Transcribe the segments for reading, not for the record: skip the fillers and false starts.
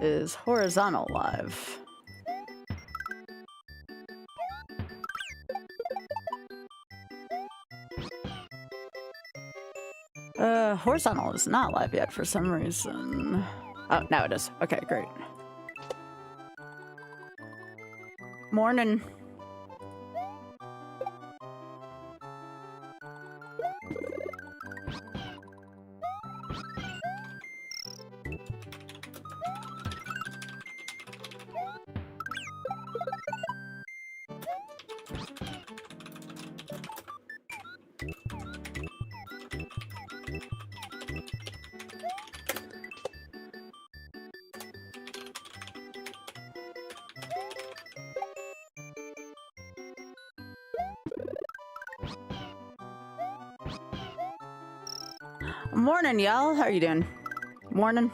is horizontal live. Horizontal is not live yet for some reason. Oh, now it is. Okay, great. Morning. Morning, y'all. How are you doing? Morning.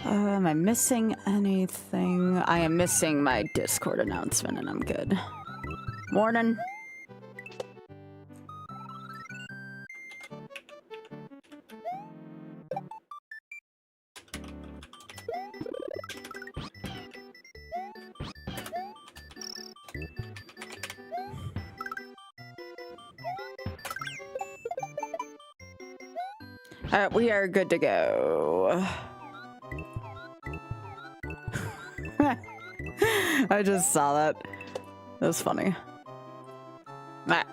Am I missing anything? I am missing my Discord announcement, and I'm good. Morning. All right, we are good to go. I just saw that. That was funny. Ah.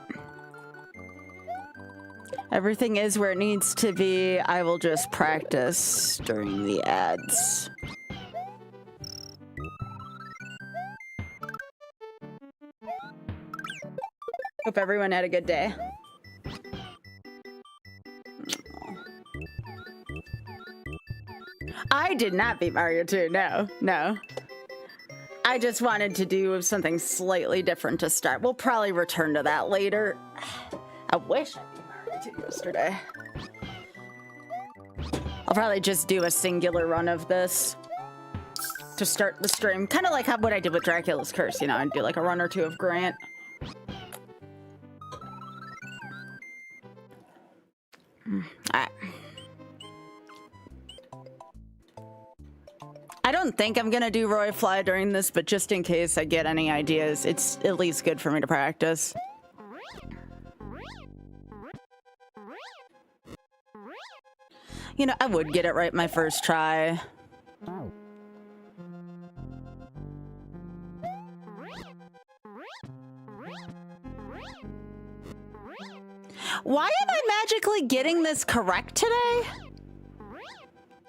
Everything is where it needs to be. I will just practice during the ads. Hope everyone had a good day. I did not beat Mario 2, no, no. I just wanted to do something slightly different to start. We'll probably return to that later. I wish I beat Mario 2 yesterday. I'll probably just do a singular run of this to start the stream. Kind of like what I did with Dracula's Curse, you know, I'd do like a run or two of Grant. Alright. I don't think I'm gonna do Roy Fly during this, but just in case I get any ideas, it's at least good for me to practice. You know, I would get it right my first try. Why am I magically getting this correct today?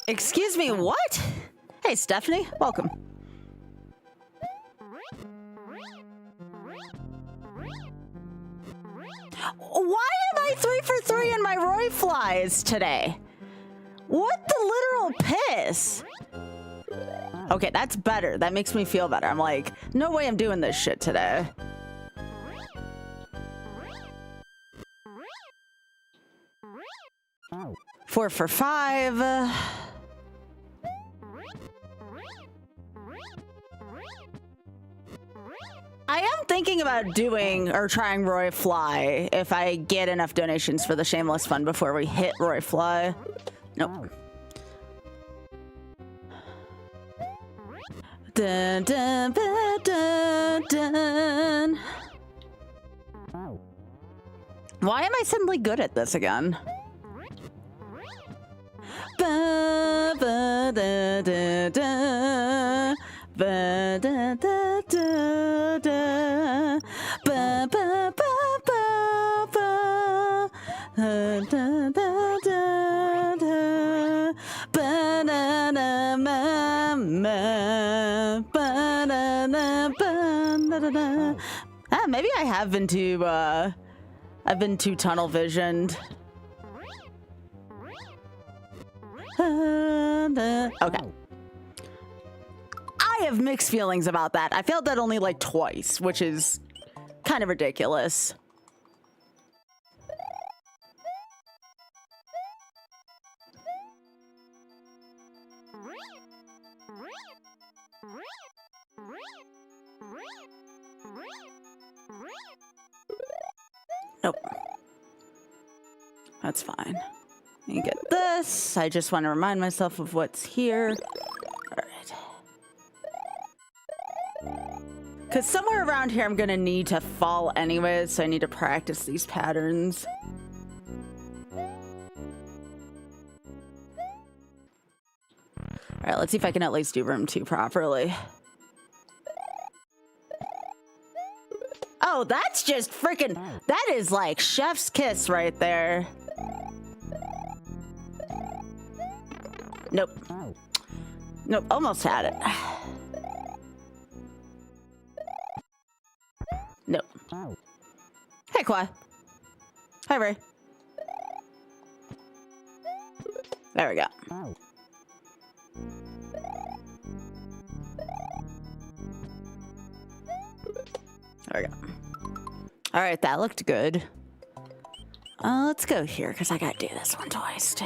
Excuse me, what? Hey, Stephanie, welcome. Why am I 3 for 3 in my Roy Flies today? What the literal piss? Okay, that's better. That makes me feel better. I'm like, no way I'm doing this shit today. Oh. 4 for 5. I am thinking about doing or trying Roy Fly if I get enough donations for the Shameless Fund before we hit Roy Fly. Nope. Dun, dun, dun, dun. Why am I suddenly good at this again? Ba, ba, da, da, da. Ba, da, da, da, da. Ba, ba, ba, ba, ba. Da, da, da, da, da. Ba, da, da, ma, ma. Ba, da, da, ba, da, da, da. Ah, maybe I have been too, I've been too tunnel visioned. Okay. I have mixed feelings about that. I failed that only like twice, which is kind of ridiculous. Nope. That's fine. You get this. I just want to remind myself of what's here. All right. Because somewhere around here I'm going to need to fall anyways, so I need to practice these patterns. All right, let's see if I can at least do room 2 properly. Oh, that's just freaking... That is like chef's kiss right there. Nope. Nope, almost had it. Nope. Hey, Kwa. Hi, Ray. There we go. There we go. All right, that looked good. Let's go here, because I got to do this one twice, too.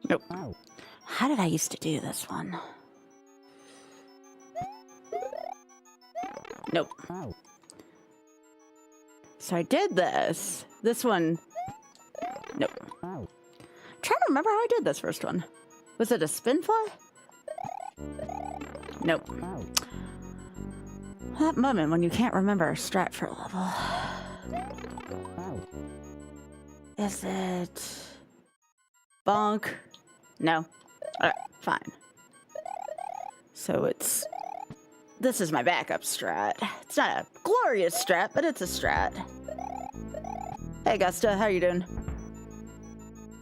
Nope. How did I used to do this one? Nope. So I did this. This one. Nope. I'm trying to remember how I did this first one. Was it a spin fly? Nope. That moment when you can't remember a strat for a level. Is it... bonk? No. Alright, fine. So it's... This is my backup strat. It's not a glorious strat, but it's a strat. Hey, Gusta, how are you doing?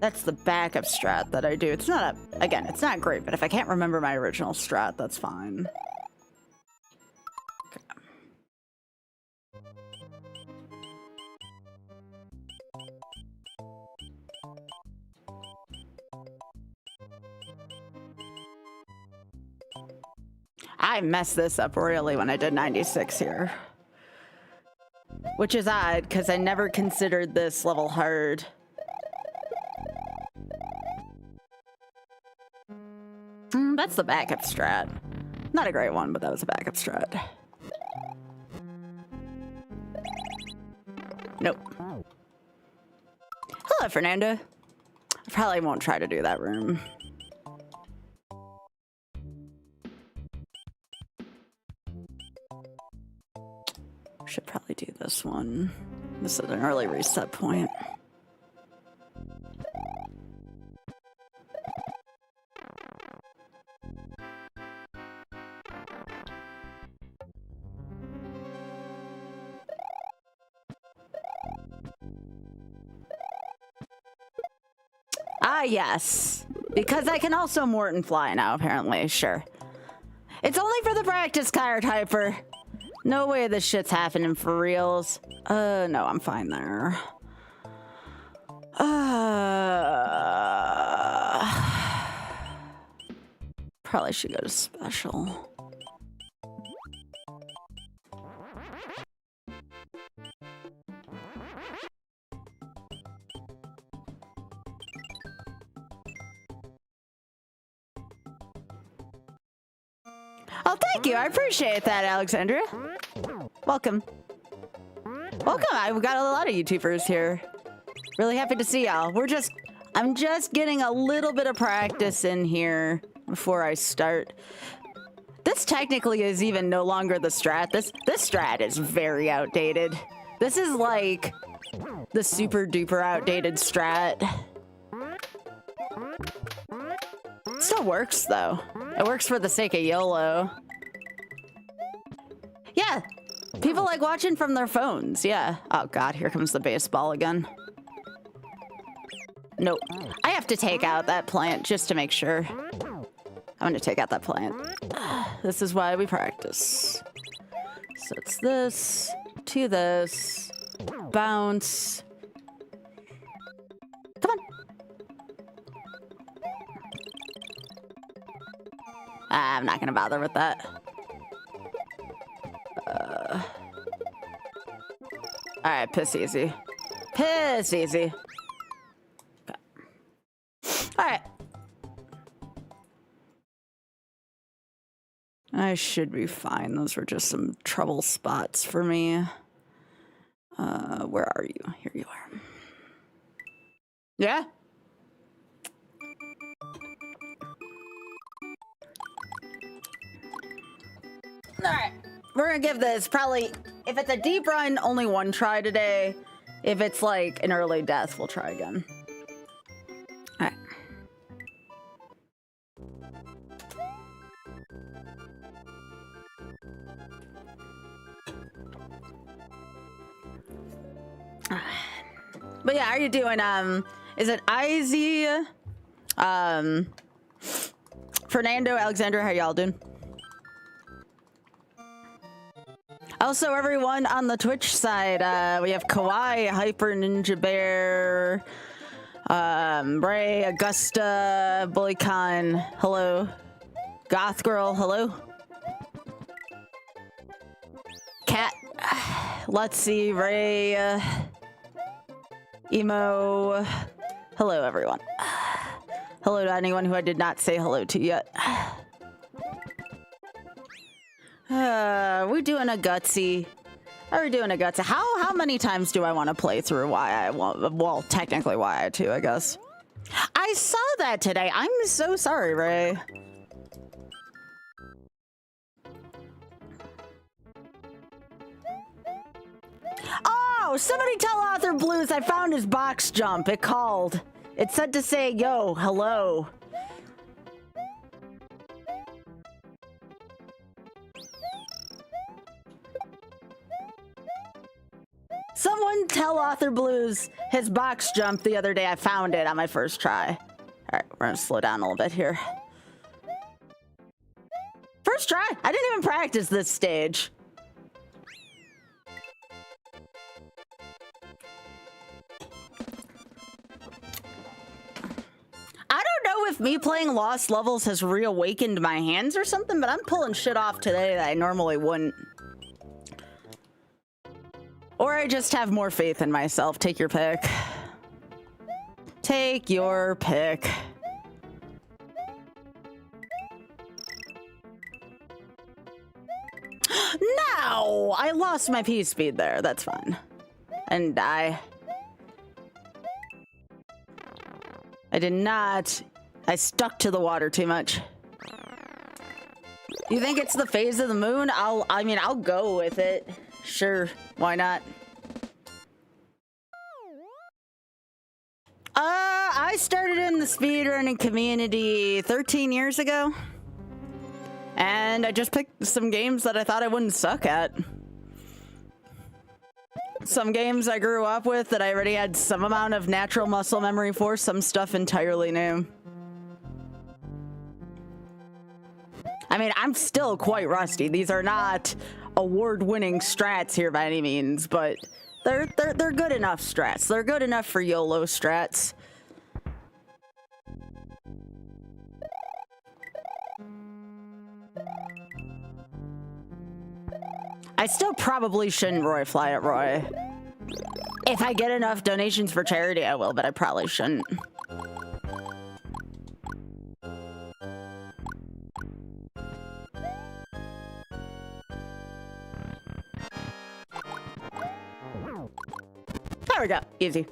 That's the backup strat that I do. It's not a... Again, it's not great, but if I can't remember my original strat, that's fine. Okay. I messed this up royally when I did 96 here. Which is odd, because I never considered this level hard. That's the backup strat. Not a great one, but that was a backup strat. Nope. Hello, Fernando. I probably won't try to do that room. Should probably do this one. This is an early reset point. Ah, yes. Because I can also Morton fly now, apparently. Sure. It's only for the practice card, Hyper. No way this shit's happening for reals. No, I'm fine there. Probably should go to special. Oh, thank you. I appreciate that, Alexandria. Welcome. Welcome. I've got a lot of YouTubers here. Really happy to see y'all. I'm just getting a little bit of practice in here before I start. This technically is even no longer the strat. This strat is very outdated. This is like the super duper outdated strat. It still works though. It works for the sake of YOLO. Yeah, people like watching from their phones, yeah. Oh god, here comes the baseball again. Nope. I have to take out that plant just to make sure. I'm gonna take out that plant. This is why we practice. So it's this, to this, bounce. Come on. I'm not gonna bother with that. Alright, piss easy. Piss easy. Okay. Alright. I I should be fine. Those were just some trouble spots for me. Where are you? Here you are. Yeah? Alright. We're gonna give this probably, if it's a deep run, only one try today. If it's like an early death, we'll try again. Alright. But yeah, how are you doing? Is it Izzy? Fernando, Alexandra, how y'all doing? Also, everyone on the Twitch side, we have Kawaii, Hyper Ninja Bear, Ray, Augusta, BullyCon, hello. Goth Girl, hello. Cat, let's see, Ray, Emo, hello everyone. Hello to anyone who I did not say hello to yet. We're doing a gutsy. Are we doing a gutsy? How many times do I want to play through well, technically YI2, I guess. I saw that today. I'm so sorry, Ray. Oh, somebody tell Author Blues I found his box jump. It called. It said to say, yo, hello. Someone tell Author Blues his box jump the other day. I found it on my first try. All right, we're gonna slow down a little bit here. First try. I didn't even practice this stage. I don't know if me playing Lost Levels has reawakened my hands or something, but I'm pulling shit off today that I normally wouldn't. Or I just have more faith in myself. Take your pick. Take your pick. No! I lost my P speed there. That's fine. And I did not. I stuck to the water too much. You think it's the phase of the moon? I mean, I'll go with it. Sure, why not? I started in the speedrunning community 13 years ago. And I just picked some games that I thought I wouldn't suck at. Some games I grew up with that I already had some amount of natural muscle memory for, some stuff entirely new. I mean, I'm still quite rusty. These are not award-winning strats here by any means, but they're good enough strats. They're good enough for YOLO strats. I still probably shouldn't Roy fly at Roy. If I get enough donations for charity, I will, but I probably shouldn't. There we go. Easy.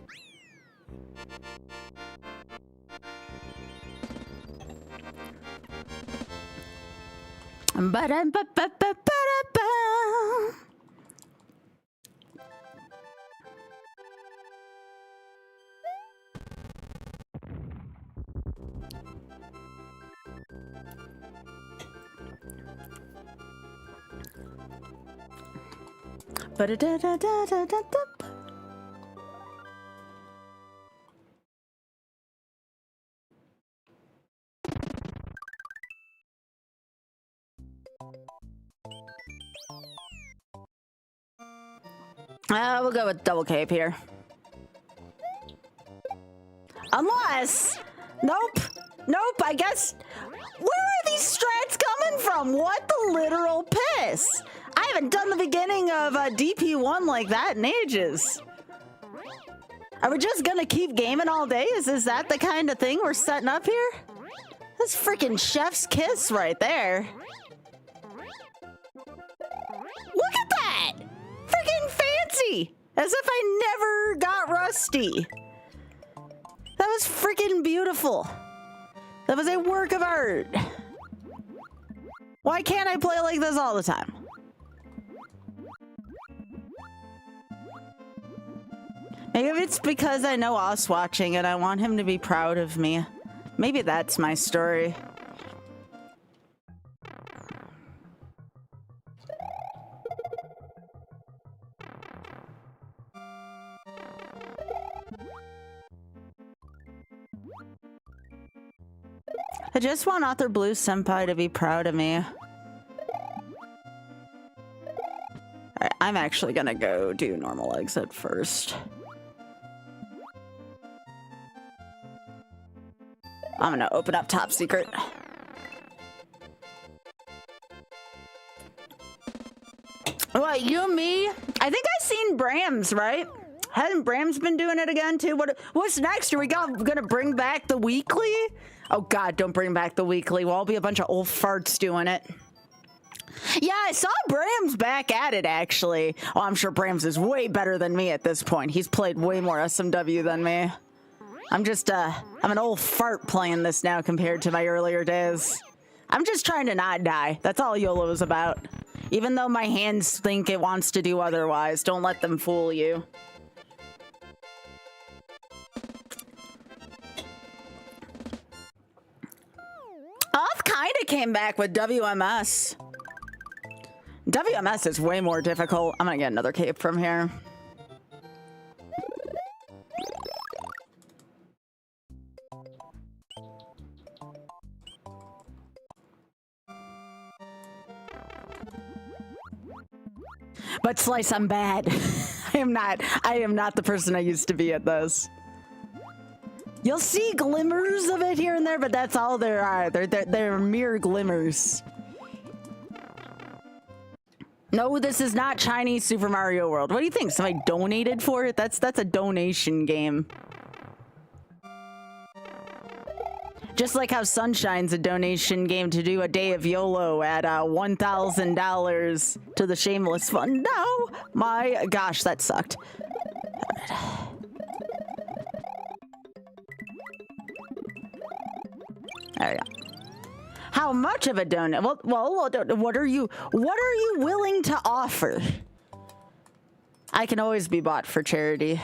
We'll go with double cape here. Unless... Nope. Nope, I guess... Where are these strats coming from? What the literal piss? I haven't done the beginning of DP1 like that in ages. Are we just gonna keep gaming all day? Is that the kind of thing we're setting up here? That's freaking chef's kiss right there. free. As if I never got rusty. That was freaking beautiful. That was a work of art. Why can't I play like this all the time? Maybe it's because I know Us watching and I want him to be proud of me. Maybe that's my story. I just want Author Blue Senpai to be proud of me. Alright, I'm actually gonna go do normal exit first. I'm gonna open up top secret. What, you, me? I think I seen Brams, right? Hasn't Brams been doing it again too? What's next? Are we gonna bring back the weekly? Oh God, don't bring back the weekly. We'll all be a bunch of old farts doing it. Yeah, I saw Brams back at it, actually. Oh, I'm sure Brams is way better than me at this point. He's played way more SMW than me. I'm an old fart playing this now compared to my earlier days. I'm just trying to not die. That's all YOLO is about. Even though my hands think it wants to do otherwise, don't let them fool you. Oth kinda came back with WMS. WMS is way more difficult. I'm gonna get another cape from here. But Slice, I'm bad. I am not the person I used to be at this. You'll see glimmers of it here and there, but that's all there are. They're mere glimmers. No, this is not Chinese Super Mario World. What do you think? Somebody donated for it? That's a donation game. Just like how Sunshine's a donation game to do a day of YOLO at $1,000 to the Shameless Fund. No! My gosh, that sucked. There we go. How much of a donate? Well, what are you willing to offer? I can always be bought for charity.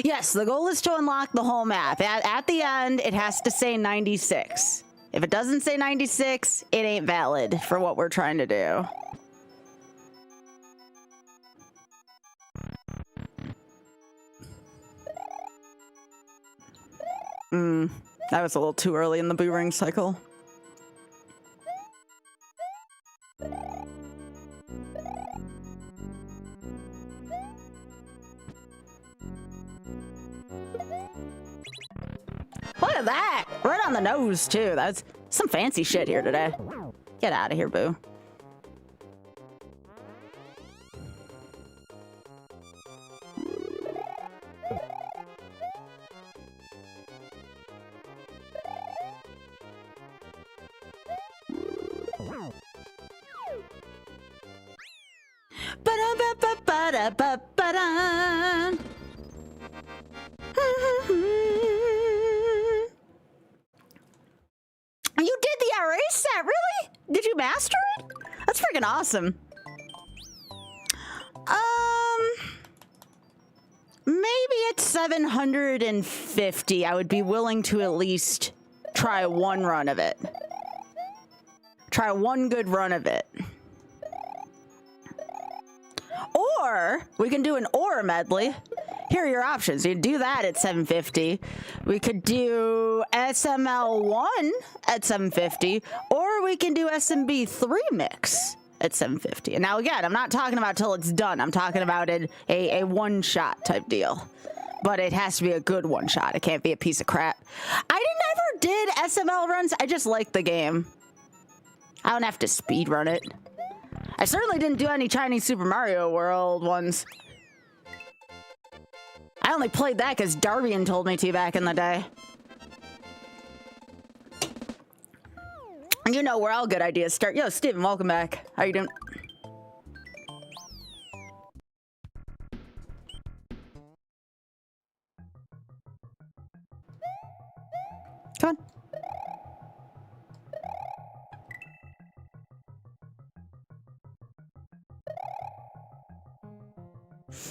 Yes, the goal is to unlock the whole map. At the end, it has to say 96. If it doesn't say 96, it ain't valid for what we're trying to do. That was a little too early in the boomerang cycle. Look at that! Right on the nose, too. That's some fancy shit here today. Get out of here, boo. Ba-da-ba-ba-ba-da-ba-ba-da. You did the array set, really? Did you master it? That's freaking awesome. Maybe at 750, I would be willing to at least try one run of it. Try one good run of it. Or we can do an or medley. Here are your options. You can do that at 750. We could do SML1 at 750, or we can do SMB3 mix at 750. And now again, I'm not talking about till it's done. I'm talking about a one-shot type deal. But it has to be a good one-shot. It can't be a piece of crap. I never did SML runs. I just like the game. I don't have to speed run it. I certainly didn't do any Chinese Super Mario World ones. I only played that because Darbian told me to back in the day. And you know where all good ideas start. Yo, Steven, welcome back. How you doing?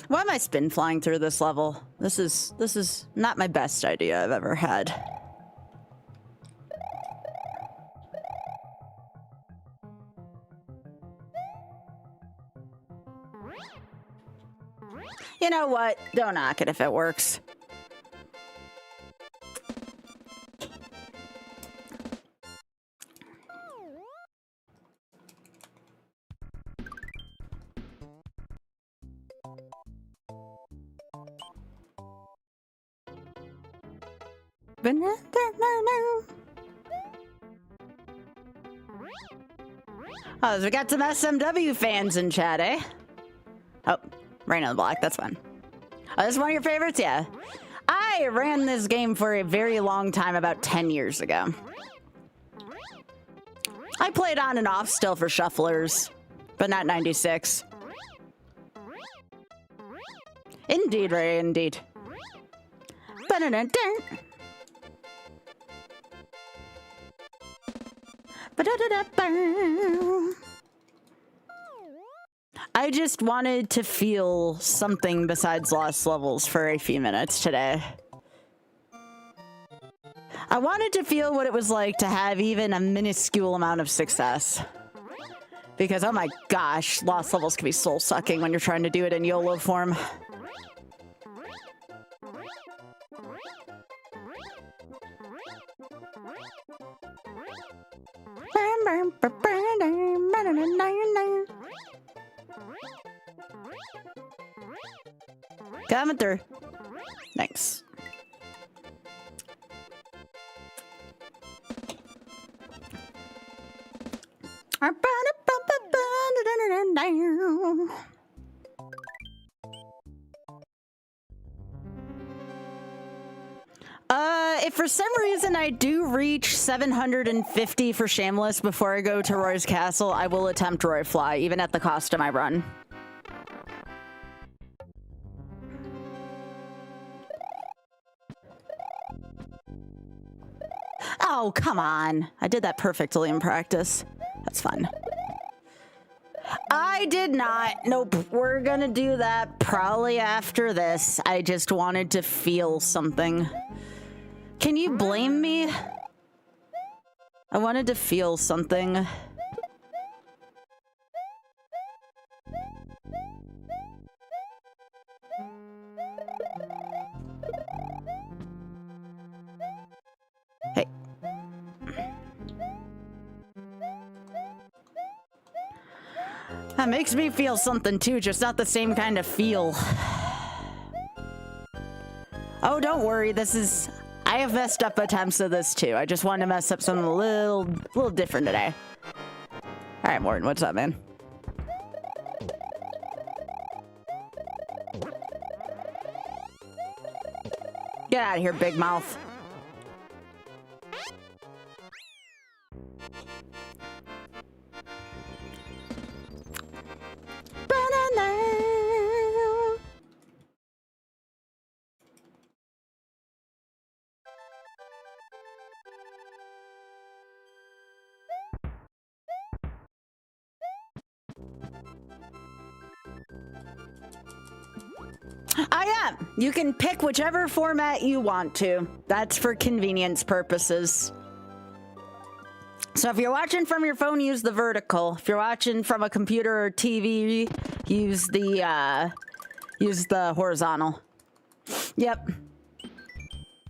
Why am I spin flying through this level? This is not my best idea I've ever had. You know what? Don't knock it if it works. Oh, so we got some SMW fans in chat, eh? Oh, Rain on the Block, that's fun. Oh, this is one of your favorites? Yeah. I ran this game for a very long time, about 10 years ago. I played on and off still for shufflers, but not 96. Indeed, Ray, indeed. Ba-da-da-da. I just wanted to feel something besides lost levels for a few minutes today. I wanted to feel what it was like to have even a minuscule amount of success. Because, oh my gosh, lost levels can be soul-sucking when you're trying to do it in YOLO form. Coming through. Thanks. If for some reason I do reach 750 for Shameless before I go to Roy's Castle, I will attempt Roy Fly, even at the cost of my run. Oh, come on. I did that perfectly in practice. That's fun. I did not. Nope. We're gonna do that probably after this. I just wanted to feel something. Can you blame me? I wanted to feel something. Hey. That makes me feel something too, just not the same kind of feel. Oh, don't worry, this is... I have messed up attempts of this too. I just wanted to mess up something a little different today. Alright, Morton, what's up, man? Get out of here, big mouth. I am. You can pick whichever format you want to. That's for convenience purposes. So if you're watching from your phone, use the vertical. If you're watching from a computer or TV, use the horizontal. Yep.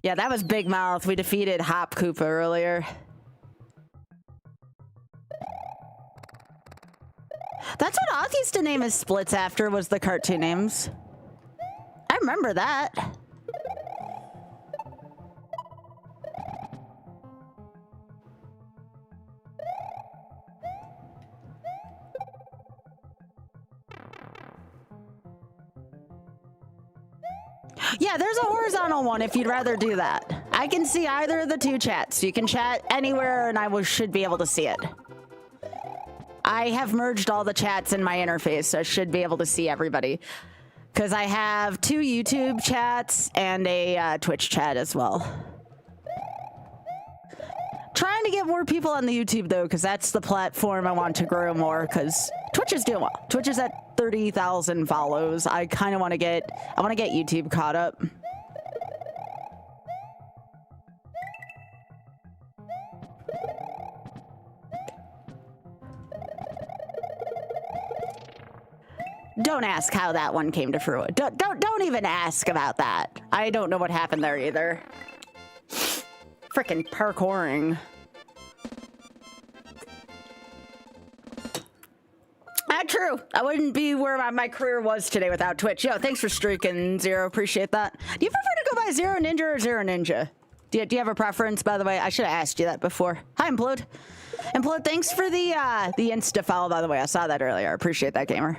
Yeah, that was Big Mouth. We defeated Hop Koopa earlier. That's what Oz used to name his splits after, was the cartoon names. I remember that. Yeah, there's a horizontal one if you'd rather do that. I can see either of the two chats. You can chat anywhere and I should be able to see it. I have merged all the chats in my interface, so I should be able to see everybody. Because I have 2 YouTube chats and a Twitch chat as well. trying to get more people on the YouTube though, because that's the platform I want to grow more, because Twitch is doing well. Twitch is at 30,000 follows. I kind of want to get, YouTube caught up. Don't ask how that one came to fruition. Don't even ask about that. I don't know what happened there either. Frickin' parkouring. True. I wouldn't be where my career was today without Twitch. Yo, thanks for streaking, Zero. Appreciate that. Do you prefer to go by Zero Ninja or Zero Ninja? Do you have a preference, by the way? I should have asked you that before. Hi, Implode. Implode, thanks for the Insta follow, by the way. I saw that earlier. I appreciate that, gamer.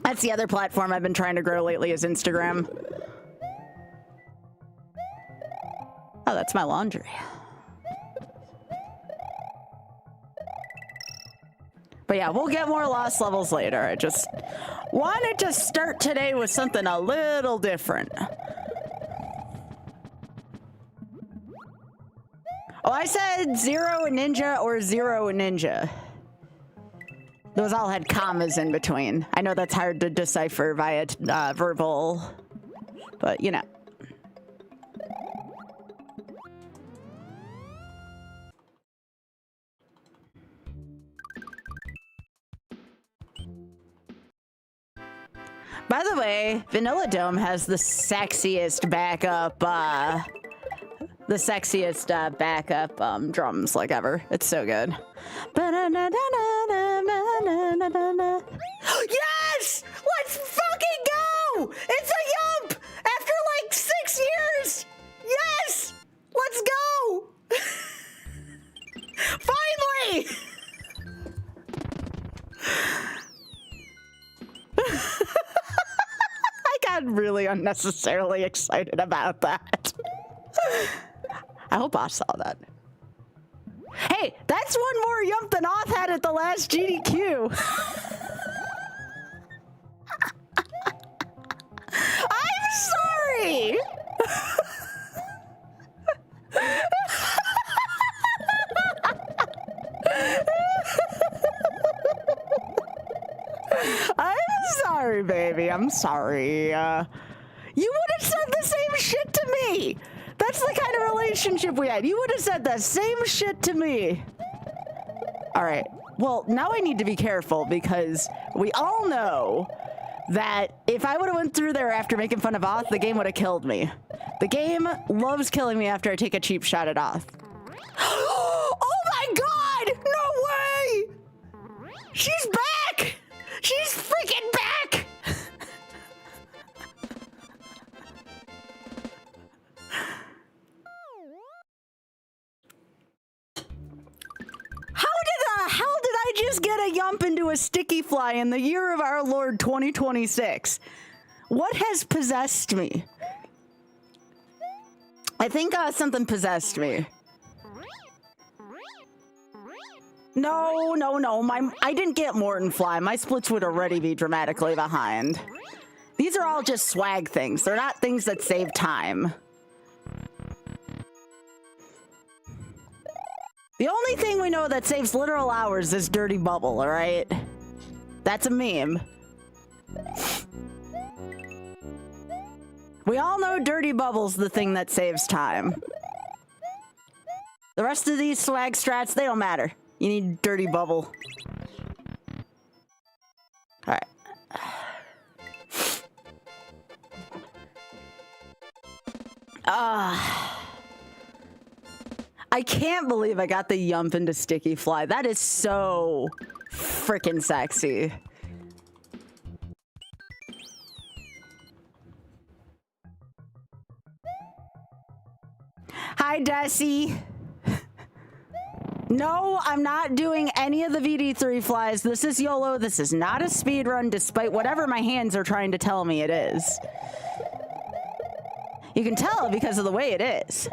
That's the other platform I've been trying to grow lately is Instagram. Oh, that's my laundry. But yeah, we'll get more lost levels later. I just wanted to start today with something a little different. Oh, I said Zero Ninja or Zero Ninja. Those all had commas in between. I know that's hard to decipher via verbal, but you know. By the way, Vanilla Dome has the sexiest backup, drums like ever. It's so good. Yes! Let's fucking go! It's a yump! After like 6 years! Yes! Let's go! Finally! I got really unnecessarily excited about that. I hope I saw that. Hey, that's one more yump than Oth had at the last GDQ. I'm sorry. I'm sorry, baby. I'm sorry. You would have said the same shit to me. That's the kind of relationship we had. You would have said the same shit to me. All right. Well, now I need to be careful because we all know that if I would have went through there after making fun of Oth, the game would have killed me. The game loves killing me after I take a cheap shot at Oth. Oh my God! No way! She's back! She's freaking back! How the hell did I just get a yump into a sticky fly in the year of our Lord 2026? What has possessed me? I think something possessed me. No. I didn't get Morton Fly. My splits would already be dramatically behind. These are all just swag things. They're not things that save time. The only thing we know that saves literal hours is Dirty Bubble, all right? That's a meme. We all know Dirty Bubble's the thing that saves time. The rest of these swag strats, they don't matter. You need Dirty Bubble. All right. I can't believe I got the yump into Sticky Fly. That is so freaking sexy. Hi, Desi. No, I'm not doing any of the VD3 flies. This is YOLO. This is not a speed run, despite whatever my hands are trying to tell me it is. You can tell because of the way it is.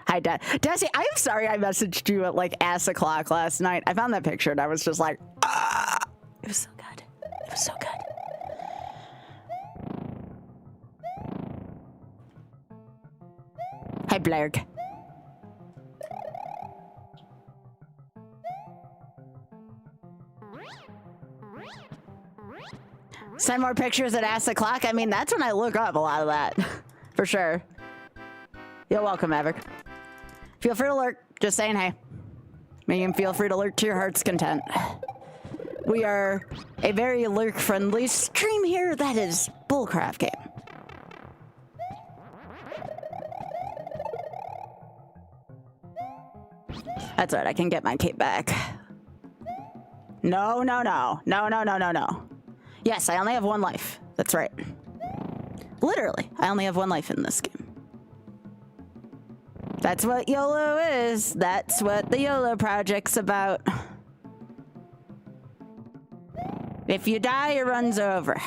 Hi, Desi. I'm sorry I messaged you at like ass o'clock last night. I found that picture and I was just like, ah! It was so good. It was so good. Hi, Blurg. Send more pictures and ask the clock. I mean, that's when I look up a lot of that. For sure. You're welcome, Maverick. Feel free to lurk. Just saying hey. Megan, feel free to lurk to your heart's content. We are a very lurk-friendly stream here that is bullcrap game. That's right, I can get my cape back. No, no, no. No, no, no, no, no. Yes, I only have one life. That's right. Literally, I only have one life in this game. That's what YOLO is. That's what the YOLO project's about. If you die, it runs over.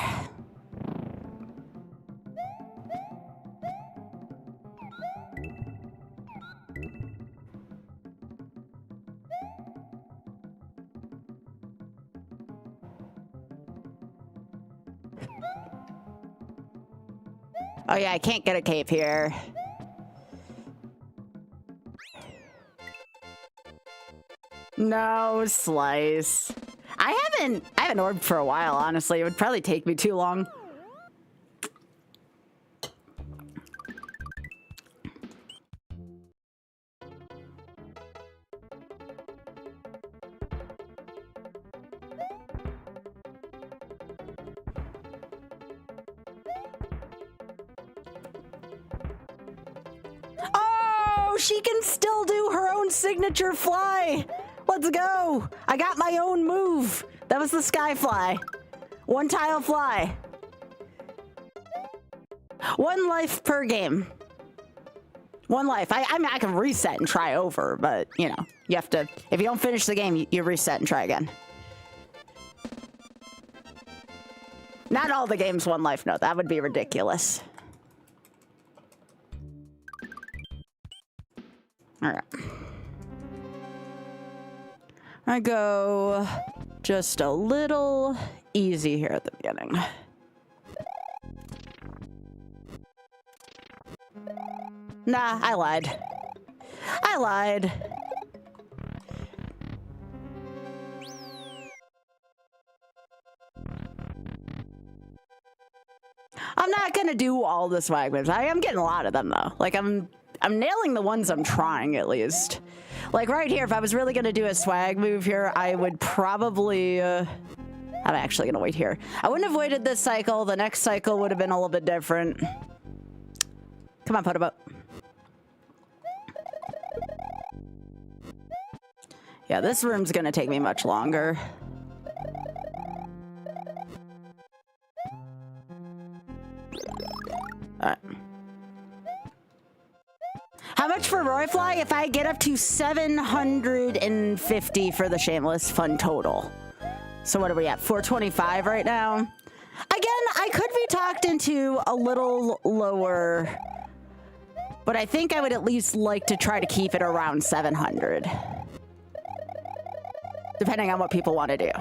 Oh yeah, I can't get a cape here. No slice. I haven't orbed for a while, honestly. It would probably take me too long. Oh, she can still do her own signature fly. Let's go! I got my own move. That was the sky fly. One tile fly. 1 life per game. 1 life. I mean, I can reset and try over, but, you know, you have to... If you don't finish the game, you reset and try again. Not all the games 1 life, no. That would be ridiculous. Alright. I go just a little easy here at the beginning. Nah, I lied. I lied. I'm not gonna do all the swag moves. I am getting a lot of them though. Like I'm nailing the ones I'm trying at least. Like right here, if I was really gonna do a swag move here, I would probably, I'm actually gonna wait here. I wouldn't have waited this cycle. The next cycle would have been a little bit different. Come on, Potobo. Yeah, this room's gonna take me much longer. Alright. How much for Royfly? If I get up to 750 for the Shameless Fun total. So what are we at? 425 right now? Again, I could be talked into a little lower, but I think I would at least like to try to keep it around 700. Depending on what people want to do.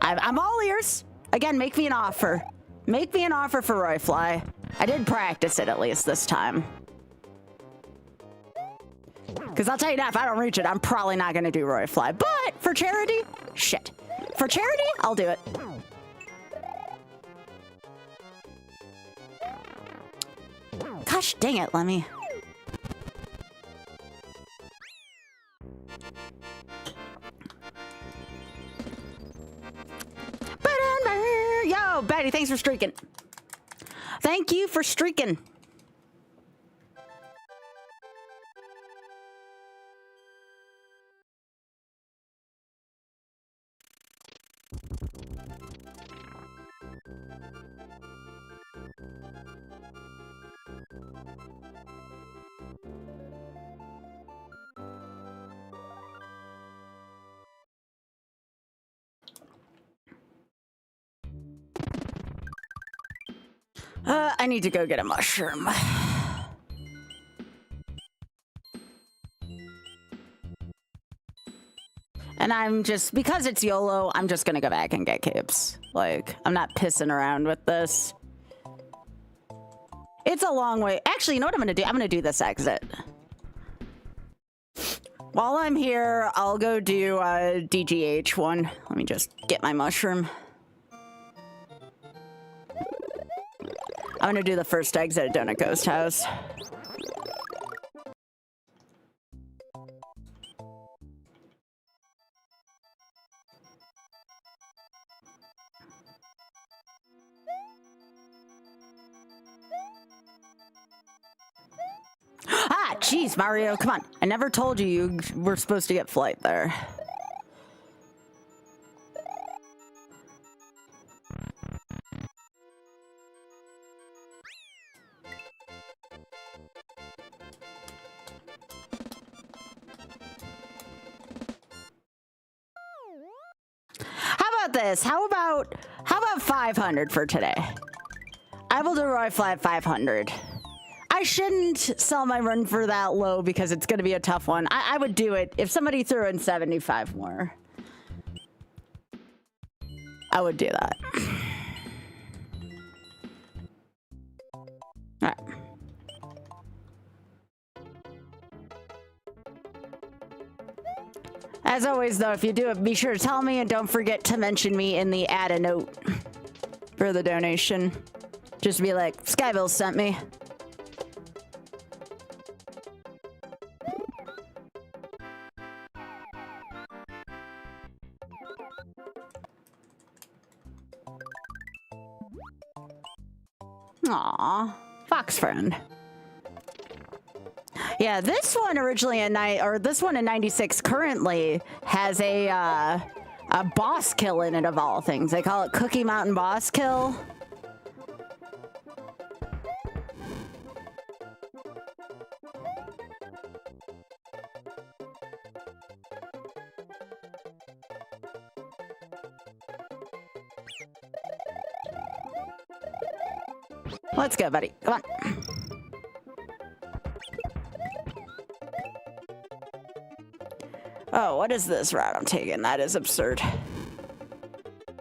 I'm all ears. Again, make me an offer. Make me an offer for Royfly. I did practice it at least this time. Because I'll tell you now, if I don't reach it, I'm probably not going to do Royfly. But for charity, shit. For charity, I'll do it. Gosh dang it, Lemmy. Yo, Betty, thanks for streaking. Thank you for streaking. I need to go get a mushroom. And I'm just, because it's YOLO, I'm just gonna go back and get capes. Like, I'm not pissing around with this. It's a long way. Actually, you know what I'm gonna do? I'm gonna do this exit. While I'm here, I'll go do a DGH one. Let me just get my mushroom. I'm gonna do the first exit at Donut Ghost House. Ah, jeez, Mario, come on. I never told you you were supposed to get flight there. How about this? How about 500 for today? I will do Roy Fly at 500. I shouldn't sell my run for that low because it's going to be a tough one. I would do it if somebody threw in 75 more. I would do that. All right. As always, though, if you do it, be sure to tell me and don't forget to mention me in the add a note for the donation. Just be like, Skybilz sent me. Aw, Fox friend. Yeah, this one originally this one in 96 currently has a boss kill in it of all things. They call it Cookie Mountain Boss Kill. Let's go, buddy. Come on. Oh, what is this route I'm taking? That is absurd.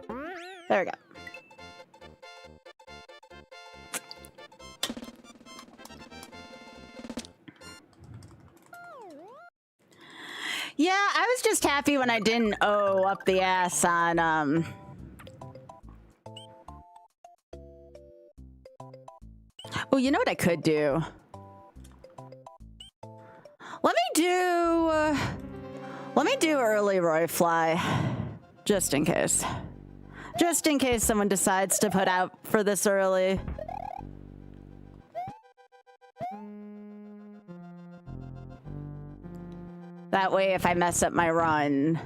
There we go. Yeah, I was just happy when I didn't owe up the ass on, Oh, you know what I could do? Let me do early Roy Fly, just in case. Just in case someone decides to put out for this early. That way, if I mess up my run,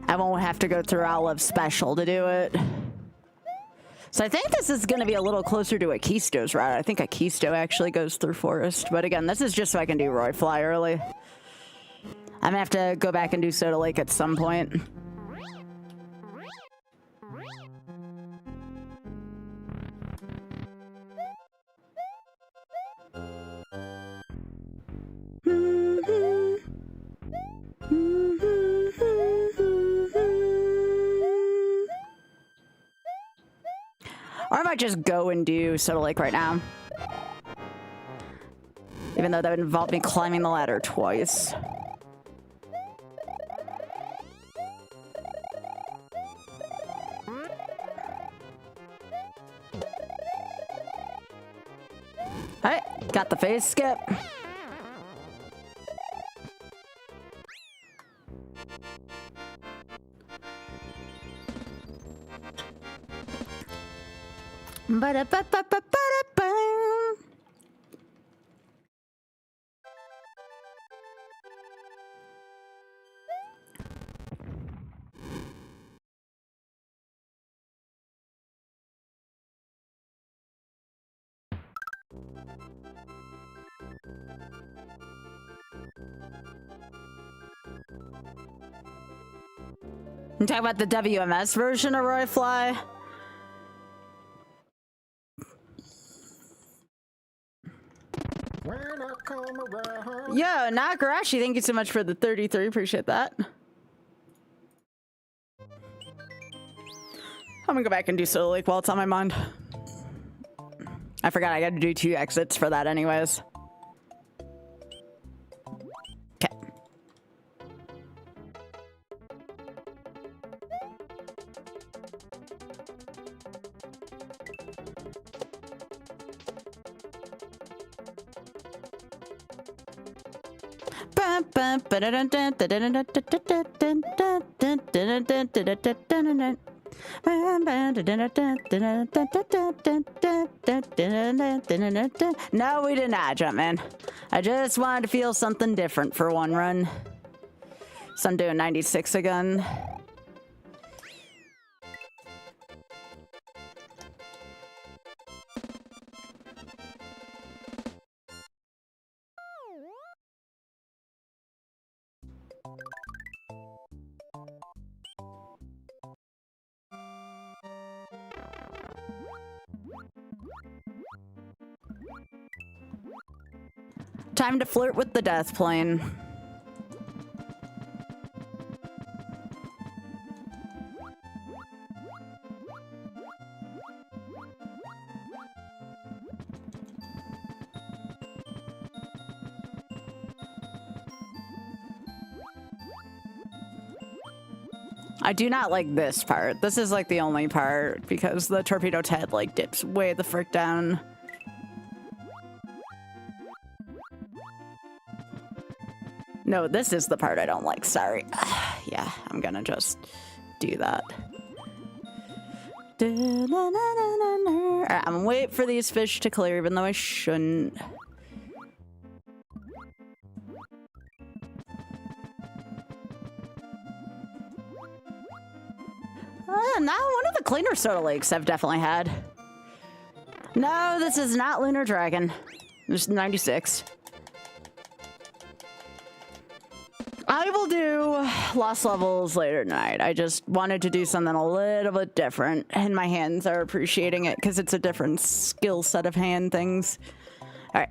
I won't have to go through Olive Special to do it. So I think this is going to be a little closer to a Keisto's route. I think a Keisto actually goes through Forest. But again, this is just so I can do Roy Fly early. I'm going to have to go back and do Soda Lake at some point. Or I might just go and do Soda Lake right now. Even though that would involve me climbing the ladder twice. Alright, got the phase skip. Ba-da-ba-ba-ba-ba-da-ba. You talk about the WMS version of Roy Fly? Yo, Nakarashi, thank you so much for the 33. Appreciate that. I'm gonna go back and do Soda Lake while it's on my mind. I forgot I got to do 2 exits for that anyways. Okay. No, we did not, Jumpman. I just wanted to feel something different for one run. So I'm doing 96 again. Time to flirt with the death plane. I do not like this part. This is like the only part because the torpedo's head like dips way the frick down. No, this is the part I don't like. Sorry. Yeah, I'm gonna just do that. Alright, I'm gonna wait for these fish to clear even though I shouldn't. Now one of the cleaner soda lakes I've definitely had. No, this is not Lunar Dragon. There's 96. I will do Lost Levels later tonight. I just wanted to do something a little bit different, and my hands are appreciating it because it's a different skill set of hand things. All right.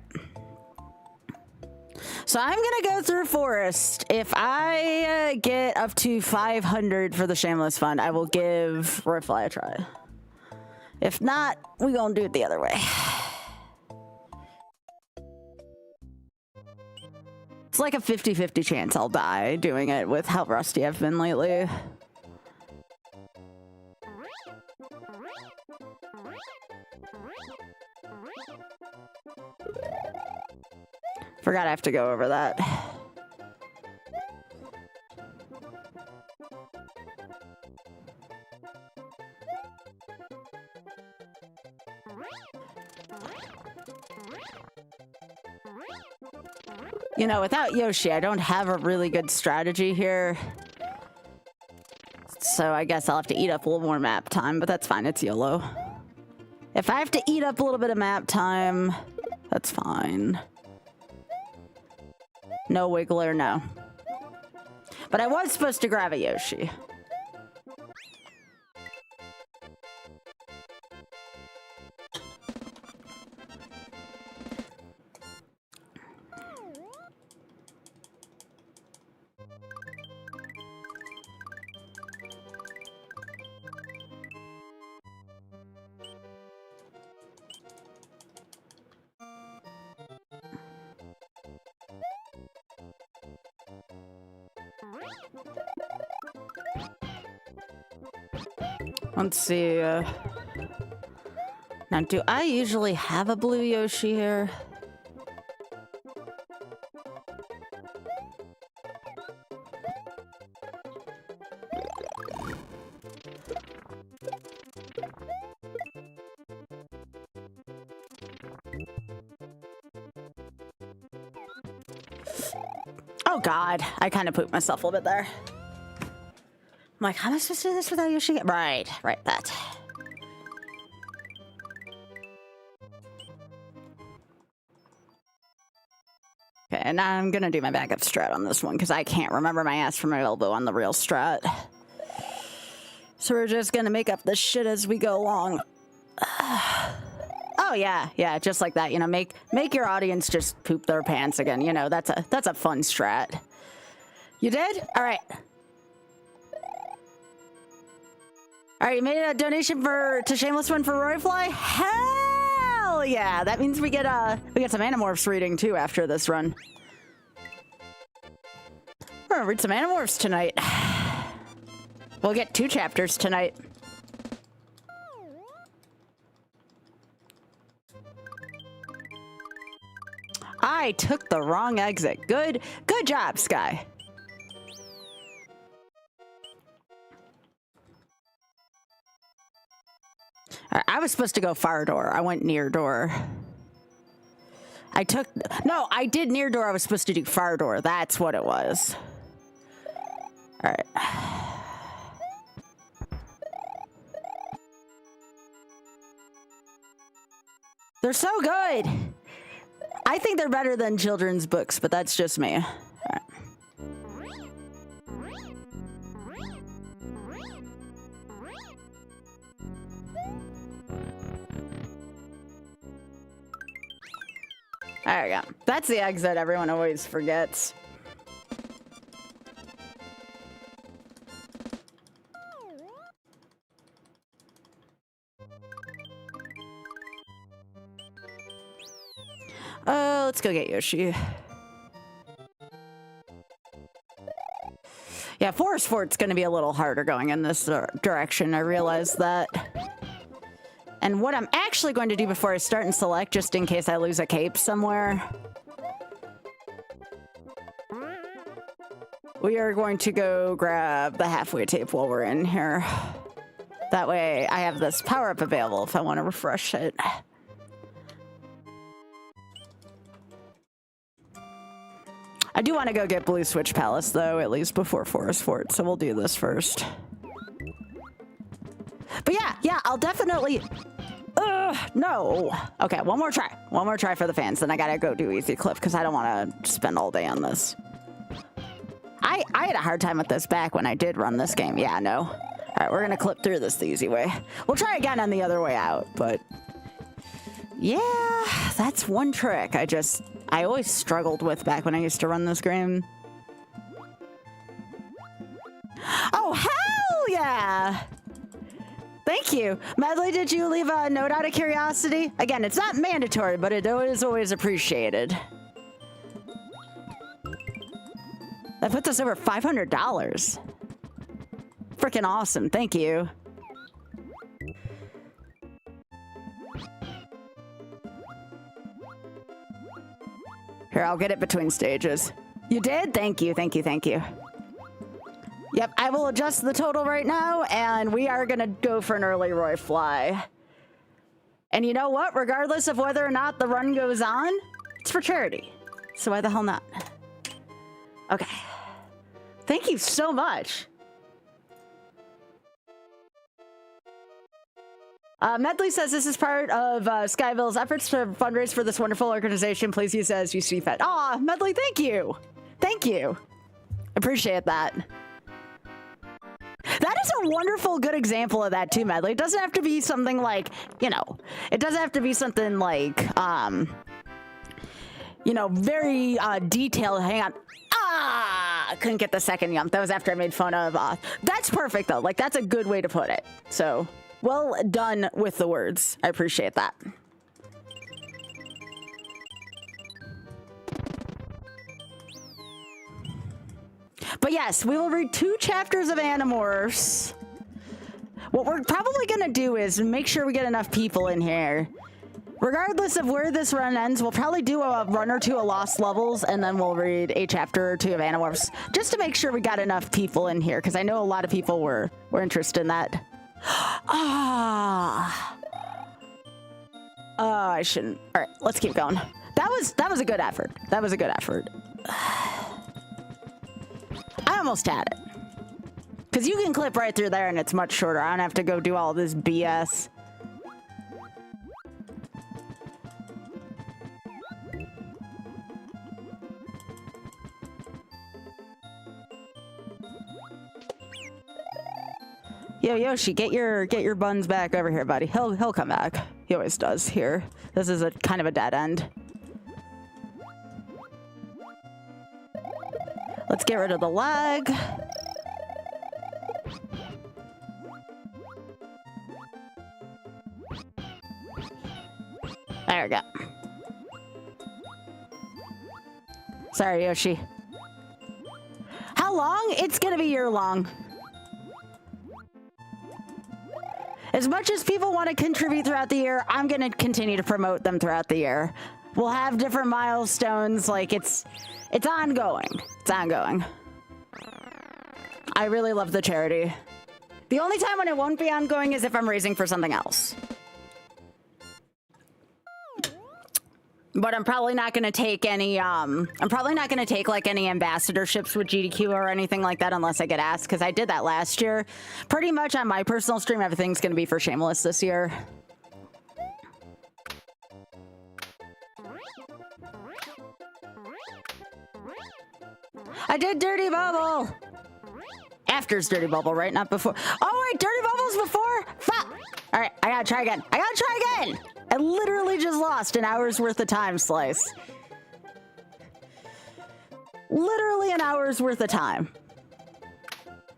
So I'm gonna go through Forest. If I get up to 500 for the Shameless Fund, I will give Royfly a try. If not, we're gonna do it the other way. It's like a 50-50 chance I'll die doing it with how rusty I've been lately. Forgot I have to go over that. You know, without Yoshi, I don't have a really good strategy here. So I guess I'll have to eat up a little more map time, but that's fine. It's YOLO. If I have to eat up a little bit of map time, that's fine. No Wiggler, no. But I was supposed to grab a Yoshi. Let's see. Now, do I usually have a blue Yoshi here? Oh God, I kind of pooped myself a little bit there. I'm like, how am I supposed to do this without Yoshi? Right, that. Okay, and now I'm gonna do my backup strat on this one because I can't remember my ass from my elbow on the real strat. So we're just gonna make up this shit as we go along. Oh yeah, just like that. You know, make your audience just poop their pants again. You know, that's a fun strat. You did? All right. All right, you made a donation to Shameless One for Royfly? Hell yeah! That means we get some Animorphs reading too after this run. We're gonna read some Animorphs tonight. We'll get 2 chapters tonight. I took the wrong exit. Good job, Sky. I was supposed to go far door. I went near door. No, I did near door. I was supposed to do far door. That's what it was. All right. They're so good. I think they're better than children's books, but that's just me. All right. There we go. That's the exit everyone always forgets. Let's go get Yoshi. Yeah, Forest Fort's gonna be a little harder going in this direction. I realize that. And what I'm actually going to do before I start and select, just in case I lose a cape somewhere, we are going to go grab the halfway tape while we're in here. That way I have this power-up available if I want to refresh it. I do want to go get Blue Switch Palace, though, at least before Forest Fort, so we'll do this first. But yeah, I'll definitely... no. Okay, one more try. One more try for the fans, then I gotta go do Easy Cliff, because I don't want to spend all day on this. I had a hard time with this back when I did run this game. Yeah, no. All right, we're gonna clip through this the easy way. We'll try again on the other way out, but... yeah, that's one trick I always struggled with back when I used to run this game. Oh, hell yeah! Thank you. Medley, did you leave a note out of curiosity? Again, it's not mandatory, but it is always appreciated. That puts us over $500. Freaking awesome. Thank you. Here, I'll get it between stages. You did? Thank you, thank you, thank you. Yep, I will adjust the total right now, and we are gonna go for an early Roy fly. And you know what? Regardless of whether or not the run goes on, it's for charity. So why the hell not? Okay. Thank you so much. Medley says this is part of Skybilz' efforts to fundraise for this wonderful organization. Please use it as you see fit. Aw, Medley, thank you. Thank you. Appreciate that. That is a wonderful, good example of that too, Medley. It doesn't have to be something like, you know, it doesn't have to be something like, you know, very detailed. Hang on. I couldn't get the second yump. That was after I made fun of. That's perfect though. Like, that's a good way to put it. So, well done with the words. I appreciate that. But yes, we will read 2 chapters of Animorphs. What we're probably going to do is make sure we get enough people in here. Regardless of where this run ends, we'll probably do a run or 2 of Lost Levels, and then we'll read a chapter or 2 of Animorphs, just to make sure we got enough people in here, because I know a lot of people were interested in that. I shouldn't. All right, let's keep going. That was a good effort. That was a good effort. I almost had it. Because you can clip right through there and it's much shorter. I don't have to go do all this BS. Yo, Yoshi, get your buns back over here, buddy. He'll come back. He always does here. This is a kind of a dead end. Let's get rid of the lag. There we go. Sorry, Yoshi. How long? It's gonna be year long. As much as people want to contribute throughout the year, I'm going to continue to promote them throughout the year. We'll have different milestones. Like, it's ongoing. It's ongoing. I really love the charity. The only time when it won't be ongoing is if I'm raising for something else. But I'm probably not going to take any, I'm probably not going to take, like, any ambassadorships with GDQ or anything like that unless I get asked, because I did that last year. Pretty much on my personal stream, everything's going to be for Shameless this year. I did Dirty Bubble! After's Dirty Bubble, right? Not before. Oh, wait, Dirty Bubble's before? Fuck! Alright, I gotta try again. I gotta try again! I literally just lost an hour's worth of time, Slice. Literally an hour's worth of time.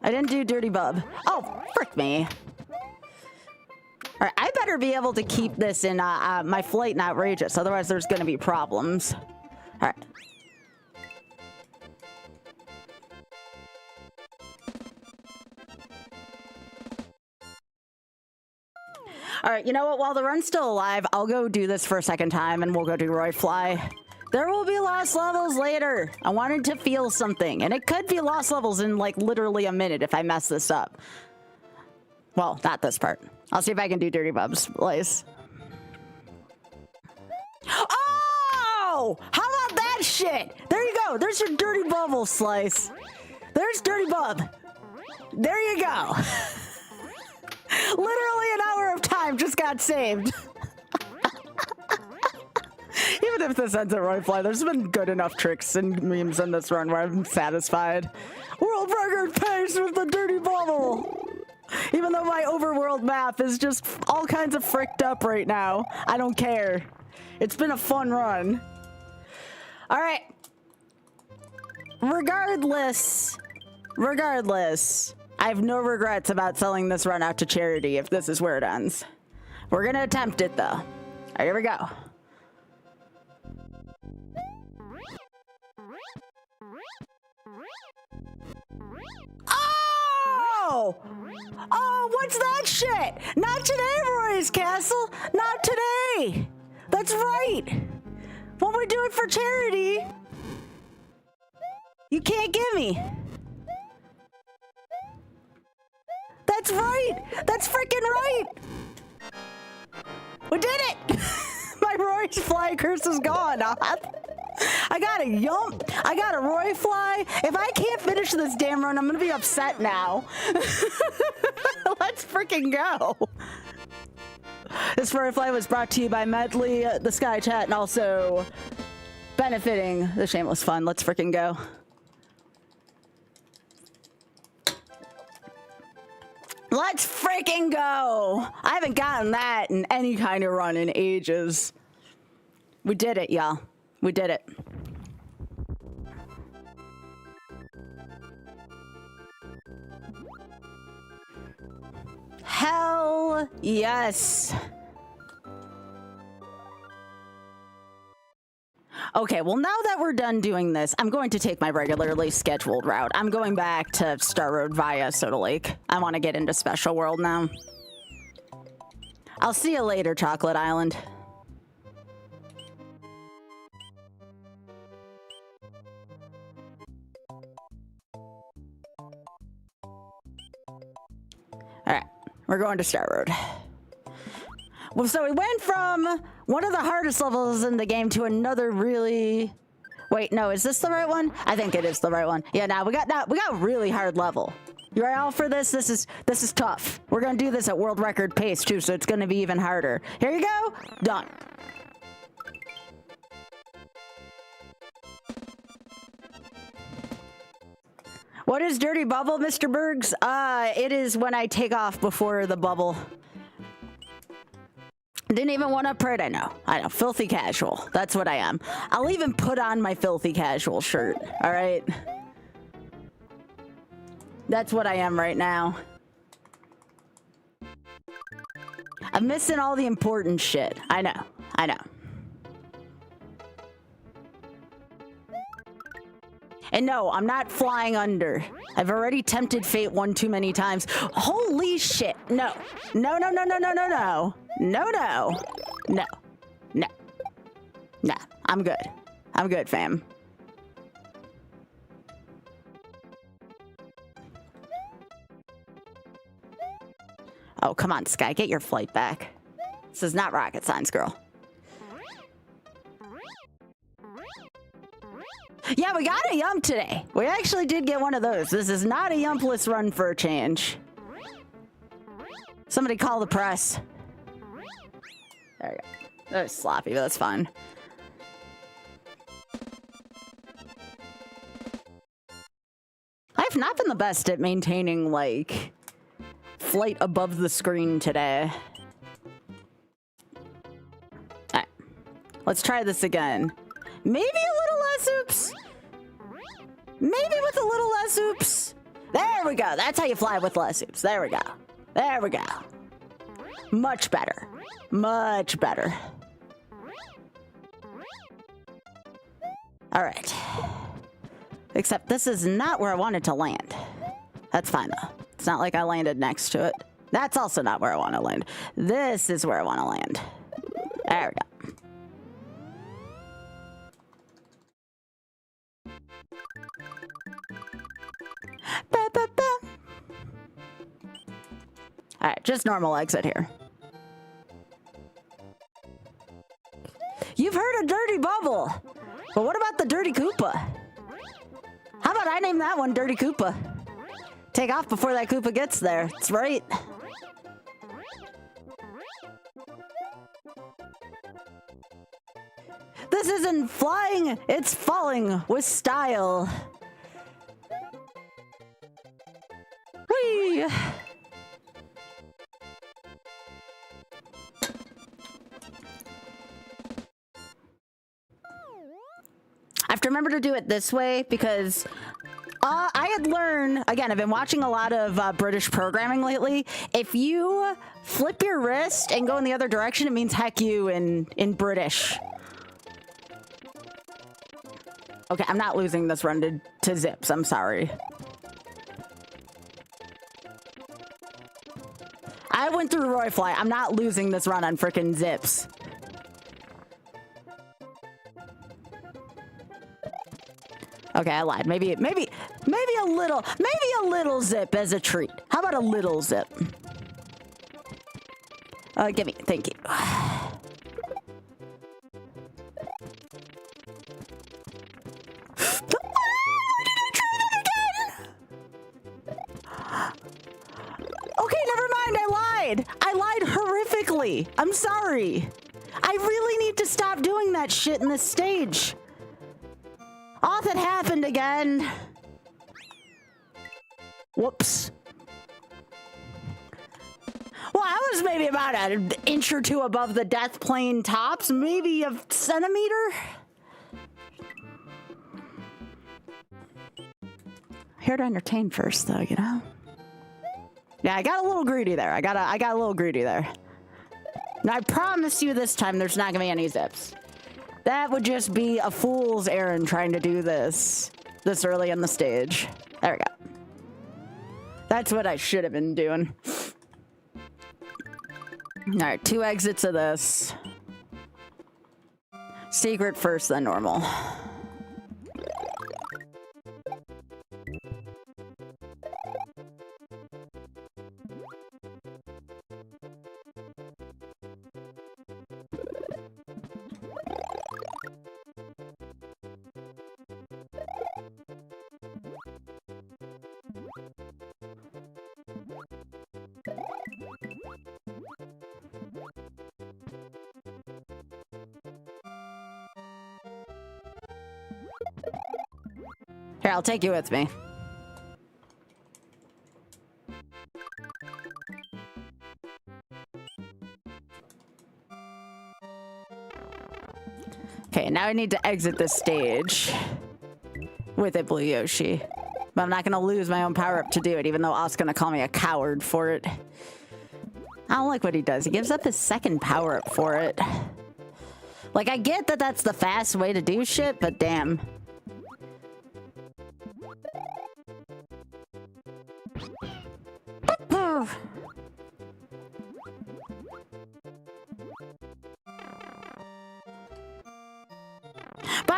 I didn't do Dirty Bub. Oh, frick me. Alright, I better be able to keep this in my flight and outrageous, otherwise there's gonna be problems. Alright. All right, you know what? While the run's still alive, I'll go do this for a second time and we'll go do Roy Fly. There will be lost levels later. I wanted to feel something, and it could be lost levels in like literally a minute if I mess this up. Well, not this part. I'll see if I can do Dirty Bub's place. Oh! How about that shit? There you go. There's your Dirty Bubble, Slice. There's Dirty Bub. There you go. Literally an hour of time just got saved. Even if this ends at Roy Fly, there's been good enough tricks and memes in this run where I'm satisfied. World record pace with the Dirty Bubble! Even though my overworld map is just all kinds of fricked up right now, I don't care. It's been a fun run. Alright. Regardless, I have no regrets about selling this run out to charity if this is where it ends. We're gonna attempt it though. All right, here we go. Oh! Oh, what's that shit? Not today, Roy's Castle. Not today. That's right. When we do it for charity, you can't give me. That's right! That's freaking right! We did it! My Roy's Fly curse is gone. I got a yump. I got a Roy Fly. If I can't finish this damn run, I'm gonna be upset now. Let's freaking go. This Roy Fly was brought to you by Medley, the Sky Chat, and also benefiting the Shameless Fund. Let's freaking go. Let's freaking go! I haven't gotten that in any kind of run in ages. We did it, y'all. We did it. Hell yes! Okay, well, now that we're done doing this, I'm going to take my regularly scheduled route. I'm going back to Star Road via Soda Lake. I want to get into Special World now. I'll see you later, Chocolate Island. Alright, we're going to Star Road. Well, so we went from one of the hardest levels in the game to another really... Wait, no, is this the right one? I think it is the right one. Yeah, we got a really hard level. You ready all for this? This is tough. We're gonna do this at world record pace too, so it's gonna be even harder. Here you go. Done. What is Dirty Bubble, Mr. Bergs? It is when I take off before the bubble. Didn't even want to print. I know. Filthy casual. That's what I am. I'll even put on my filthy casual shirt. All right. That's what I am right now. I'm missing all the important shit. I know. I know. And no, I'm not flying under. I've already tempted fate one too many times. Holy shit. No. No, no, no, no, no, no, no. No, no. No. No. Nah, I'm good. I'm good, fam. Oh, come on, Sky. Get your flight back. This is not rocket science, girl. Yeah, we got a yump today. We actually did get one of those. This is not a yumpless run for a change. Somebody call the press. There we go. That was sloppy, but that's fine. I've not been the best at maintaining, like, flight above the screen today. Alright. Let's try this again. Maybe a little less oops. Maybe with a little less oops. There we go. That's how you fly with less oops. There we go. There we go. Much better. Much better. All right. Except this is not where I wanted to land. That's fine though. It's not like I landed next to it. That's also not where I want to land. This is where I want to land. There we go. Alright, just normal exit here. You've heard of Dirty Bubble, but what about the Dirty Koopa? How about I name that one Dirty Koopa? Take off before that Koopa gets there. That's right. This isn't flying, it's falling with style. Whee! I have to remember to do it this way because I had learned, again, I've been watching a lot of British programming lately. If you flip your wrist and go in the other direction, it means heck you in British. Okay, I'm not losing this run to zips. I'm sorry. I went through Roy Fly. I'm not losing this run on frickin' zips. Okay, I lied. Maybe a little zip as a treat. How about a little zip? Give me. Thank you. Okay, never mind. I lied horrifically. I'm sorry. I really need to stop doing that shit in this stage. Oh, that happened again. Whoops. Well, I was maybe about an inch or two above the death plane tops, maybe a centimeter. Here to entertain first, though, you know. Yeah, I got a little greedy there. I got a little greedy there. Now, I promise you this time there's not gonna be any zips. That would just be a fool's errand trying to do this early in the stage. There we go. That's what I should have been doing. All right, 2 exits of this. Secret first, then normal. Here, I'll take you with me. Okay, now I need to exit this stage with it, Blue Yoshi. But I'm not gonna lose my own power-up to do it, even though O's gonna call me a coward for it. I don't like what he does. He gives up his second power-up for it. Like, I get that that's the fast way to do shit, but damn.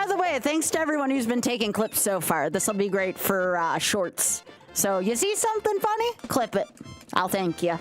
By the way, thanks to everyone who's been taking clips so far. This will be great for shorts. So you see something funny? Clip it. I'll thank you.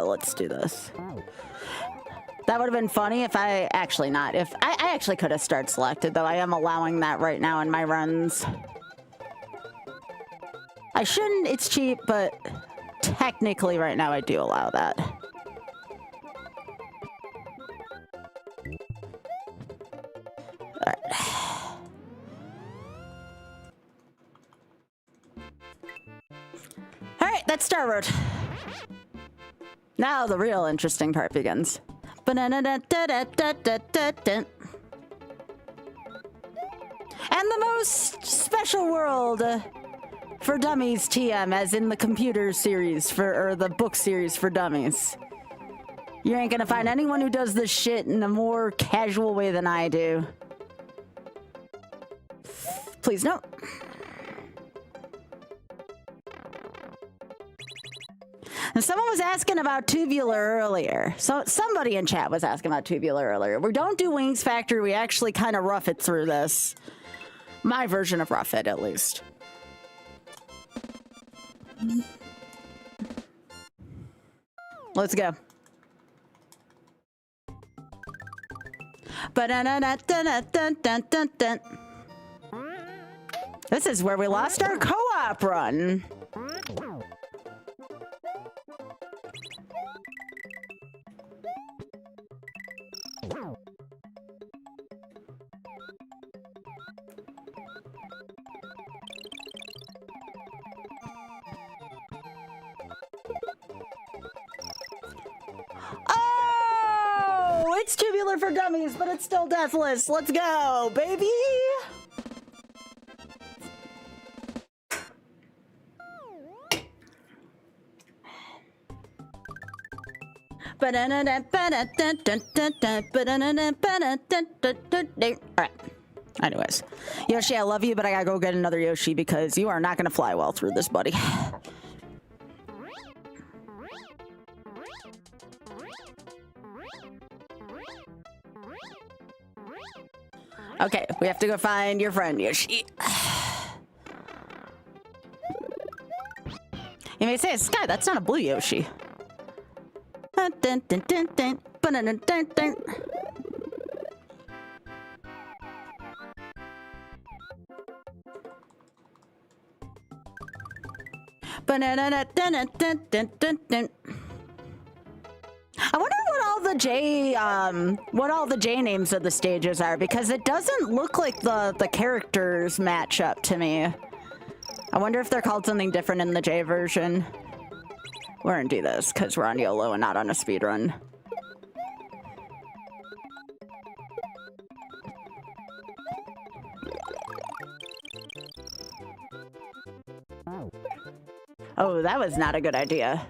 Let's do this. That would have been funny if I actually not. If I actually could have start selected, though I am allowing that right now in my runs. I shouldn't, it's cheap, but technically right now I do allow that. Alright, that's Star Road. Now the real interesting part begins. And the most special world for dummies TM, as in the computer series or the book series for dummies. You ain't gonna find anyone who does this shit in a more casual way than I do. Please no. And someone was asking about tubular earlier. So somebody in chat was asking about tubular earlier. We don't do Wings Factory. We actually kind of rough it through this. My version of rough it, at least. Let's go. This is where we lost our co-op run. Oh, it's tubular for dummies, but it's still deathless. Let's go, baby. All right. Anyways, Yoshi, I love you, but I gotta go get another Yoshi because you are not gonna fly well through this, buddy. Okay, we have to go find your friend, Yoshi. You may say, Sky, that's not a blue Yoshi. Dun, dun, dun, dun, dun, dun, dun, dun. I wonder what all the J names of the stages are, because it doesn't look like the characters match up to me. I wonder if they're called something different in the J version. We're gonna do this because we're on YOLO and not on a speed run. Oh, that was not a good idea.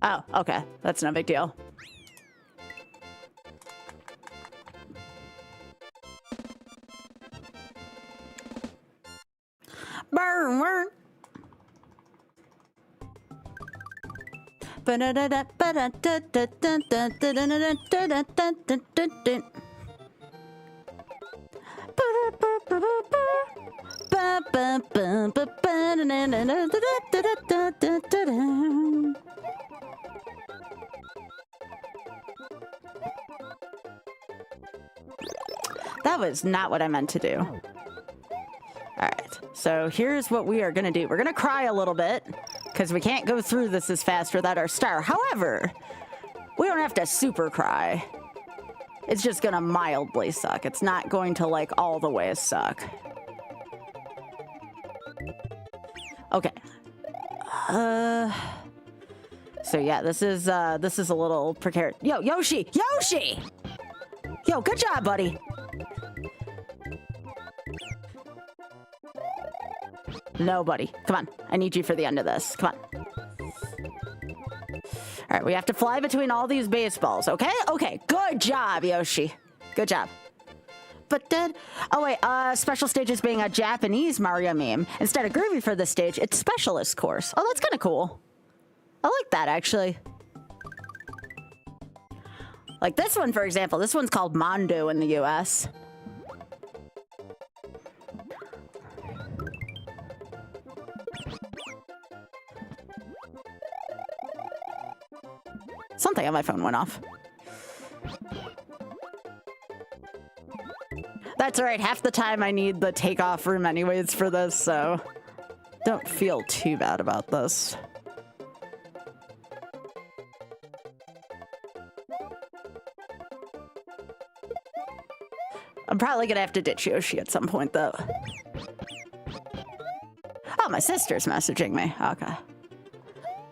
Oh, okay. That's no big deal. That was not what I meant to do. All right, so here's what we are gonna do. We're gonna cry a little bit because we can't go through this as fast without our star. However, we don't have to super cry. It's just gonna mildly suck. It's not going to like all the way suck. Okay. So yeah, this is a little precarious. Yo, Yoshi! Yoshi! Yo, good job, buddy. Nobody. Come on. I need you for the end of this. Come on. All right, we have to fly between all these baseballs, okay? Okay, good job, Yoshi. Good job. But then, oh wait, special stage is being a Japanese Mario meme. Instead of Groovy for this stage, it's Specialist Course. Oh, that's kind of cool. I like that, actually. Like this one, for example. This one's called Mondo in the US. Something on my phone went off. That's all right. Half the time I need the takeoff room anyways for this, so don't feel too bad about this. I'm probably gonna have to ditch Yoshi at some point, though. Oh, my sister's messaging me. Okay.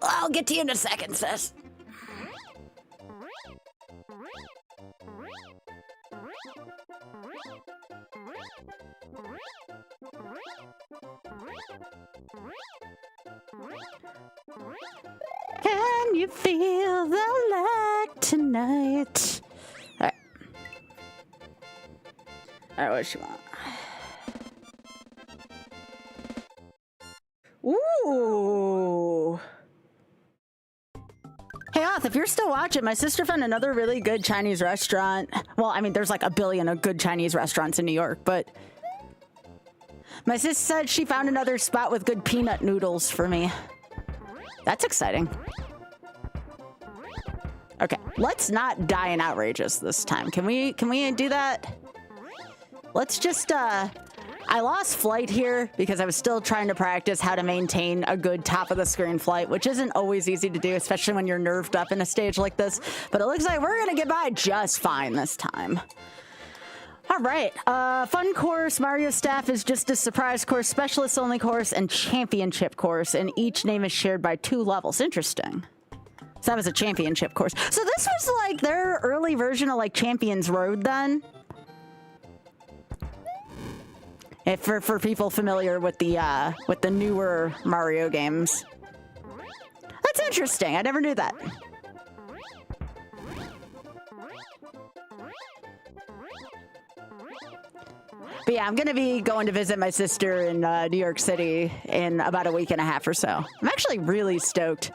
I'll get to you in a second, sis. Can you feel the light tonight? All right. All right, what does she want? Ooh. Hey, Oth, if you're still watching, my sister found another really good Chinese restaurant. Well, I mean, there's like a billion of good Chinese restaurants in New York, but my sis said she found another spot with good peanut noodles for me. That's exciting. Okay, let's not die in outrageous this time. Can we do that? Let's just, I lost flight here because I was still trying to practice how to maintain a good top of the screen flight, which isn't always easy to do, especially when you're nerved up in a stage like this. But it looks like we're gonna get by just fine this time. All right, fun course, Mario staff is just a surprise course, specialist only course, and championship course, and each name is shared by 2 levels. Interesting. So that was a championship course. So this was like their early version of like Champions Road then? If for people familiar with the newer Mario games. That's interesting, I never knew that. But yeah, I'm gonna be going to visit my sister in New York City in about a week and a half or so. I'm actually really stoked.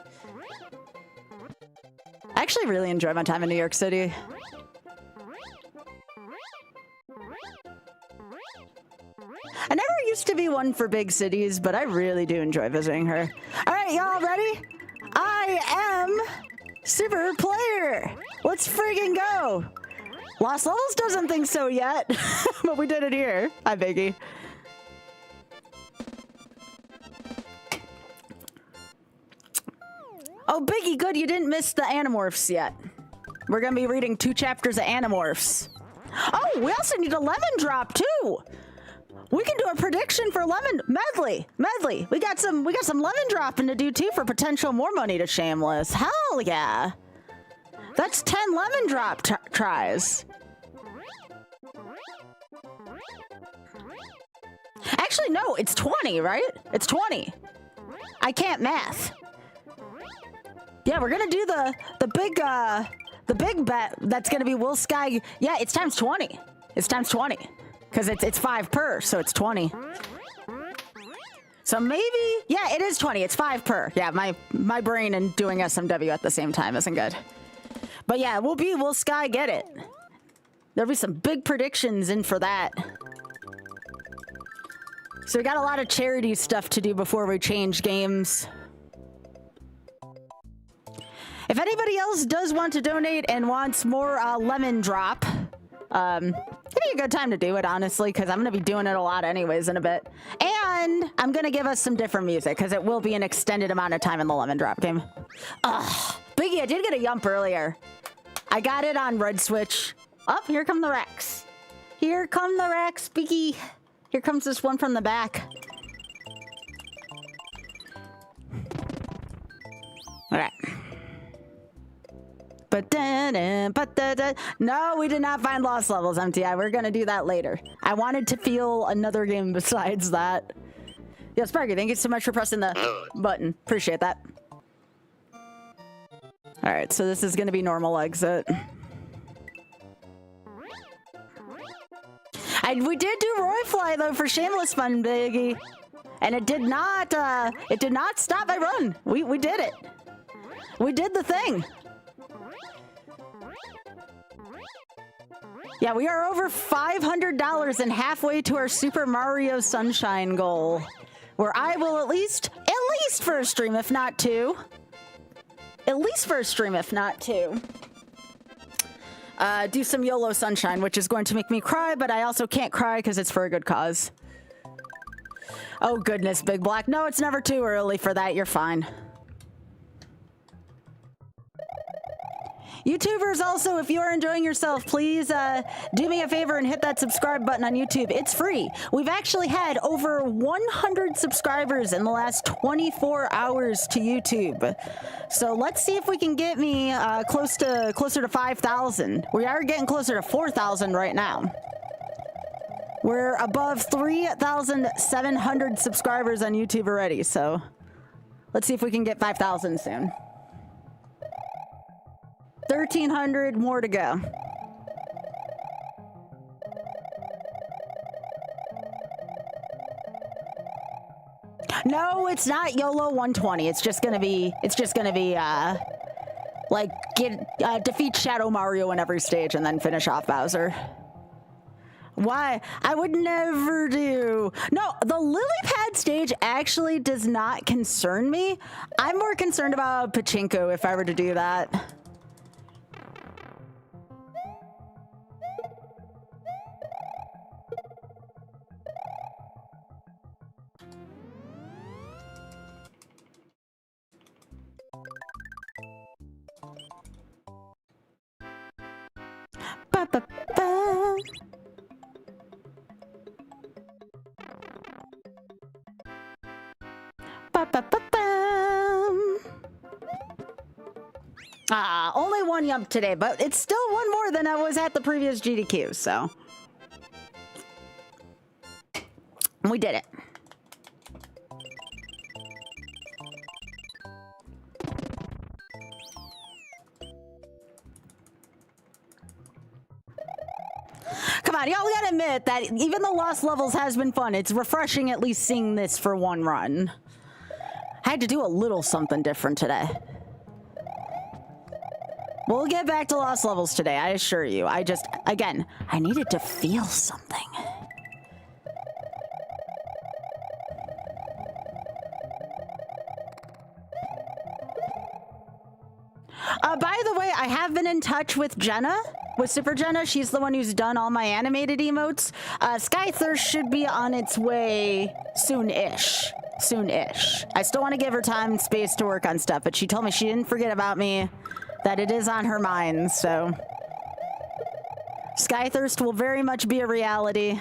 I actually really enjoy my time in New York City. I never used to be one for big cities, but I really do enjoy visiting her. All right, y'all ready? I am Super Player. Let's friggin' go. Lost Levels doesn't think so yet, but we did it here. Hi, Biggie. Oh, Biggie, good, you didn't miss the Animorphs yet. We're gonna be reading 2 chapters of Animorphs. Oh, we also need a lemon drop too. We can do a prediction for lemon medley. We got some lemon dropping to do too for potential more money to Shameless. Hell yeah. That's 10 lemon drop tries. Actually, no, it's 20, right? It's 20. I can't math. Yeah, we're gonna do the big bet that's gonna be will Sky. Yeah, it's times 20. It's times 20. Because it's 5 per, so it's 20. So maybe, yeah, it is 20. It's 5 per. Yeah, my brain and doing SMW at the same time isn't good. But yeah, will Sky get it? There'll be some big predictions in for that. So we got a lot of charity stuff to do before we change games. If anybody else does want to donate and wants more lemon drop, it'd be a good time to do it, honestly, because I'm going to be doing it a lot anyways in a bit. And I'm going to give us some different music, because it will be an extended amount of time in the lemon drop game. Ugh. Biggie, I did get a yump earlier. I got it on Red Switch. Oh, here come the Rex. Here come the Rex, Biggie. Here comes this one from the back. All right. No, we did not find Lost Levels, MTI. We're gonna do that later. I wanted to feel another game besides that. Yeah, Sparky, thank you so much for pressing the button. Appreciate that. All right, so this is going to be normal exit. We did do Roy Fly though for Shameless Fun, Biggie, and it did not stop my run. We did it. We did the thing. Yeah, we are over $500 and halfway to our Super Mario Sunshine goal, where I will at least for a stream, if not two. At least for a stream, if not two. Do some YOLO Sunshine, which is going to make me cry, but I also can't cry because it's for a good cause. Oh goodness, Big Black. No, it's never too early for that. You're fine. YouTubers also, if you are enjoying yourself, please do me a favor and hit that subscribe button on YouTube. It's free. We've actually had over 100 subscribers in the last 24 hours to YouTube. So let's see if we can get me closer to 5,000. We are getting closer to 4,000 right now. We're above 3,700 subscribers on YouTube already, so let's see if we can get 5,000 soon. 1,300 more to go. No, it's not YOLO 120. It's just gonna be like defeat Shadow Mario in every stage and then finish off Bowser. Why? I would never do. No, the lily pad stage actually does not concern me. I'm more concerned about Pachinko if I were to do that. Ba, ba, ba. Ba, ba, ba, bam. Only one yump today, but it's still one more than I was at the previous GDQ, so. We did it. Come on, y'all gotta admit that even though Lost Levels has been fun, it's refreshing at least seeing this for one run. I had to do a little something different today. We'll get back to Lost Levels today, I assure you. Again, I needed to feel something. By the way, I have been in touch with Jenna, with Super Jenna. She's the one who's done all my animated emotes. Skythirst should be on its way soon-ish. Soon-ish. I still want to give her time and space to work on stuff, but she told me she didn't forget about me, that it is on her mind, so. Skythirst will very much be a reality.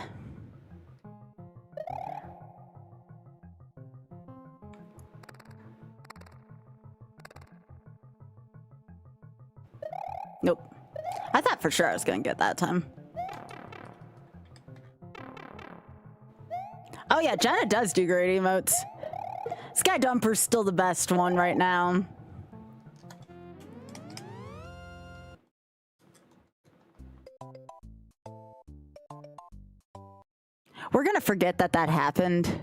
Nope. I thought for sure I was gonna get that time. Oh yeah, Jenna does do great emotes. Sky Dumper's still the best one right now. We're gonna forget that that happened.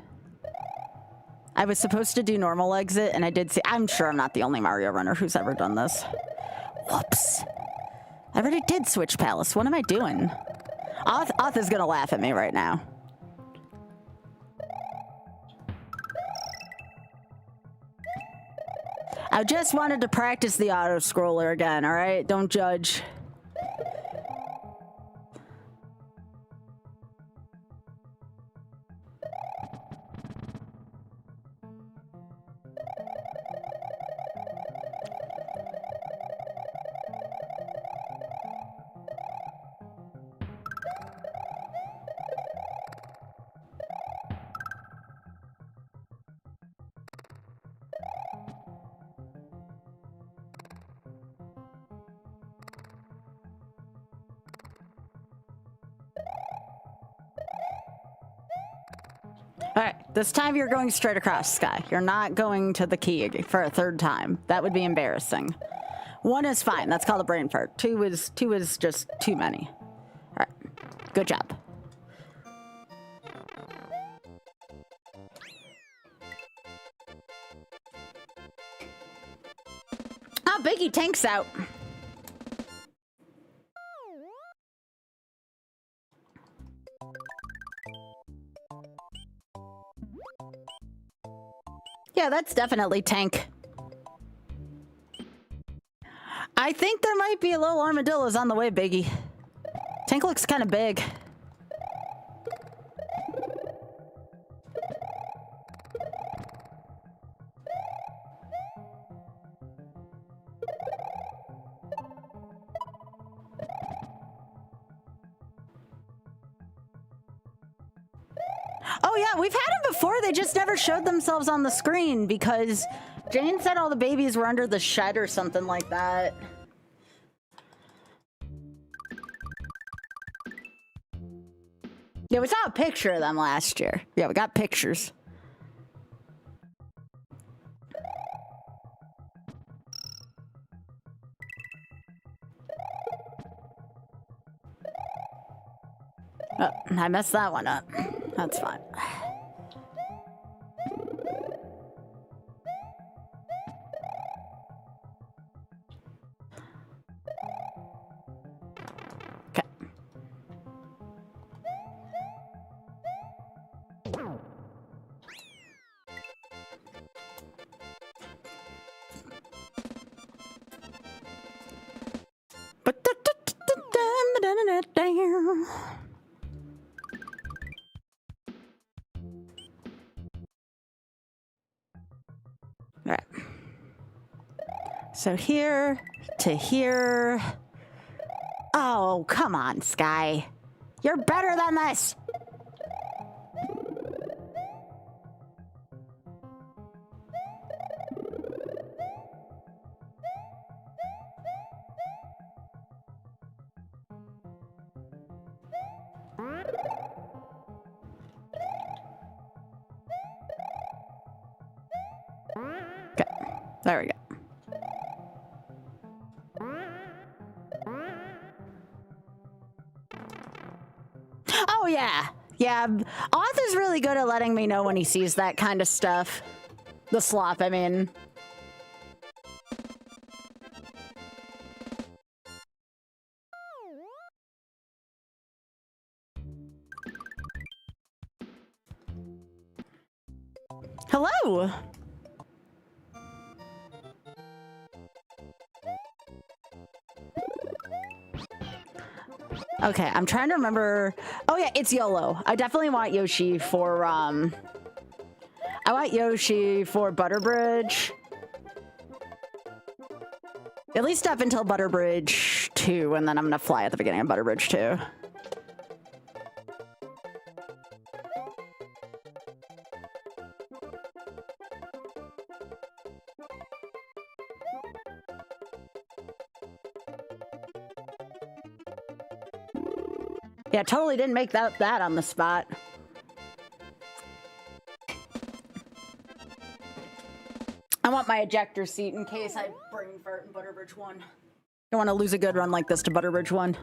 I was supposed to do normal exit and I did see, I'm sure I'm not the only Mario runner who's ever done this. Whoops. I already did switch Palace. What am I doing? Oth is gonna laugh at me right now. I just wanted to practice the auto-scroller again, alright? Don't judge. All right, this time you're going straight across, Sky. You're not going to the key for a third time. That would be embarrassing. 1 is fine. That's called a brain fart. 2 is just too many. All right, good job. Oh, Biggie Tank's out. Yeah, that's definitely Tank. I think there might be a little armadillos on the way, Biggie. Tank looks kind of big. Oh yeah, we've had them before. They just never showed themselves on the screen because Jane said all the babies were under the shed or something like that. Yeah, we saw a picture of them last year. Yeah, we got pictures. Oh, I messed that one up. That's fine. Okay. All right. So here to here. Oh, come on, Sky. You're better than this. Okay, there we go. Oh, yeah. Yeah, Oth is really good at letting me know when he sees that kind of stuff. The slop, I mean. Hello! Okay, I'm trying to remember. Oh yeah, it's YOLO. I definitely want Yoshi for, I want Yoshi for Butterbridge. At least up until Butterbridge 2, and then I'm gonna fly at the beginning of Butterbridge 2. Yeah, totally didn't make that on the spot. I want my ejector seat in case I brain fart in Butterbridge 1. Don't want to lose a good run like this to Butterbridge 1.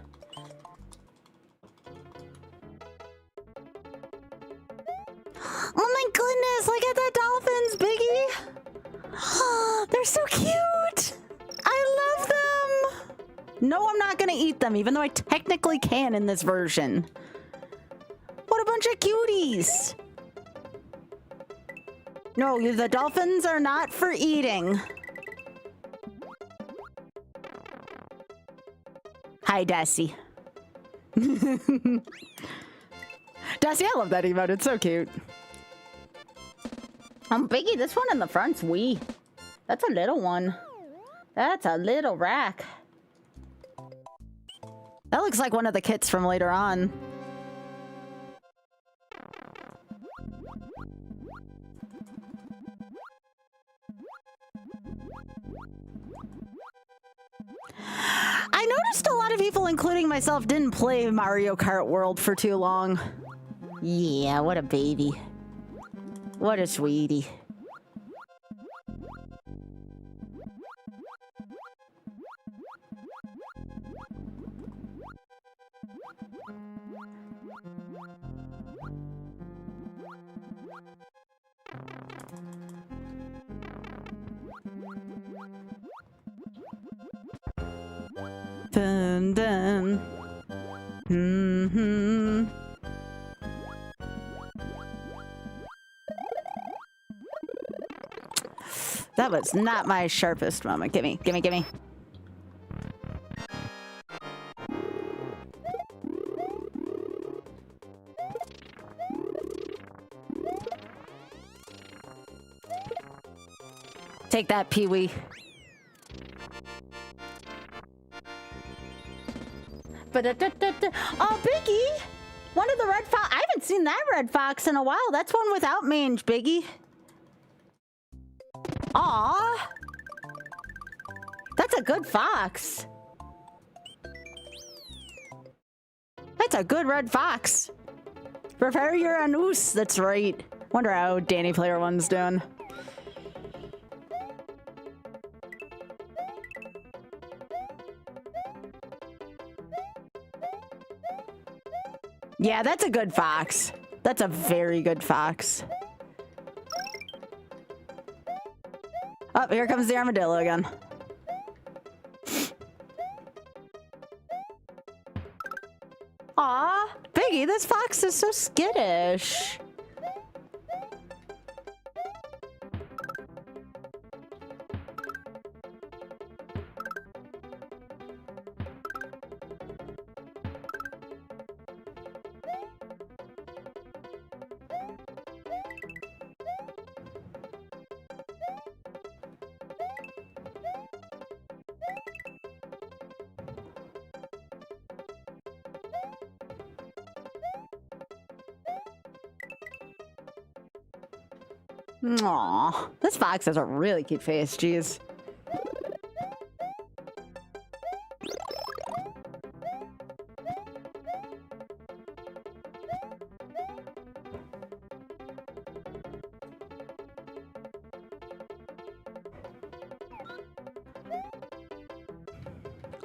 Oh my goodness, look at the dolphins, Biggie! They're so cute! I love them! No, I'm not gonna eat them, even though I technically can in this version. What a bunch of cuties! No, the dolphins are not for eating. Hi, Desi. Desi, I love that emote. It's so cute. Biggie, this one in the front's wee. That's a little one. That's a little rack. That looks like one of the kits from later on. I noticed a lot of people, including myself, didn't play Mario Kart World for too long. Yeah, what a baby. What a sweetie. Dun dun. That was not my sharpest moment. Gimme, gimme, gimme. Take that, Pee-wee. Oh, Biggie! One of the red fox. I haven't seen that red fox in a while. That's one without mange, Biggie. Aw. That's a good fox. That's a good red fox. Prepare your anus. That's right. Wonder how Danny Player One's doing. Yeah, that's a good fox. That's a very good fox. Oh, here comes the armadillo again. Aw, Biggie, this fox is so skittish. Aw, this fox has a really cute face, jeez.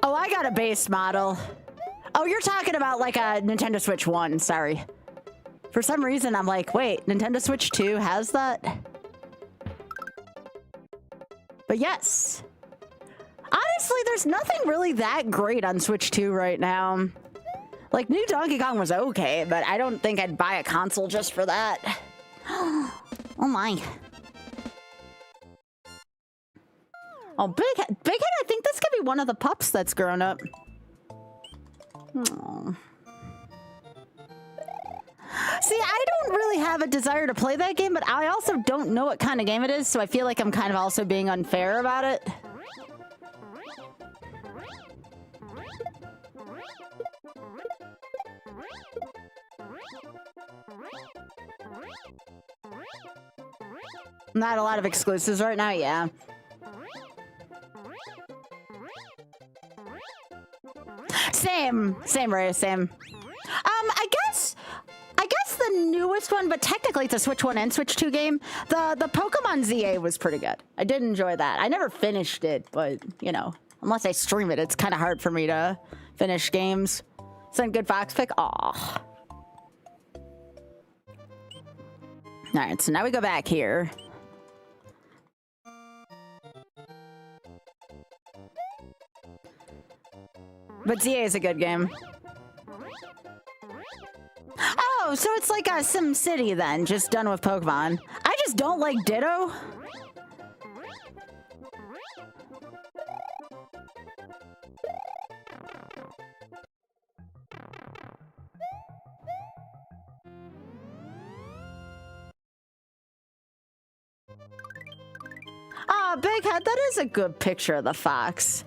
Oh, I got a base model. Oh, you're talking about like a Nintendo Switch 1, sorry. For some reason, I'm like, wait, Nintendo Switch 2 has that? But yes. Honestly, there's nothing really that great on Switch 2 right now. Like, new Donkey Kong was okay, but I don't think I'd buy a console just for that. Oh my. Oh, Big Head, I think this could be one of the pups that's grown up. Aww. See, I don't really have a desire to play that game, but I also don't know what kind of game it is, so I feel like I'm kind of also being unfair about it. Not a lot of exclusives right now, yeah. Same, Ray, same. I guess the newest one, but technically it's a Switch 1 and Switch 2 game. The Pokemon ZA was pretty good. I did enjoy that. I never finished it, but, you know, unless I stream it, it's kind of hard for me to finish games. Send good fox pick? Aw. Alright, so now we go back here. But ZA is a good game. Oh, so it's like a Sim City then, just done with Pokemon. I just don't like Ditto. Ah, Big Head, that is a good picture of the fox.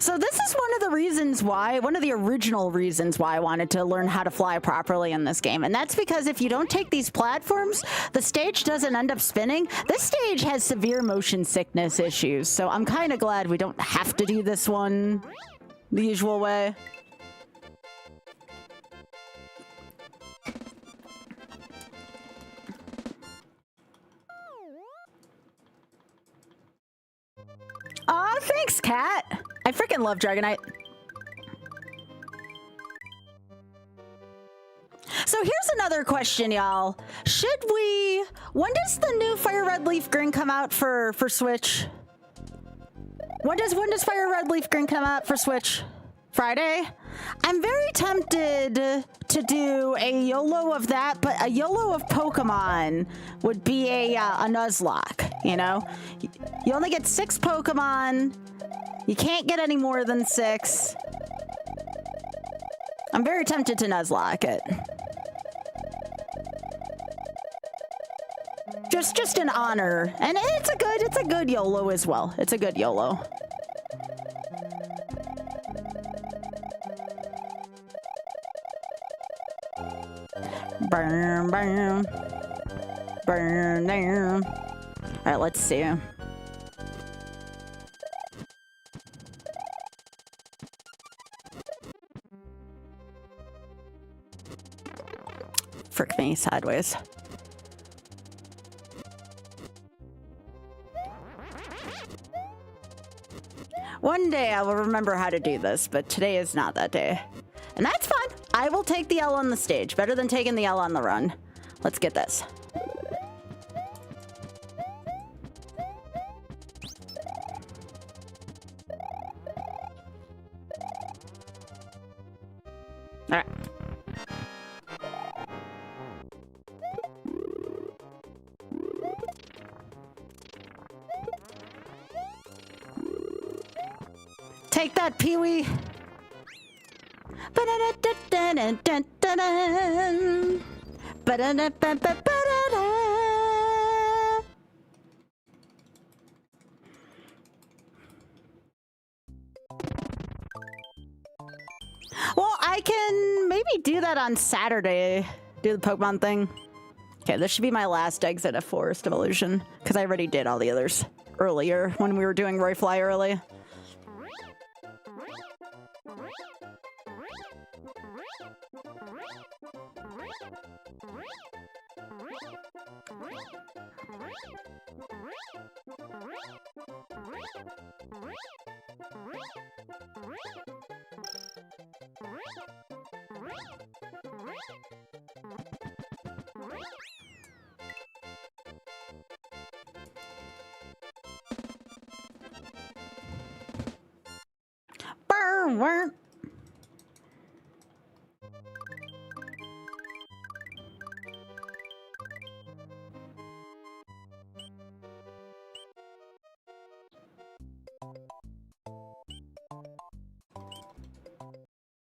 So this is one of the reasons why, one of the original reasons why I wanted to learn how to fly properly in this game. And that's because if you don't take these platforms, the stage doesn't end up spinning. This stage has severe motion sickness issues, so I'm kind of glad we don't have to do this one the usual way. thanks, Cat. I freaking love Dragonite. So here's another question, y'all. When does the new Fire Red Leaf Green come out for Switch? When does Fire Red Leaf Green come out for Switch? Friday? I'm very tempted to do a YOLO of that, but a YOLO of Pokemon would be a Nuzlocke, you know? You only get 6 Pokemon. You can't get any more than 6. I'm very tempted to Nuzlocke it. Just in honor. And it's a good YOLO as well. It's a good YOLO. Burn, burn. Burn down. Alright, let's see. Frick me sideways. One day I will remember how to do this, but today is not that day. And that's fine. I will take the L on the stage. Better than taking the L on the run. Let's get this. All right. Take that, Pee-wee. Well, I can maybe do that on Saturday. Do the Pokemon thing. Okay, this should be my last exit of Forest Evolution, because I already did all the others earlier when we were doing Royfly early. Burn.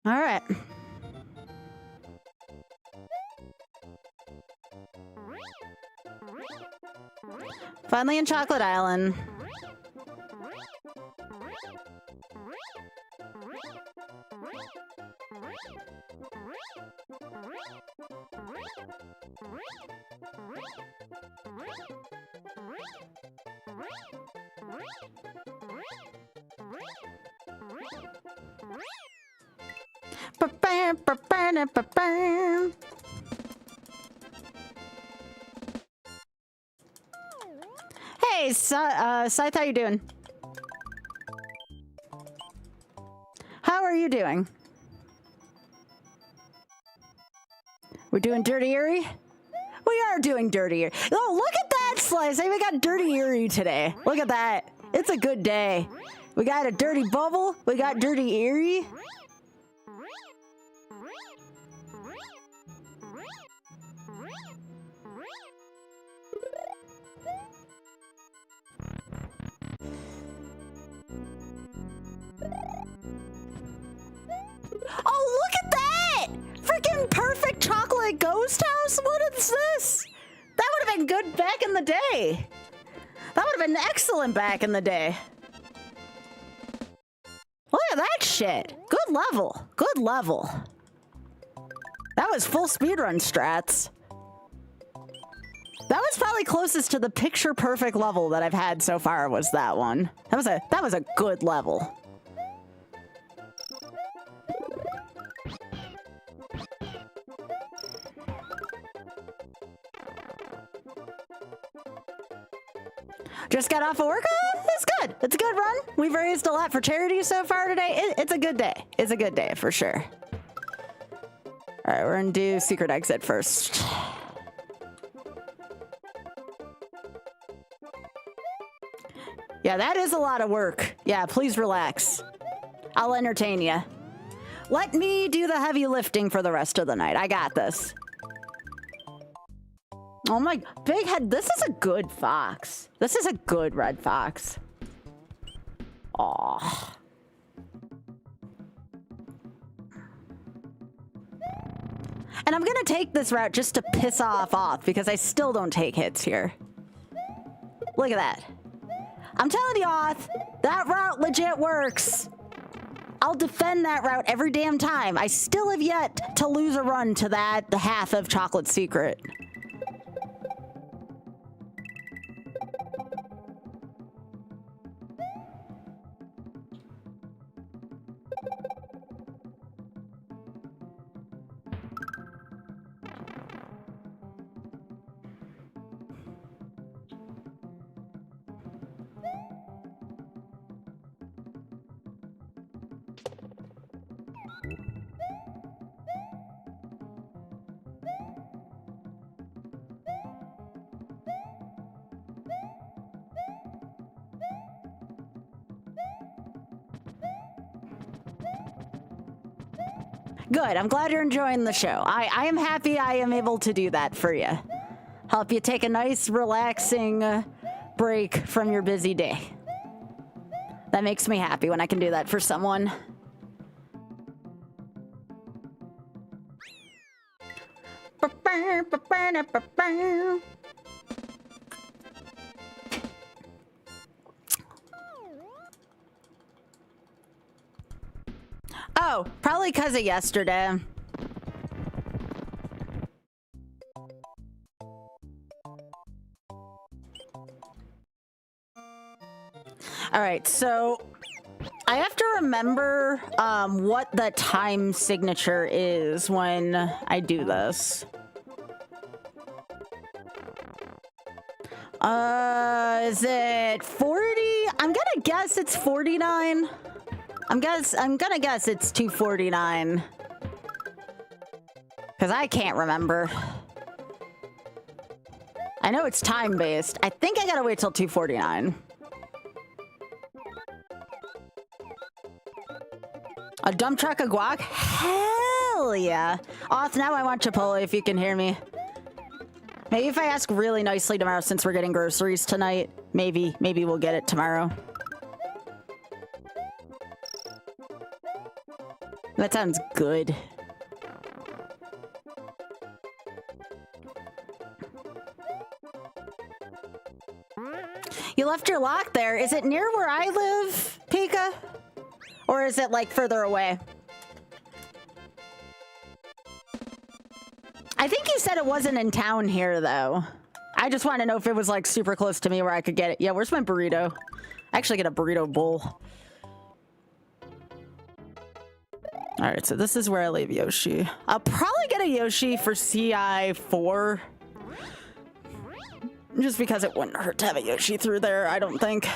All right. Finally in Chocolate Island. Hey, Scythe, how you doing? How are you doing? We're doing Dirty Eerie? We are doing Dirty Eerie. Oh, look at that, Slice! Hey, we got Dirty Eerie today. Look at that. It's a good day. We got a Dirty Bubble. We got Dirty Eerie. Oh, look at that! Freaking perfect chocolate ghost house? What is this? That would have been good back in the day. That would have been excellent back in the day. Look at that shit. Good level. Good level. That was full speedrun strats. That was probably closest to the picture perfect level that I've had so far was that one. That was a good level. Just got off of work? It's good. It's a good run. We've raised a lot for charity so far today. It's a good day. It's a good day for sure. All right, we're gonna do secret exit first. Yeah, that is a lot of work. Yeah, please relax. I'll entertain you. Let me do the heavy lifting for the rest of the night. I got this. Oh my, big head. This is a good fox. This is a good red fox. Aw. And I'm gonna take this route just to piss off because I still don't take hits here. Look at that. I'm telling you, Oth, that route legit works. I'll defend that route every damn time. I still have yet to lose a run to the half of Chocolate Secret. Good. I'm glad you're enjoying the show. I am happy I am able to do that for you. Help you take a nice, relaxing break from your busy day. That makes me happy when I can do that for someone. Oh, probably because of yesterday. All right, so I have to remember what the time signature is when I do this. Is it 40? I'm gonna guess it's 49. I'm gonna guess it's 2:49. Because I can't remember. I know it's time-based. I think I gotta wait till 2:49. A dump truck of guac? Hell yeah. Oth, now I want Chipotle if you can hear me. Maybe if I ask really nicely tomorrow since we're getting groceries tonight, maybe we'll get it tomorrow. That sounds good. You left your lock there. Is it near where I live, Pika? Or is it like further away? I think you said it wasn't in town here though. I just want to know if it was like super close to me where I could get it. Yeah, where's my burrito? I actually get a burrito bowl. All right, so this is where I leave Yoshi. I'll probably get a Yoshi for CI 4. Just because it wouldn't hurt to have a Yoshi through there, I don't think.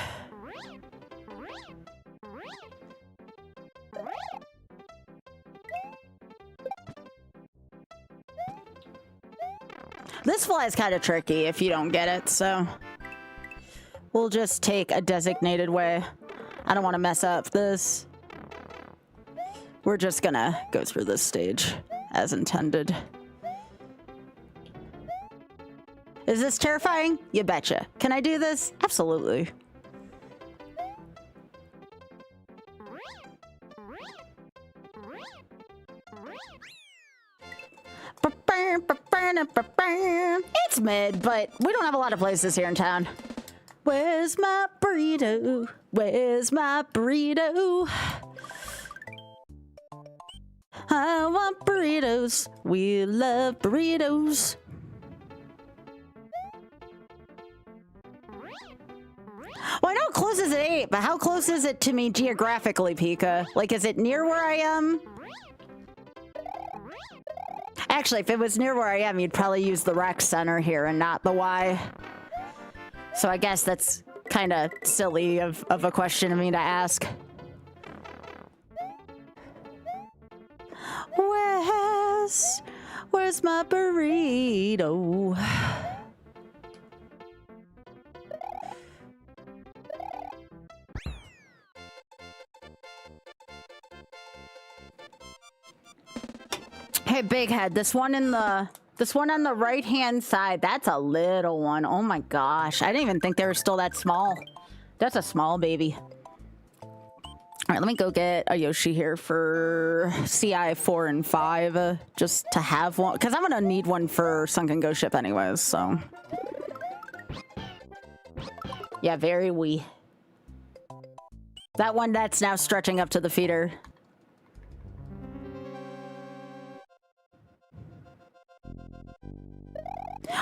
This fly is kind of tricky if you don't get it, so we'll just take a designated way. I don't want to mess up this. We're just gonna go through this stage as intended. Is this terrifying? You betcha. Can I do this? Absolutely. It's mid, but we don't have a lot of places here in town. Where's my burrito? Where's my burrito? I want burritos. We love burritos. Well, I know it closes at 8, but how close is it to me geographically, Pika? Like, is it near where I am? Actually, if it was near where I am, you'd probably use the rec center here and not the Y. So I guess that's kind of silly of a question of me to ask. Where's my burrito? Hey, big head, this one on the right-hand side, that's a little one. Oh my gosh, I didn't even think they were still that small. That's a small baby. All right, let me go get a Yoshi here for CI 4 and 5, just to have one, because I'm gonna need one for Sunken Ghost Ship anyways, so. Yeah, very wee. That one that's now stretching up to the feeder.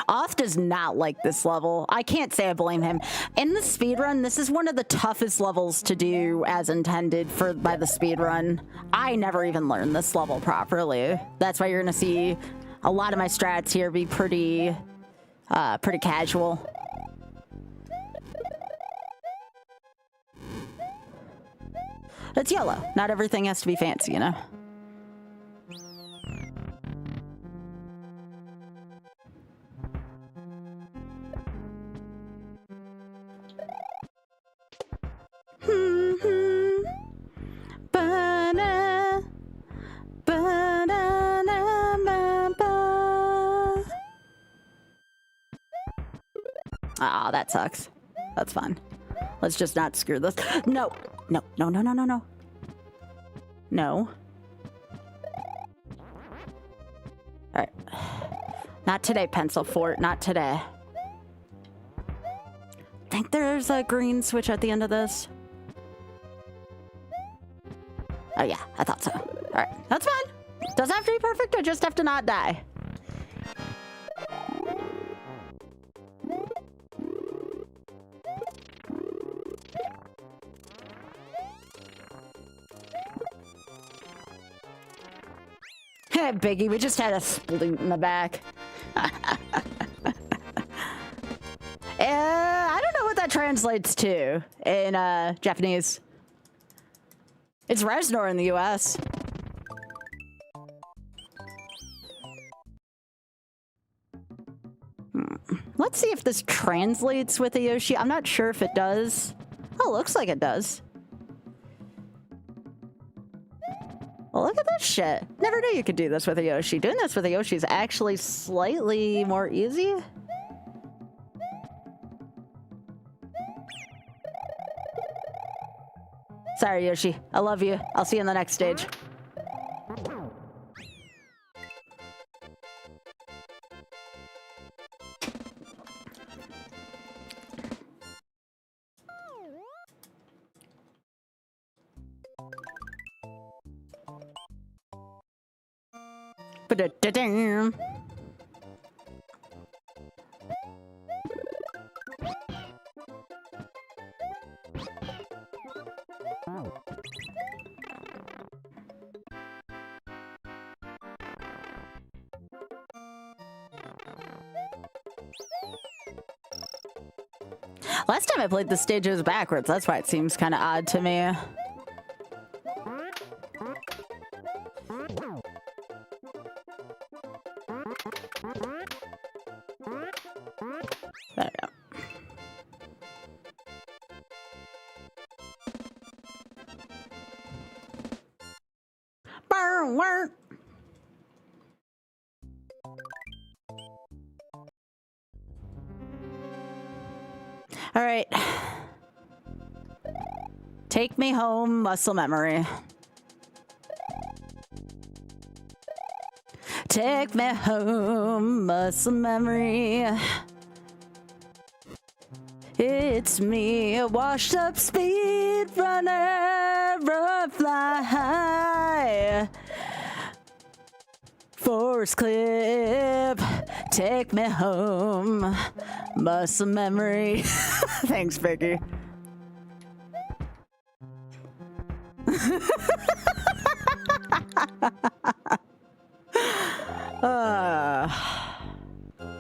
Off does not like this level. I can't say I blame him. In the speedrun, this is one of the toughest levels to do as intended by the speedrun. I never even learned this level properly. That's why you're gonna see a lot of my strats here be pretty casual. It's YOLO. Not everything has to be fancy, you know? Aw, that sucks. That's fine. Let's just not screw this. No. No, no, no, no, no, no. No. Alright. Not today, Pencil Fort. Not today. Think there's a green switch at the end of this? Oh yeah, I thought so. Alright, that's fine. Doesn't have to be perfect, I just have to not die. Biggie, we just had a sploot in the back. I don't know what that translates to in Japanese. It's Reznor in the US. Let's see if this translates with a Yoshi. I'm not sure if it does. Oh, looks like it does. Well, look at this shit. Never knew you could do this with a Yoshi. Doing this with a Yoshi is actually slightly more easy. Sorry, Yoshi. I love you. I'll see you in the next stage. Ba-da-da-dam. Last time I played the stages backwards, that's why it seems kind of odd to me. There we go. Burn, work. All right. Take me home, muscle memory. Take me home, muscle memory. It's me, a washed up speed runner, run fly high. Forest clip, take me home, muscle memory. Thanks, Vicky.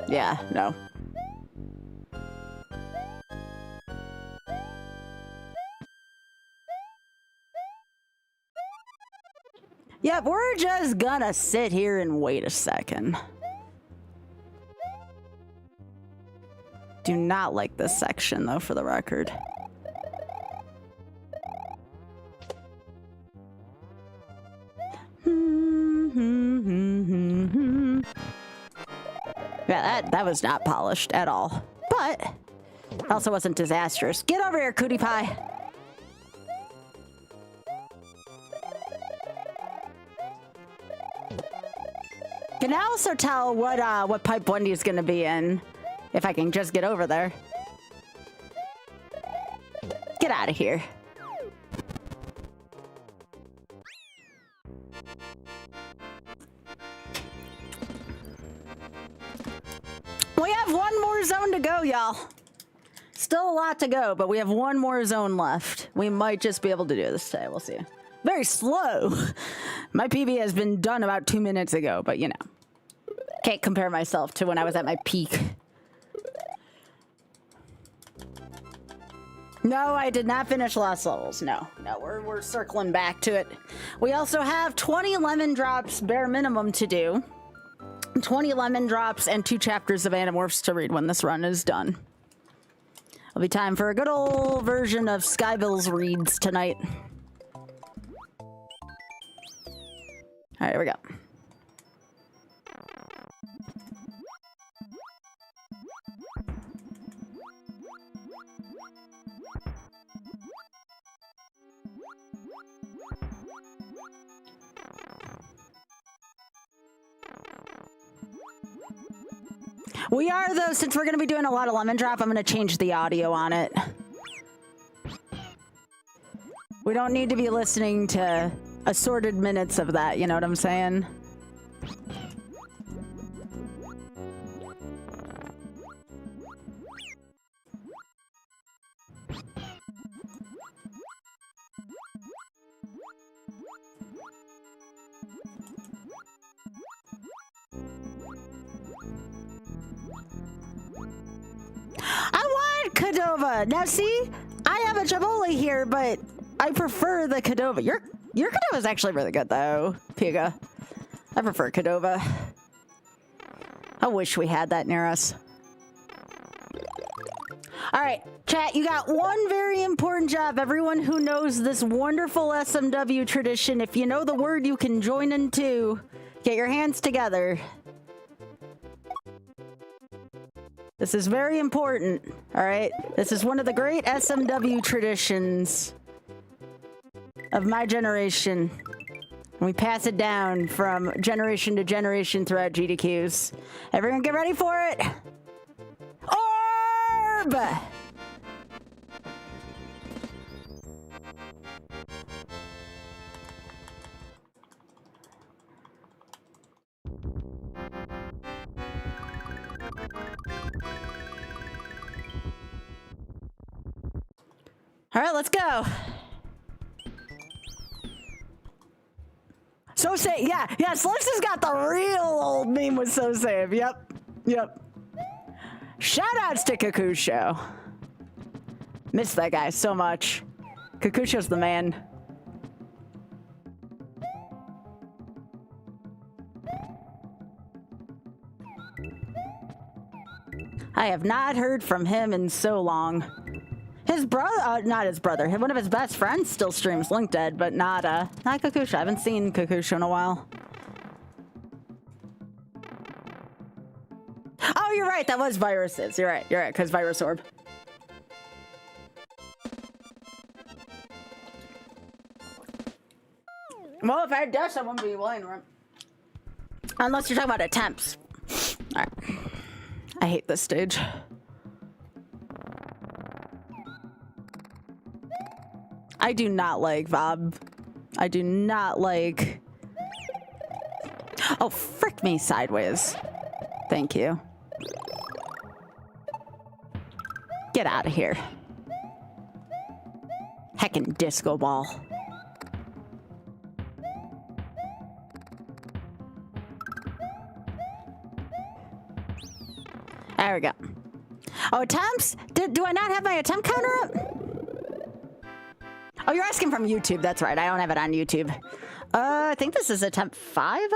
Yeah, no. Yep, we're just gonna sit here and wait a second. Do not like this section, though, for the record. Yeah, that was not polished at all. But also wasn't disastrous. Get over here, Cootie Pie. Can I also tell what pipe Wendy's gonna be in? If I can just get over there. Get out of here. We have one more zone to go, y'all. Still a lot to go, but we have one more zone left. We might just be able to do this today. We'll see. Very slow. My PB has been done about 2 minutes ago, but you know. Can't compare myself to when I was at my peak. No, I did not finish Lost Levels. No, we're circling back to it. We also have 20 lemon drops bare minimum to do. 20 lemon drops and 2 chapters of Animorphs to read when this run is done. It'll be time for a good old version of Skybilz reads tonight. All right, here we go. We are, though, since we're going to be doing a lot of lemon drop, I'm going to change the audio on it. We don't need to be listening to assorted minutes of that, you know what I'm saying? Cadova. Now see, I have a Chipotle here, but I prefer the Cadova. Your Cadova is actually really good though, Piga. I prefer Cadova. I wish we had that near us. All right, chat, you got one very important job. Everyone who knows this wonderful SMW tradition, if you know the word you can join in too, get your hands together. This is very important, all right? This is one of the great SMW traditions of my generation. And we pass it down from generation to generation throughout GDQs. Everyone get ready for it. Orb! All right, let's go. So say, yeah, Slicks has got the real old meme with So Save. Yep. Shout outs to Kakusho. Miss that guy so much. Kakusho's the man. I have not heard from him in so long. His brother, not his brother, one of his best friends still streams Link Dead, but not Kakusho. I haven't seen Kakusho in a while. Oh, you're right. That was Viruses. You're right, because Virus Orb. Well, if I had Death, I wouldn't be willing to. Unless you're talking about attempts. All right. I hate this stage. I do not like Vob. I do not like... Oh, frick me sideways. Thank you. Get out of here. Heckin' disco ball. There we go. Oh, attempts? Do I not have my attempt counter up? Oh, you're asking from YouTube. That's right. I don't have it on YouTube. I think this is attempt 5.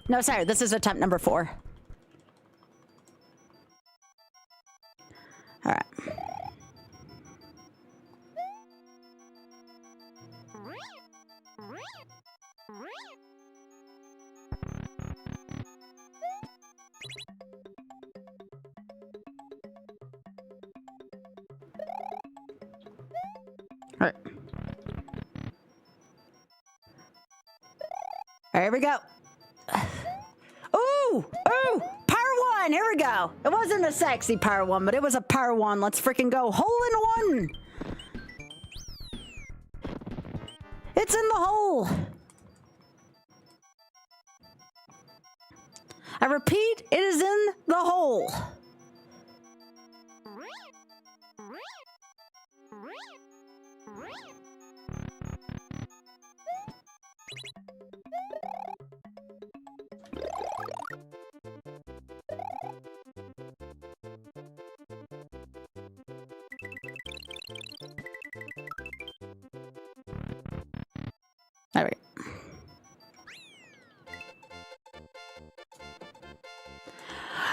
No, sorry. This is attempt number 4. All right. All right. Here we go. Ooh! Ooh! Par 1! Here we go. It wasn't a sexy par 1, but it was a par 1. Let's freaking go. Hole in 1! It's in the hole! I repeat, it is in the hole. All right.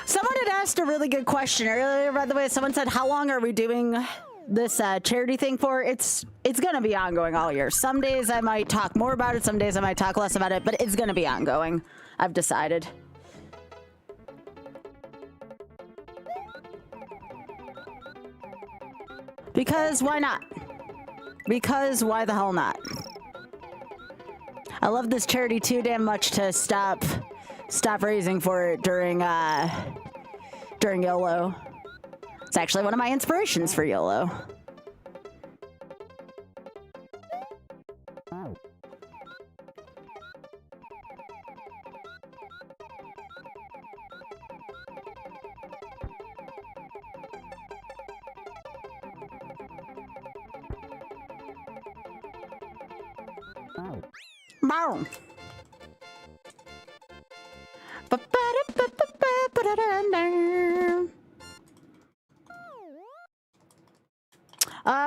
Someone had asked a really good question earlier, by the way. Someone said, how long are we doing this charity thing for? It's going to be ongoing all year. Some days I might talk more about it. Some days I might talk less about it, but it's going to be ongoing. I've decided. Because why not? Because why the hell not? I love this charity too damn much to stop raising for it during YOLO. It's actually one of my inspirations for YOLO. Boom.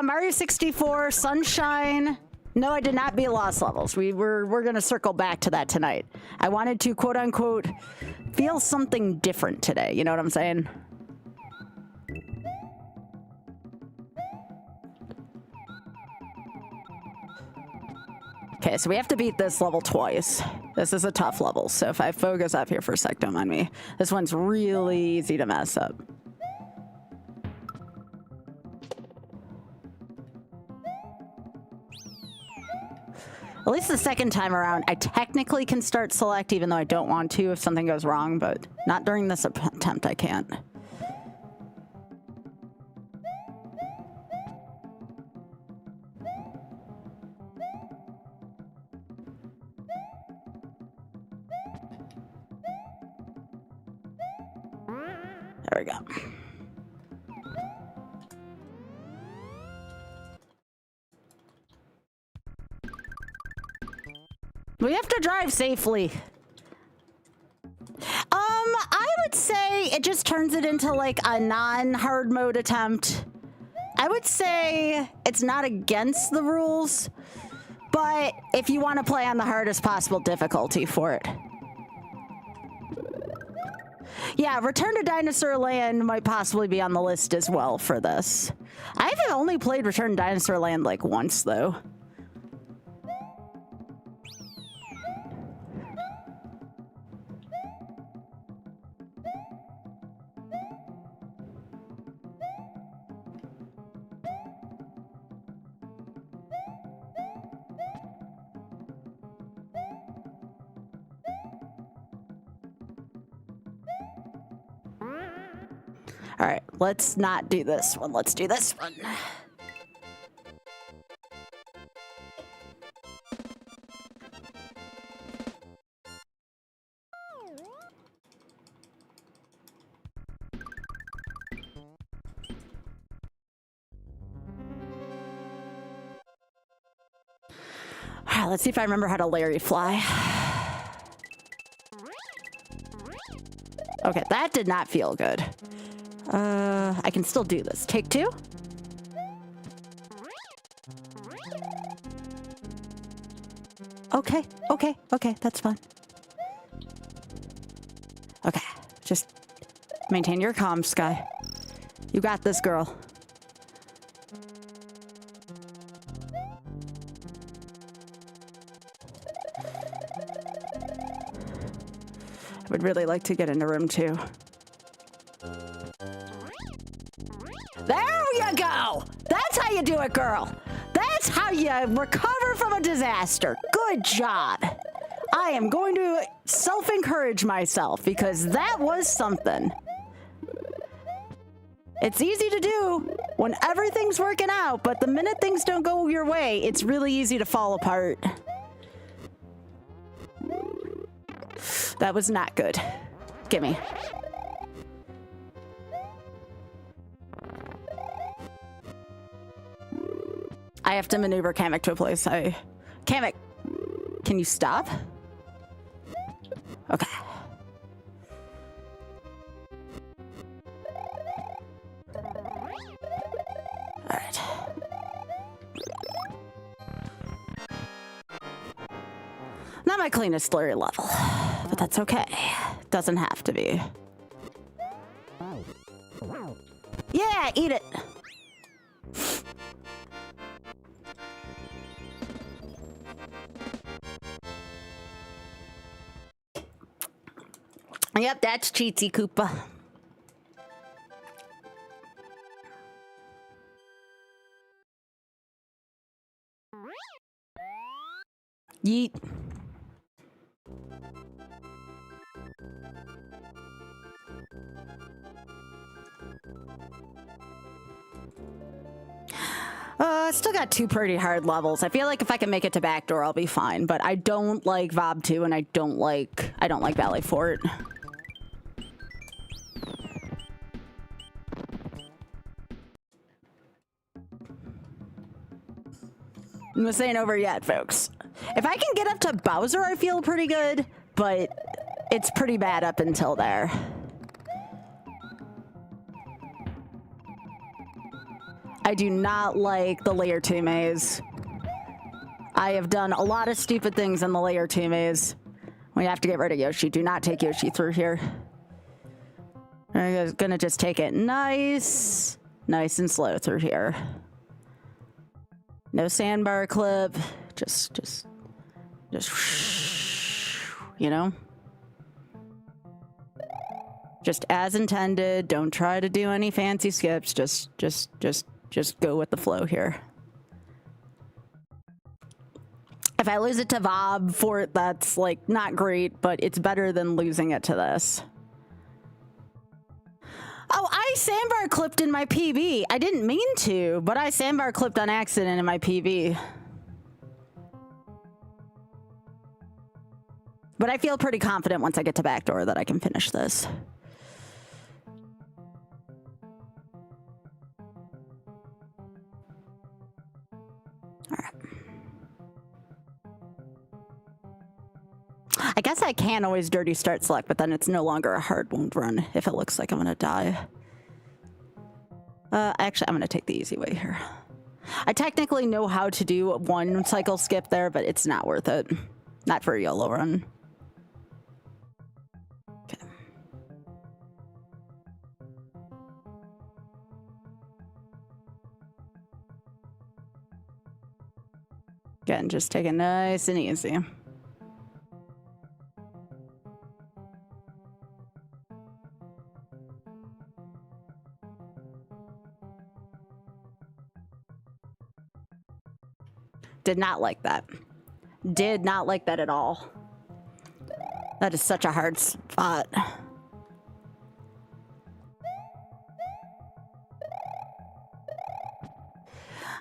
Mario 64, Sunshine. No, I did not beat Lost Levels. We're gonna circle back to that tonight. I wanted to quote unquote feel something different today. You know what I'm saying? Okay, so we have to beat this level twice. This is a tough level, so if I focus up here for a sec, don't mind me. This one's really easy to mess up. At least the second time around, I technically can start select, even though I don't want to if something goes wrong, but not during this attempt, I can't. There we go. We have to drive safely. I would say it just turns it into like a non-hard mode attempt. I would say it's not against the rules, but if you want to play on the hardest possible difficulty for it. Yeah, Return to Dinosaur Land might possibly be on the list as well for this. I've only played Return to Dinosaur Land like once, though. All right, let's not do this one. Let's do this one. All right, let's see if I remember how to Larry fly. Okay, that did not feel good. I can still do this. Take 2. Okay, okay, okay, that's fine. Okay, just maintain your calm, Sky. You got this, girl. I would really like to get into room 2. There you go! That's how you do it, girl! That's how you recover from a disaster. Good job. I am going to self-encourage myself because that was something. It's easy to do when everything's working out, but the minute things don't go your way, it's really easy to fall apart. That was not good. Gimme. I have to maneuver Kamek to a place. Kamek, can you stop? Okay. All right. Not my cleanest slurry level, but that's okay. Doesn't have to be. Yeah, eat it. Yep, that's Cheatsy Koopa. Yeet. Still got 2 pretty hard levels. I feel like if I can make it to Backdoor, I'll be fine. But I don't like Vob 2, and I don't like Valley Fort. This ain't over yet, folks. If I can get up to Bowser, I feel pretty good, but it's pretty bad up until there. I do not like the Layer 2 maze. I have done a lot of stupid things in the Layer 2 maze. We have to get rid of Yoshi. Do not take Yoshi through here. I'm gonna just take it nice and slow through here. No sandbar clip. Just, you know? Just as intended. Don't try to do any fancy skips. Just go with the flow here. If I lose it to Vob Fort, that's like not great, but it's better than losing it to this. Oh, I sandbar clipped in my PB. I didn't mean to, but I sandbar clipped on accident in my PB. But I feel pretty confident once I get to Backdoor that I can finish this. All right. I guess I can always dirty start select, but then it's no longer a hard wound run if it looks like I'm gonna die. Actually, I'm gonna take the easy way here. I technically know how to do 1 cycle skip there, but it's not worth it. Not for a YOLO run. Okay. Again, just take it nice and easy. Did not like that. Did not like that at all. That is such a hard spot.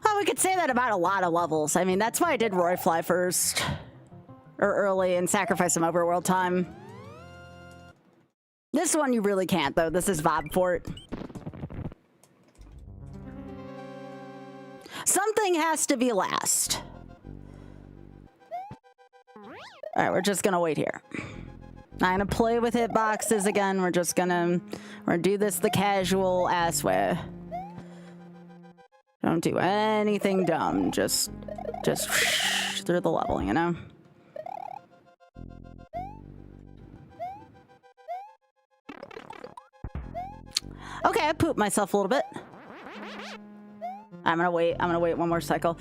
Oh, we could say that about a lot of levels. I mean, that's why I did Roy Fly first. Or early and sacrifice some overworld time. This one you really can't, though. This is Vob Fort. Something has to be last. All right, we're just gonna wait here. I'm gonna play with hitboxes again. We're gonna do this the casual ass way. Don't do anything dumb. Just through the level, you know? Okay, I pooped myself a little bit. I'm gonna wait one more cycle.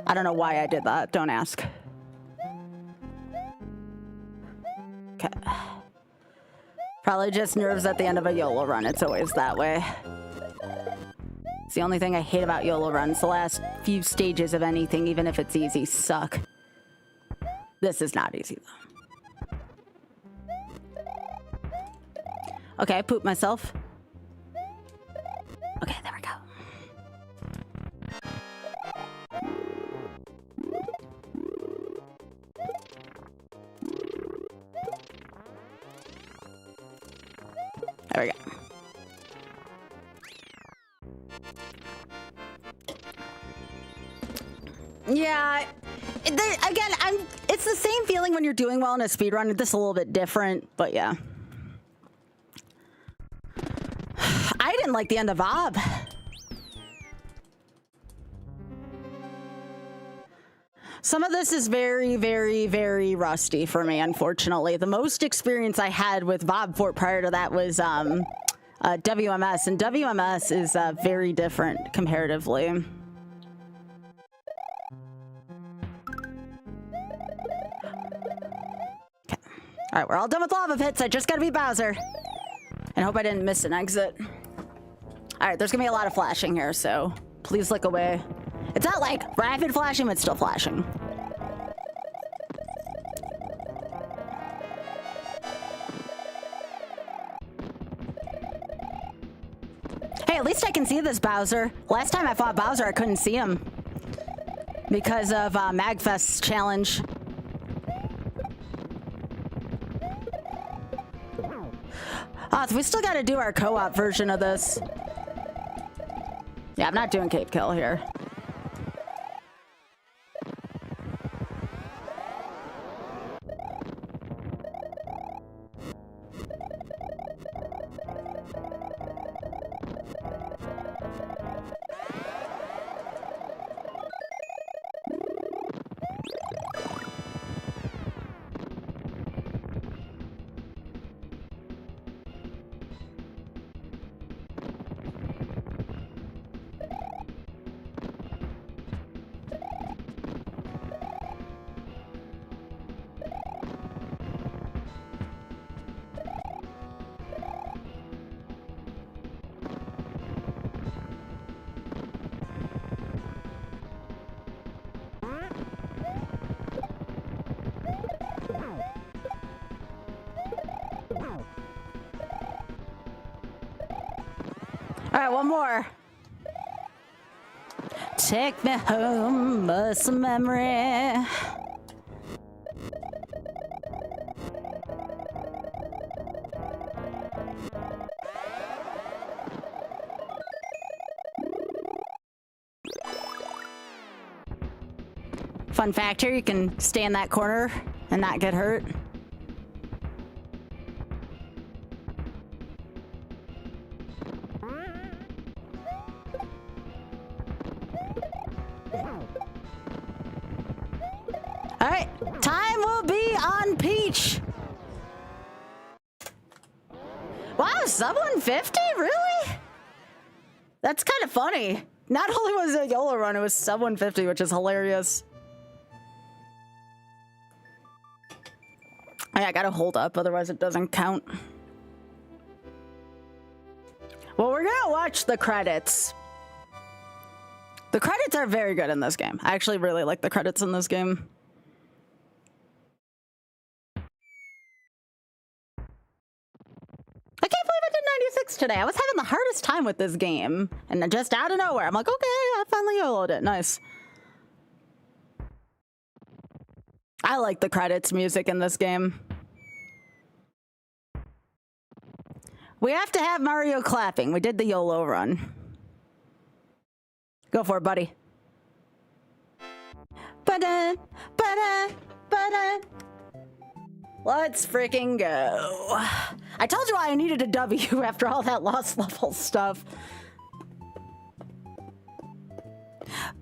I don't know why I did that. Don't ask. Okay. Probably just nerves at the end of a YOLO run. It's always that way. It's the only thing I hate about YOLO runs. The last few stages of anything, even if it's easy, suck. This is not easy, though. Okay, I pooped myself. Okay, there we go. There we go. Yeah, again, it's the same feeling when you're doing well in a speedrun. It's just a little bit different, but yeah. I didn't like the end of Vob. Some of this is very, very, very rusty for me, unfortunately. The most experience I had with Vob Fort prior to that was WMS, and WMS is very different comparatively. Okay. All right, we're all done with lava pits. I just gotta be Bowser. And hope I didn't miss an exit. All right, there's gonna be a lot of flashing here, so please look away. It's not like rapid flashing, but it's still flashing. Hey, at least I can see this Bowser. Last time I fought Bowser, I couldn't see him because of Magfest's challenge. Oh, so we still gotta do our co-op version of this. Yeah, I'm not doing Cape Kill here. All right, one more. Take me home, muscle memory. Fun fact here, you can stay in that corner and not get hurt. All right, time will be on Peach. Wow, sub 150? Really? That's kind of funny. Not only was it a YOLO run, it was sub 150, which is hilarious. I gotta hold up, otherwise it doesn't count. Well, we're gonna watch the credits. The credits are very good in this game. I actually really like the credits in this game. I can't believe I did 96 today. I was having the hardest time with this game. And then just out of nowhere, I'm like, okay, I finally YOLO'd it. Nice. I like the credits music in this game. We have to have Mario clapping. We did the YOLO run. Go for it, buddy. Ba-da, ba-da, ba-da. Let's freaking go. I told you I needed a W after all that lost level stuff.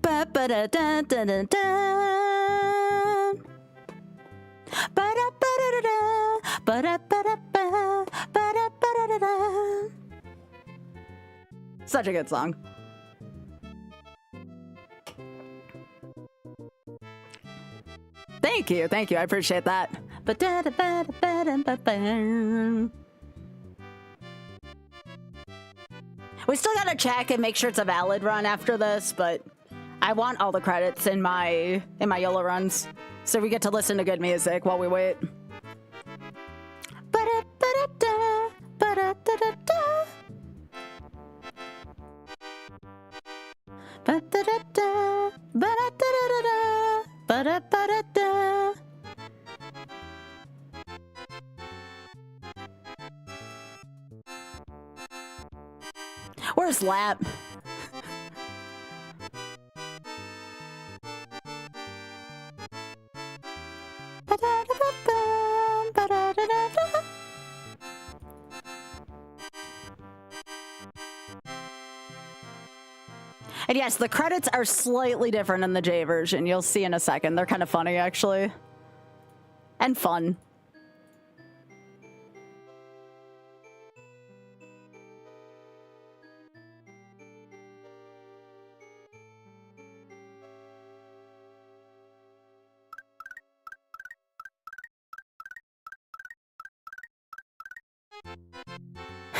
Ba-ba-da-da-da-da-da. Ba-da-ba-da-da-da. Ba-da-ba-da-ba. Ba-da-ba-da-da-da. such a good song. Thank you, I appreciate that. We still gotta check and make sure it's a valid run after this, but I want all the credits in my YOLO runs, so we get to listen to good music while we wait. Where's Lap? And yes, the credits are slightly different in the J version. You'll see in a second. They're kind of funny, actually. And fun.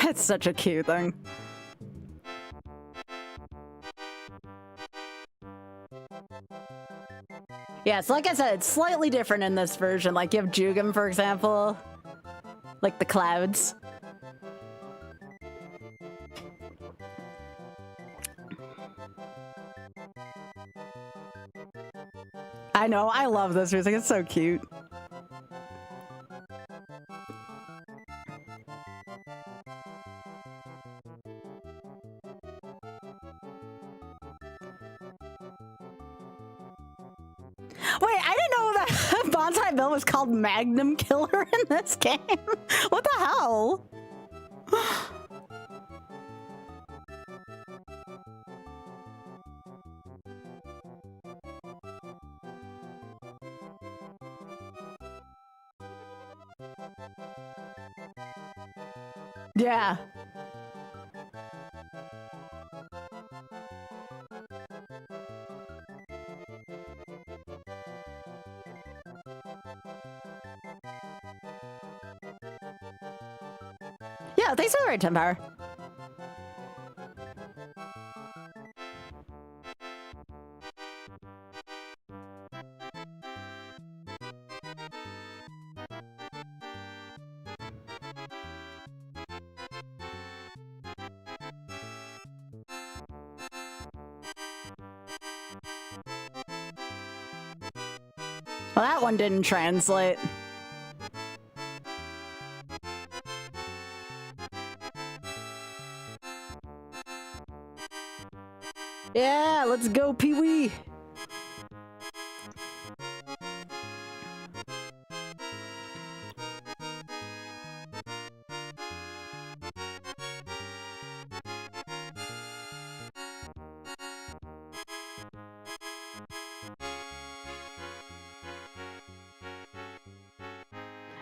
It's such a cute thing. Yeah, so like I said, it's slightly different in this version. Like you have Jugum, for example. Like the clouds. I know, I love this music. It's so cute. Wait, I didn't know that Bonsai Bill was called Magnum Killer in this game. What the hell? Yeah. Yeah, thanks for the right temper. Well, that one didn't translate. Yeah, let's go, Pee-wee.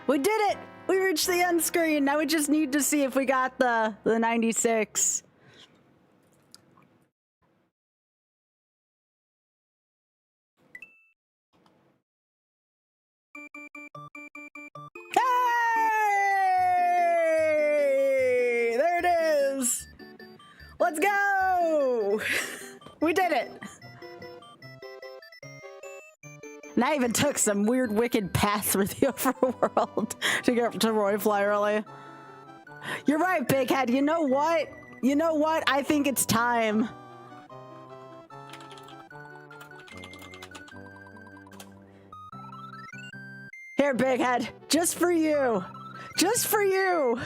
We did it! We reached the end screen. Now we just need to see if we got the 96. Hey! There it is! Let's go! We did it! And I even took some weird, wicked path through the overworld to get to Royfly early. You're right, Big Head. You know what? You know what? I think it's time. Here, Big Head. Just for you. Just for you.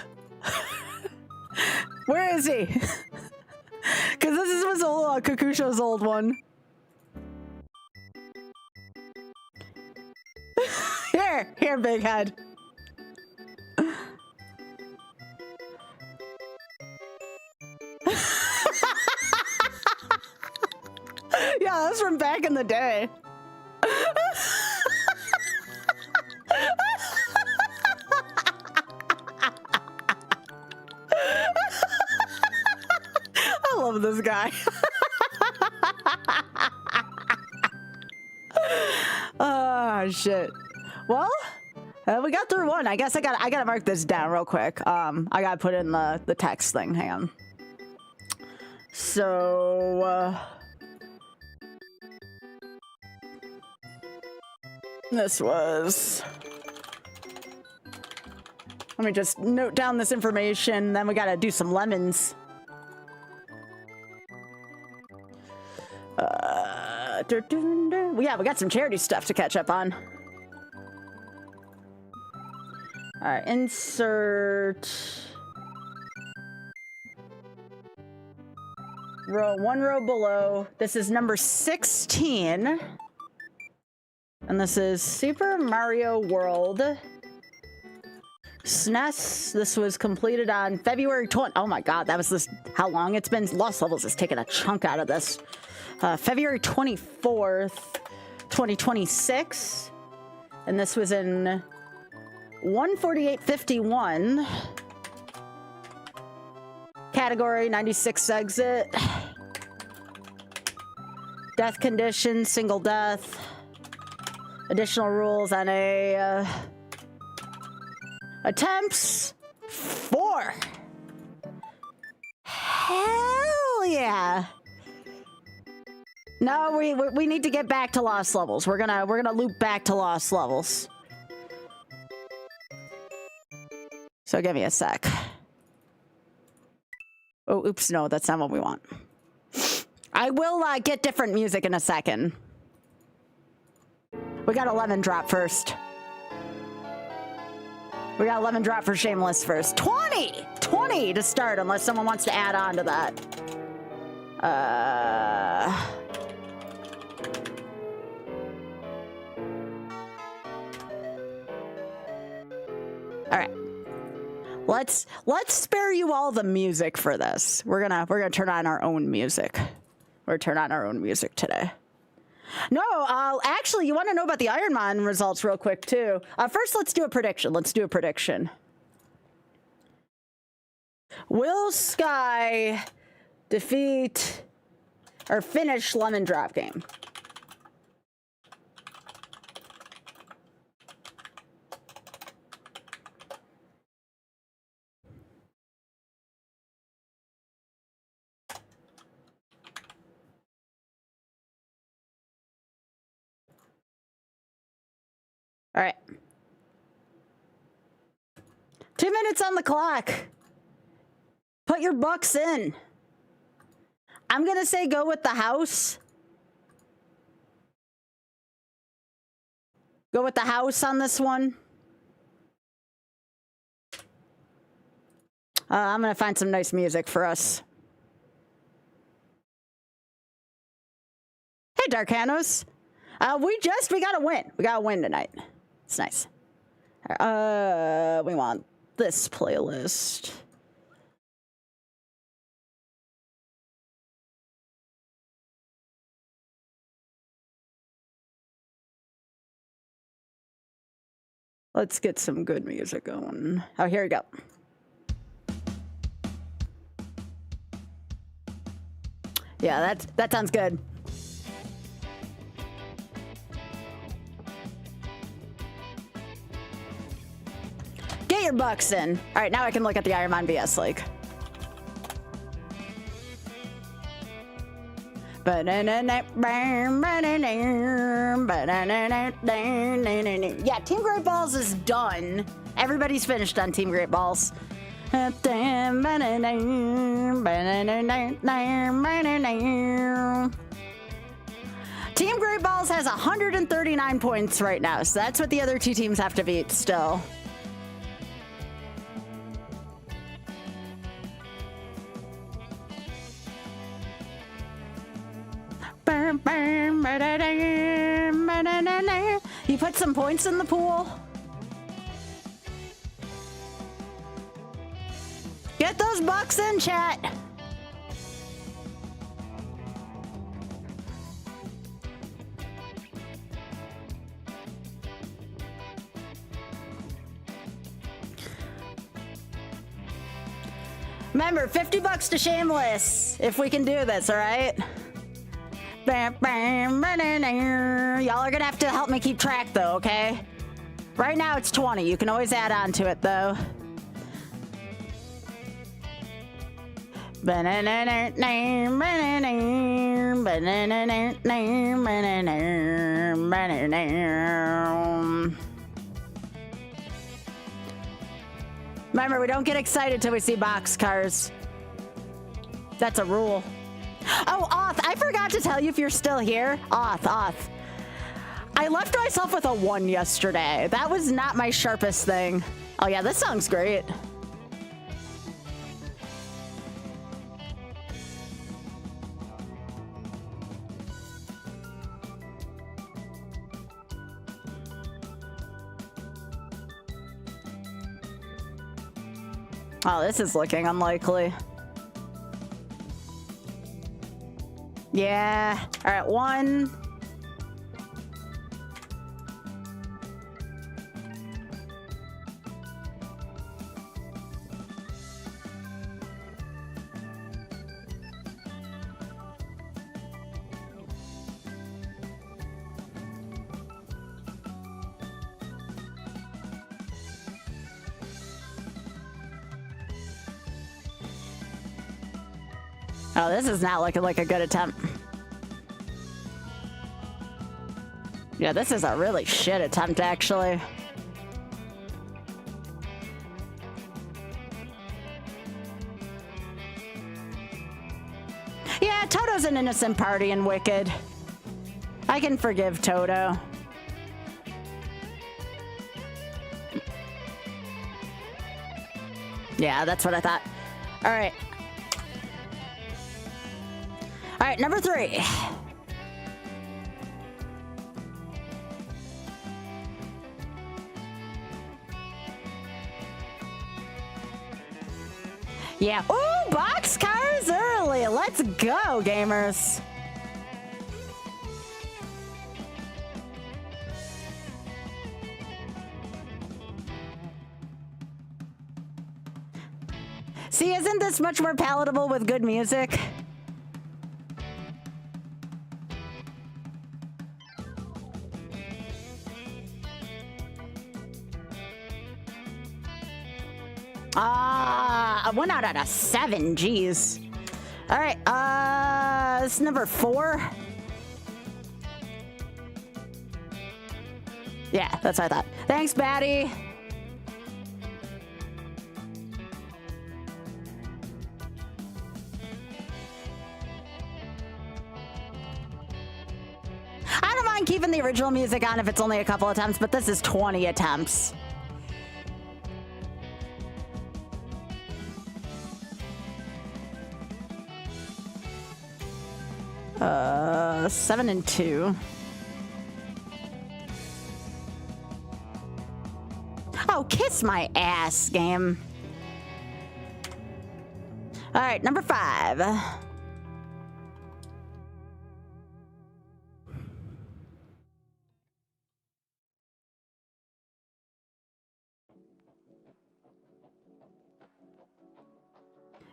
Where is he? Because this was Kakusho's old one. Here, Big Head. Yeah, that's from back in the day. I love love this guy. Oh shit. Well, we got through one. I guess I gotta mark this down real quick. I gotta put in the text thing. Hang on. So this was. Let me just note down this information. Then we gotta do some lemons. Yeah, we got some charity stuff to catch up on. All right, insert one row below. This is number 16. And this is Super Mario World. SNES. This was completed on February 20. Oh my god, that was this. How long it's been? Lost Levels has taken a chunk out of this. February 24th, 2026. And this was in 148.51. Category 96 exit. Death condition, single death. Additional rules on a attempts 4. Hell yeah. No, we need to get back to Lost Levels. We're gonna loop back to Lost Levels. So give me a sec. Oh, oops, no, that's not what we want. I will get different music in a second. We got a lemon drop first. We got a lemon drop for Shameless first. 20! 20 to start, unless someone wants to add on to that. All right. Let's spare you all the music for this. We're gonna turn on our own music. We're turn on our own music today. No, actually, you want to know about the Iron Man results real quick too. First, let's do a prediction. Will Sky defeat or finish Lemon Drop Game? All right. 2 minutes on the clock. Put your bucks in. I'm going to say go with the house. Go with the house on this one. I'm going to find some nice music for us. Hey, Darkanos. We got to win. We got to win tonight. It's nice. We want this playlist. Let's get some good music going. Oh, here we go. Yeah, that sounds good. Get your bucks in. All right, now I can look at the Iron Man VS League. Yeah, Team Great Balls is done. Everybody's finished on Team Great Balls. Team Great Balls has 139 points right now, so that's what the other two teams have to beat still. You put some points in the pool. Get those bucks in, chat. Remember, 50 bucks to Shameless if we can do this, all right? Y'all are gonna have to help me keep track though, okay? Right now it's 20. You can always add on to it though. Remember, we don't get excited till we see boxcars. That's a rule. Oh, Oth, I forgot to tell you if you're still here. Oth. I left myself with a 1 yesterday. That was not my sharpest thing. Oh yeah, this song's great. Oh, this is looking unlikely. Yeah. All right, 1. Oh, this is not looking like a good attempt. Yeah, this is a really shit attempt, actually. Yeah, Toto's an innocent party in Wicked. I can forgive Toto. Yeah, that's what I thought. All right. All right, number 3. Yeah. Ooh, boxcars early. Let's go, gamers. See, isn't this much more palatable with good music? I went out at a 7, jeez. All right, this is number 4. Yeah, that's what I thought. Thanks, Batty. I don't mind keeping the original music on if it's only a couple attempts, but this is 20 attempts. 7 and 2. Oh, kiss my ass, game. All right, number 5.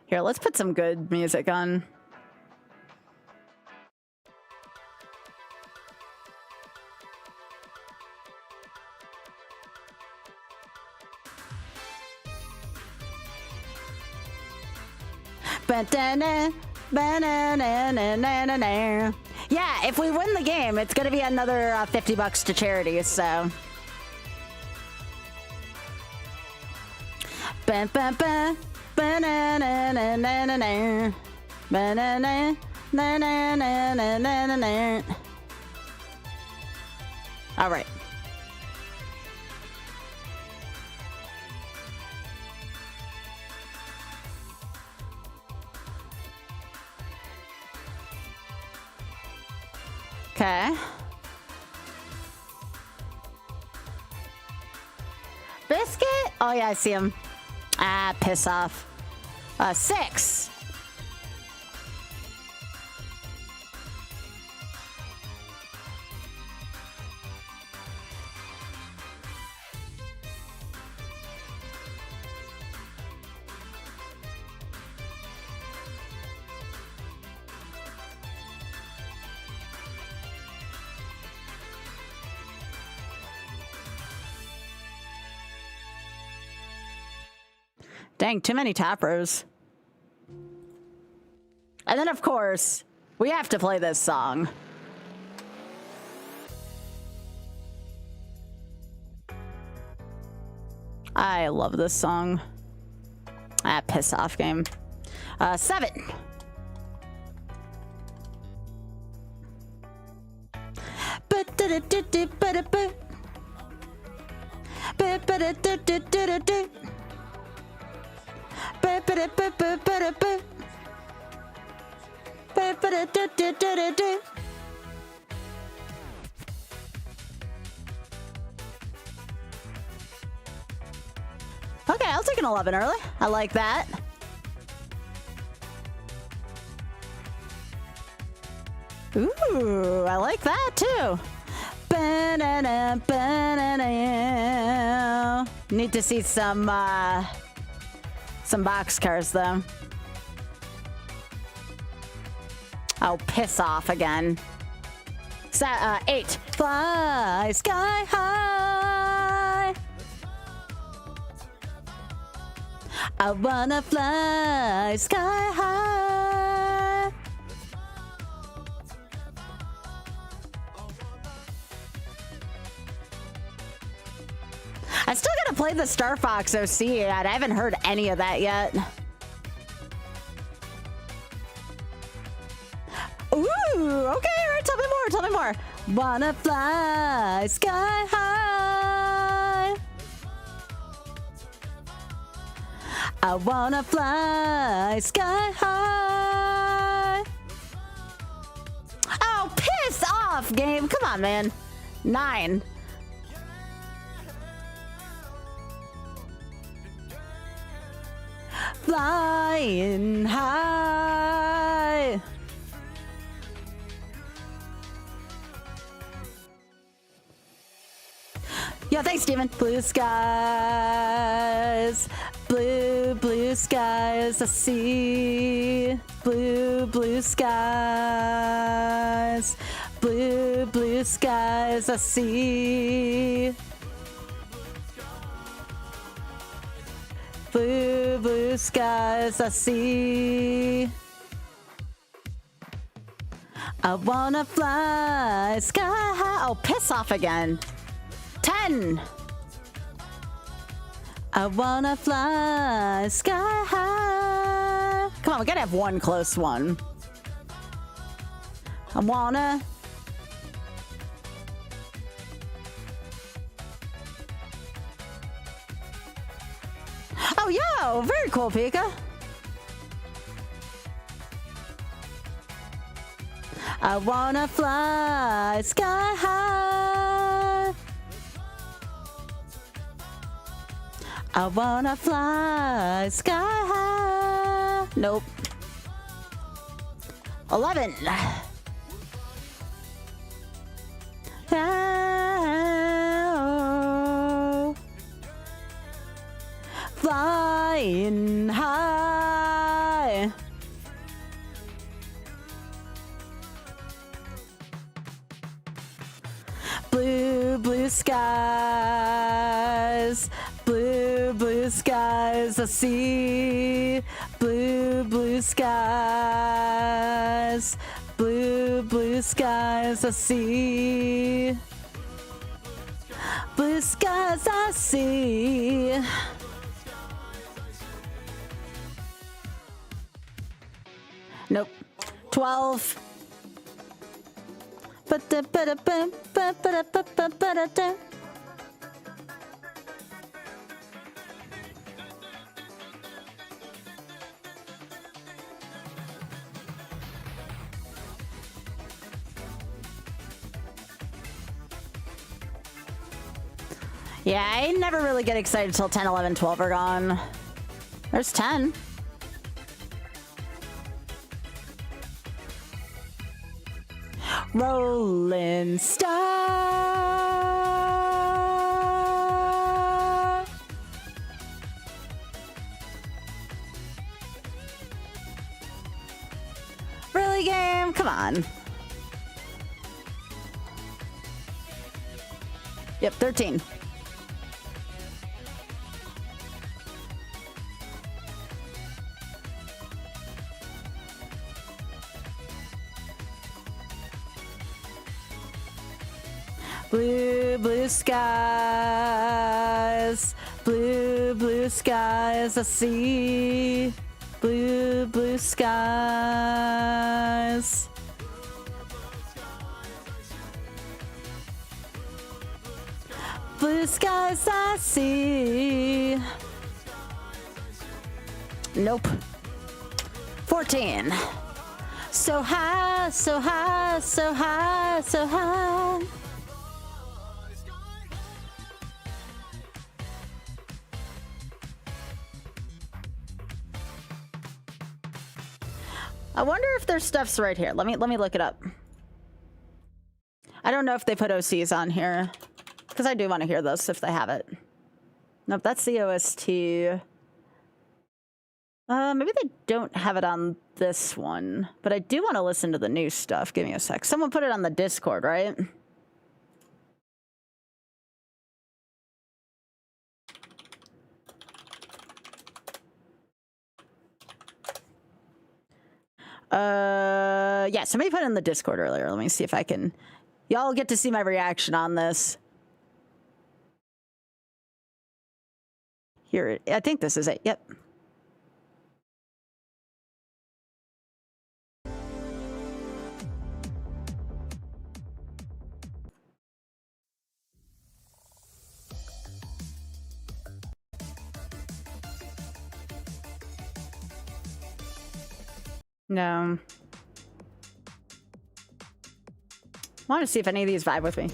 Here, let's put some good music on. Yeah, if we win the game, it's gonna be another 50 bucks to charity, so. All right. Okay. Biscuit? Oh yeah, I see him. Ah, piss off. 6. Dang, too many tappers. And then, of course, we have to play this song. I love this song. Ah, piss off game. 7. Okay, I'll take an 11 early. I like that. Ooh, I like that too. Ba-na-na, ba-na-na. Need to see some boxcars though. Oh, piss off again. 8. Fly sky high. I wanna fly sky high. I still gotta play the Star Fox OC yet. I haven't heard any of that yet. Ooh, okay, all right, tell me more, tell me more. Wanna fly sky high. I wanna fly sky high. Oh, piss off, game. Come on, man. 9. Flying high. Yeah, thanks, Steven. Blue skies. Blue, blue skies. I see. Blue, blue skies. Blue, blue skies. I see. Blue, blue skies, I see. I wanna fly sky high. Oh, piss off again. 10. I wanna fly sky high. Come on, we gotta have one close one. I wanna. Oh, yo, very cool, Pika. I wanna fly sky high. I wanna fly sky high. Nope. 11. Oh. Flying high. Blue, blue skies. Blue, blue skies. I see. Blue, blue skies. Blue, blue skies. I see. Blue skies. I see. Nope. 12. Yeah, I never really get excited till 10, 11, 12 are gone. There's 10. Rolling Star. Really, game? Come on. Yep, 13. Blue, blue skies. Blue, blue skies. I see. Blue, blue skies. Blue skies I see. Nope. 14. So high, so high, so high, so high. I wonder if their stuff's right here. Let me look it up. I don't know if they put OCs on here, because I do want to hear this if they have it. Nope, that's the OST. Maybe they don't have it on this one, but I do want to listen to the new stuff. Give me a sec. Someone put it on the Discord, right? Yeah, somebody put it in the Discord earlier. Let me see if I can... Y'all get to see my reaction on this. Here, I think this is it. Yep. No. I want to see if any of these vibe with me.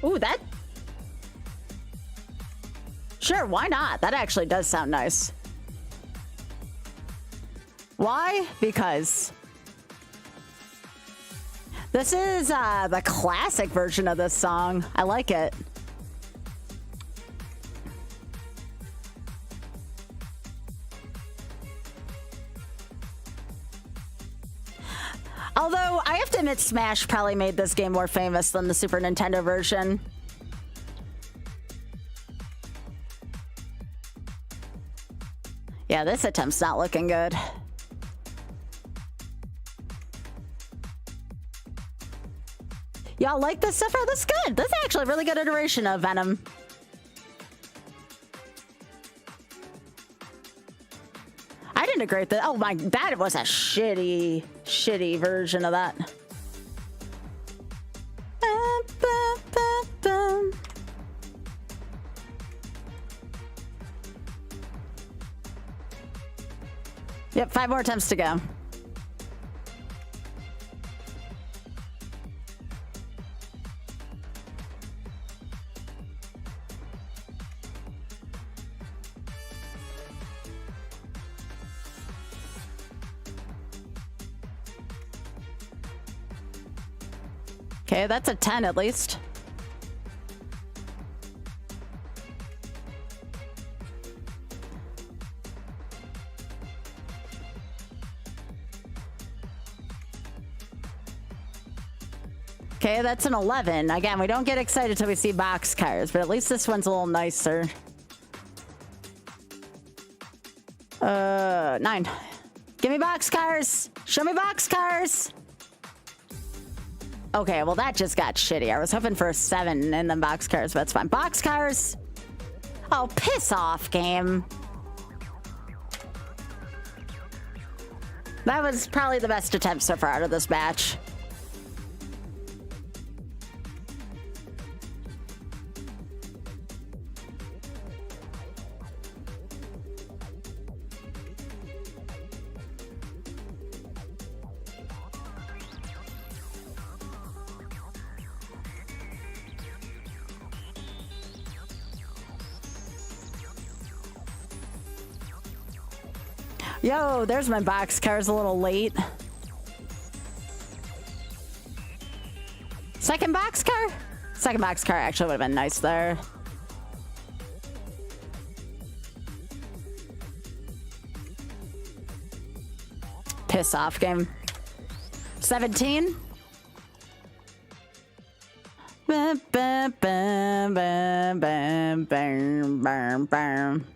Ooh, that... Sure, why not? That actually does sound nice. Why? Because this is the classic version of this song. I like it. Although, I have to admit, Smash probably made this game more famous than the Super Nintendo version. Yeah, this attempt's not looking good. Y'all like this stuff? Oh, that's good. That's actually a really good iteration of Venom. I didn't agree with that. Oh my, that was a shitty version of that. Yep, 5 more attempts to go. Okay, that's a 10 at least. Okay, that's an 11. Again, we don't get excited till we see boxcars, but at least this one's a little nicer. 9. Give me boxcars! Show me boxcars! Okay, well that just got shitty. I was hoping for a 7 and then boxcars, but it's fine. Boxcars! Oh, piss off, game. That was probably the best attempt so far out of this batch. Yo, there's my boxcars a little late. Second boxcar? Second boxcar actually would have been nice there. Piss off, game. 17? Bam, bam, bam, bam, bam, bam, bam, bam.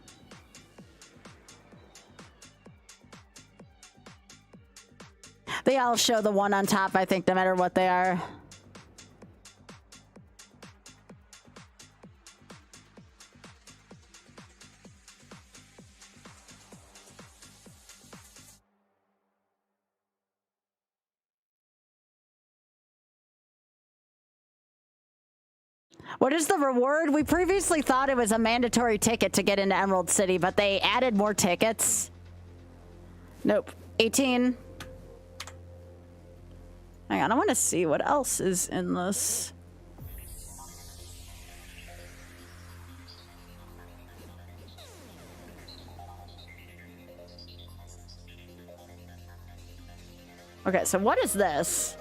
They all show the one on top, I think, no matter what they are. What is the reward? We previously thought it was a mandatory ticket to get into Emerald City, but they added more tickets. Nope. 18. Hang on, I want to see what else is in this. Okay, so what is this?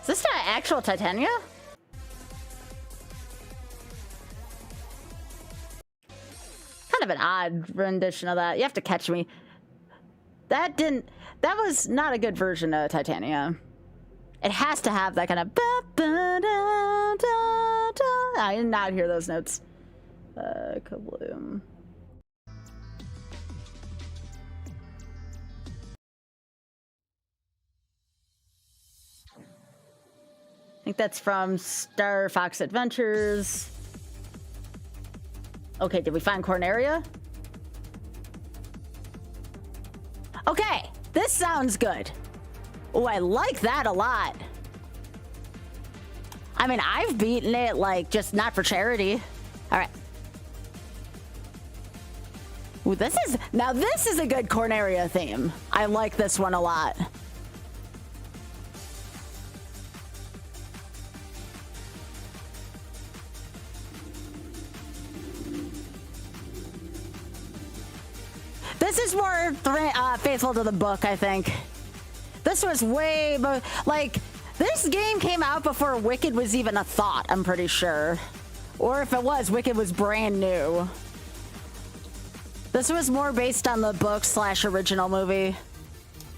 Is this not actual Titania? Kind of an odd rendition of that. You have to catch me. That was not a good version of Titania. It has to have that kind of I did not hear those notes. Kabloom. I think that's from Star Fox Adventures. Okay, did we find Corneria? Okay, this sounds good. Oh, I like that a lot. I mean, I've beaten it, like, just not for charity. All right. Ooh, this is a good Corneria theme. I like this one a lot. This is more faithful to the book, I think. This was way more, like, this game came out before Wicked was even a thought, I'm pretty sure. Or if it was, Wicked was brand new. This was more based on the book / original movie.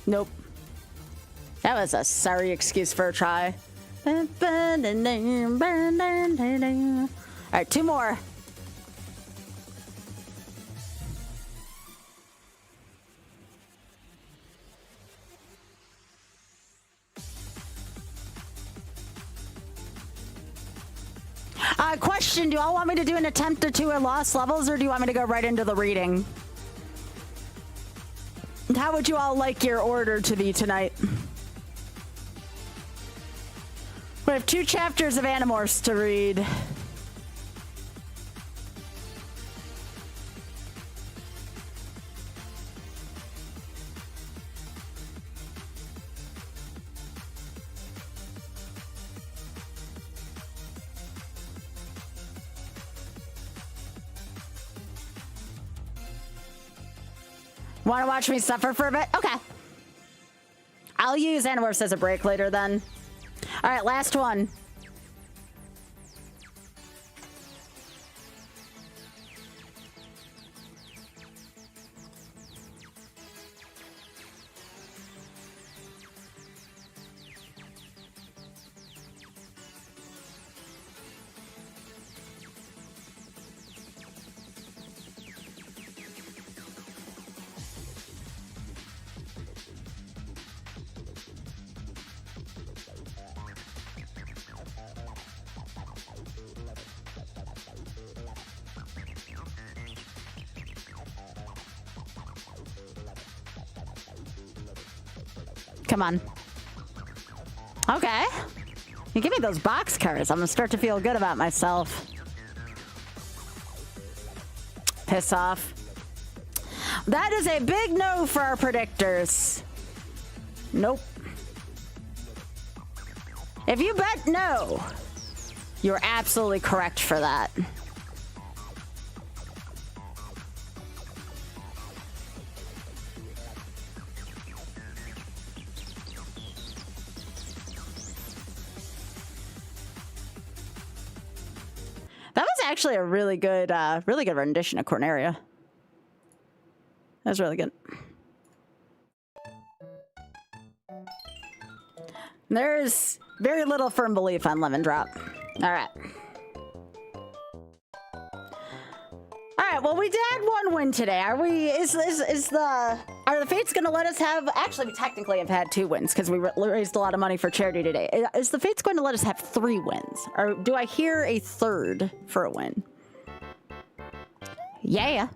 Nope. That was a sorry excuse for a try. All right, 2 more. Question, do y'all want me to do an attempt or 2 at Lost Levels, or do you want me to go right into the reading? How would you all like your order to be tonight? We have 2 chapters of Animorphs to read. Want to watch me suffer for a bit? Okay. I'll use Animorphs as a break later then. All right, last one. Come on. Okay. You give me those box cards, I'm gonna start to feel good about myself. Piss off. That is a big no for our predictors. Nope. If you bet no, you're absolutely correct for that. That was actually a really good rendition of Corneria. That was really good. There's very little firm belief on Lemon Drop. All right. All right, well, we did 1 win today. Are the Fates going to let us have... Actually, we technically have had 2 wins because we raised a lot of money for charity today. Is the Fates going to let us have 3 wins? Or do I hear a 3rd for a win? Yeah.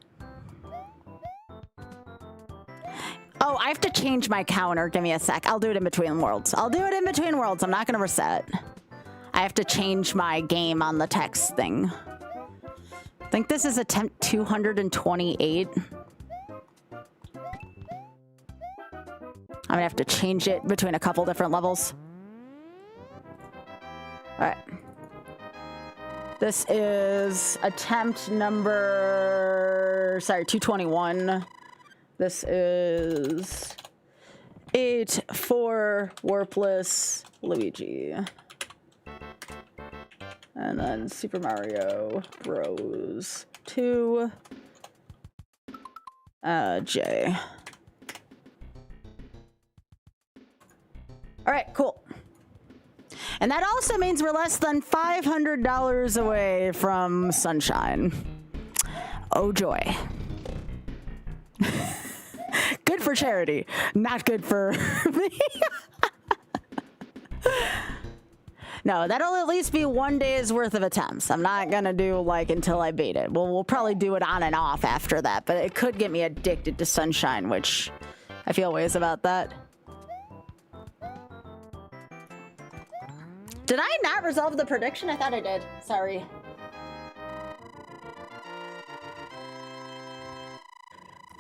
Oh, I have to change my counter. Give me a sec. I'll do it in between worlds. I'll do it in between worlds. I'm not going to reset. I have to change my game on the text thing. I think this is attempt 228. I'm gonna have to change it between a couple different levels. All right. This is attempt number, sorry, 221. This is 8 for Warpless Luigi. And then Super Mario Bros. 2. J. All right, cool. And that also means we're less than $500 away from Sunshine. Oh, joy. Good for charity, not good for me. No, that'll at least be 1 day's worth of attempts. I'm not gonna do like until I beat it. We'll probably do it on and off after that, but it could get me addicted to Sunshine, which I feel ways about that. Did I not resolve the prediction? I thought I did. Sorry.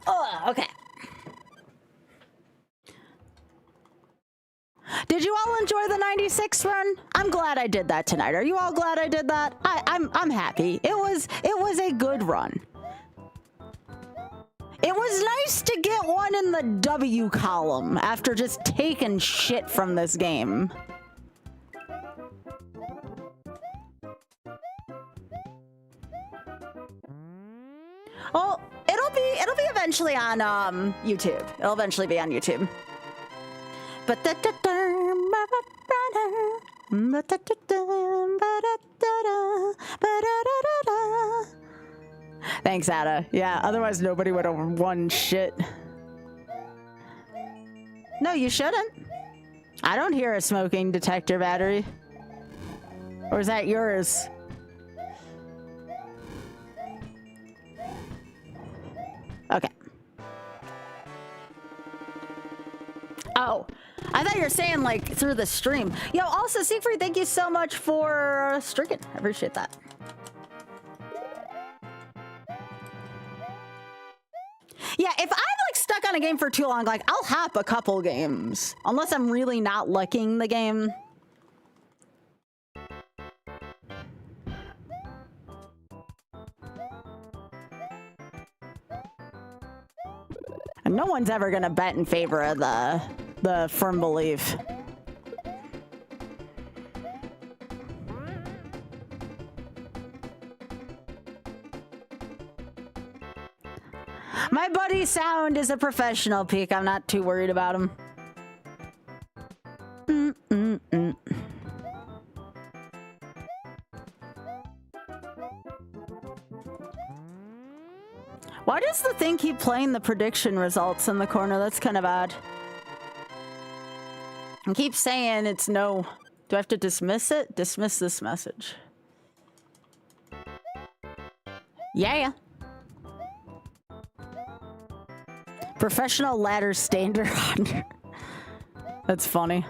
Oh, okay. Did you all enjoy the 96 run? I'm glad I did that tonight. Are you all glad I did that? I'm happy. It was a good run. It was nice to get one in the W column after just taking shit from this game. Well, it'll be eventually on YouTube. It'll eventually be on YouTube. Thanks, Ada. Yeah, otherwise nobody would have won shit. No, you shouldn't. I don't hear a smoking detector battery. Or is that yours? Okay. Oh, I thought you were saying like through the stream. Yo, also Siegfried, thank you so much for streaking. I appreciate that. Yeah, if I'm like stuck on a game for too long, like I'll hop a couple games. Unless I'm really not liking the game. And no one's ever gonna bet in favor of the firm belief. My buddy Sound is a professional, Peak. I'm not too worried about him. Why does the thing keep playing the prediction results in the corner? That's kind of odd. It keeps saying it's no. Do I have to dismiss it? Dismiss this message. Yeah. Professional ladder stander hunter. That's funny.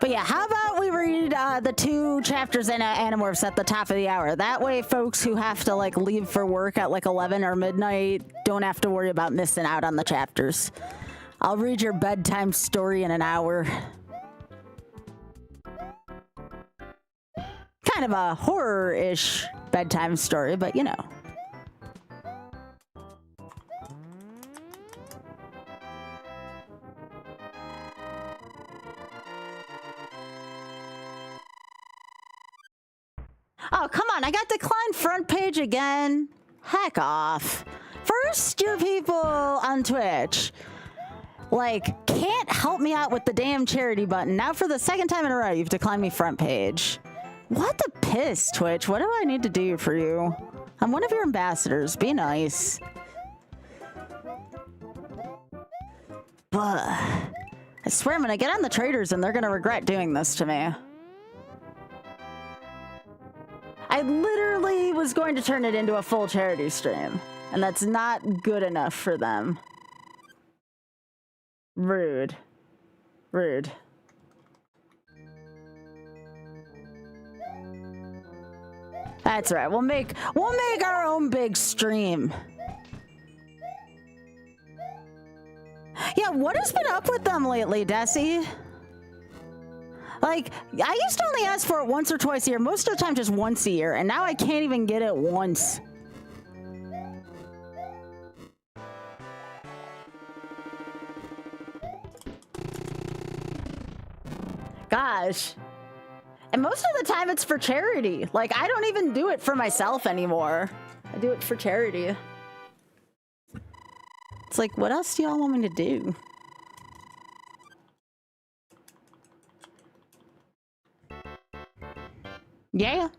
But yeah, how about we read the 2 chapters in Animorphs at the top of the hour? That way folks who have to like leave for work at like 11 or midnight don't have to worry about missing out on the chapters. I'll read your bedtime story in an hour. Kind of a horror-ish bedtime story, but you know. Oh, come on, I got declined front page again. Heck off. First, you people on Twitch, like, can't help me out with the damn charity button. Now for the second time in a row, you've declined me front page. What the piss, Twitch? What do I need to do for you? I'm one of your ambassadors. Be nice. But I swear I'm gonna get on the traders and they're gonna regret doing this to me. I literally was going to turn it into a full charity stream, and that's not good enough for them. Rude. Rude. That's right. We'll make our own big stream. Yeah, what has been up with them lately, Desi? Like, I used to only ask for it once or twice a year, most of the time just once a year, and now I can't even get it once. Gosh. And most of the time it's for charity. Like, I don't even do it for myself anymore. I do it for charity. It's like, what else do y'all want me to do? Yeah.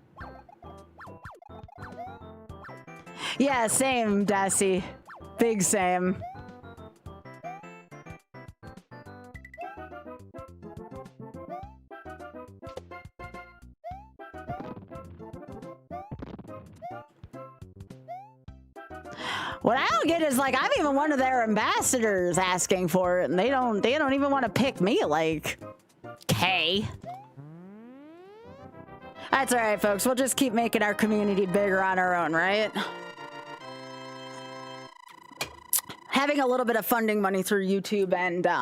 Yeah, same, Dassy. Big same. What I don't get is, like, I'm even one of their ambassadors asking for it, and they don't even want to pick me, like, K. That's all right, folks. We'll just keep making our community bigger on our own, right? Having a little bit of funding money through YouTube and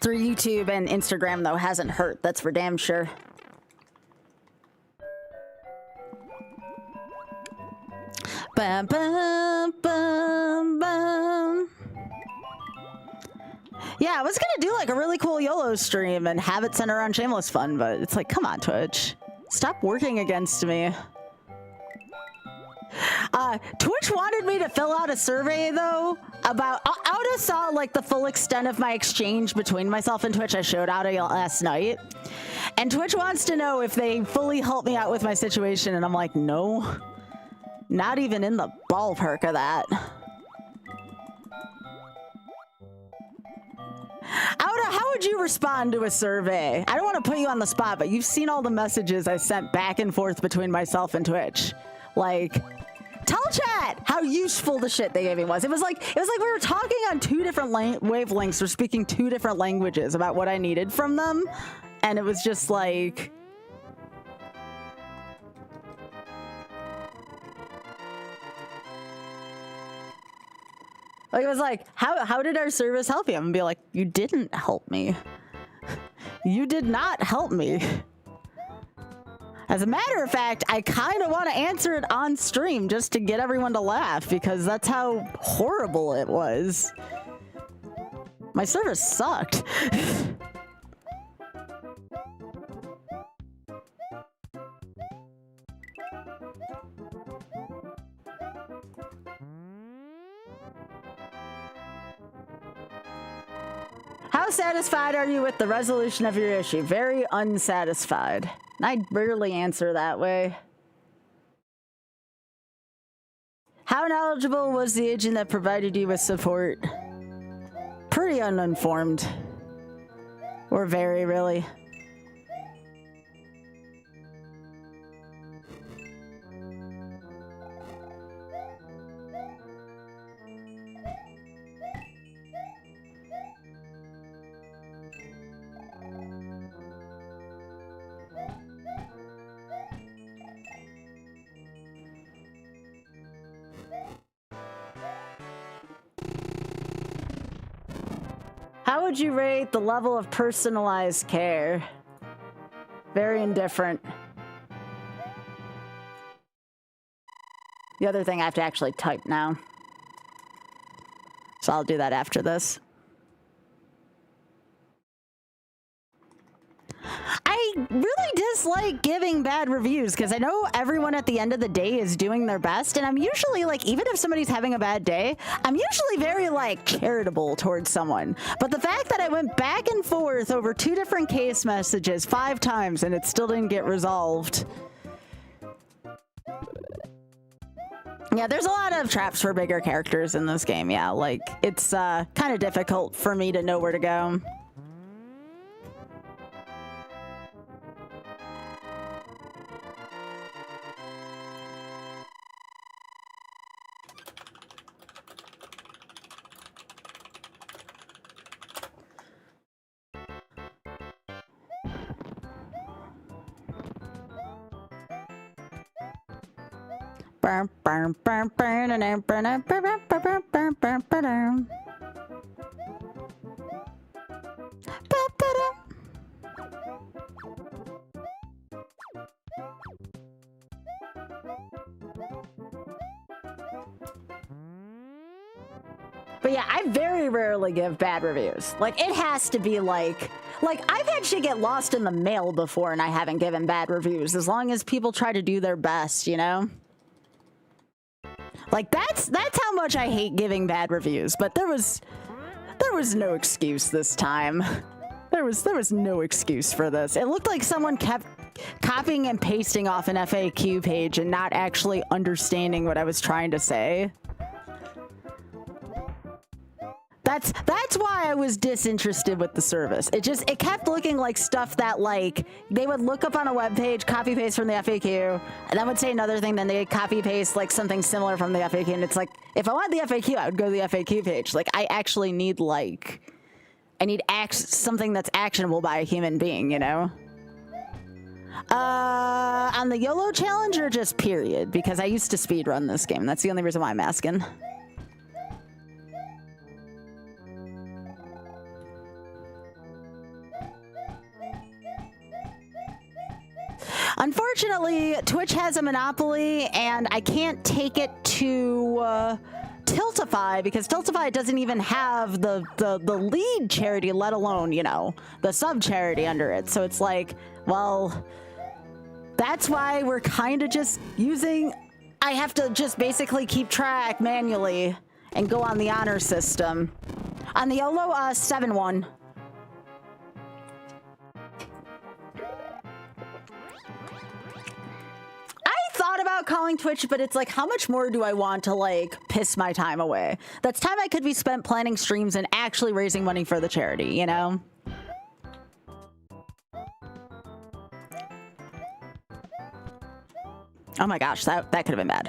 Instagram, though, hasn't hurt. That's for damn sure. Bum, bum, bum, bum. Yeah, I was gonna do like a really cool YOLO stream and have it center around Shameless Fun, but it's like, come on, Twitch. Stop working against me. Twitch wanted me to fill out a survey, though, about... Auda saw, like, the full extent of my exchange between myself and Twitch. I showed Auda last night. And Twitch wants to know if they fully help me out with my situation, and I'm like, no. Not even in the ballpark of that. Auda, how would you respond to a survey? I don't want to put you on the spot, but you've seen all the messages I sent back and forth between myself and Twitch. Like, tell chat how useful the shit they gave me was. It was like we were talking on two different wavelengths or speaking two different languages about what I needed from them, and it was just like... Like, it was like, how did our service help you? I'm gonna be like, you didn't help me. You did not help me. As a matter of fact, I kind of want to answer it on stream just to get everyone to laugh, because that's how horrible it was. My service sucked. How satisfied are you with the resolution of your issue? Very unsatisfied. I rarely answer that way. How knowledgeable was the agent that provided you with support? Pretty uninformed. Or very, really. How would you rate the level of personalized care? Very indifferent. The other thing I have to actually type now. So I'll do that after this. I really dislike giving bad reviews because I know everyone at the end of the day is doing their best, and I'm usually like, even if somebody's having a bad day, I'm usually very like charitable towards someone. But the fact that I went back and forth over 2 different case messages 5 times and it still didn't get resolved Yeah, there's a lot of traps for bigger characters in this game. Yeah, like it's kind of difficult for me to know where to go. But yeah, I very rarely give bad reviews. Like, it has to be like I've actually get lost in the mail before and I haven't given bad reviews, as long as people try to do their best, you know? Like, that's how much I hate giving bad reviews, but there was no excuse this time. There was no excuse for this. It looked like someone kept copying and pasting off an FAQ page and not actually understanding what I was trying to say. That's why I was disinterested with the service. It kept looking like stuff that, like, they would look up on a web page, copy paste from the FAQ, and then would say another thing, then they'd copy paste like something similar from the FAQ, and it's like, if I want the FAQ, I would go to the FAQ page. Like, I actually need something that's actionable by a human being, you know? On the YOLO challenge or just period? Because I used to speedrun this game. That's the only reason why I'm asking. Unfortunately, Twitch has a monopoly, and I can't take it to Tiltify, because Tiltify doesn't even have the lead charity, let alone, you know, the sub-charity under it. So it's like, well, that's why we're kind of just using... I have to just basically keep track manually and go on the honor system. On the YOLO, 7-1. Thought about calling Twitch, but it's like, how much more do I want to, like, piss my time away? That's time I could be spent planning streams and actually raising money for the charity, you know? Oh my gosh, that could have been bad.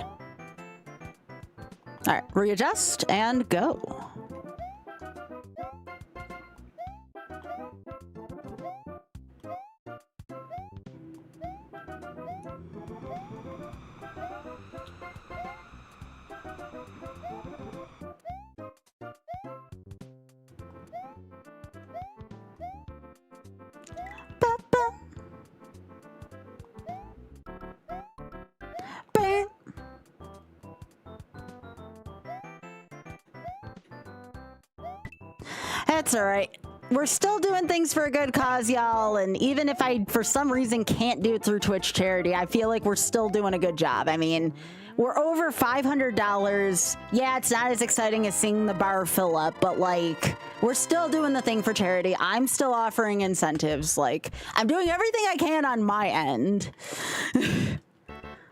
All right, readjust and go. That's all right. We're still doing things for a good cause, y'all, and even if I, for some reason, can't do it through Twitch charity, I feel like we're still doing a good job. I mean, we're over $500. Yeah, it's not as exciting as seeing the bar fill up, but, like, we're still doing the thing for charity. I'm still offering incentives. Like, I'm doing everything I can on my end.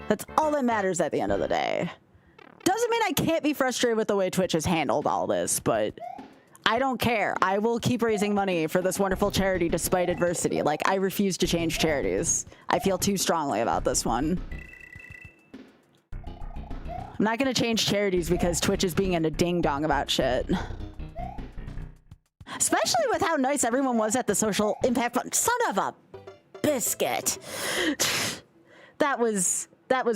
That's all that matters at the end of the day. Doesn't mean I can't be frustrated with the way Twitch has handled all this, but... I don't care. I will keep raising money for this wonderful charity despite adversity. Like, I refuse to change charities. I feel too strongly about this one. I'm not going to change charities because Twitch is being a ding-dong about shit. Especially with how nice everyone was at the social impact fund. Son of a biscuit. That was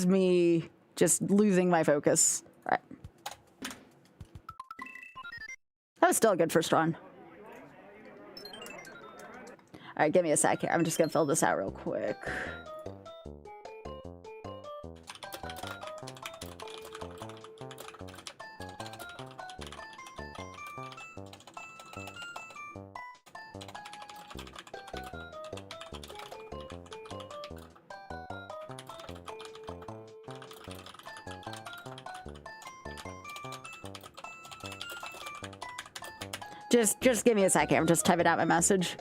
me just losing my focus. All right. That was still a good first run. All right, give me a sec here. I'm just gonna fill this out real quick. Just give me a second. I'm just typing out my message.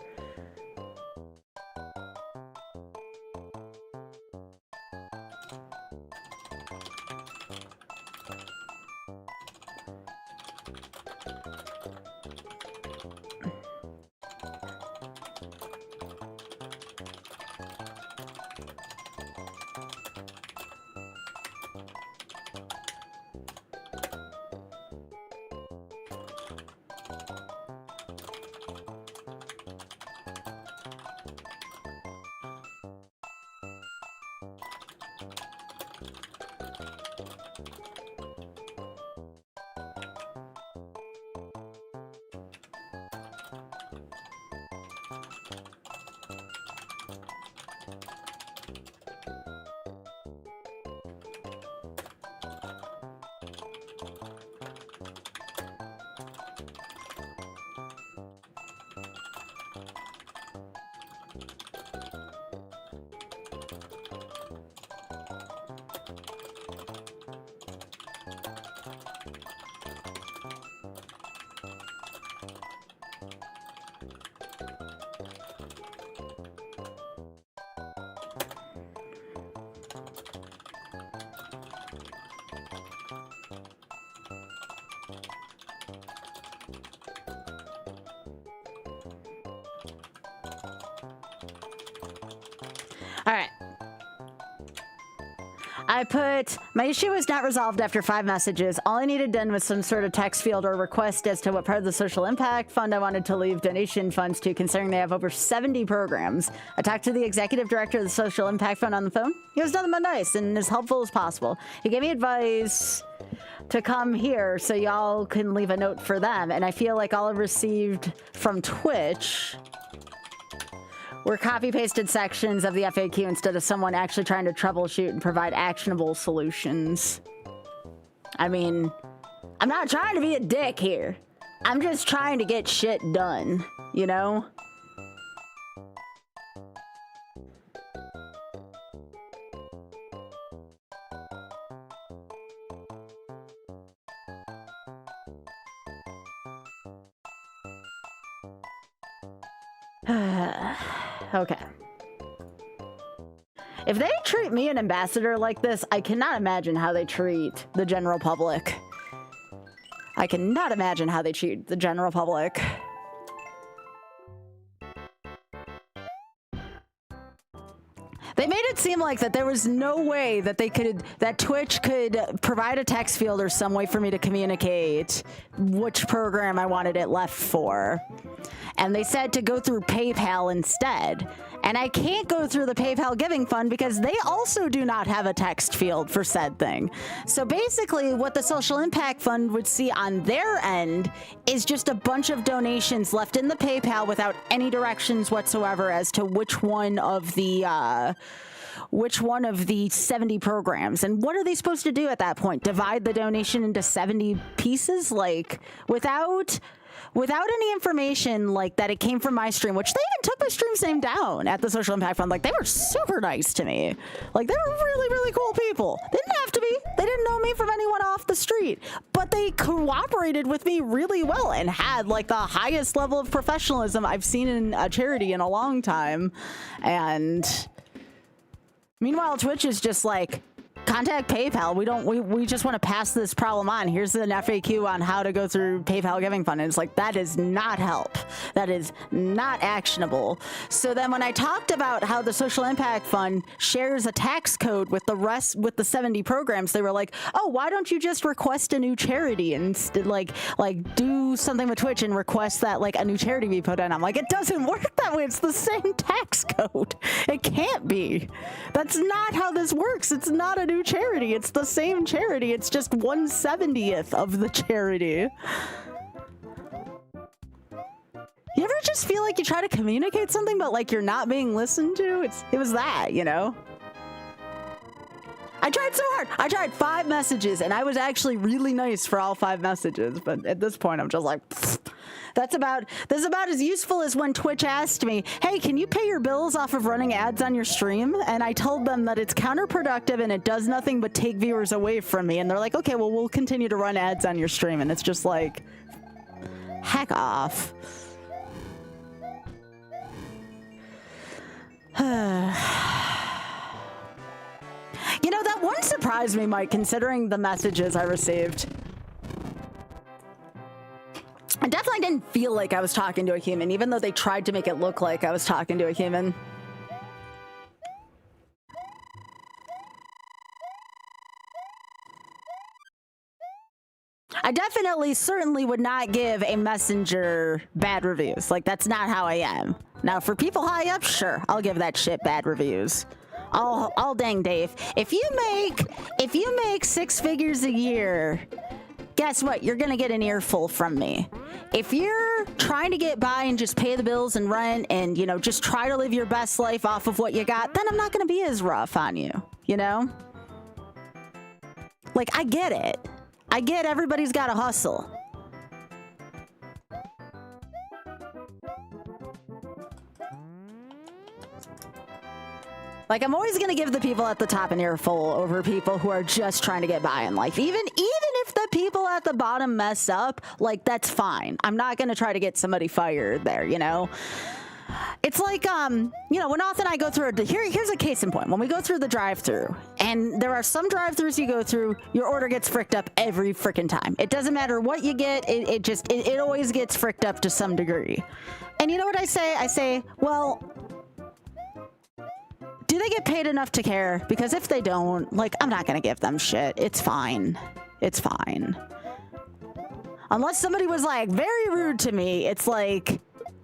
I put, my issue was not resolved after 5 messages. All I needed done was some sort of text field or request as to what part of the social impact fund I wanted to leave donation funds to, considering they have over 70 programs. I talked to the executive director of the social impact fund on the phone. He was nothing but nice and as helpful as possible. He gave me advice to come here so y'all can leave a note for them. And I feel like all I've received from Twitch were copy-pasted sections of the FAQ instead of someone actually trying to troubleshoot and provide actionable solutions. I mean, I'm not trying to be a dick here. I'm just trying to get shit done, you know? Okay. If they treat me, an ambassador, like this, I cannot imagine how they treat the general public. I cannot imagine how they treat the general public. They made it seem like that there was no way that that Twitch could provide a text field or some way for me to communicate which program I wanted it left for. And they said to go through PayPal instead. And I can't go through the PayPal Giving Fund because they also do not have a text field for said thing. So basically what the Social Impact Fund would see on their end is just a bunch of donations left in the PayPal without any directions whatsoever as to which one of the 70 programs. And what are they supposed to do at that point? Divide the donation into 70 pieces? Like, without any information like that it came from my stream, which they even took my stream's name down at the Social Impact Fund. Like, they were super nice to me. Like, they were really, really cool people. They didn't have to be. They didn't know me from anyone off the street. But they cooperated with me really well and had, like, the highest level of professionalism I've seen in a charity in a long time. And meanwhile, Twitch is just like, contact PayPal. We just want to pass this problem on. Here's an FAQ on how to go through PayPal Giving Fund. And it's like, that is not help. That is not actionable. So then when I talked about how the Social Impact Fund shares a tax code with the 70 programs, they were like, oh, why don't you just request a new charity and like do something with Twitch and request that like a new charity be put in? I'm like, it doesn't work that way. It's the same tax code. It can't be. That's not how this works. It's not a new charity. It's the same charity. It's just 1/70th of the charity. You ever just feel like you try to communicate something but like you're not being listened to? It was that, you know? I tried so hard. I tried 5 messages and I was actually really nice for all 5 messages, but at this point I'm just like, pfft. That's about as useful as when Twitch asked me, hey, can you pay your bills off of running ads on your stream? And I told them that it's counterproductive and it does nothing but take viewers away from me. And they're like, okay, well, we'll continue to run ads on your stream. And it's just like, heck off. You know, that one surprised me, Mike, considering the messages I received. I definitely didn't feel like I was talking to a human, even though they tried to make it look like I was talking to a human. I definitely, certainly would not give a messenger bad reviews. Like, that's not how I am. Now, for people high up, sure, I'll give that shit bad reviews. All dang Dave. If you make 6 figures a year, guess what? You're gonna get an earful from me. If you're trying to get by and just pay the bills and rent and, you know, just try to live your best life off of what you got, then I'm not gonna be as rough on you, you know? Like, I get it. I get everybody's gotta hustle. Like, I'm always going to give the people at the top an earful over people who are just trying to get by in life. Even if the people at the bottom mess up, like, that's fine. I'm not going to try to get somebody fired there, you know? It's like, you know, when Oth and I go through, here's a case in point. When we go through the drive-thru, and there are some drive-thrus you go through, your order gets fricked up every frickin' time. It doesn't matter what you get, it always gets fricked up to some degree. And you know what I say? I say, well, do they get paid enough to care? Because if they don't, like, I'm not gonna give them shit. It's fine. It's fine. Unless somebody was like very rude to me, it's like,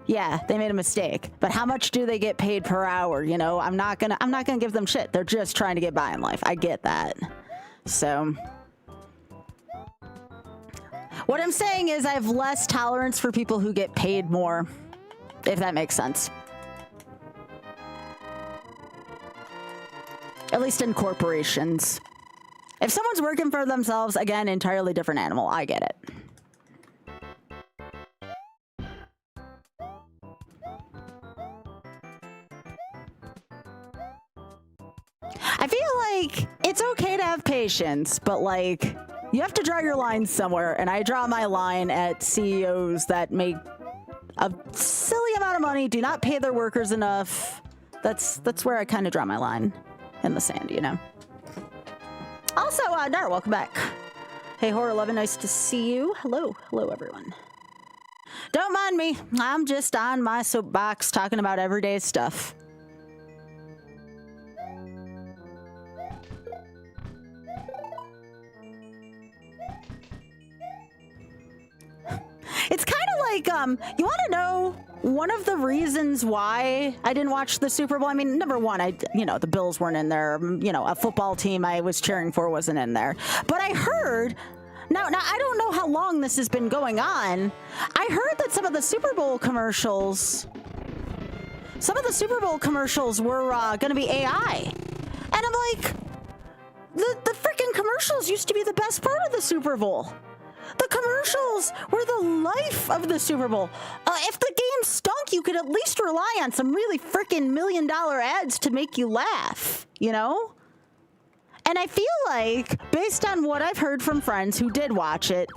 yeah, they made a mistake. But how much do they get paid per hour? You know, I'm not gonna give them shit. They're just trying to get by in life. I get that. So what I'm saying is I have less tolerance for people who get paid more, if that makes sense. At least in corporations. If someone's working for themselves, again, entirely different animal. I get it. I feel like it's okay to have patience, but like you have to draw your line somewhere, and I draw my line at CEOs that make a silly amount of money, do not pay their workers enough. That's where I kind of draw my line in the sand, you know. Also, Nar, welcome back. Hey, Horror11, nice to see you. Hello, hello, everyone. Don't mind me. I'm just on my soapbox talking about everyday stuff. It's kind of like, you want to know one of the reasons why I didn't watch the Super Bowl? I mean, number one, the Bills weren't in there. You know, a football team I was cheering for wasn't in there. But I heard, now I don't know how long this has been going on. I heard that some of the Super Bowl commercials were going to be AI. And I'm like, the freaking commercials used to be the best part of the Super Bowl. The commercials were the life of the Super Bowl. If the game stunk, you could at least rely on some really freaking $1 million ads to make you laugh, you know? And I feel like, based on what I've heard from friends who did watch it,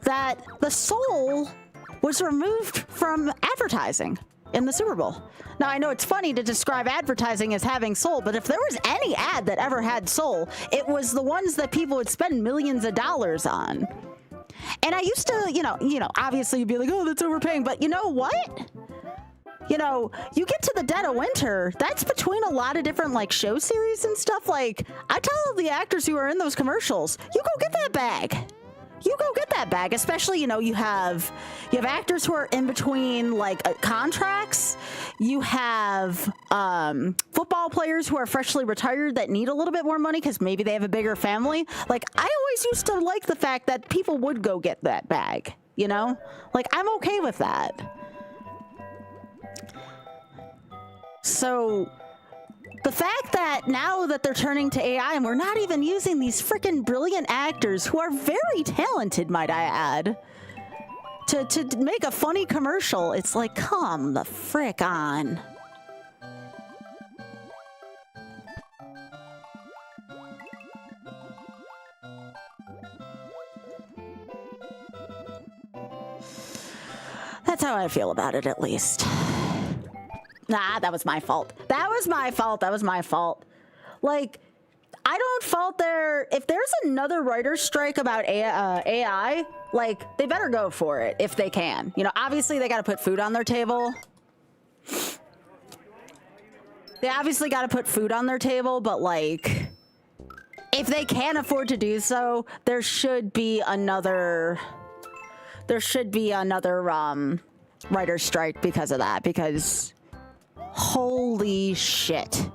that the soul was removed from advertising in the Super Bowl. Now, I know it's funny to describe advertising as having soul, but if there was any ad that ever had soul, it was the ones that people would spend millions of dollars on. And I used to, you know, obviously you'd be like, oh, that's overpaying. But you know what? You know, you get to the dead of winter, that's between a lot of different like show series and stuff. Like, I tell the actors who are in those commercials, you go get that bag. You go get that bag, especially, you know, you have actors who are in between like contracts. You have football players who are freshly retired that need a little bit more money because maybe they have a bigger family. Like, I always used to like the fact that people would go get that bag, you know? Like, I'm okay with that. So the fact that now that they're turning to AI and we're not even using these freaking brilliant actors who are very talented, might I add, to make a funny commercial, it's like, come the frick on. That's how I feel about it, at least. Nah, that was my fault. That was my fault. That was my fault. Like, I don't fault if there's another writer's strike about AI, like, they better go for it if they can. You know, obviously they got to put food on their table. They obviously got to put food on their table, but like, if they can't afford to do so, there should be another writer's strike because of that, because holy shit.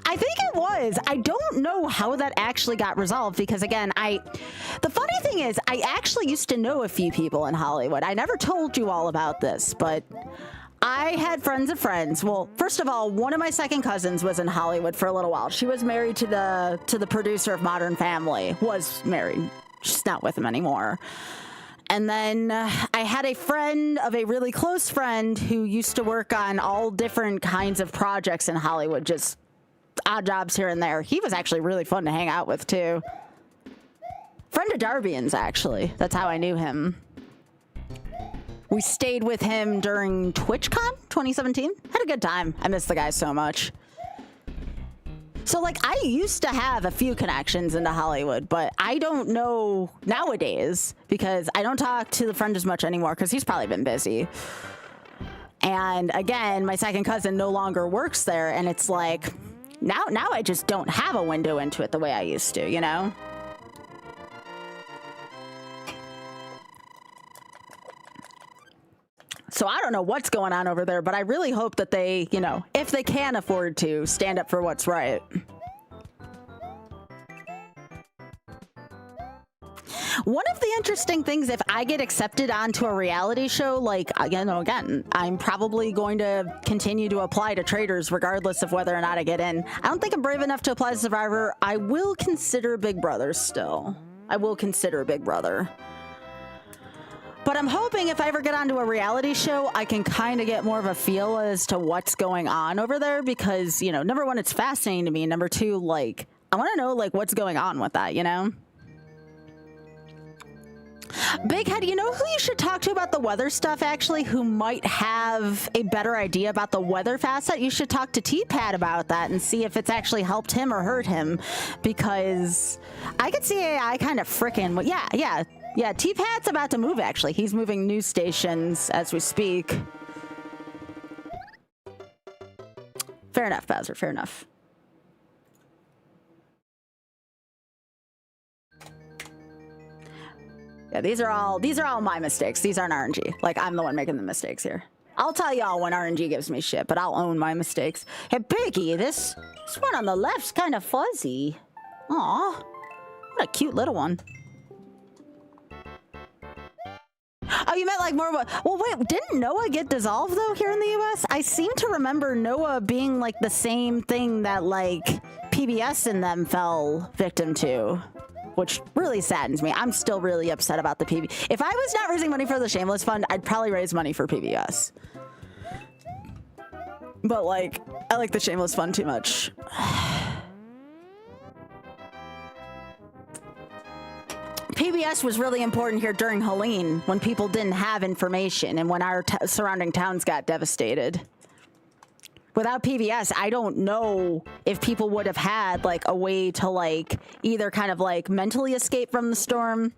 I think it was. I don't know how that actually got resolved because, again, the funny thing is, I actually used to know a few people in Hollywood. I never told you all about this, but I had friends of friends. Well, first of all, one of my second cousins was in Hollywood for a little while. She was married to the producer of Modern Family. Was married. She's not with him anymore. And then I had a friend of a really close friend who used to work on all different kinds of projects in Hollywood, just odd jobs here and there. He was actually really fun to hang out with, too. Friend of Darbian's, actually. That's how I knew him. We stayed with him during TwitchCon 2017. Had a good time. I miss the guy so much. So, like, I used to have a few connections into Hollywood, but I don't know nowadays because I don't talk to the friend as much anymore because he's probably been busy. And again, my second cousin no longer works there, and it's like, now I just don't have a window into it the way I used to, you know? So I don't know what's going on over there, but I really hope that they, you know, if they can afford to, stand up for what's right. One of the interesting things, if I get accepted onto a reality show, like, you know, again, I'm probably going to continue to apply to traders regardless of whether or not I get in. I don't think I'm brave enough to apply to Survivor. I will consider Big Brother still. I will consider Big Brother. But I'm hoping if I ever get onto a reality show, I can kind of get more of a feel as to what's going on over there because, you know, number one, it's fascinating to me. Number two, like, I want to know, like, what's going on with that, you know? Big Head, you know who you should talk to about the weather stuff, actually, who might have a better idea about the weather facet? You should talk to T-Pad about that and see if it's actually helped him or hurt him, because I could see AI kind of frickin', yeah, T-Pad's about to move, actually. He's moving news stations as we speak. Fair enough, Bowser, fair enough. Yeah, these are all my mistakes. These aren't RNG. Like, I'm the one making the mistakes here. I'll tell y'all when RNG gives me shit, but I'll own my mistakes. Hey, Biggie, this one on the left's kind of fuzzy. Aw, what a cute little one. Oh, you meant like more of a... Well, wait, didn't Noah get dissolved, though, here in the U.S.? I seem to remember Noah being, like, the same thing that, like, PBS and them fell victim to, which really saddens me. I'm still really upset about the PBS. If I was not raising money for the Shameless Fund, I'd probably raise money for PBS. But, like, I like the Shameless Fund too much. PBS was really important here during Helene when people didn't have information and when our surrounding towns got devastated. Without PBS, I don't know if people would have had like a way to like either kind of like mentally escape from the storm.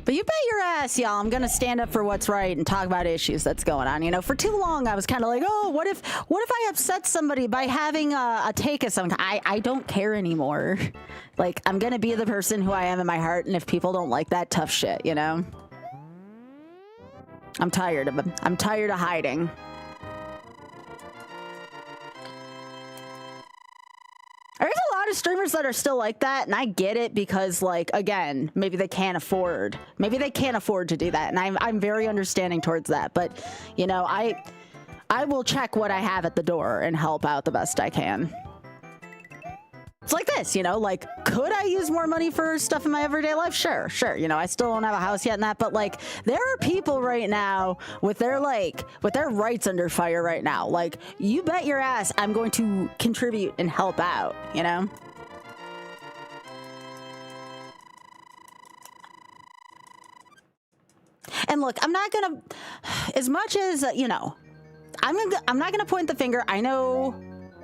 But you bet your ass, y'all, I'm gonna stand up for what's right and talk about issues that's going on. You know, for too long, I was kind of like, oh, what if I upset somebody by having a take of some kind? I don't care anymore. Like, I'm gonna be the person who I am in my heart, and if people don't like that, tough shit, you know? I'm tired of it. I'm tired of hiding. There's a lot of streamers that are still like that, and I get it because, like, again, maybe they can't afford to do that, and I'm very understanding towards that. But, you know, I will check what I have at the door and help out the best I can. It's like this, you know, like, could I use more money for stuff in my everyday life? Sure. You know, I still don't have a house yet and that, but like, there are people right now with their rights under fire right now. Like, you bet your ass I'm going to contribute and help out, you know? And look, I'm not gonna, as much as, you know, I'm not gonna point the finger. I know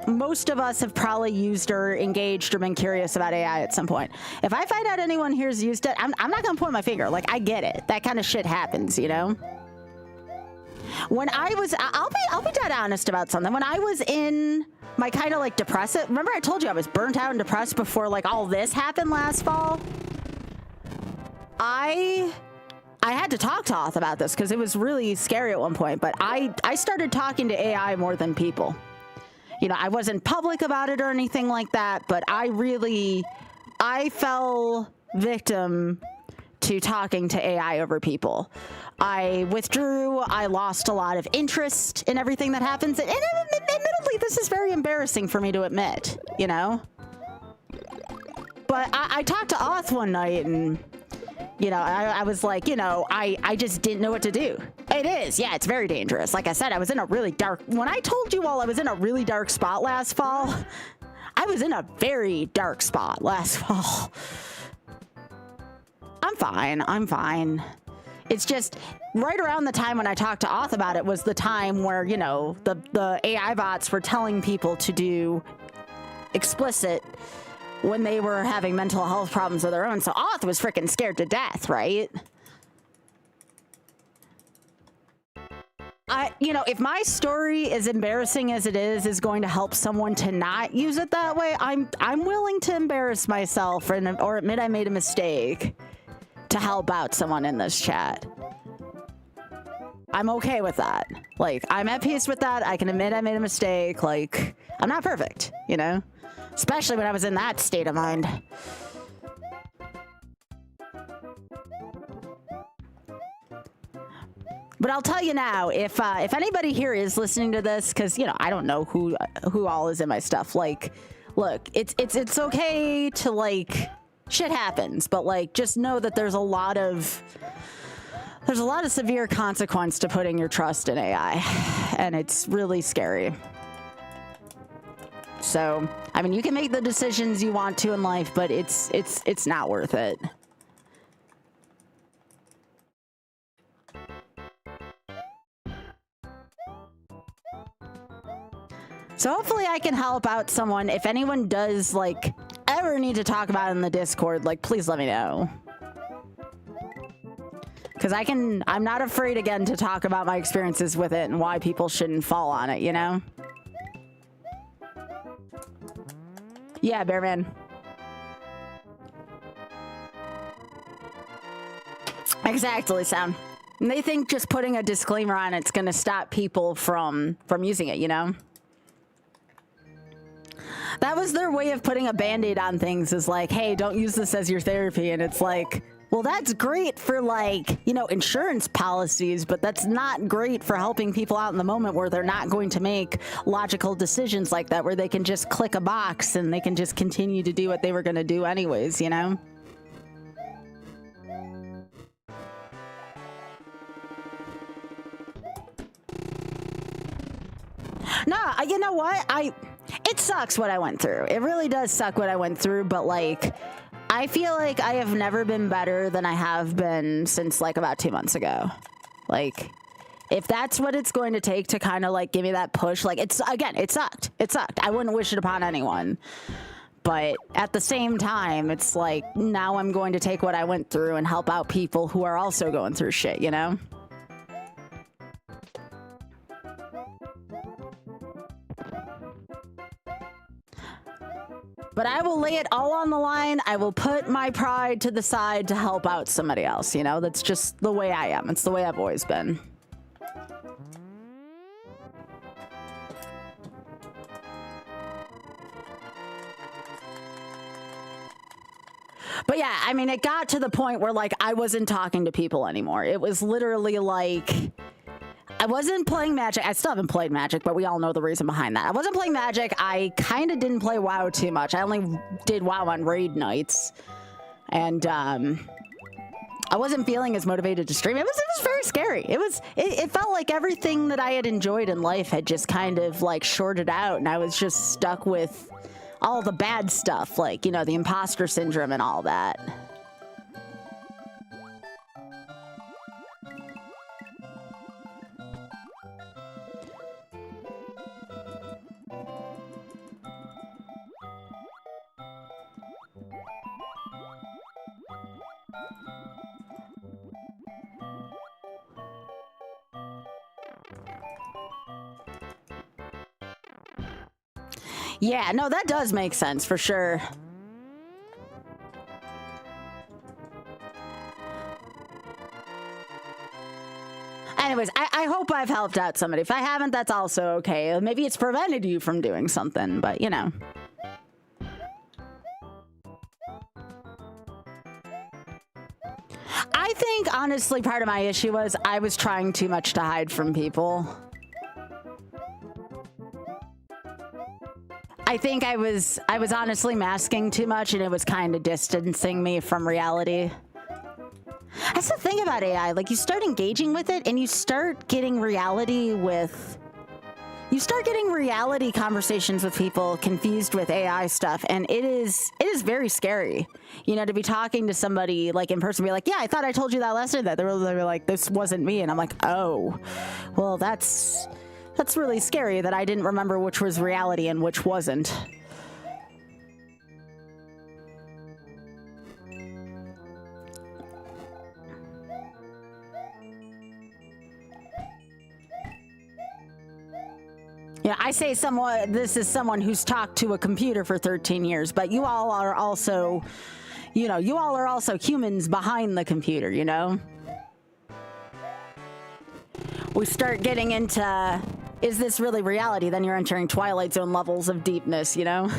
most of us have probably used or engaged or been curious about AI at some point. If I find out anyone here's used it, I'm not gonna point my finger. Like, I get it. That kind of shit happens, you know? When I was, I'll be dead honest about something. When I was in my kind of like depressive, remember I told you I was burnt out and depressed before like all this happened last fall? I had to talk to Oth about this because it was really scary at one point, but I started talking to AI more than people. You know, I wasn't public about it or anything like that, but I fell victim to talking to AI over people. I withdrew. I lost a lot of interest in everything that happens. And admittedly, this is very embarrassing for me to admit, you know? But I talked to Oth one night and, you know, I was like, you know, I just didn't know what to do. It is. Yeah, it's very dangerous. Like I said, I was in a really dark... When I told you all I was in a really dark spot last fall, I was in a very dark spot last fall. I'm fine. I'm fine. It's just right around the time when I talked to Auth about it was the time where, you know, the AI bots were telling people to do explicit when they were having mental health problems of their own. So Auth was freaking scared to death, right? You know, if my story, as embarrassing as it is going to help someone to not use it that way, I'm willing to embarrass myself or admit I made a mistake to help out someone in this chat. I'm okay with that. Like, I'm at peace with that. I can admit I made a mistake. Like, I'm not perfect, you know? Especially when I was in that state of mind. But I'll tell you now, if anybody here is listening to this, because, you know, I don't know who all is in my stuff. Like, look, it's okay to, like, shit happens, but, like, just know that there's a lot of severe consequence to putting your trust in AI, and it's really scary. So, I mean, you can make the decisions you want to in life, but it's not worth it. So hopefully I can help out someone. If anyone does, like, ever need to talk about it in the Discord, like, please let me know. Because I'm not afraid again to talk about my experiences with it and why people shouldn't fall on it, you know? Yeah, Bearman. Exactly, Sam. And they think just putting a disclaimer on it's gonna stop people from using it, you know? That was their way of putting a band-aid on things, is like, hey, don't use this as your therapy. And it's like, well, that's great for, like, you know, insurance policies, but that's not great for helping people out in the moment where they're not going to make logical decisions like that, where they can just click a box and they can just continue to do what they were going to do anyways, you know? No, you know what? It sucks what I went through. It really does suck what I went through, but, like, I feel like I have never been better than I have been since, like, about 2 months ago. Like, if that's what it's going to take to kind of, like, give me that push, like, it sucked. It sucked. I wouldn't wish it upon anyone. But at the same time, it's like, now I'm going to take what I went through and help out people who are also going through shit, you know? But I will lay it all on the line. I will put my pride to the side to help out somebody else, you know? That's just the way I am. It's the way I've always been. But yeah, I mean, it got to the point where, like, I wasn't talking to people anymore. It was literally like, I wasn't playing Magic. I still haven't played Magic, but we all know the reason behind that. I wasn't playing Magic. I kind of didn't play WoW too much. I only did WoW on raid nights. And I wasn't feeling as motivated to stream. It was very scary. It felt like everything that I had enjoyed in life had just kind of, like, shorted out, and I was just stuck with all the bad stuff, like, you know, the imposter syndrome and all that. Yeah, no, that does make sense for sure. Anyways, I hope I've helped out somebody. If I haven't, that's also okay. Maybe it's prevented you from doing something, but, you know. I think, honestly, part of my issue was I was trying too much to hide from people. I think I was honestly masking too much, and it was kind of distancing me from reality. That's the thing about AI. Like, you start engaging with it, and you start getting reality with you start getting reality conversations with people confused with AI stuff, and it is very scary, you know, to be talking to somebody like in person, be like, yeah, I thought I told you that last night. That they were like, this wasn't me, and I'm like, oh, well, that's really scary that I didn't remember which was reality and which wasn't. Yeah, I say this is someone who's talked to a computer for 13 years, but you all are also, you know, you all are also humans behind the computer, you know? We start getting into, is this really reality? Then you're entering Twilight Zone levels of deepness, you know?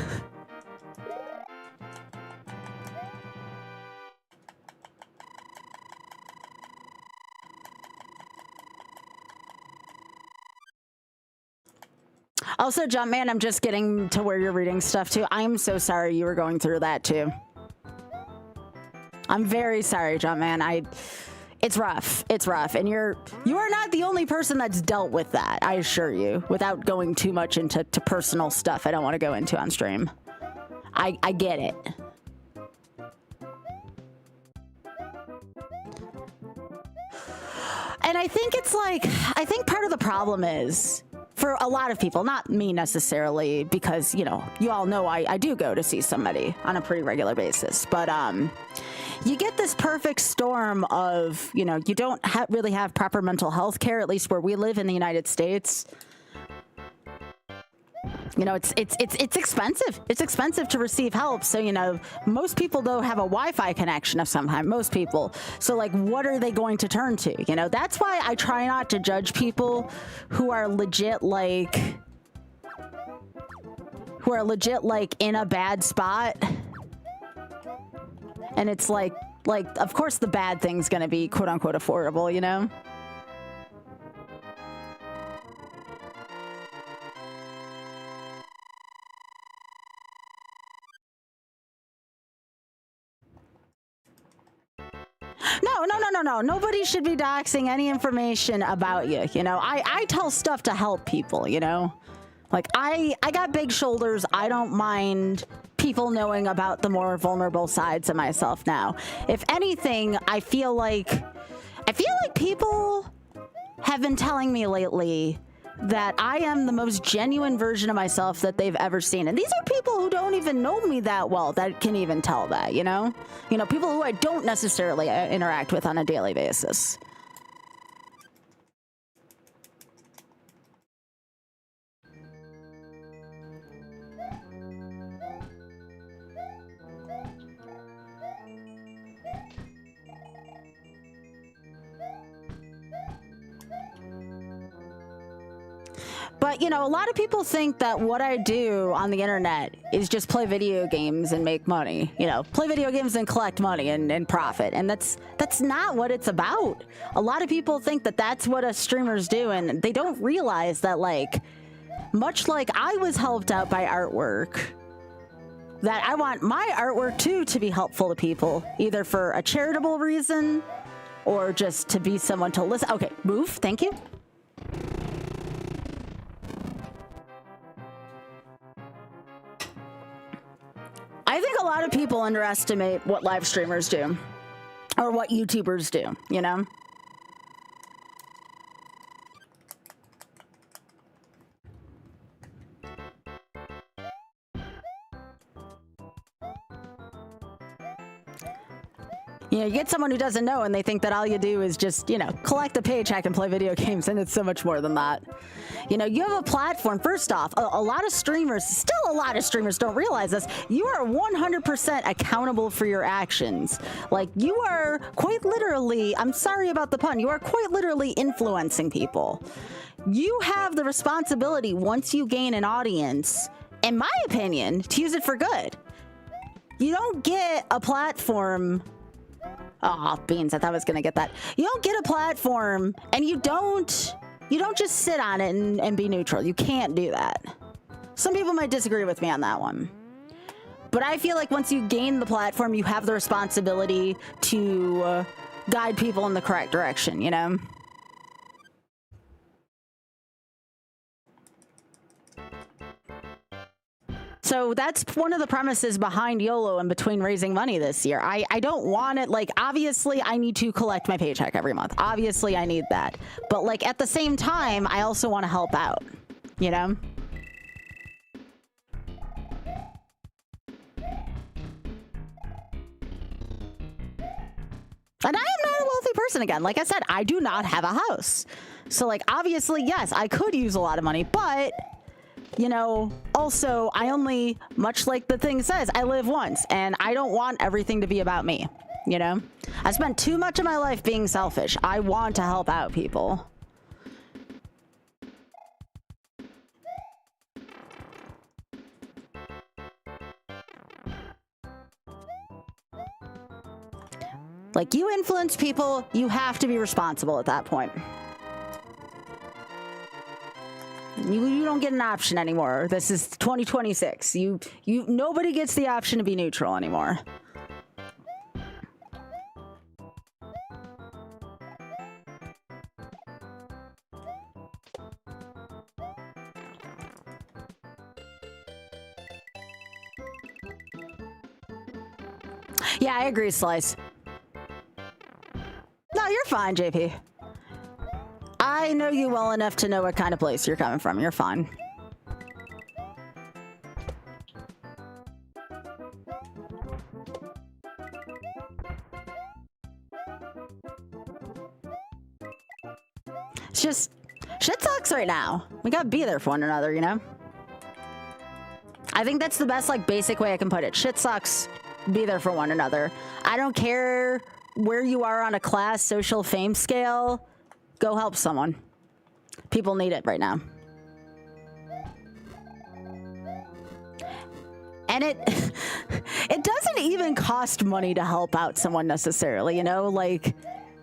Also, Jumpman, I'm just getting to where you're reading stuff too. I'm so sorry you were going through that too. I'm very sorry, Jumpman. It's rough. It's rough. And you are not the only person that's dealt with that, I assure you, without going too much into personal stuff I don't want to go into on stream. I get it. And I think it's like, I think part of the problem is, for a lot of people, not me necessarily, because, you know, you all know I do go to see somebody on a pretty regular basis, but you get this perfect storm of, you know, you don't really have proper mental health care, at least where we live in the United States. You know, it's expensive. It's expensive to receive help. So, you know, most people don't have a Wi-Fi connection of some kind, most people. So, like, what are they going to turn to? You know, that's why I try not to judge people who are legit, like, in a bad spot. And it's like, of course the bad thing's going to be quote unquote affordable, you know? No. Nobody should be doxing any information about you. You know, I tell stuff to help people, you know? Like, I got big shoulders. I don't mind people knowing about the more vulnerable sides of myself now. If anything, I feel like people have been telling me lately that I am the most genuine version of myself that they've ever seen. And these are people who don't even know me that well that can even tell that, you know? You know, people who I don't necessarily interact with on a daily basis. But, you know, a lot of people think that what I do on the internet is just play video games and make money. You know, play video games and collect money and profit. And that's not what it's about. A lot of people think that that's what us streamers do, and they don't realize that, like, much like I was helped out by artwork, that I want my artwork, too, to be helpful to people, either for a charitable reason or just to be someone to listen. Okay, move. Thank you. I think a lot of people underestimate what live streamers do, or what YouTubers do, you know? You know, you get someone who doesn't know and they think that all you do is just, you know, collect a paycheck and play video games, and it's so much more than that. You know, you have a platform. First off, a lot of streamers don't realize this. You are 100% accountable for your actions. Like, you are quite literally, I'm sorry about the pun, you are quite literally influencing people. You have the responsibility, once you gain an audience, in my opinion, to use it for good. You don't get a platform... Oh, beans, I thought I was gonna get that. You don't get a platform and you don't just sit on it and be neutral. You can't do that. Some people might disagree with me on that one. But I feel like once you gain the platform, you have the responsibility to guide people in the correct direction, you know? So that's one of the premises behind YOLO and between raising money this year. I don't want it, like, obviously I need to collect my paycheck every month. Obviously I need that. But like at the same time, I also want to help out, you know? And I am not a wealthy person again. Like I said, I do not have a house. So like, obviously, yes, I could use a lot of money, but you know, also I only, much like the thing says, I live once and I don't want everything to be about me. You know, I spent too much of my life being selfish. I want to help out people. Like, you influence people, you have to be responsible at that point. You don't get an option anymore. This is 2026. Nobody gets the option to be neutral anymore. Yeah, I agree, Slice. No, you're fine, JP. I know you well enough to know what kind of place you're coming from. You're fine. It's just, shit sucks right now. We gotta be there for one another, you know? I think that's the best, like, basic way I can put it. Shit sucks. Be there for one another. I don't care where you are on a class, social fame scale. Go help someone. People need it right now. And it doesn't even cost money to help out someone necessarily, you know? Like,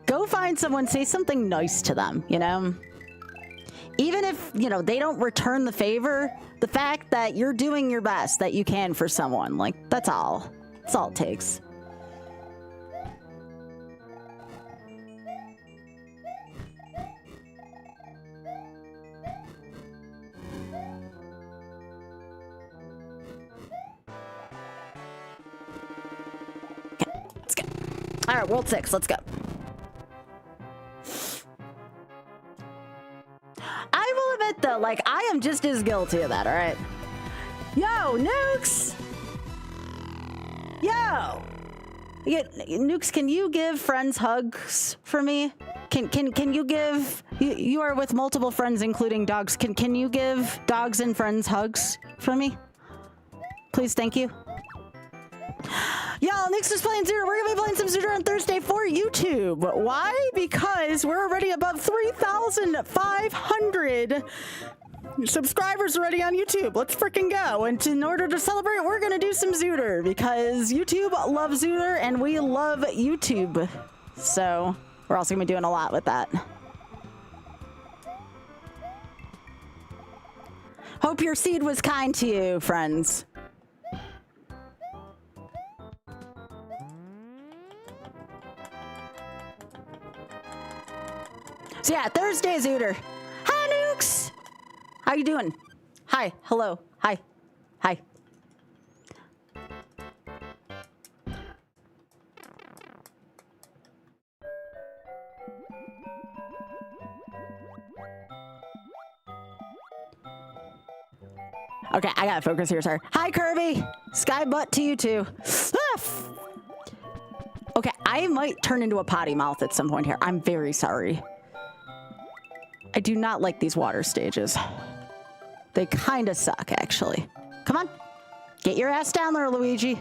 go find someone, say something nice to them, you know? Even if, you know, they don't return the favor, the fact that you're doing your best that you can for someone, like, that's all. That's all it takes. All right, World 6, let's go. I will admit, though, like, I am just as guilty of that, all right? Yo, Nukes! Yo! Nukes, can you give friends hugs for me? Can you give... You are with multiple friends, including dogs. Can you give dogs and friends hugs for me? Please, thank you. Y'all, Nix is playing Zooter. We're gonna be playing some Zooter on Thursday for YouTube. Why? Because we're already above 3,500 subscribers already on YouTube. Let's freaking go. And in order to celebrate, we're gonna do some Zooter because YouTube loves Zooter and we love YouTube. So we're also gonna be doing a lot with that. Hope your seed was kind to you, friends. So yeah, Thursday Zooter. Hi, Nukes. How you doing? Hi. Hello. Hi. Hi. Okay, I gotta focus here, sorry. Hi, Kirby. Sky butt to you too. Okay, I might turn into a potty mouth at some point here. I'm very sorry. I do not like these water stages. They kind of suck, actually. Come on. Get your ass down there, Luigi.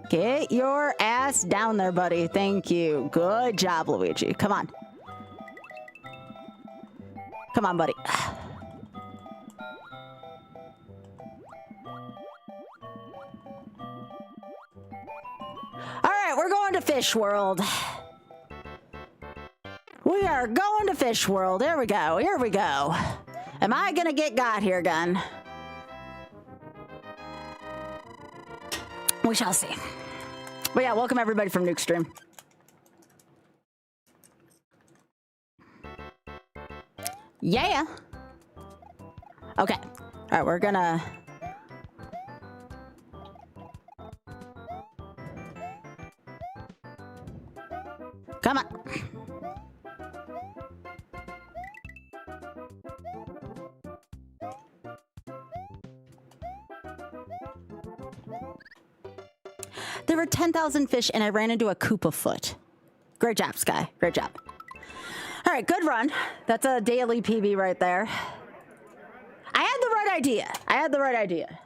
Get your ass down there, buddy. Thank you. Good job, Luigi. Come on. Come on, buddy. All right, we're going to Fish World. We are going to Fish World. Here we go. Here we go. Am I gonna get got here, gun? We shall see. But yeah, welcome everybody from Nuke Stream. Yeah. Okay. All right, we're gonna Come on. There were 10,000 fish and I ran into a Koopa foot. Great job, Sky. Great job. All right, good run. That's a daily PB right there. I had the right idea. I had the right idea.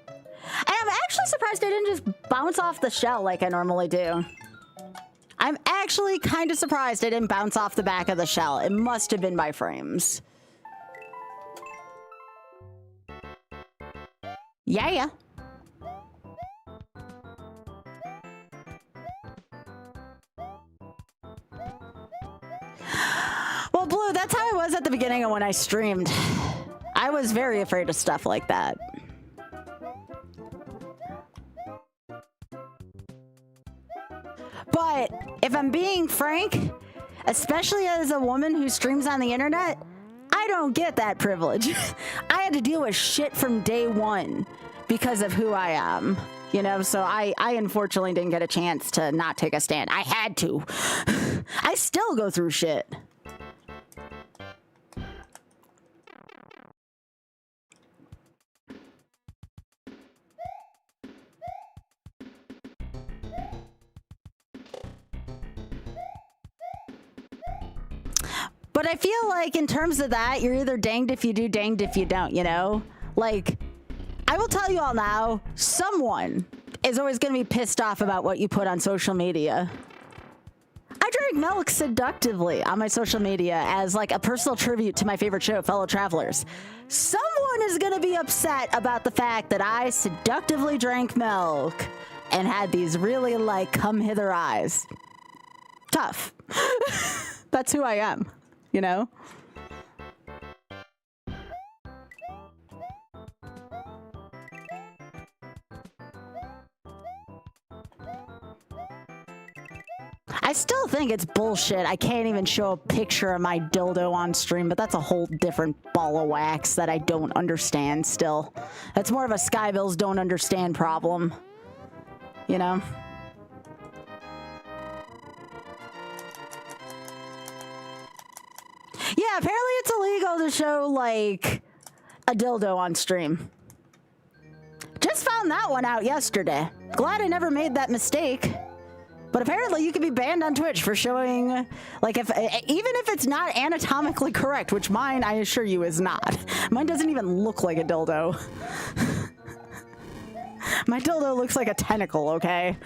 And I'm actually surprised I didn't just bounce off the shell like I normally do. I'm actually kind of surprised I didn't bounce off the back of the shell. It must have been my frames. Yeah. Well, Blue, that's how I was at the beginning of when I streamed. I was very afraid of stuff like that. But if I'm being frank, especially as a woman who streams on the internet, I don't get that privilege. I had to deal with shit from day one because of who I am. You know, so I unfortunately didn't get a chance to not take a stand. I had to. I still go through shit. But I feel like in terms of that, you're either danged if you do, danged if you don't, you know? Like, I will tell you all now, someone is always going to be pissed off about what you put on social media. I drank milk seductively on my social media as like a personal tribute to my favorite show, Fellow Travelers. Someone is going to be upset about the fact that I seductively drank milk and had these really like come hither eyes. Tough. That's who I am. You know? I still think it's bullshit. I can't even show a picture of my dildo on stream, but that's a whole different ball of wax that I don't understand still. That's more of a Skybilz don't understand problem. You know? Yeah, apparently it's illegal to show, like, a dildo on stream. Just found that one out yesterday. Glad I never made that mistake. But apparently you can be banned on Twitch for showing, like, even if it's not anatomically correct, which mine, I assure you, is not. Mine doesn't even look like a dildo. My dildo looks like a tentacle, okay?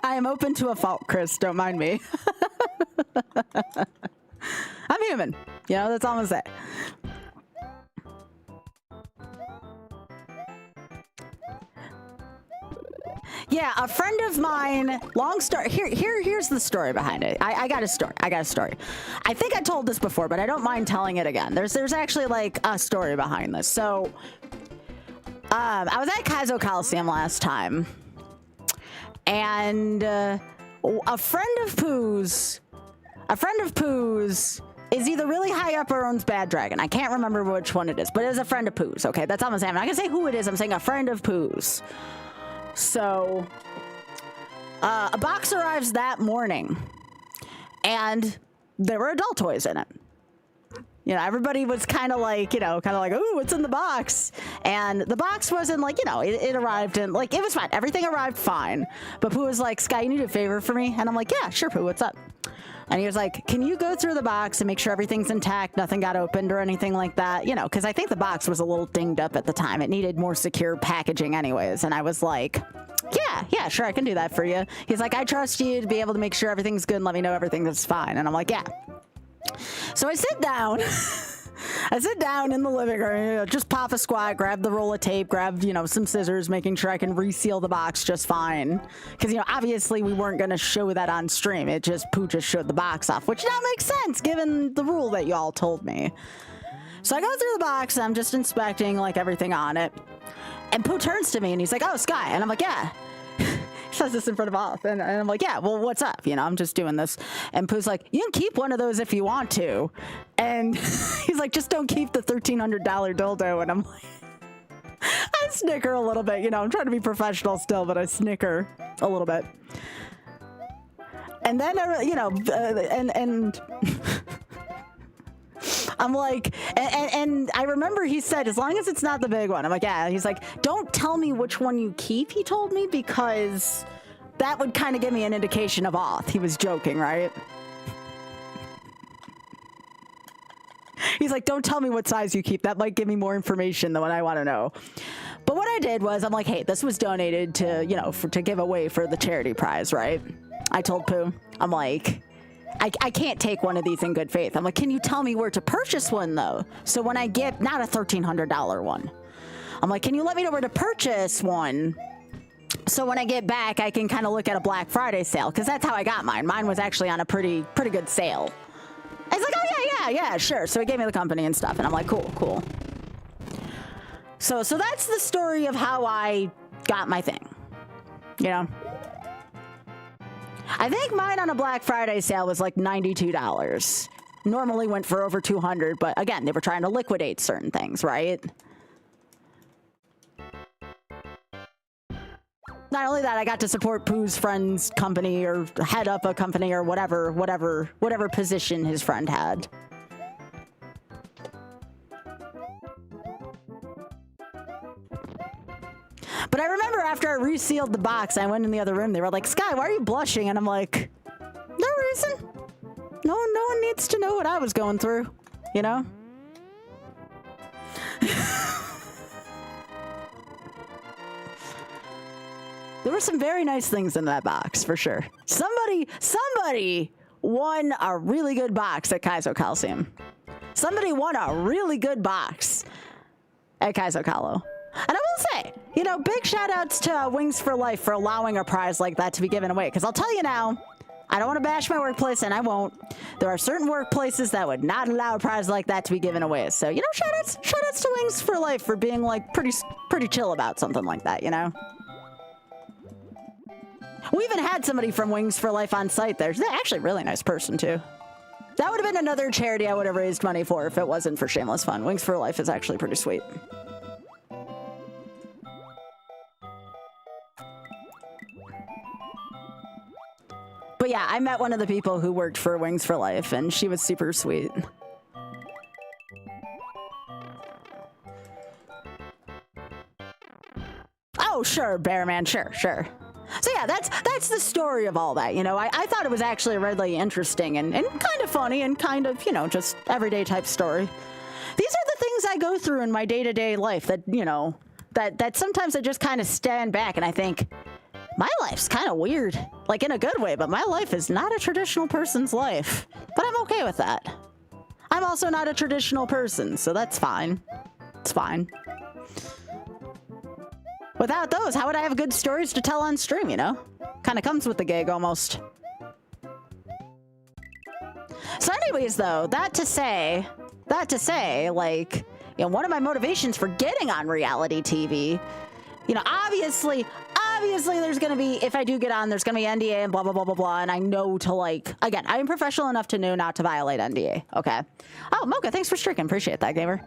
I am open to a fault, Chris. Don't mind me. I'm human. You know, that's all I'm gonna say. Yeah, a friend of mine, long story, here's the story behind it. I got a story. I think I told this before, but I don't mind telling it again. There's actually like a story behind this. So, I was at Kaizo Coliseum last time. And a friend of Pooh's is either really high up or owns Bad Dragon. I can't remember which one it is, but it is a friend of Pooh's. Okay, that's all I'm saying. I'm not gonna say who it is. I'm saying a friend of Pooh's. So, a box arrives that morning, and there were adult toys in it. You know, everybody was kind of like, ooh, what's in the box? And the box wasn't like, it arrived and like, it was fine. Everything arrived fine. But Pooh was like, Sky, you need a favor for me? And I'm like, yeah, sure, Pooh, what's up? And he was like, can you go through the box and make sure everything's intact, nothing got opened or anything like that? You know, because I think the box was a little dinged up at the time. It needed more secure packaging anyways. And I was like, yeah, sure, I can do that for you. He's like, I trust you to be able to make sure everything's good and let me know everything is fine. And I'm like, yeah. So I sit down. I sit down in the living room, just pop a squat, grab the roll of tape, grab, some scissors, making sure I can reseal the box just fine. Because, obviously we weren't going to show that on stream. Pooh just showed the box off, which now makes sense given the rule that y'all told me. So I go through the box, I'm just inspecting like everything on it. And Pooh turns to me and he's like, oh, Sky. And I'm like, yeah. says this in front of Oth, and I'm like, yeah, well, what's up? You know, I'm just doing this. And Pooh's like, you can keep one of those if you want to. And he's like, just don't keep the $1,300 dildo. And I'm like, I snicker a little bit, you know, I'm trying to be professional still, but I snicker a little bit. And then, you know, and I'm like, and I remember he said, as long as it's not the big one. I'm like, yeah. He's like, don't tell me which one you keep, he told me, because that would kind of give me an indication of Oth. He was joking, right? He's like, don't tell me what size you keep. That might give me more information than what I want to know. But what I did was, I'm like, hey, this was donated to, you know, to give away for the charity prize, right? I told Pooh, I'm like, I can't take one of these in good faith. I'm like, can you tell me where to purchase one, though? So when I get, not a $1,300 one. I'm like, can you let me know where to purchase one? So when I get back, I can kind of look at a Black Friday sale, because that's how I got mine. Mine was actually on a pretty good sale. I was like, oh, yeah, sure. So he gave me the company and stuff, and I'm like, cool. So that's the story of how I got my thing, you know? I think mine on a Black Friday sale was like $92. Normally went for over $200, but again, they were trying to liquidate certain things, right? Not only that, I got to support Pooh's friend's company, or head up a company, or whatever position his friend had. But I remember after I resealed the box, I went in the other room. They were like, Sky, why are you blushing? And I'm like, no reason. No one needs to know what I was going through, you know? There were some very nice things in that box, for sure. Somebody won a really good box at Kaizo Coliseum. Somebody won a really good box at Kaizo Colo. And I will say, you know, big shout outs to Wings for Life for allowing a prize like that to be given away. Because I'll tell you now, I don't want to bash my workplace, and I won't. There are certain workplaces that would not allow a prize like that to be given away. So, you know, shout outs to Wings for Life for being like pretty chill about something like that, you know? We even had somebody from Wings for Life on site there. They're actually a really nice person, too. That would have been another charity I would have raised money for if it wasn't for Shameless Fun. Wings for Life is actually pretty sweet. But yeah, I met one of the people who worked for Wings for Life, and she was super sweet. Oh, sure, Bearman, sure. So yeah, that's the story of all that, you know. I thought it was actually really interesting and kind of funny and kind of, you know, just everyday type story. These are the things I go through in my day-to-day life that, you know, that sometimes I just kind of stand back and I think, my life's kind of weird, like in a good way, but my life is not a traditional person's life. But I'm okay with that. I'm also not a traditional person, so that's fine. It's fine. Without those, how would I have good stories to tell on stream, you know? Kind of comes with the gig, almost. So anyways, though, that to say, like, you know, one of my motivations for getting on reality TV, you know, obviously there's going to be, if I do get on, there's going to be NDA and blah, blah, blah, blah, blah. And I know to, like, again, I am professional enough to know not to violate NDA. Okay. Oh, Mocha, thanks for streaking. Appreciate that, gamer.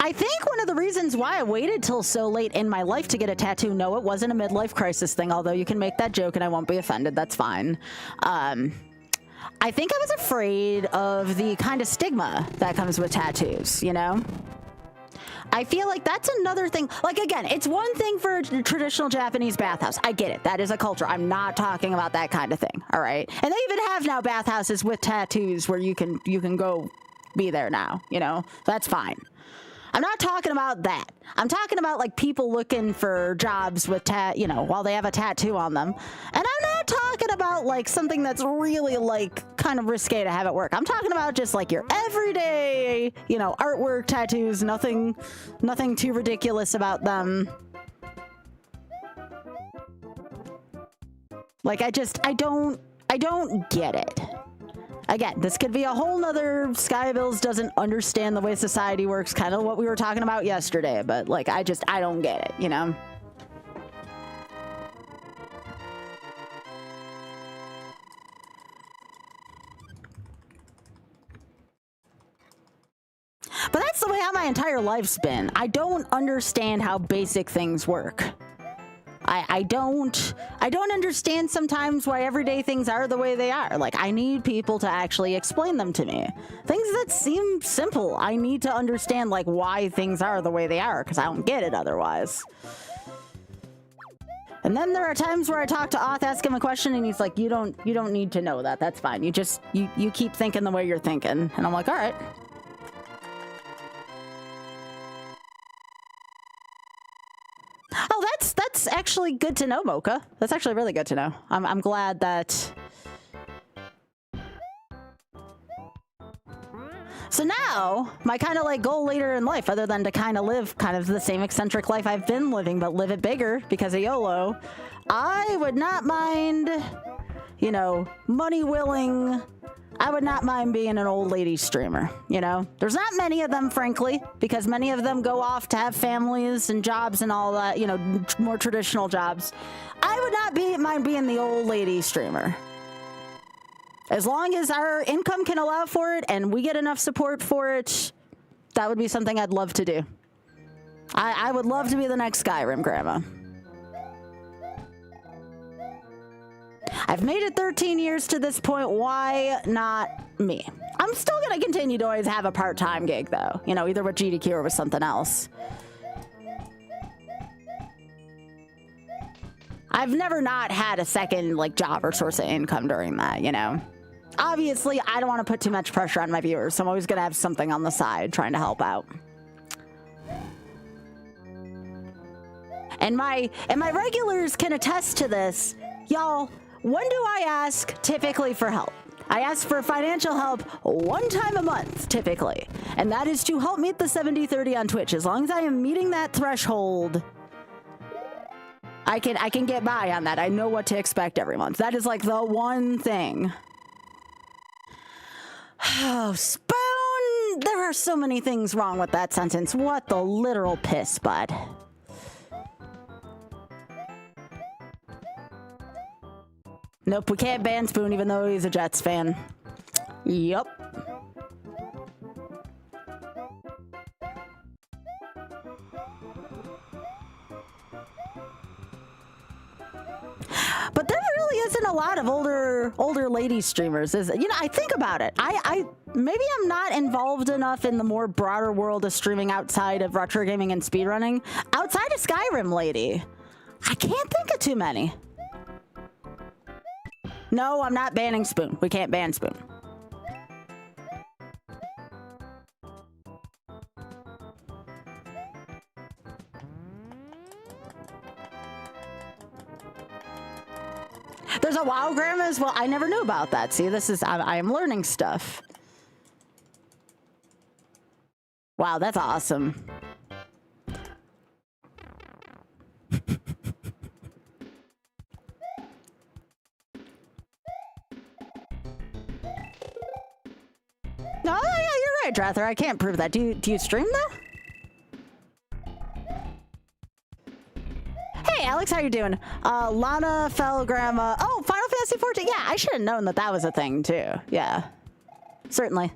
I think one of the reasons why I waited till so late in my life to get a tattoo, no, it wasn't a midlife crisis thing, although you can make that joke and I won't be offended. That's fine. I think I was afraid of the kind of stigma that comes with tattoos, you know? I feel like that's another thing. Like, again, it's one thing for a traditional Japanese bathhouse. I get it. That is a culture. I'm not talking about that kind of thing, all right? And they even have now bathhouses with tattoos where you can go be there now, you know? That's fine. I'm not talking about that. I'm talking about, like, people looking for jobs with you know, while they have a tattoo on them. And I'm not talking about, like, something that's really, like, kind of risque to have at work. I'm talking about just, like, your everyday, you know, artwork tattoos, nothing too ridiculous about them. Like, I don't get it. Again, this could be a whole nother Skybilz doesn't understand the way society works, kind of what we were talking about yesterday, but like, I don't get it, you know? But that's the way how my entire life's been. I don't understand how basic things work. I don't understand sometimes why everyday things are the way they are. Like, I need people to actually explain them to me. Things that seem simple, I need to understand, like, why things are the way they are, because I don't get it otherwise. And then there are times where I talk to Auth, ask him a question, and he's like, you don't need to know that. That's fine. You just, you keep thinking the way you're thinking. And I'm like, all right. Oh, that's actually good to know, Mocha. That's actually really good to know. I'm glad that... So now, my kind of like goal later in life, other than to kind of live kind of the same eccentric life I've been living, but live it bigger because of YOLO, I would not mind, you know, money willing... I would not mind being an old lady streamer, you know? There's not many of them, frankly, because many of them go off to have families and jobs and all that, you know, more traditional jobs. I would not mind being the old lady streamer. As long as our income can allow for it and we get enough support for it, that would be something I'd love to do. I would love to be the next Skyrim grandma. I've made it 13 years to this point. Why not me? I'm still going to continue to always have a part-time gig, though. You know, either with GDQ or with something else. I've never not had a second, like, job or source of income during that, you know? Obviously, I don't want to put too much pressure on my viewers, so I'm always going to have something on the side trying to help out. And my regulars can attest to this. Y'all, when do I ask typically for help? I ask for financial help one time a month, typically. And that is to help meet the 70-30 on Twitch. As long as I am meeting that threshold, I can get by on that. I know what to expect every month. That is like the one thing. Oh, Spoon! There are so many things wrong with that sentence. What the literal piss, bud. Nope, we can't ban Spoon even though he's a Jets fan. Yup. But there really isn't a lot of older lady streamers. You know, I think about it. I maybe I'm not involved enough in the more broader world of streaming outside of retro gaming and speedrunning. Outside of Skyrim lady, I can't think of too many. No, I'm not banning Spoon. We can't ban Spoon. There's a WoW grandma as well. I never knew about that. See, this is, I am learning stuff. Wow, that's awesome. No, yeah, you're right, Drather. I can't prove that. Do you stream though? Hey, Alex, how you doing? Lana fell grandma. Oh, Final Fantasy 14. Yeah, I should have known that that was a thing too. Yeah, certainly.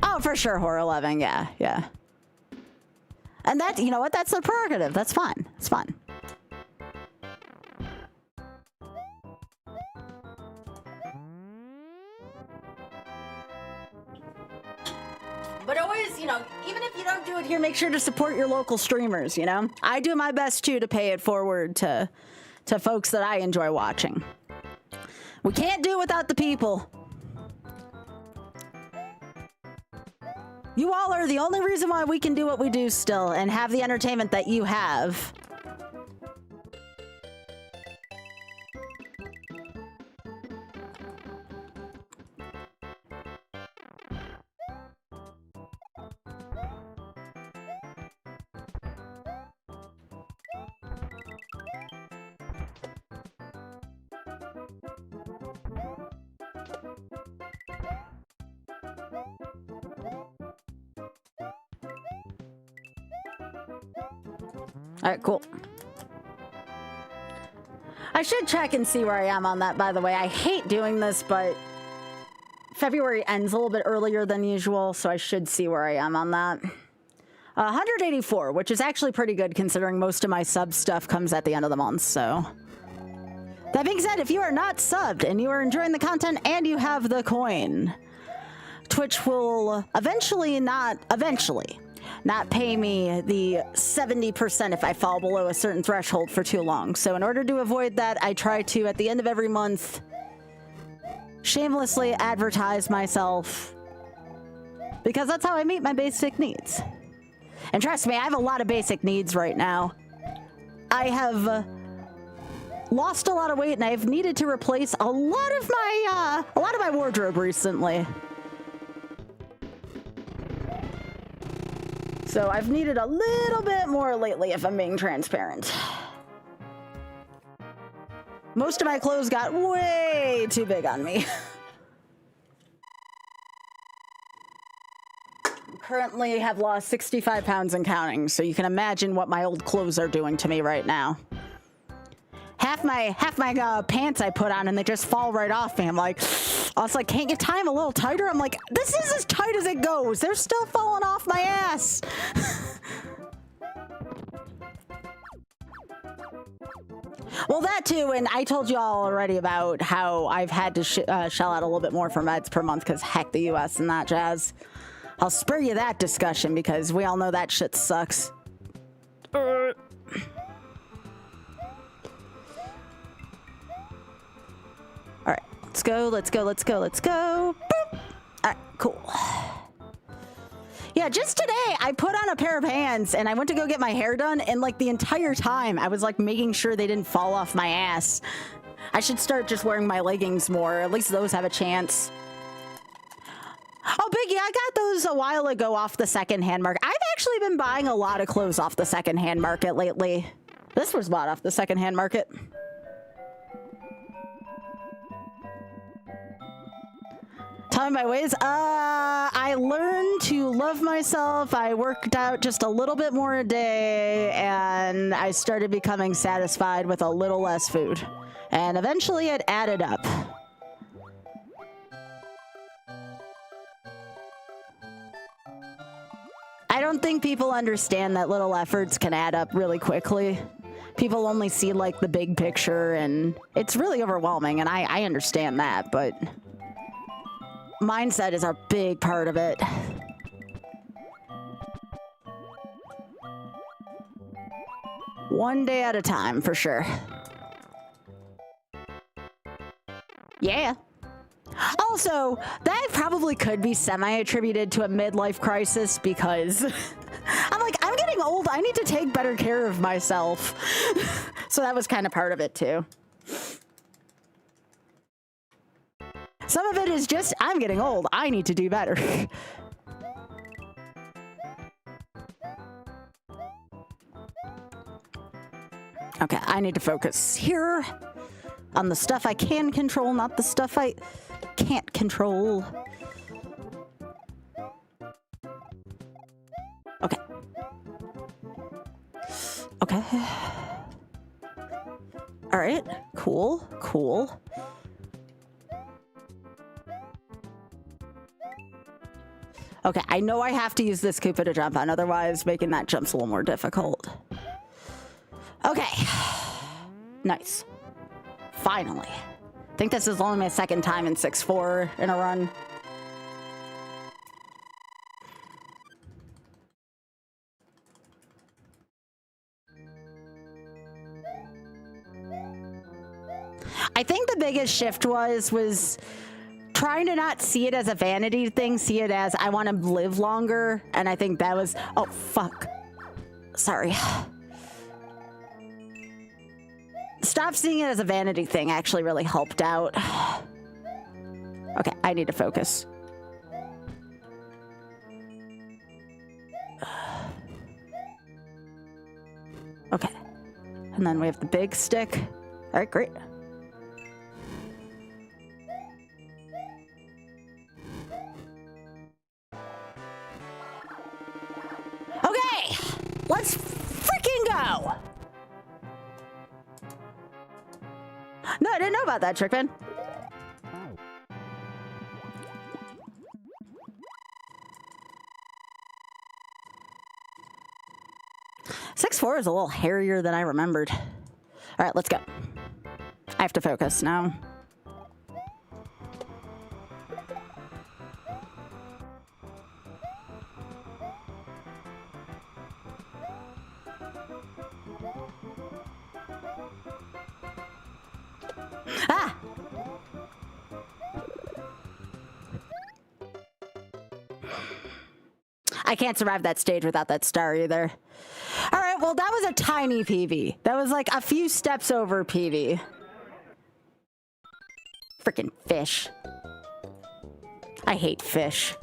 Oh, for sure, Horror 11. Yeah, yeah. And that, you know what? That's the prerogative. That's fine. It's fine. But always, you know, even if you don't do it here, make sure to support your local streamers, you know? I do my best, too, to pay it forward to folks that I enjoy watching. We can't do it without the people. You all are the only reason why we can do what we do still and have the entertainment that you have. All right, cool. I should check and see where I am on that, by the way. I hate doing this, but February ends a little bit earlier than usual, so I should see where I am on that. 184, which is actually pretty good considering most of my sub stuff comes at the end of the month, so. That being said, if you are not subbed and you are enjoying the content and you have the coin, Twitch will eventually not pay me the 70% if I fall below a certain threshold for too long. So in order to avoid that, I try to, at the end of every month, shamelessly advertise myself, because that's how I meet my basic needs. And trust me, I have a lot of basic needs right now. I have lost a lot of weight and I've needed to replace a lot of my wardrobe recently. So I've needed a little bit more lately, if I'm being transparent. Most of my clothes got way too big on me. Currently have lost 65 pounds and counting, so you can imagine what my old clothes are doing to me right now. Half my pants I put on and they just fall right off me. I was like, can't you tie them a little tighter? I'm like, this is as tight as it goes. They're still falling off my ass. Well, that too, and I told you all already about how I've had to shell out a little bit more for meds per month because heck the US and that jazz. I'll spare you that discussion because we all know that shit sucks. All right, let's go, let's go, let's go, let's go. Boop. All right, cool. Yeah, just today I put on a pair of pants and I went to go get my hair done, and like the entire time I was like making sure they didn't fall off my ass. I should start just wearing my leggings more. At least those have a chance. Oh, Biggie, I got those a while ago off the secondhand market. I've actually been buying a lot of clothes off the secondhand market lately. This was bought off the secondhand market. Tell me my ways. I learned to love myself. I worked out just a little bit more a day, and I started becoming satisfied with a little less food. And eventually it added up. I don't think people understand that little efforts can add up really quickly. People only see like the big picture, and it's really overwhelming, and I understand that, but mindset is a big part of it. One day at a time, for sure. Yeah. Also, that probably could be semi-attributed to a midlife crisis because I'm like, I'm getting old. I need to take better care of myself. So that was kind of part of it too. Some of it is just, I'm getting old. I need to do better. Okay, I need to focus here on the stuff I can control, not the stuff I can't control. Okay. Okay. All right. Cool. Cool. Okay, I know I have to use this Koopa to jump on, otherwise making that jump's a little more difficult. Okay. Nice. Finally. I think this is only my second time in 6-4 in a run. I think the biggest shift was trying to not see it as a vanity thing, see it as I want to live longer. And I think that was, oh, fuck. Sorry. Stop seeing it as a vanity thing actually really helped out. Okay, I need to focus. Okay. And then we have the big stick. All right, great. Okay, let's freaking go. No, I didn't know about that, Trickman. Six 4 is a little hairier than I remembered. All right, let's go. I have to focus now. Ah! I can't survive that stage without that star either. All right, well, that was a tiny PV. That was like a few steps over PV. Freaking fish. I hate fish.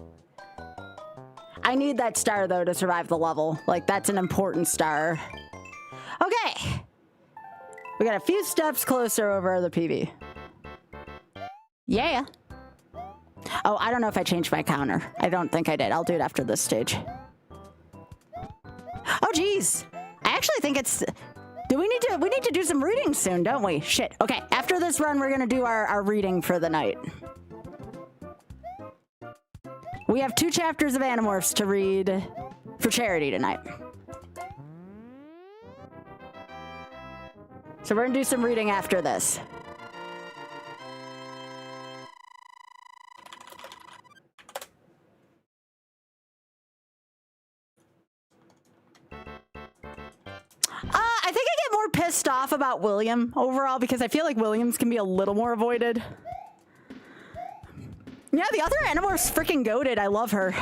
I need that star, though, to survive the level. Like, that's an important star. Okay. We got a few steps closer over the PV. Yeah. Oh, I don't know if I changed my counter. I don't think I did. I'll do it after this stage. Oh, geez. I actually think it's... We need to do some reading soon, don't we? Shit. Okay, after this run, we're gonna do our reading for the night. We have 2 chapters of Animorphs to read for charity tonight. So we're gonna do some reading after this. I think I get more pissed off about William overall because I feel like Williams can be a little more avoided. Yeah, the other Animorph's freaking goated. I love her.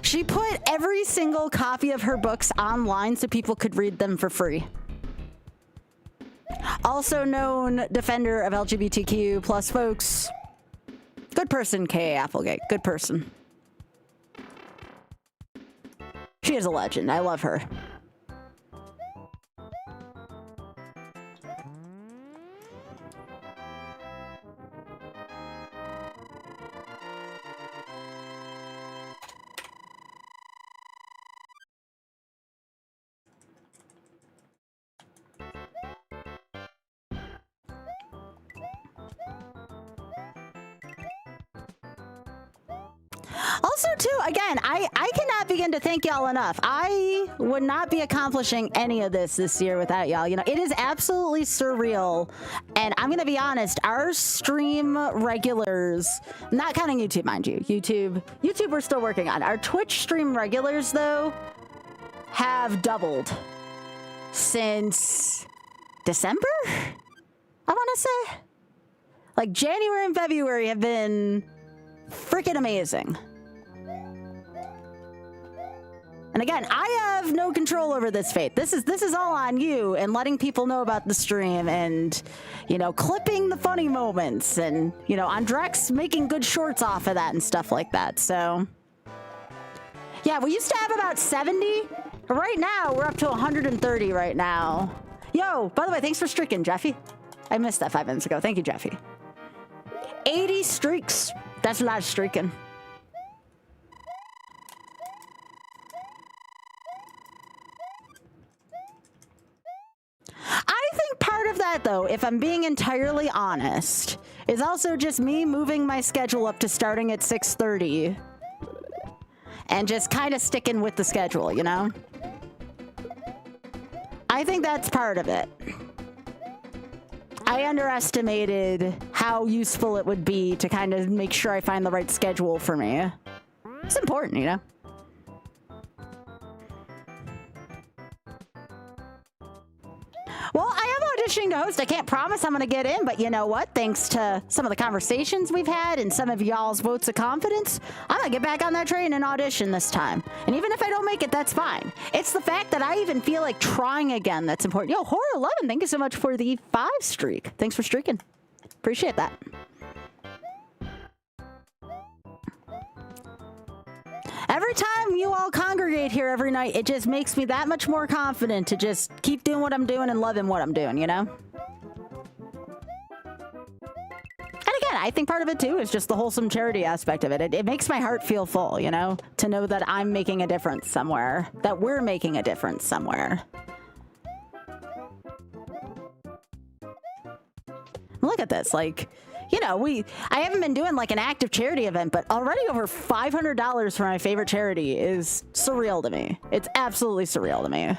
She put every single copy of her books online so people could read them for free. Also known defender of LGBTQ plus folks. Good person, K.A. Applegate. Good person. She is a legend. I love her. Also, too, again, I cannot begin to thank y'all enough. I would not be accomplishing any of this year without y'all. You know, it is absolutely surreal. And I'm going to be honest, our stream regulars, not counting YouTube, mind you, YouTube we're still working on. Our Twitch stream regulars, though, have doubled since December, I want to say. Like, January and February have been freaking amazing. And again, I have no control over this fate. This is all on you and letting people know about the stream and, you know, clipping the funny moments and, you know, Andrex making good shorts off of that and stuff like that. So, yeah, we used to have about 70. Right now, we're up to 130 right now. Yo, by the way, thanks for streaking, Jeffy. I missed that 5 minutes ago. Thank you, Jeffy. 80 streaks. That's a lot of streaking. I think part of that, though, if I'm being entirely honest, is also just me moving my schedule up to starting at 6:30 and just kind of sticking with the schedule, you know? I think that's part of it. I underestimated how useful it would be to kind of make sure I find the right schedule for me. It's important, you know? Well, I am auditioning to host. I can't promise I'm going to get in, but you know what? Thanks to some of the conversations we've had and some of y'all's votes of confidence, I'm going to get back on that train and audition this time. And even if I don't make it, that's fine. It's the fact that I even feel like trying again that's important. Yo, Horror11, thank you so much for the 5 streak. Thanks for streaking. Appreciate that. Every time you all congregate here every night, it just makes me that much more confident to just keep doing what I'm doing and loving what I'm doing, you know? And again, I think part of it, too, is just the wholesome charity aspect of it. It makes my heart feel full, you know? To know that I'm making a difference somewhere. That we're making a difference somewhere. Look at this. Like, you know, I haven't been doing like an active charity event, but already over $500 for my favorite charity is surreal to me. It's absolutely surreal to me.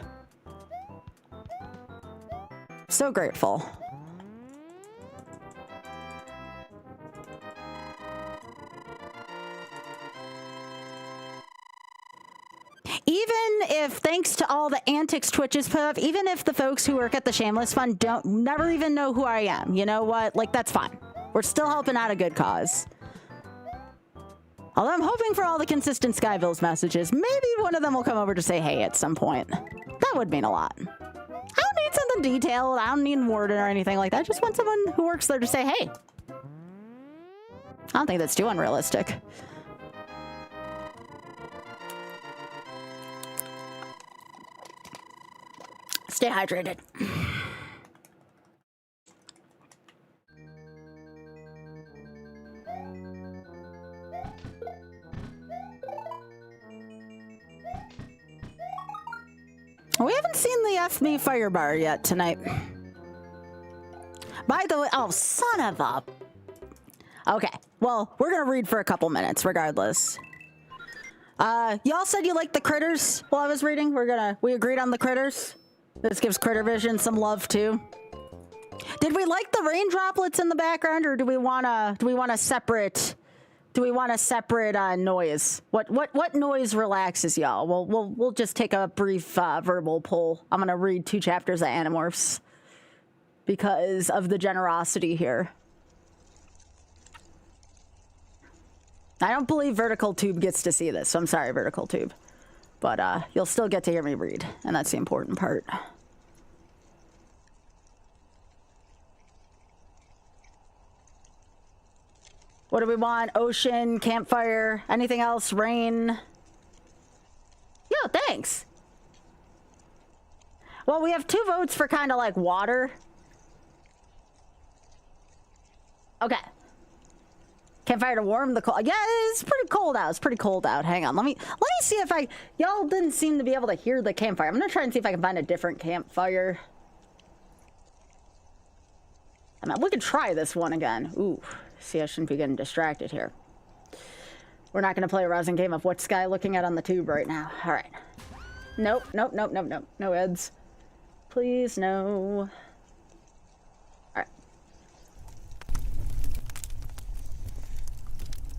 So grateful. Even if, thanks to all the antics Twitch has put up, even if the folks who work at the Shameless Fund never even know who I am, you know what? Like, that's fine. We're still helping out a good cause. Although I'm hoping for all the consistent Skybilz messages, maybe one of them will come over to say hey at some point. That would mean a lot. I don't need something detailed. I don't need worded or anything like that. I just want someone who works there to say hey. I don't think that's too unrealistic. Stay hydrated. We haven't seen the F Me fire bar yet tonight. By the way, oh, son of a... Okay, well, we're gonna read for a couple minutes regardless. Y'all said you liked the critters while I was reading. We agreed on the critters. This gives Critter Vision some love too. Did we like the rain droplets in the background, or do we want a separate noise? What noise relaxes y'all? We'll just take a brief verbal poll. I'm gonna read 2 chapters of Animorphs because of the generosity here. I don't believe Vertical Tube gets to see this, so I'm sorry, Vertical Tube. But you'll still get to hear me read, and that's the important part. What do we want? Ocean, campfire, anything else? Rain? Yo, thanks. Well, we have 2 votes for kind of like water. Okay. Campfire to warm the cold. Yeah, it's pretty cold out. It's pretty cold out. Hang on. Let me see if y'all didn't seem to be able to hear the campfire. I'm gonna try and see if I can find a different campfire. I mean, we could try this one again. Ooh, see, I shouldn't be getting distracted here. We're not gonna play a rousing game of what's Sky looking at on the tube right now. All right. Nope. No Eds. Please, no.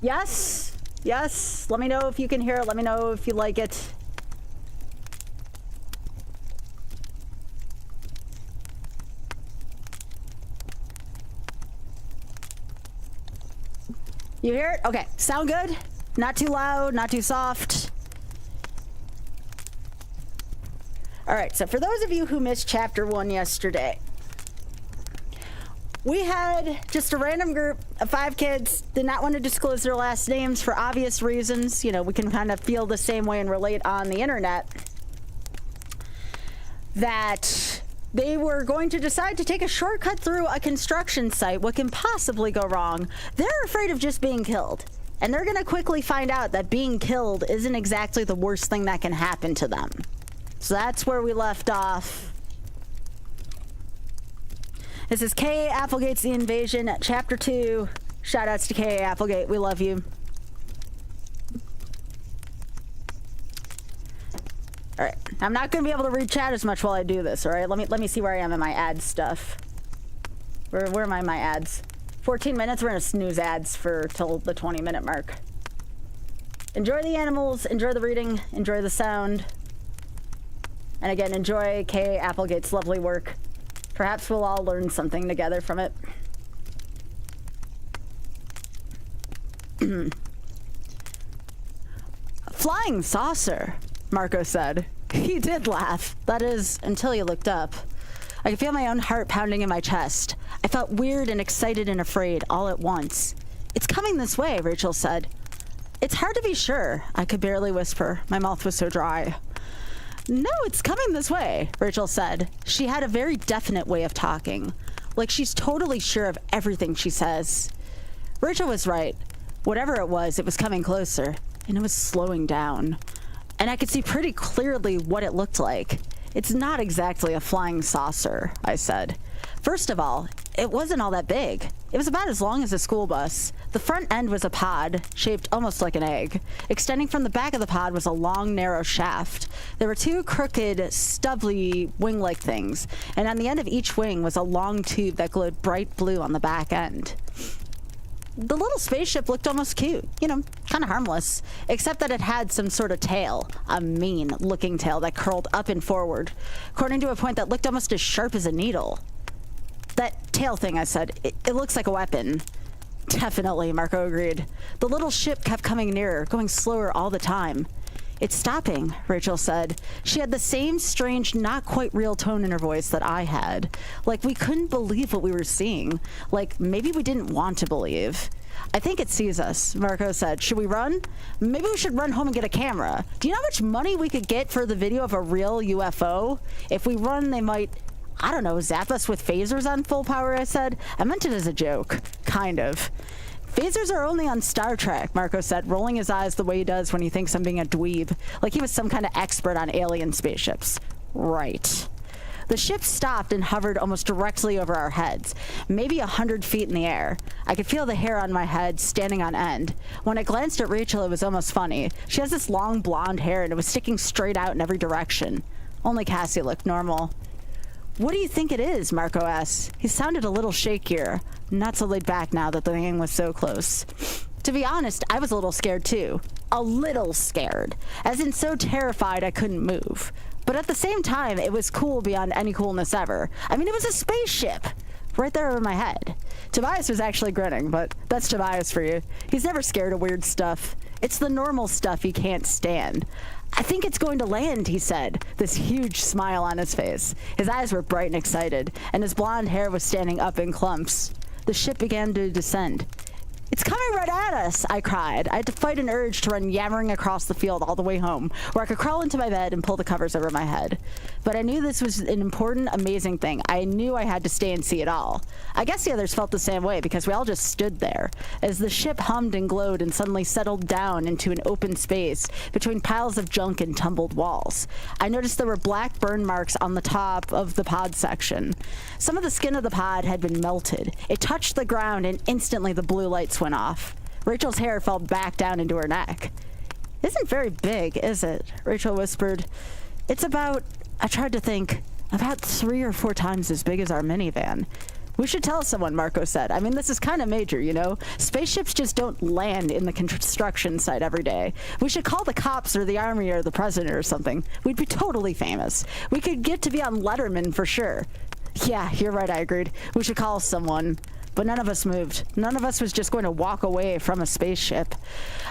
Yes, yes. Let me know if you can hear it. Let me know if you like it. You hear it? Okay. Sound good? Not too loud, not too soft. All right. So for those of you who missed chapter 1 yesterday, we had just a random group of 5 kids, did not want to disclose their last names for obvious reasons. You know, we can kind of feel the same way and relate on the internet. That they were going to decide to take a shortcut through a construction site. What can possibly go wrong? They're afraid of just being killed. And they're going to quickly find out that being killed isn't exactly the worst thing that can happen to them. So that's where we left off. This is K.A. Applegate's The Invasion, Chapter 2. Shoutouts to K.A. Applegate. We love you. All right. I'm not going to be able to read chat as much while I do this, all right? Let me see where I am in my ad stuff. Where am I in my ads? 14 minutes. We're going to snooze ads till the 20-minute mark. Enjoy the animals. Enjoy the reading. Enjoy the sound. And again, enjoy K.A. Applegate's lovely work. Perhaps we'll all learn something together from it. Flying saucer, Marco said. He did laugh. That is, until he looked up. I could feel my own heart pounding in my chest. I felt weird and excited and afraid all at once. It's coming this way, Rachel said. It's hard to be sure, I could barely whisper. My mouth was so dry. No, it's coming this way, Rachel said. She had a very definite way of talking. Like she's totally sure of everything she says. Rachel was right. Whatever it was coming closer. And it was slowing down. And I could see pretty clearly what it looked like. It's not exactly a flying saucer, I said. First of all, it wasn't all that big. It was about as long as a school bus. The front end was a pod, shaped almost like an egg. Extending from the back of the pod was a long, narrow shaft. There were two crooked, stubbly wing-like things, and on the end of each wing was a long tube that glowed bright blue on the back end. The little spaceship looked almost cute, kind of harmless, except that it had some sort of tail, a mean-looking tail that curled up and forward, according to a point that looked almost as sharp as a needle. That tail thing, I said, it looks like a weapon. Definitely, Marco agreed. The little ship kept coming nearer, going slower all the time. It's stopping, Rachel said. She had the same strange, not quite real tone in her voice that I had. Like we couldn't believe what we were seeing. Like maybe we didn't want to believe. I think it sees us, Marco said. Should we run? Maybe we should run home and get a camera. Do you know how much money we could get for the video of a real UFO? If we run, they might, I don't know, zap us with phasers on full power, I said. I meant it as a joke. Kind of. Phasers are only on Star Trek, Marco said, rolling his eyes the way he does when he thinks I'm being a dweeb, like he was some kind of expert on alien spaceships. Right. The ship stopped and hovered almost directly over our heads, maybe 100 feet in the air. I could feel the hair on my head standing on end. When I glanced at Rachel, it was almost funny. She has this long blonde hair and it was sticking straight out in every direction. Only Cassie looked normal. What do you think it is? Marco asked. He sounded a little shakier, not so laid back now that the thing was so close. To be honest, I was a little scared too. A little scared. As in so terrified I couldn't move. But at the same time, it was cool beyond any coolness ever. I mean, it was a spaceship. Right there over my head. Tobias was actually grinning, but that's Tobias for you. He's never scared of weird stuff. It's the normal stuff he can't stand. I think it's going to land, he said, this huge smile on his face. His eyes were bright and excited, and his blonde hair was standing up in clumps. The ship began to descend. It's coming right at us, I cried. I had to fight an urge to run yammering across the field all the way home, where I could crawl into my bed and pull the covers over my head. But I knew this was an important, amazing thing. I knew I had to stay and see it all. I guess the others felt the same way, because we all just stood there, as the ship hummed and glowed and suddenly settled down into an open space between piles of junk and tumbled walls. I noticed there were black burn marks on the top of the pod section. Some of the skin of the pod had been melted. It touched the ground, and instantly the blue lights went off. Rachel's hair fell back down into her neck. Isn't very big, is it? Rachel whispered. It's about, I tried to think, about 3 or 4 times as big as our minivan. We should tell someone, Marco said. I mean, this is kind of major, you know? Spaceships just don't land in the construction site every day. We should call the cops or the army or the president or something. We'd be totally famous. We could get to be on Letterman for sure. Yeah, you're right, I agreed. We should call someone. But none of us moved. None of us was just going to walk away from a spaceship.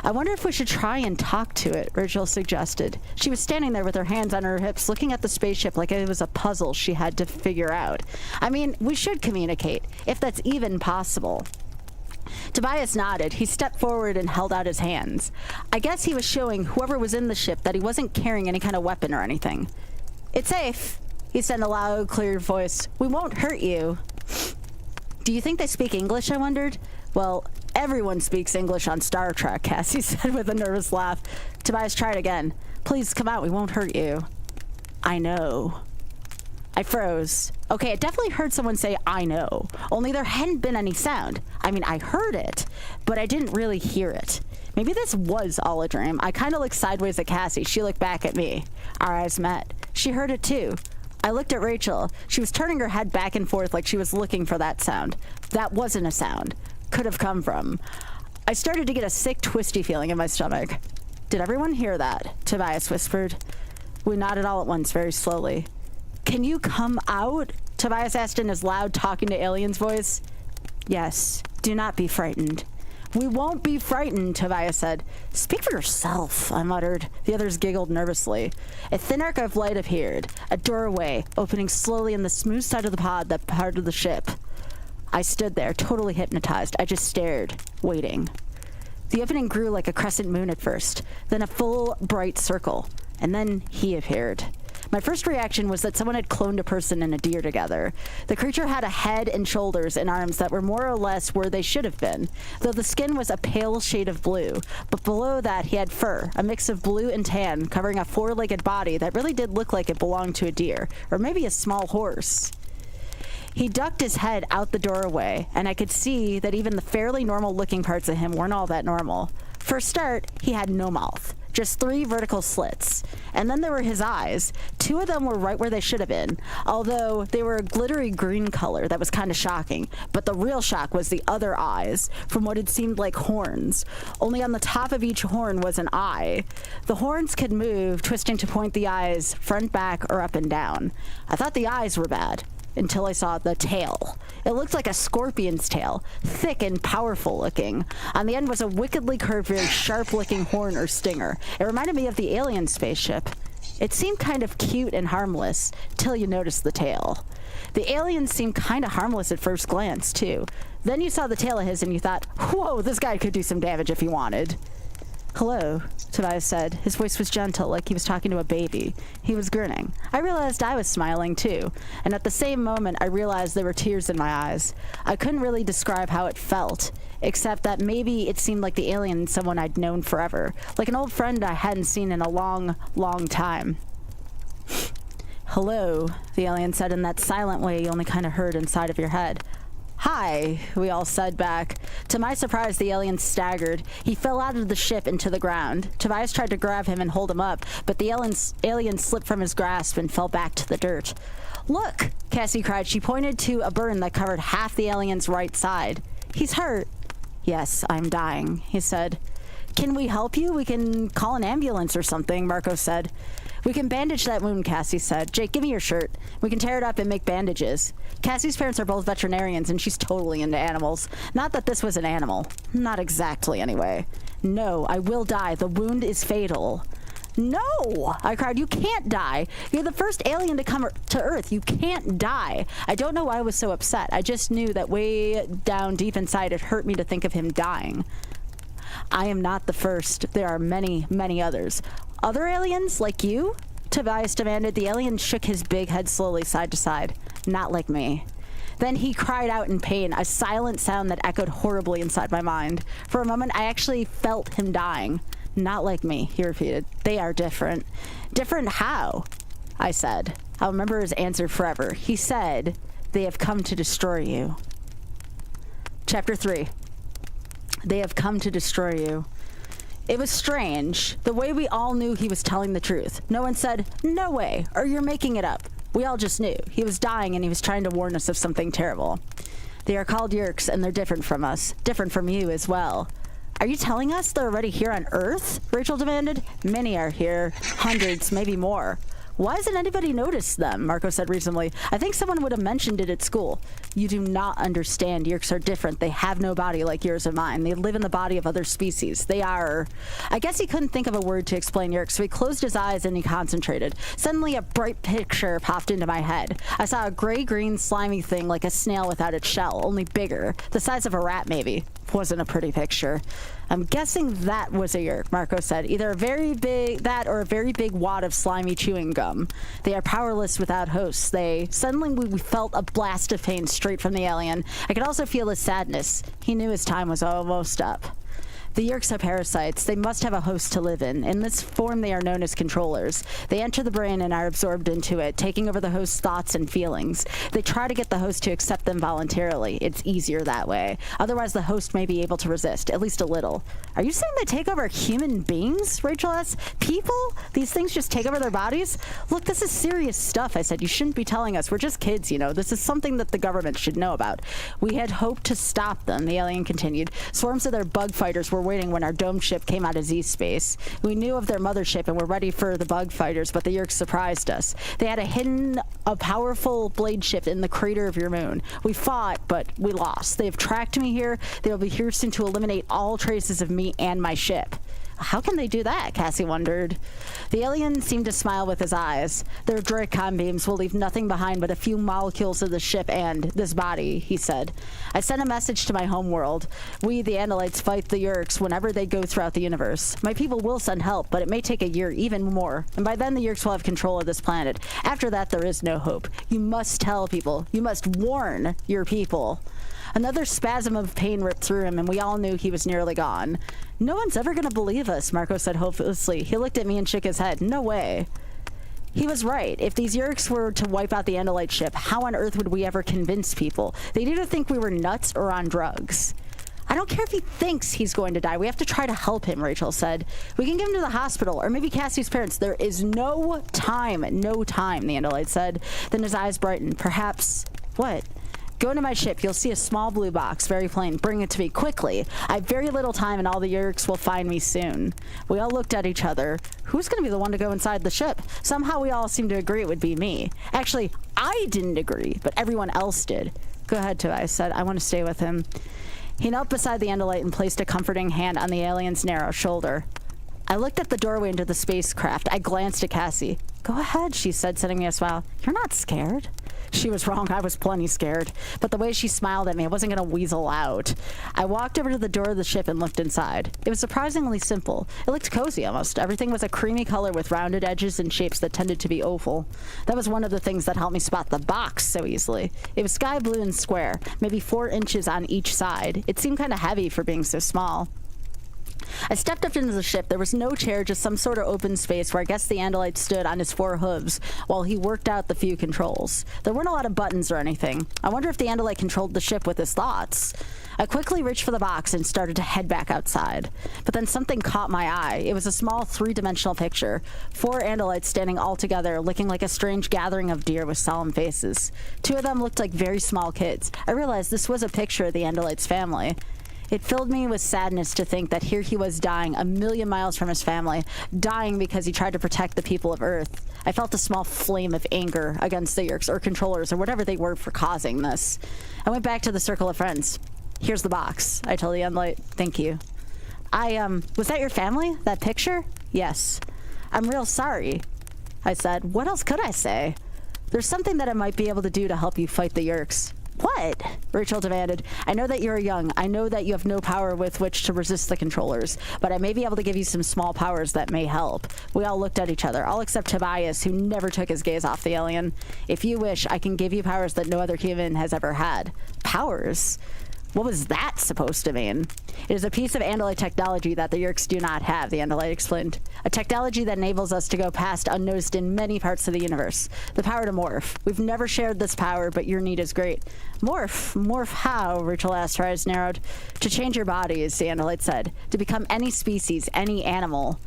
I wonder if we should try and talk to it, Rachel suggested. She was standing there with her hands on her hips, looking at the spaceship like it was a puzzle she had to figure out. I mean, we should communicate, if that's even possible. Tobias nodded. He stepped forward and held out his hands. I guess he was showing whoever was in the ship that he wasn't carrying any kind of weapon or anything. It's safe, he said in a loud, clear voice. We won't hurt you. Do you think they speak English, I wondered? Well, everyone speaks English on Star Trek, Cassie said with a nervous laugh. Tobias tried again. Please come out, we won't hurt you. I know. I froze. Okay, I definitely heard someone say, I know. Only there hadn't been any sound. I mean, I heard it, but I didn't really hear it. Maybe this was all a dream. I kind of looked sideways at Cassie. She looked back at me. Our eyes met. She heard it too. I looked at Rachel. She was turning her head back and forth like she was looking for that sound. That wasn't a sound. Could have come from. I started to get a sick, twisty feeling in my stomach. Did everyone hear that? Tobias whispered. We nodded all at once, very slowly. Can you come out? Tobias asked in his loud, talking to aliens voice. Yes. Do not be frightened. We won't be frightened, Tobias said. Speak for yourself, I muttered. The others giggled nervously. A thin arc of light appeared, a doorway opening slowly in the smooth side of the pod that parted the ship. I stood there, totally hypnotized. I just stared, waiting. The opening grew like a crescent moon at first, then a full, bright circle, and then he appeared. My first reaction was that someone had cloned a person and a deer together. The creature had a head and shoulders and arms that were more or less where they should have been, though the skin was a pale shade of blue. But below that, he had fur, a mix of blue and tan, covering a four-legged body that really did look like it belonged to a deer, or maybe a small horse. He ducked his head out the doorway, and I could see that even the fairly normal-looking parts of him weren't all that normal. For a start, he had no mouth, just 3 vertical slits. And then there were his eyes. 2 of them were right where they should have been, although they were a glittery green color that was kind of shocking. But the real shock was the other eyes, from what had seemed like horns. Only on the top of each horn was an eye. The horns could move, twisting to point the eyes front, back, or up and down. I thought the eyes were bad, until I saw the tail. It looked like a scorpion's tail, thick and powerful looking. On the end was a wickedly curved, very sharp-looking horn or stinger. It reminded me of the alien spaceship. It seemed kind of cute and harmless, till you noticed the tail. The aliens seemed kind of harmless at first glance, too. Then you saw the tail of his and you thought, whoa, this guy could do some damage if he wanted. Hello, Tobias said. His voice was gentle, like he was talking to a baby. He was grinning. I realized I was smiling, too. And at the same moment, I realized there were tears in my eyes. I couldn't really describe how it felt, except that maybe it seemed like the alien someone I'd known forever. Like an old friend I hadn't seen in a long, long time. Hello, the alien said in that silent way you only kind of heard inside of your head. Hi, we all said back. To my surprise, the alien staggered. He fell out of the ship into the ground. Tobias tried to grab him and hold him up, but the alien slipped from his grasp and fell back to the dirt. Look, Cassie cried. She pointed to a burn that covered half the alien's right side. He's hurt. Yes, I'm dying, he said. Can we help you? We can call an ambulance or something, Marco said. We can bandage that wound, Cassie said. Jake, give me your shirt. We can tear it up and make bandages. Cassie's parents are both veterinarians, and she's totally into animals. Not that this was an animal. Not exactly, anyway. No, I will die. The wound is fatal. No! I cried. You can't die. You're the first alien to come to Earth. You can't die. I don't know why I was so upset. I just knew that way down deep inside it hurt me to think of him dying. I am not the first. There are many, many others. Other aliens like you? Tobias demanded. The alien shook his big head slowly side to side. Not like me. Then he cried out in pain, a silent sound that echoed horribly inside my mind. For a moment, I actually felt him dying. Not like me, he repeated. They are different. Different how? I said. I'll remember his answer forever. He said, they have come to destroy you. Chapter 3. They have come to destroy you. It was strange. The way we all knew he was telling the truth. No one said, no way, or you're making it up. We all just knew. He was dying and he was trying to warn us of something terrible. They are called Yerks and they're different from us. Different from you as well. Are you telling us they're already here on Earth? Rachel demanded. Many are here. Hundreds, maybe more. Why hasn't anybody noticed them? Marco said reasonably. I think someone would have mentioned it at school. You do not understand. Yerks are different. They have no body like yours or mine. They live in the body of other species. They are... I guess he couldn't think of a word to explain Yerks, so he closed his eyes and he concentrated. Suddenly a bright picture popped into my head. I saw a gray-green slimy thing like a snail without its shell, only bigger. The size of a rat, maybe. Wasn't a pretty picture. I'm guessing that was a Yerk, Marco said. Either a very big, that or a very big wad of slimy chewing gum. They are powerless without hosts. Suddenly we felt a blast of pain straight from the alien. I could also feel his sadness. He knew his time was almost up. The Yerks are parasites. They must have a host to live in. In this form, they are known as controllers. They enter the brain and are absorbed into it, taking over the host's thoughts and feelings. They try to get the host to accept them voluntarily. It's easier that way. Otherwise, the host may be able to resist, at least a little. Are you saying they take over human beings? Rachel asked. People? These things just take over their bodies? Look, this is serious stuff, I said. You shouldn't be telling us. We're just kids, you know. This is something that the government should know about. We had hoped to stop them, the alien continued. Swarms of their bug fighters were waiting when our dome ship came out of Z-space. We knew of their mothership and were ready for the bug fighters, but the Yerks surprised us. They had a powerful blade ship in the crater of your moon. We fought, but we lost. They have tracked me here. They will be here soon to eliminate all traces of me and my ship. How can they do that? Cassie wondered. The alien seemed to smile with his eyes. Their Dracon beams will leave nothing behind but a few molecules of the ship and this body, he said. I sent a message to my homeworld. We, the Andalites, fight the Yeerks whenever they go throughout the universe. My people will send help, but it may take a year, even more. And by then, the Yeerks will have control of this planet. After that, there is no hope. You must tell people. You must warn your people. Another spasm of pain ripped through him, and we all knew he was nearly gone. No one's ever gonna believe us, Marco said hopelessly. He looked at me and shook his head. No way. He was right. If these Yeerks were to wipe out the Andalite ship, how on earth would we ever convince people? They'd either think we were nuts or on drugs. I don't care if he thinks he's going to die. We have to try to help him, Rachel said. We can give him to the hospital, or maybe Cassie's parents. There is no time, the Andalite said. Then his eyes brightened. Perhaps... What? Go into my ship. You'll see a small blue box, very plain. Bring it to me quickly. I have very little time, and all the Yeerks will find me soon. We all looked at each other. Who's going to be the one to go inside the ship? Somehow we all seemed to agree it would be me. Actually, I didn't agree, but everyone else did. Go ahead, Tobias said. I want to stay with him. He knelt beside the Andalite and placed a comforting hand on the alien's narrow shoulder. I looked at the doorway into the spacecraft. I glanced at Cassie. Go ahead, she said, sending me a smile. You're not scared. She was wrong. I was plenty scared. But the way she smiled at me, I wasn't going to weasel out. I walked over to the door of the ship and looked inside. It was surprisingly simple. It looked cozy almost. Everything was a creamy color with rounded edges and shapes that tended to be oval. That was one of the things that helped me spot the box so easily. It was sky blue and square, maybe 4 inches on each side. It seemed kind of heavy for being so small. I stepped up into the ship. There was no chair, just some sort of open space where I guess the Andalite stood on his 4 hooves while he worked out the few controls. There weren't a lot of buttons or anything. I wonder if the Andalite controlled the ship with his thoughts. I quickly reached for the box and started to head back outside. But then something caught my eye. It was a small 3-dimensional picture. 4 Andalites standing all together, looking like a strange gathering of deer with solemn faces. 2 of them looked like very small kids. I realized this was a picture of the Andalite's family. It filled me with sadness to think that here he was dying a million miles from his family, dying because he tried to protect the people of Earth. I felt a small flame of anger against the Yeerks or controllers or whatever they were for causing this. I went back to the circle of friends. Here's the box, I told the Andalite. Thank you. Was that your family? That picture? Yes. I'm real sorry, I said. What else could I say? There's something that I might be able to do to help you fight the Yeerks. What? Rachel demanded. I know that you're young. I know that you have no power with which to resist the controllers, but I may be able to give you some small powers that may help. We all looked at each other, all except Tobias, who never took his gaze off the alien. If you wish, I can give you powers that no other human has ever had. Powers? What was that supposed to mean? It is a piece of Andalite technology that the Yeerks do not have, the Andalite explained. A technology that enables us to go past unnoticed in many parts of the universe. The power to morph. We've never shared this power, but your need is great. Morph? Morph how? Rachel asked, her eyes narrowed. To change your bodies, the Andalite said. To become any species, any animal.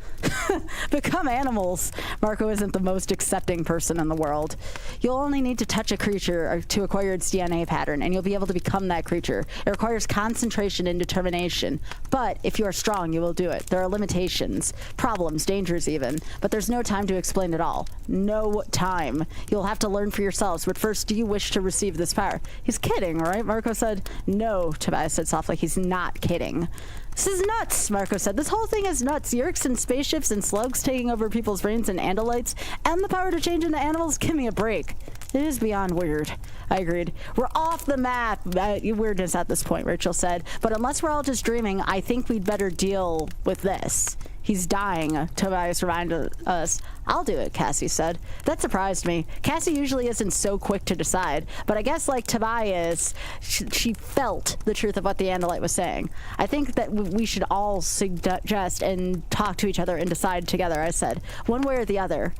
Become animals. Marco isn't the most accepting person in the world. You'll only need to touch a creature to acquire its DNA pattern, and you'll be able to become that creature. It requires concentration and determination. But if you are strong, you will do it. There are limitations, problems, dangers even. But there's no time to explain it all. No time. You'll have to learn for yourselves. But first, do you wish to receive this power? He's kidding, right? Marco said. No, Tobias said softly. He's not kidding. This is nuts, Marco said. This whole thing is nuts. Yeerks and spaceships and slugs taking over people's brains and Andalites, and the power to change into animals. Give me a break. It is beyond weird. I agreed. We're off the map. Weirdness at this point, Rachel said. But unless we're all just dreaming, I think we'd better deal with this. He's dying, Tobias reminded us. I'll do it, Cassie said. That surprised me. Cassie usually isn't so quick to decide, but I guess like Tobias, she felt the truth of what the Andalite was saying. I think that we should all suggest and talk to each other and decide together, I said. One way or the other.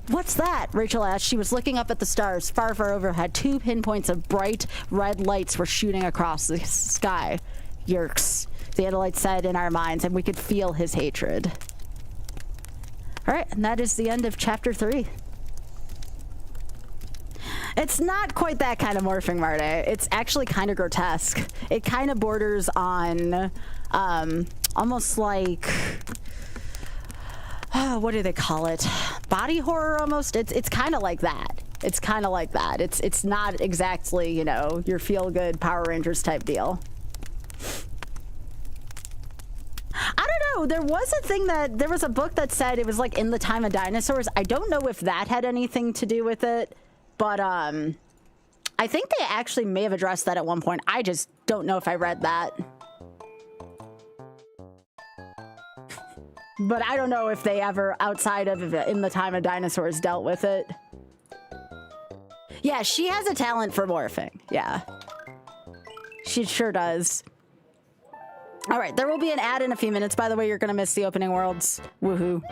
What's that? Rachel asked. She was looking up at the stars. Far, far overhead, 2 pinpoints of bright red lights were shooting across the sky. Yeerks, the Andalite said in our minds, and we could feel his hatred. All right, and that is the end of chapter 3. It's not quite that kind of morphing, Marte. It's actually kind of grotesque. It kind of borders on almost like... what do they call it? Body horror almost? It's kind of like that. It's kind of like that. It's not exactly, you know, your feel-good Power Rangers type deal. I don't know. There was a thing that there was a book that said it was like in the time of dinosaurs. I don't know if that had anything to do with it, but I think they actually may have addressed that at one point. I just don't know if I read that. But I don't know if they ever, outside of in the time of dinosaurs, dealt with it. Yeah, she has a talent for morphing. Yeah. She sure does. All right, there will be an ad in a few minutes. By the way, you're going to miss the opening worlds. Woohoo.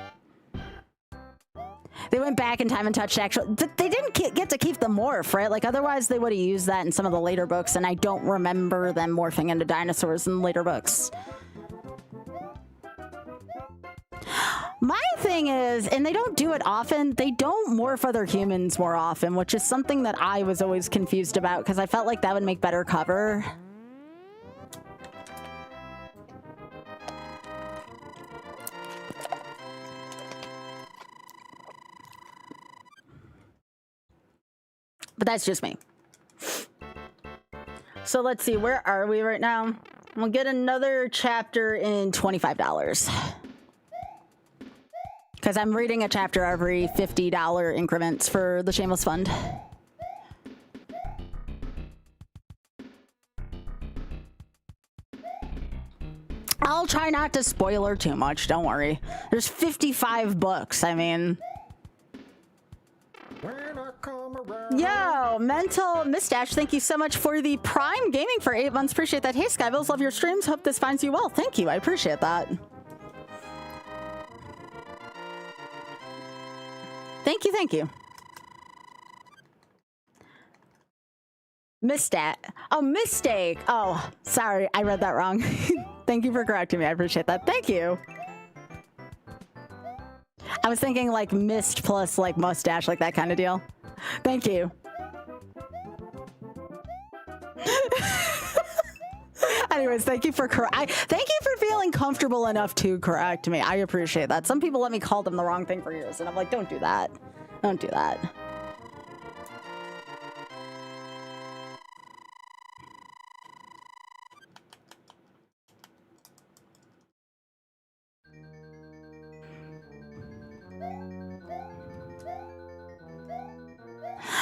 They went back in time and touched actual... But they didn't get to keep the morph, right? Like, otherwise they would have used that in some of the later books, and I don't remember them morphing into dinosaurs in later books. My thing is, and they don't do it often, they don't morph other humans more often, which is something that I was always confused about, because I felt like that would make better cover. But that's just me. So let's see, where are we right now? We'll get another chapter in $25. Because I'm reading a chapter every $50 increments for the Shameless Fund. I'll try not to spoil her too much, don't worry. There's 55 books, I mean... Yo, Mental Mistache, thank you so much for the Prime Gaming for 8 months. Appreciate that. Hey, Skybilz, love your streams. Hope this finds you well. Thank you. I appreciate that. Thank you, thank you. Oh, mistake. Oh, sorry. I read that wrong. Thank you for correcting me. I appreciate that. Thank you. I was thinking like mist plus like mustache, like that kind of deal. Thank you. Anyways, thank you for feeling comfortable enough to correct me. I appreciate that. Some people let me call them the wrong thing for years, and I'm like, don't do that. Don't do that.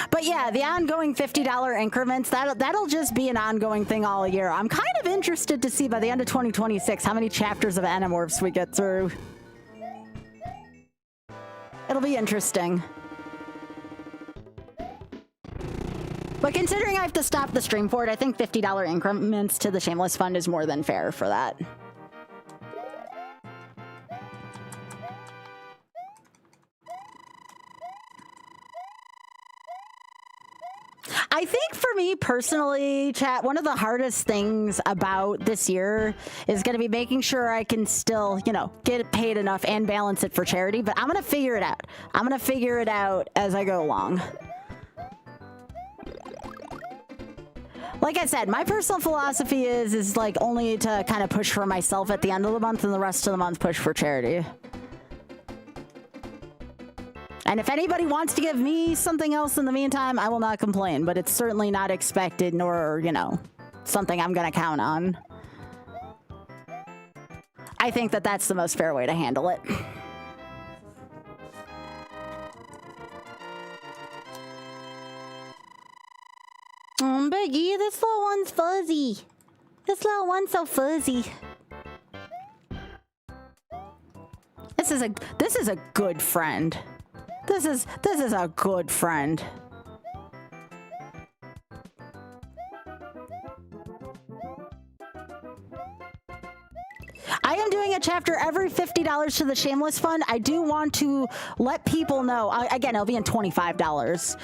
But yeah, the ongoing $50 increments, that'll just be an ongoing thing all year. I'm kind of interested to see by the end of 2026 how many chapters of Animorphs we get through. It'll be interesting. But considering I have to stop the stream for it, I think $50 increments to the Shameless Fund is more than fair for that. I think for me personally, chat, one of the hardest things about this year is going to be making sure I can still, you know, get paid enough and balance it for charity, but I'm going to figure it out. I'm going to figure it out as I go along. Like I said, my personal philosophy is like only to kind of push for myself at the end of the month and the rest of the month push for charity. And if anybody wants to give me something else in the meantime, I will not complain, but it's certainly not expected nor, you know, something I'm going to count on. I think that that's the most fair way to handle it. Biggie, this little one's fuzzy. This little one's so fuzzy. This is a good friend. This is a good friend. I am doing a chapter every $50 to the Shameless Fund. I do want to let people know. Again, it'll be in $25.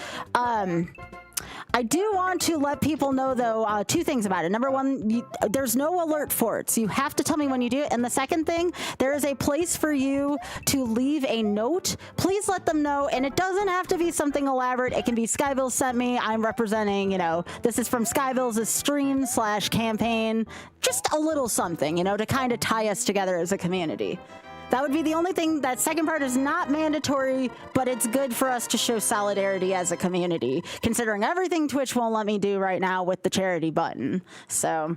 I do want to let people know, though, two things about it. Number one, there's no alert for it, so you have to tell me when you do it. And the second thing, there is a place for you to leave a note. Please let them know, and it doesn't have to be something elaborate. It can be Skybilz sent me. I'm representing, you know, this is from Skybilz's stream/campaign. Just a little something, you know, to kind of tie us together as a community. That would be the only thing. That second part is not mandatory, but it's good for us to show solidarity as a community, considering everything Twitch won't let me do right now with the charity button. So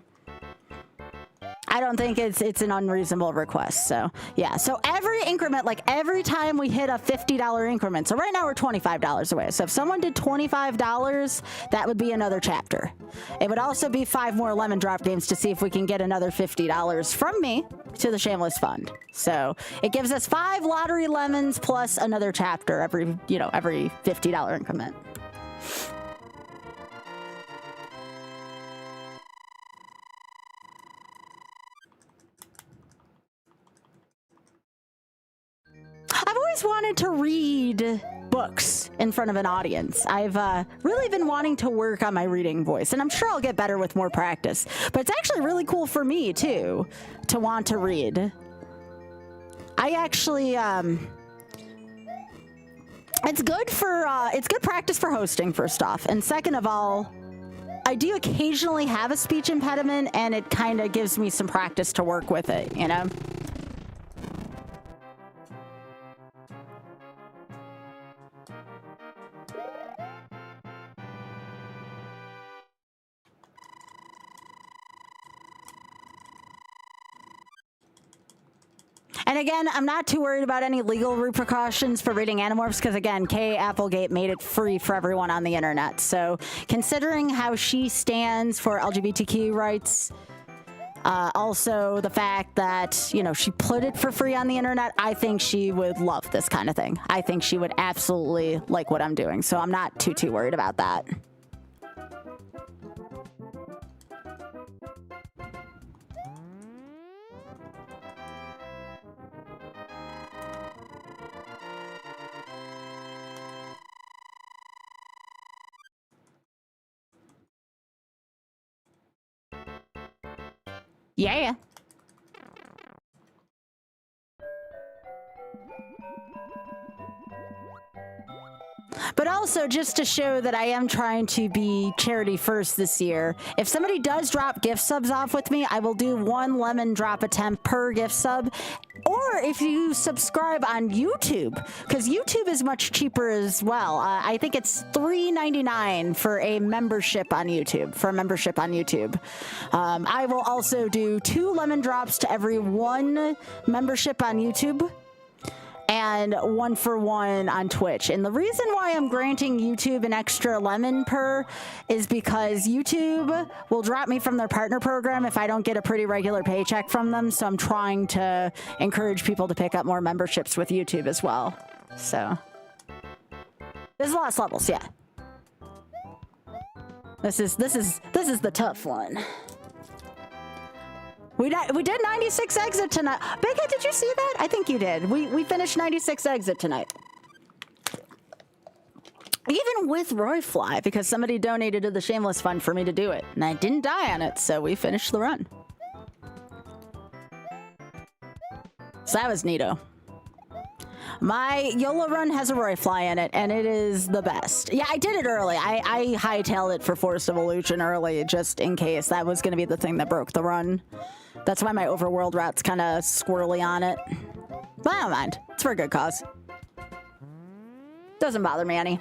I don't think it's an unreasonable request. So yeah, so every increment, like every time we hit a $50 increment, so right now we're $25 away. So if someone did $25, that would be another chapter. It would also be 5 more lemon drop games to see if we can get another $50 from me to the Shameless Fund. So it gives us 5 lottery lemons plus another chapter every, you know, every $50 increment. I've always wanted to read books in front of an audience. I've really been wanting to work on my reading voice, and I'm sure I'll get better with more practice. But it's actually really cool for me, too, to want to read. I actually, it's good practice for hosting, first off. And second of all, I do occasionally have a speech impediment, and it kind of gives me some practice to work with it, you know? And again, I'm not too worried about any legal repercussions for reading Animorphs because, again, Kay Applegate made it free for everyone on the internet. So considering how she stands for LGBTQ rights, also the fact that, you know, she put it for free on the internet, I think she would love this kind of thing. I think she would absolutely like what I'm doing. So I'm not too worried about that. Yeah. But also, just to show that I am trying to be charity first this year, if somebody does drop gift subs off with me, I will do 1 lemon drop attempt per gift sub. Or if you subscribe on YouTube, because YouTube is much cheaper as well. I think it's $3.99 for a membership on YouTube. I will also do 2 lemon drops to every 1 membership on YouTube, and 1 for 1 on Twitch. And the reason why I'm granting YouTube an extra lemon per is because YouTube will drop me from their partner program if I don't get a pretty regular paycheck from them. So I'm trying to encourage people to pick up more memberships with YouTube as well. So there's lost levels, yeah. This is the tough one. We did 96 exit tonight. Big Head, did you see that? I think you did. We finished 96 exit tonight. Even with Roy Fly, because somebody donated to the Shameless Fund for me to do it. And I didn't die on it, so we finished the run. So that was neato. My YOLO run has a Roy Fly in it, and it is the best. Yeah, I did it early. I hightailed it for Forced Evolution early, just in case that was going to be the thing that broke the run. That's why my overworld route's kind of squirrely on it. But I don't mind. It's for a good cause. Doesn't bother me any.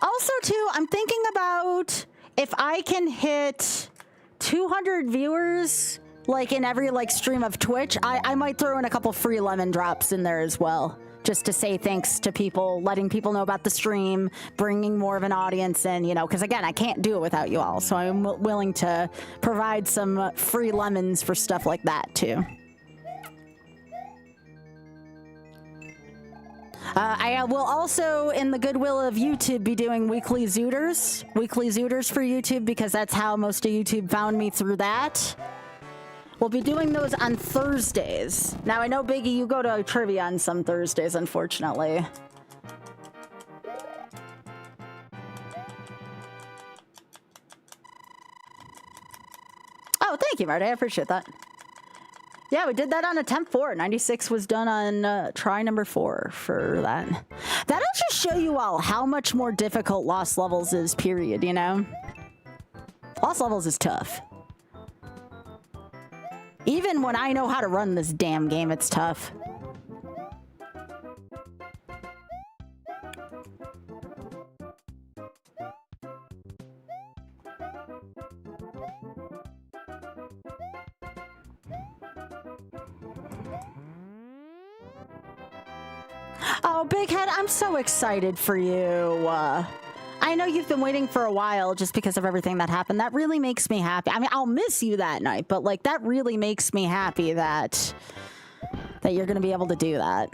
Also, too, I'm thinking about if I can hit 200 viewers, like in every stream of Twitch, I might throw in a couple free lemon drops in there as well, just to say thanks to people, letting people know about the stream, bringing more of an audience in, you know, because again, I can't do it without you all, so I'm willing to provide some free lemons for stuff like that too. I will also, in the goodwill of YouTube, be doing weekly Zooters for YouTube, because that's how most of YouTube found me, through that. We'll be doing those on Thursdays. Now, I know, Biggie, you go to trivia on some Thursdays, unfortunately. Oh, thank you, Marty. I appreciate that. Yeah, we did that on attempt 4. 96 was done on try number 4 for that. That'll just show you all how much more difficult Lost Levels is, period, you know? Lost Levels is tough. Even when I know how to run this damn game, it's tough. Oh, Big Head, I'm so excited for you. I know you've been waiting for a while just because of everything that happened. That really makes me happy. I mean, I'll miss you that night, but like that really makes me happy that you're going to be able to do that.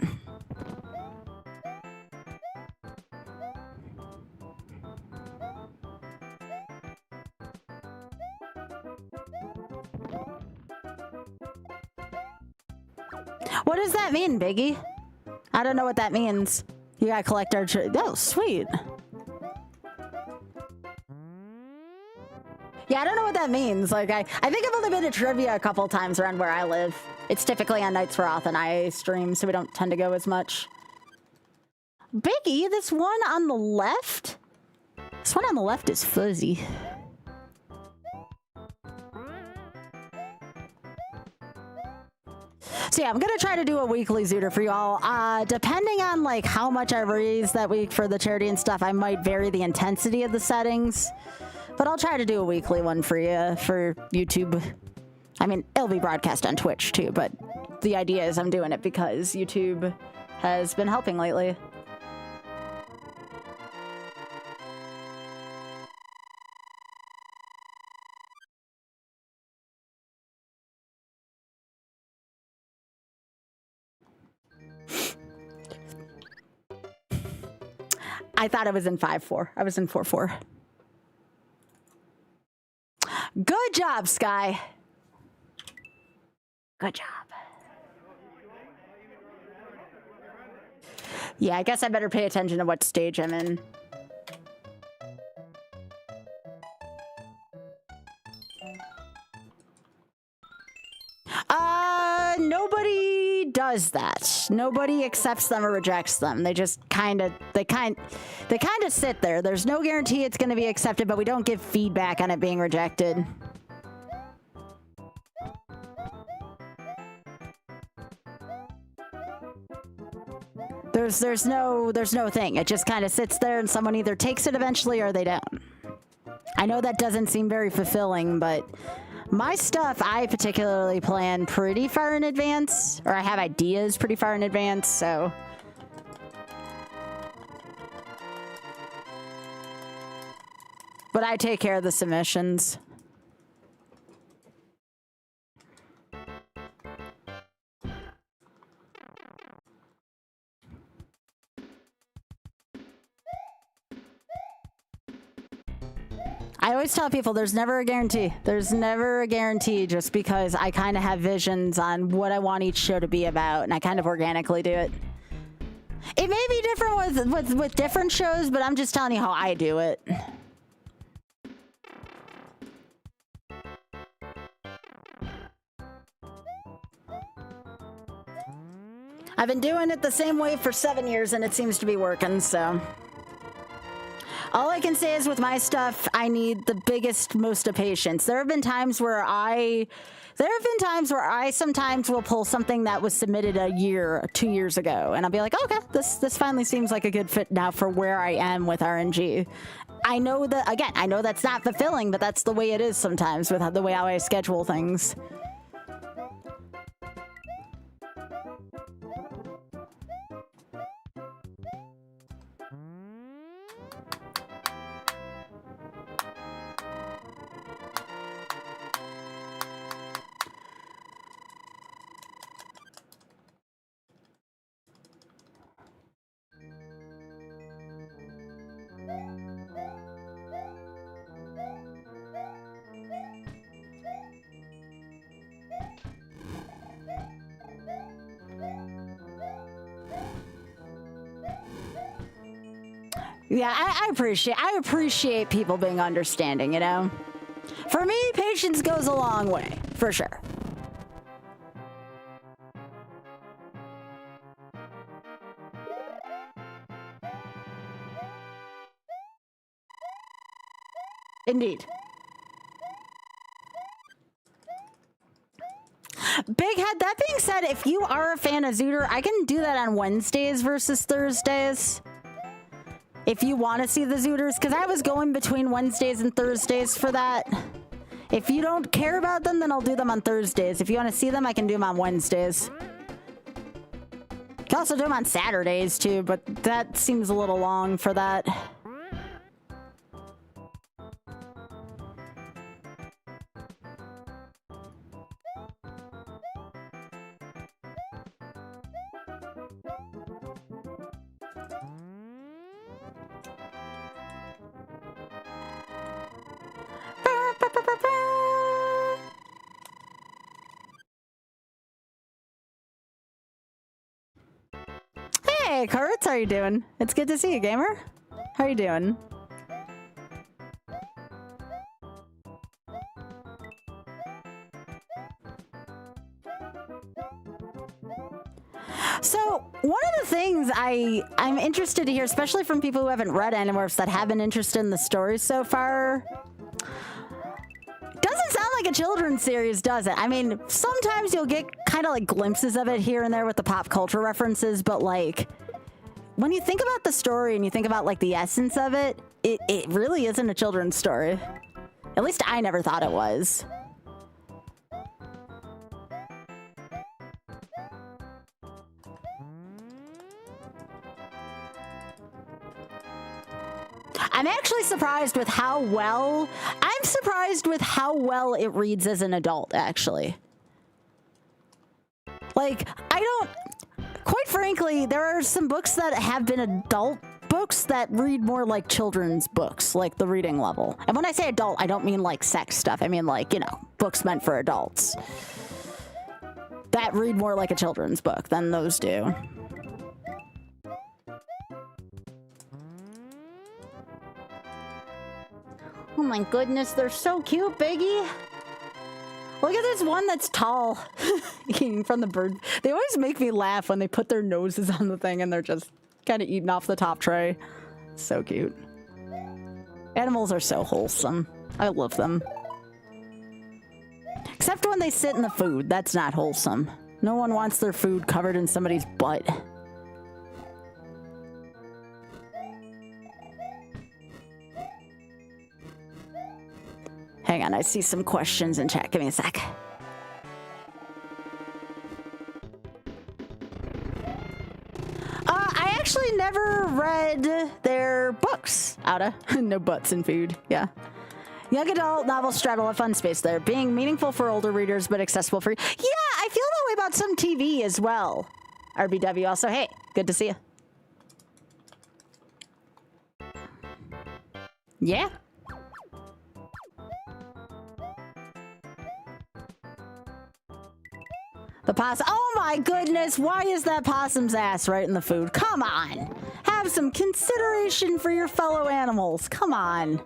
What does that mean, Biggie? I don't know what that means. You gotta collect our... Oh, sweet. Yeah, I don't know what that means. Like, I think I've only been to trivia a couple times around where I live. It's typically on nights where Auth and I stream, so we don't tend to go as much. Biggie, this one on the left? This one on the left is fuzzy. So yeah, I'm gonna try to do a weekly Zooter for you all. Depending on like how much I raise that week for the charity and stuff, I might vary the intensity of the settings. But I'll try to do a weekly one for you, for YouTube. I mean, it'll be broadcast on Twitch too, but the idea is I'm doing it because YouTube has been helping lately. I thought I was in 5-4. I was in 4-4. Good job, Sky. Good job. Yeah, I guess I better pay attention to what stage I'm in. Nobody does that. Nobody accepts them or rejects them. They just kind of sit there. There's no guarantee it's going to be accepted, but we don't give feedback on it being rejected. There's no thing. It just kind of sits there and someone either takes it eventually or they don't. I know that doesn't seem very fulfilling, but my stuff I particularly plan pretty far in advance, or I have ideas pretty far in advance, so. But I take care of the submissions. I always tell people there's never a guarantee. There's never a guarantee just because I kind of have visions on what I want each show to be about, and I kind of organically do it. It may be different with different shows, but I'm just telling you how I do it. I've been doing it the same way for 7 years, and it seems to be working, so. All I can say is with my stuff, I need the biggest, most of patience. There have been times where I sometimes will pull something that was submitted a year, 2 years ago, and I'll be like, okay, this finally seems like a good fit now for where I am with RNG. I know that, again, I know that's not fulfilling, but that's the way it is sometimes with the way how I schedule things. Yeah, I appreciate people being understanding, you know? For me, patience goes a long way, for sure. Indeed. Big Head, that being said, if you are a fan of Zooter, I can do that on Wednesdays versus Thursdays. If you want to see the Zooters, because I was going between Wednesdays and Thursdays for that. If you don't care about them, then I'll do them on Thursdays. If you want to see them, I can do them on Wednesdays. Can also do them on Saturdays too, but that seems a little long for that. Hey, Kurtz, how you doing? It's good to see you, gamer. How you doing? So, one of the things I'm interested to hear, especially from people who haven't read Animorphs that have been interested in the story so far, doesn't sound like a children's series, does it? I mean, sometimes you'll get kind of like glimpses of it here and there with the pop culture references, but like, when you think about the story and you think about like the essence of it, it really isn't a children's story. At least I never thought it was. I'm actually surprised with how well, it reads as an adult, actually. Like, quite frankly, there are some books that have been adult books that read more like children's books, like the reading level. And when I say adult, I don't mean like sex stuff. I mean like, you know, books meant for adults. That read more like a children's book than those do. Oh my goodness, they're so cute, Biggie. Look at this one that's tall. Eating from the bird. They always make me laugh when they put their noses on the thing and they're just kind of eating off the top tray. So cute. Animals are so wholesome. I love them. Except when they sit in the food. That's not wholesome. No one wants their food covered in somebody's butt. Hang on, I see some questions in chat. Give me a sec. I actually never read their books. Outa. No butts in food. Yeah. Young adult novels straddle a fun space there, being meaningful for older readers but accessible for... Yeah, I feel that way about some TV as well. RBW also, hey, good to see you. Yeah. The possum. Oh my goodness, why is that possum's ass right in the food? Come on. Have some consideration for your fellow animals. Come on.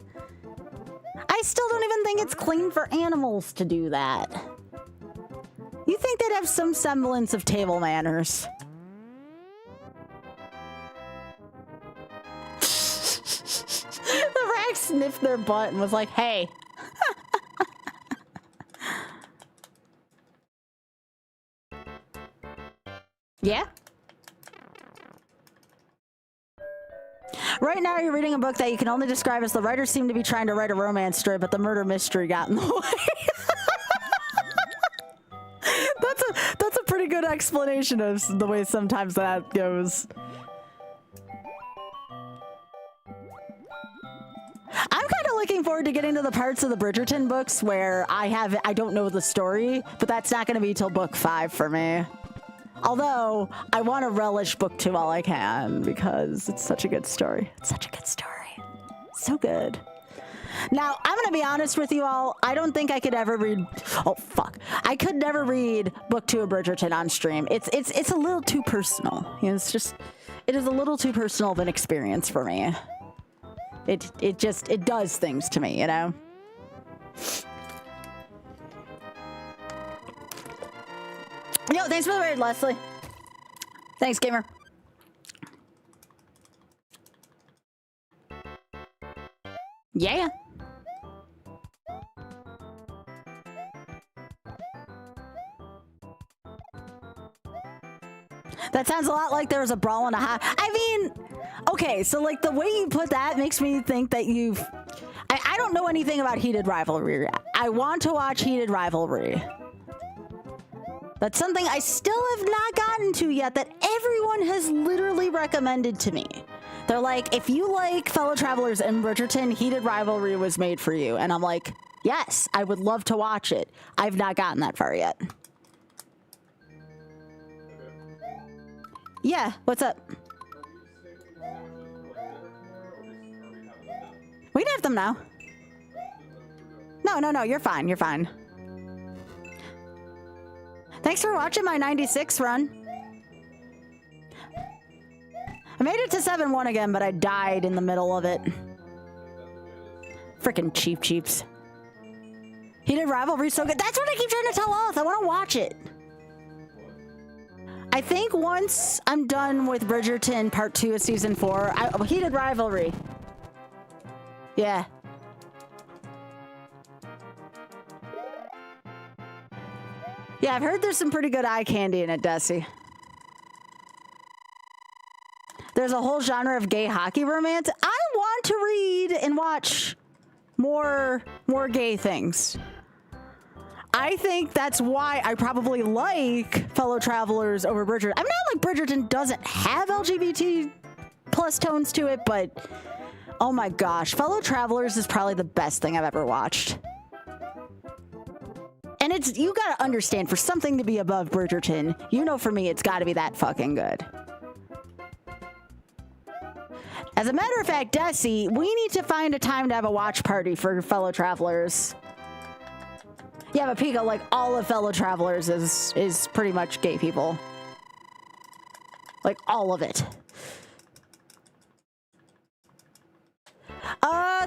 I still don't even think it's clean for animals to do that. You think they'd have some semblance of table manners? The rat sniffed their butt and was like, hey. Yeah? Right now you're reading a book that you can only describe as the writers seem to be trying to write a romance story, but the murder mystery got in the way. That's a pretty good explanation of the way sometimes that goes. I'm kind of looking forward to getting to the parts of the Bridgerton books where I don't know the story, but that's not going to be till book 5 for me. Although, I want to relish book 2 while I can, because it's such a good story. It's such a good story. So good. Now, I'm going to be honest with you all. I don't think I could ever read... Oh, fuck. I could never read book 2 of Bridgerton on stream. It's a little too personal. You know, it's just... It is a little too personal of an experience for me. It does things to me, you know? Yo, thanks for the raid, Leslie. Thanks, gamer. Yeah. That sounds a lot like there was a brawl in a hot... I mean, okay, so like the way you put that makes me think that you've... I don't know anything about Heated Rivalry. I want to watch Heated Rivalry. That's something I still have not gotten to yet that everyone has literally recommended to me. They're like, if you like Fellow Travelers and Bridgerton, Heated Rivalry was made for you. And I'm like, yes, I would love to watch it. I've not gotten that far yet. Yeah, what's up? We can have them now. No, you're fine, you're fine. Thanks for watching my 96 run. I made it to 7-1 again, but I died in the middle of it. Frickin' cheaps. Heated Rivalry so good. That's what I keep trying to tell Oth. I want to watch it. I think once I'm done with Bridgerton Part 2 of Season 4, Heated Rivalry. Yeah. Yeah, I've heard there's some pretty good eye candy in it, Desi. There's a whole genre of gay hockey romance. I want to read and watch more gay things. I think that's why I probably like Fellow Travelers over Bridgerton. I'm not like Bridgerton doesn't have LGBT plus tones to it, but oh my gosh, Fellow Travelers is probably the best thing I've ever watched. And it's, you gotta understand, for something to be above Bridgerton, you know, for me, it's gotta be that fucking good. As a matter of fact, Desi, we need to find a time to have a watch party for Fellow Travelers. Yeah, but Pico, like, all of Fellow Travelers is pretty much gay people. Like, all of it.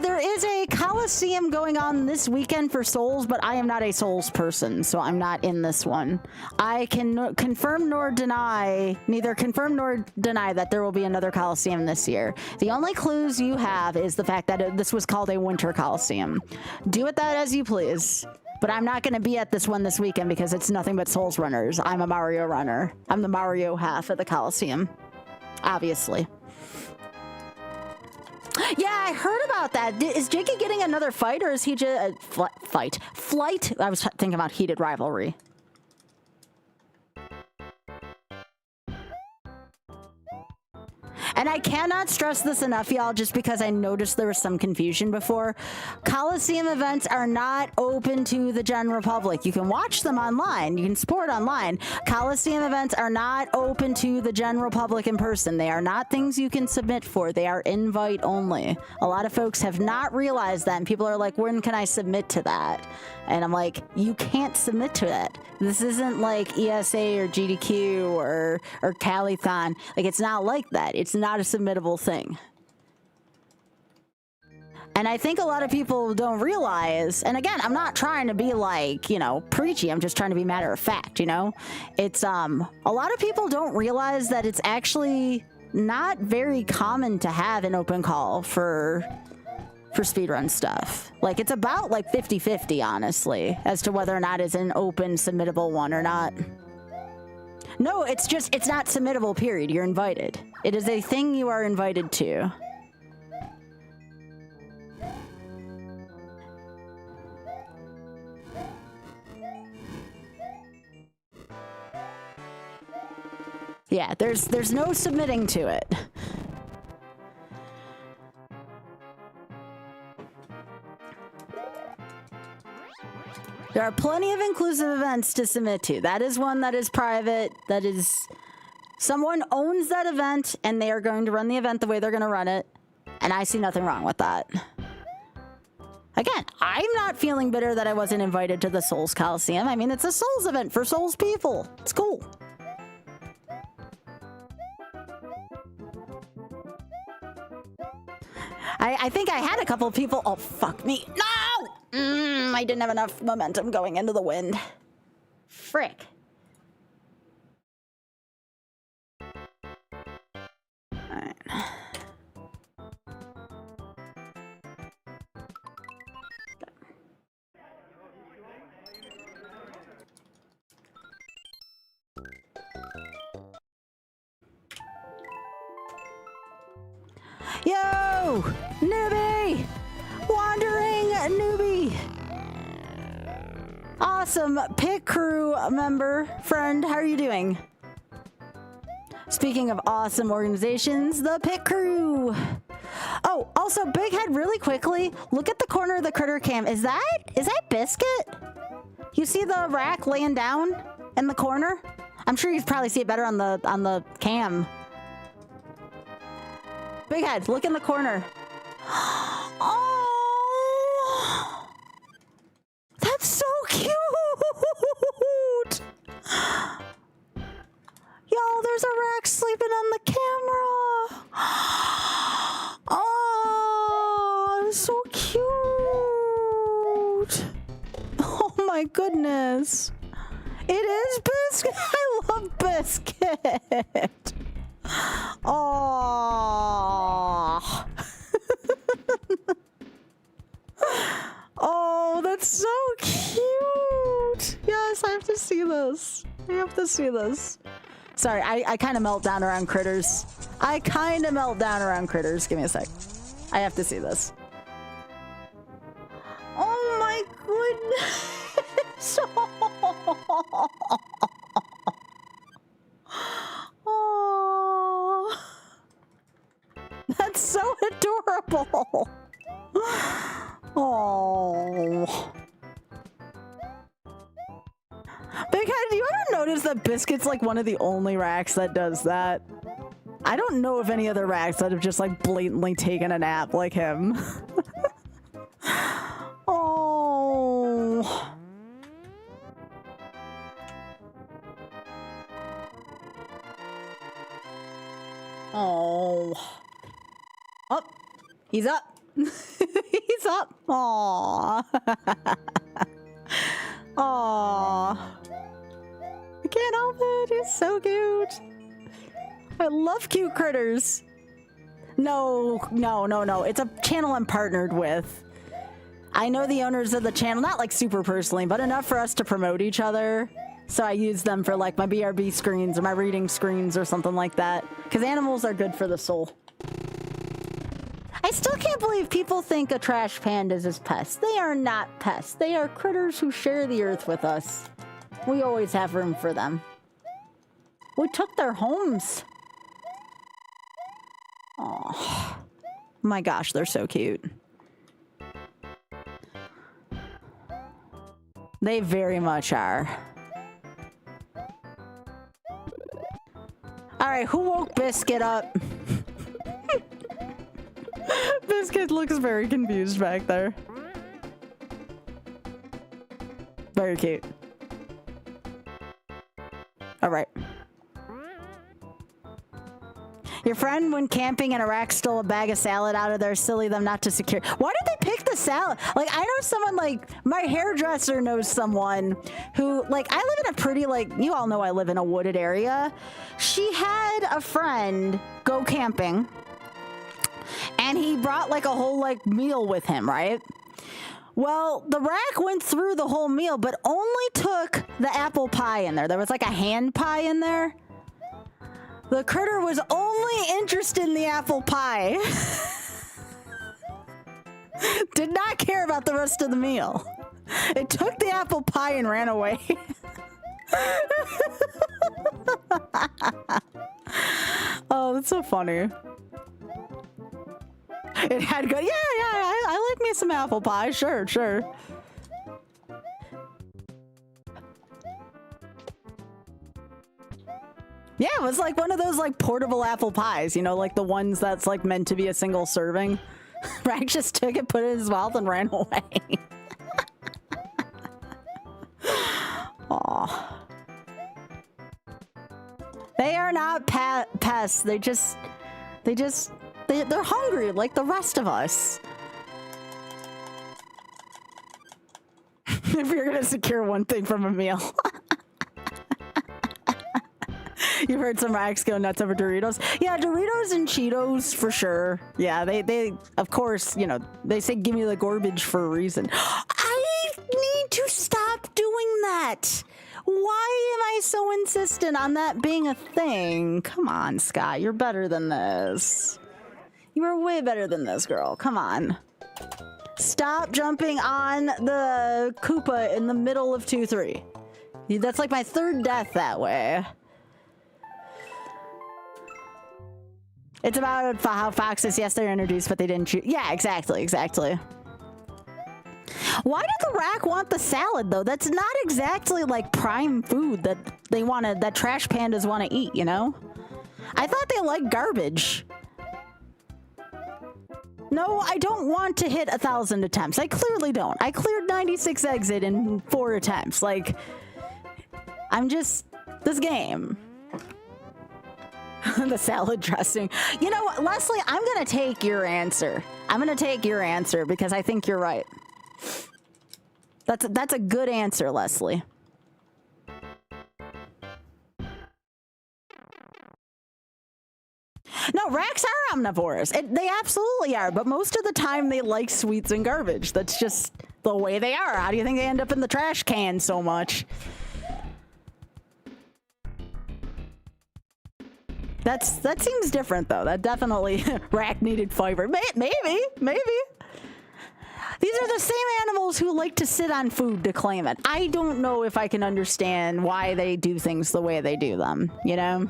There is a Coliseum going on this weekend for Souls, but I am not a Souls person, so I'm not in this one. I can confirm nor deny, neither confirm nor deny that there will be another Coliseum this year. The only clues you have is the fact that this was called a Winter Coliseum. Do with that as you please. But I'm not going to be at this one this weekend because it's nothing but Souls runners. I'm a Mario runner. I'm the Mario half of the Coliseum. Obviously. Yeah, I heard about that. Is Jakey getting another fight, or is he just flight? I was thinking about Heated Rivalry. And I cannot stress this enough, y'all, just because I noticed there was some confusion before. Coliseum events are not open to the general public. You can watch them online. You can support online. Coliseum events are not open to the general public in person. They are not things you can submit for. They are invite only. A lot of folks have not realized that, and people are like, when can I submit to that? And I'm like, you can't submit to that. This isn't like ESA or GDQ or Calithon. Like, it's not like that. It's not a submittable thing. And I think a lot of people don't realize, and again, I'm not trying to be like, you know, preachy. I'm just trying to be matter of fact, you know? It's, a lot of people don't realize that it's actually not very common to have an open call for speedrun stuff. Like, it's about like 50-50, honestly, as to whether or not it's an open submittable one or not. No, it's just, it's not submittable, period. You're invited. It is a thing you are invited to. Yeah, there's no submitting to it. There are plenty of inclusive events to submit to. That is one that is private. That is, someone owns that event and they are going to run the event the way they're going to run it. And I see nothing wrong with that. Again, I'm not feeling bitter that I wasn't invited to the Souls Coliseum. I mean, it's a Souls event for Souls people. It's cool. I think I had a couple of people. Oh, fuck me. No! I didn't have enough momentum going into the wind. Frick. Alright. Yo! Newbie! Wandering newbie! Awesome pit crew member, friend, how are you doing? Speaking of awesome organizations, the pit crew. Oh, also, Big Head, really quickly, look at the corner of the critter cam. Is that Biscuit? You see the rack laying down in the corner? I'm sure you probably see it better on the cam. Big Head, look in the corner. Oh, that's so cute. Yo, there's a rack sleeping on the camera. Oh, so cute. Oh my goodness. It is Biscuit. I love Biscuit. Oh. Oh, that's so cute. Yes, I have to see this. I have to see this. Sorry, I kind of melt down around critters. I kind of melt down around critters. Give me a sec. I have to see this. Oh my goodness. Oh, that's so adorable. Oh. Big Head, do you ever notice that Biscuit's like one of the only racks that does that? I don't know of any other racks that have just like blatantly taken a nap like him. Oh. Oh. Oh, he's up. He's up. Aww. Aww. I can't help it. He's so cute. I love cute critters. No. It's a channel I'm partnered with. I know the owners of the channel, not like super personally, but enough for us to promote each other. So I use them for like my BRB screens or my reading screens or something like that. Because animals are good for the soul. I still can't believe people think a trash panda is pests. They are not pests. They are critters who share the earth with us. We always have room for them. We took their homes. Oh my gosh, they're so cute. They very much are. All right, who woke Biscuit up? Biscuit looks very confused back there. Very cute. All right. Your friend went camping and a rack stole a bag of salad out of there. Silly them not to secure. Why did they pick the salad? Like, I know someone, like, my hairdresser knows someone who, like, I live in a pretty, like, you all know I live in a wooded area. She had a friend go camping and he brought, like, a whole, like, meal with him, right? Well, the rack went through the whole meal, but only took the apple pie in there. There was, like, a hand pie in there. The critter was only interested in the apple pie. Did not care about the rest of the meal. It took the apple pie and ran away. Oh, that's so funny. It had good. Yeah, I like me some apple pie. Sure. Yeah, it was like one of those like portable apple pies, you know, like the ones that's like meant to be a single serving. Rag just took it, put it in his mouth, and ran away. Aw. They are not pests. They're hungry like the rest of us. If you're gonna secure one thing from a meal. You've heard some racks go nuts over Doritos. Yeah, Doritos and Cheetos for sure. Yeah, they of course, you know, they say give me the garbage for a reason. I need to stop doing that. Why am I so insistent on that being a thing? Come on, Scott, you're better than this. You are way better than this, girl. Come on. Stop jumping on the Koopa in the middle of 2-3. That's like my third death that way. It's about how foxes, yes, they're introduced, but they didn't choose. Yeah, exactly, exactly. Why did the rack want the salad, though? That's not exactly like prime food that they wanted, that trash pandas want to eat, you know? I thought they liked garbage. No, I don't want to hit 1,000 attempts. I clearly don't. I cleared 96 exit in 4 attempts. Like, I'm just... this game. The salad dressing. You know what, Leslie, I'm gonna take your answer. I'm gonna take your answer because I think you're right. That's a good answer, Leslie. No, racks are omnivores. They absolutely are, but most of the time they like sweets and garbage. That's just the way they are. How do you think they end up in the trash can so much? That seems different, though. That definitely rack needed fiber. Maybe. These are the same animals who like to sit on food to claim it. I don't know if I can understand why they do things the way they do them, you know?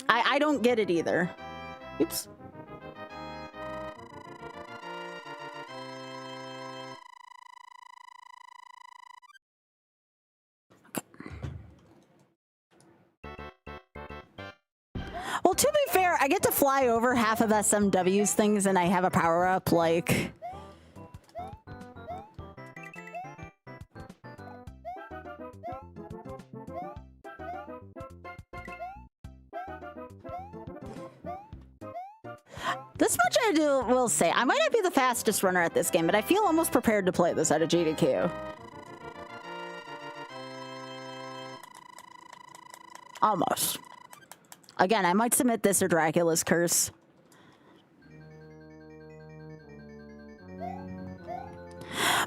I don't get it either. Oops. Well, to be fair, I get to fly over half of SMW's things and I have a power-up, like... This much I will say. I might not be the fastest runner at this game, but I feel almost prepared to play this at a GDQ. Almost. Again, I might submit this or Dracula's Curse.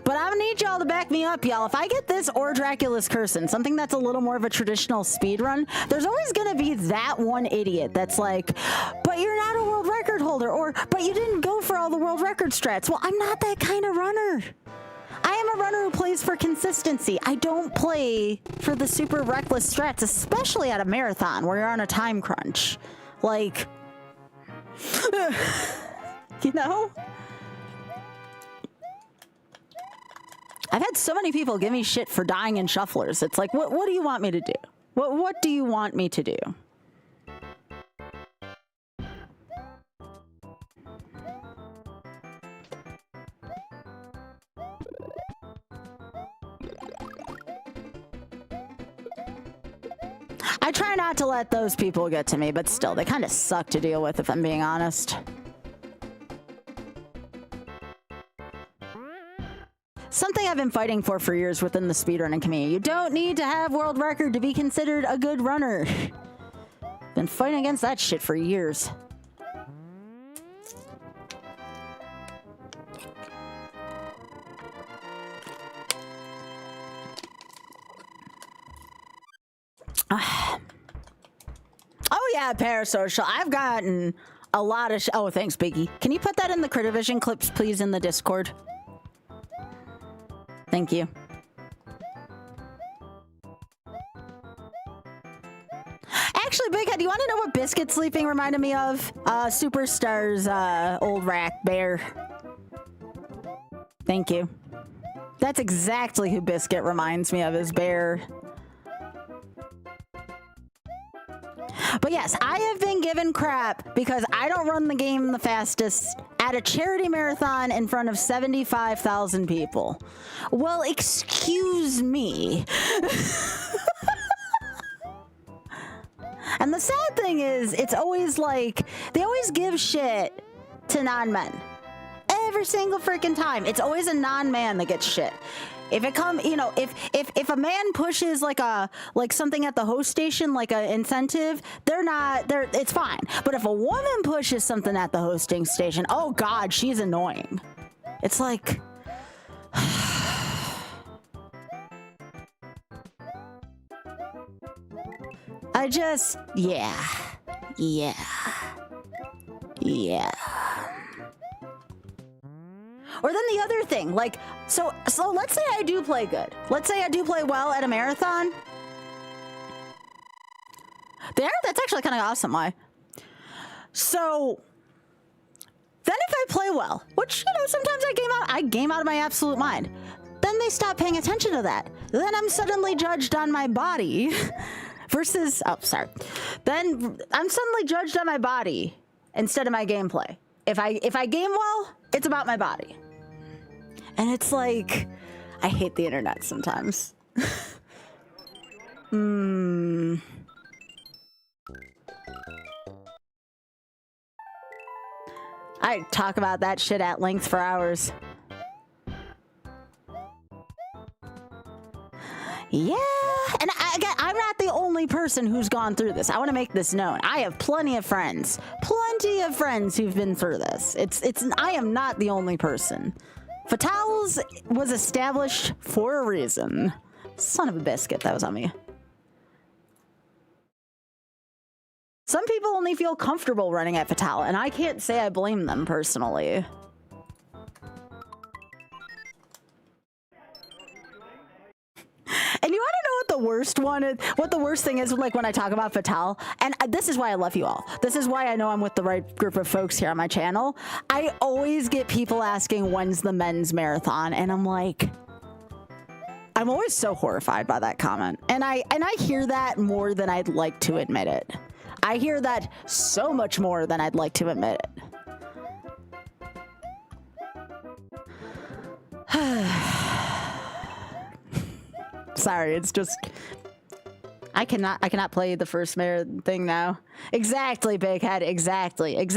But I'm gonna need y'all to back me up, y'all. If I get this or Dracula's Curse in something that's a little more of a traditional speed run, there's always gonna be that one idiot that's like, but you're not a world record holder, or but you didn't go for all the world record strats. Well, I'm not that kind of runner. I am a runner who plays for consistency. I don't play for the super reckless strats, especially at a marathon where you're on a time crunch. Like, you know? I've had so many people give me shit for dying in shufflers. It's like, what do you want me to do? What do you want me to do? I try not to let those people get to me, but still, they kind of suck to deal with, if I'm being honest. Something I've been fighting for years within the speedrunning community. You don't need to have world record to be considered a good runner. Been fighting against that shit for years. Oh yeah, parasocial. I've gotten a lot of oh, thanks, Biggie. Can you put that in the Critivision clips, please, in the Discord? Thank you. Actually, Big Head, do you want to know what Biscuit Sleeping reminded me of? Superstar's old rack bear. Thank you. That's exactly who Biscuit reminds me of, is Bear. But yes, I have been given crap because I don't run the game the fastest at a charity marathon in front of 75,000 people. Well, excuse me. And the sad thing is, it's always like, they always give shit to non-men. Every single freaking time. It's always a non-man that gets shit. If it come, you know, if a man pushes like something at the host station, like an incentive, it's fine. But if a woman pushes something at the hosting station, oh God, she's annoying. It's like, I just, yeah. Or then the other thing, like, so let's say I do play good. Let's say I do play well at a marathon. There, that's actually kind of awesome. Why? So then if I play well, which, you know, sometimes I game out of my absolute mind. Then they stop paying attention to that. Then I'm suddenly judged on my body versus, oh, sorry. Then I'm suddenly judged on my body instead of my gameplay. If I game well, it's about my body. And it's like, I hate the internet sometimes. I talk about that shit at length for hours. Yeah, and again, I'm not the only person who's gone through this. I want to make this known. I have plenty of friends who've been through this. I am not the only person. Fatals was established for a reason. Son of a biscuit, that was on me. Some people only feel comfortable running at Fatal, and I can't say I blame them personally. And you want to know what the worst one is? What the worst thing is, like, when I talk about Fatal? And this is why I love you all. This is why I know I'm with the right group of folks here on my channel. I always get people asking, when's the men's marathon? And I'm like, I'm always so horrified by that comment. And I hear that more than I'd like to admit it. I hear that so much more than I'd like to admit it. Sorry, it's just I cannot play the first mayor thing now. Exactly, Big Head. Exactly. It's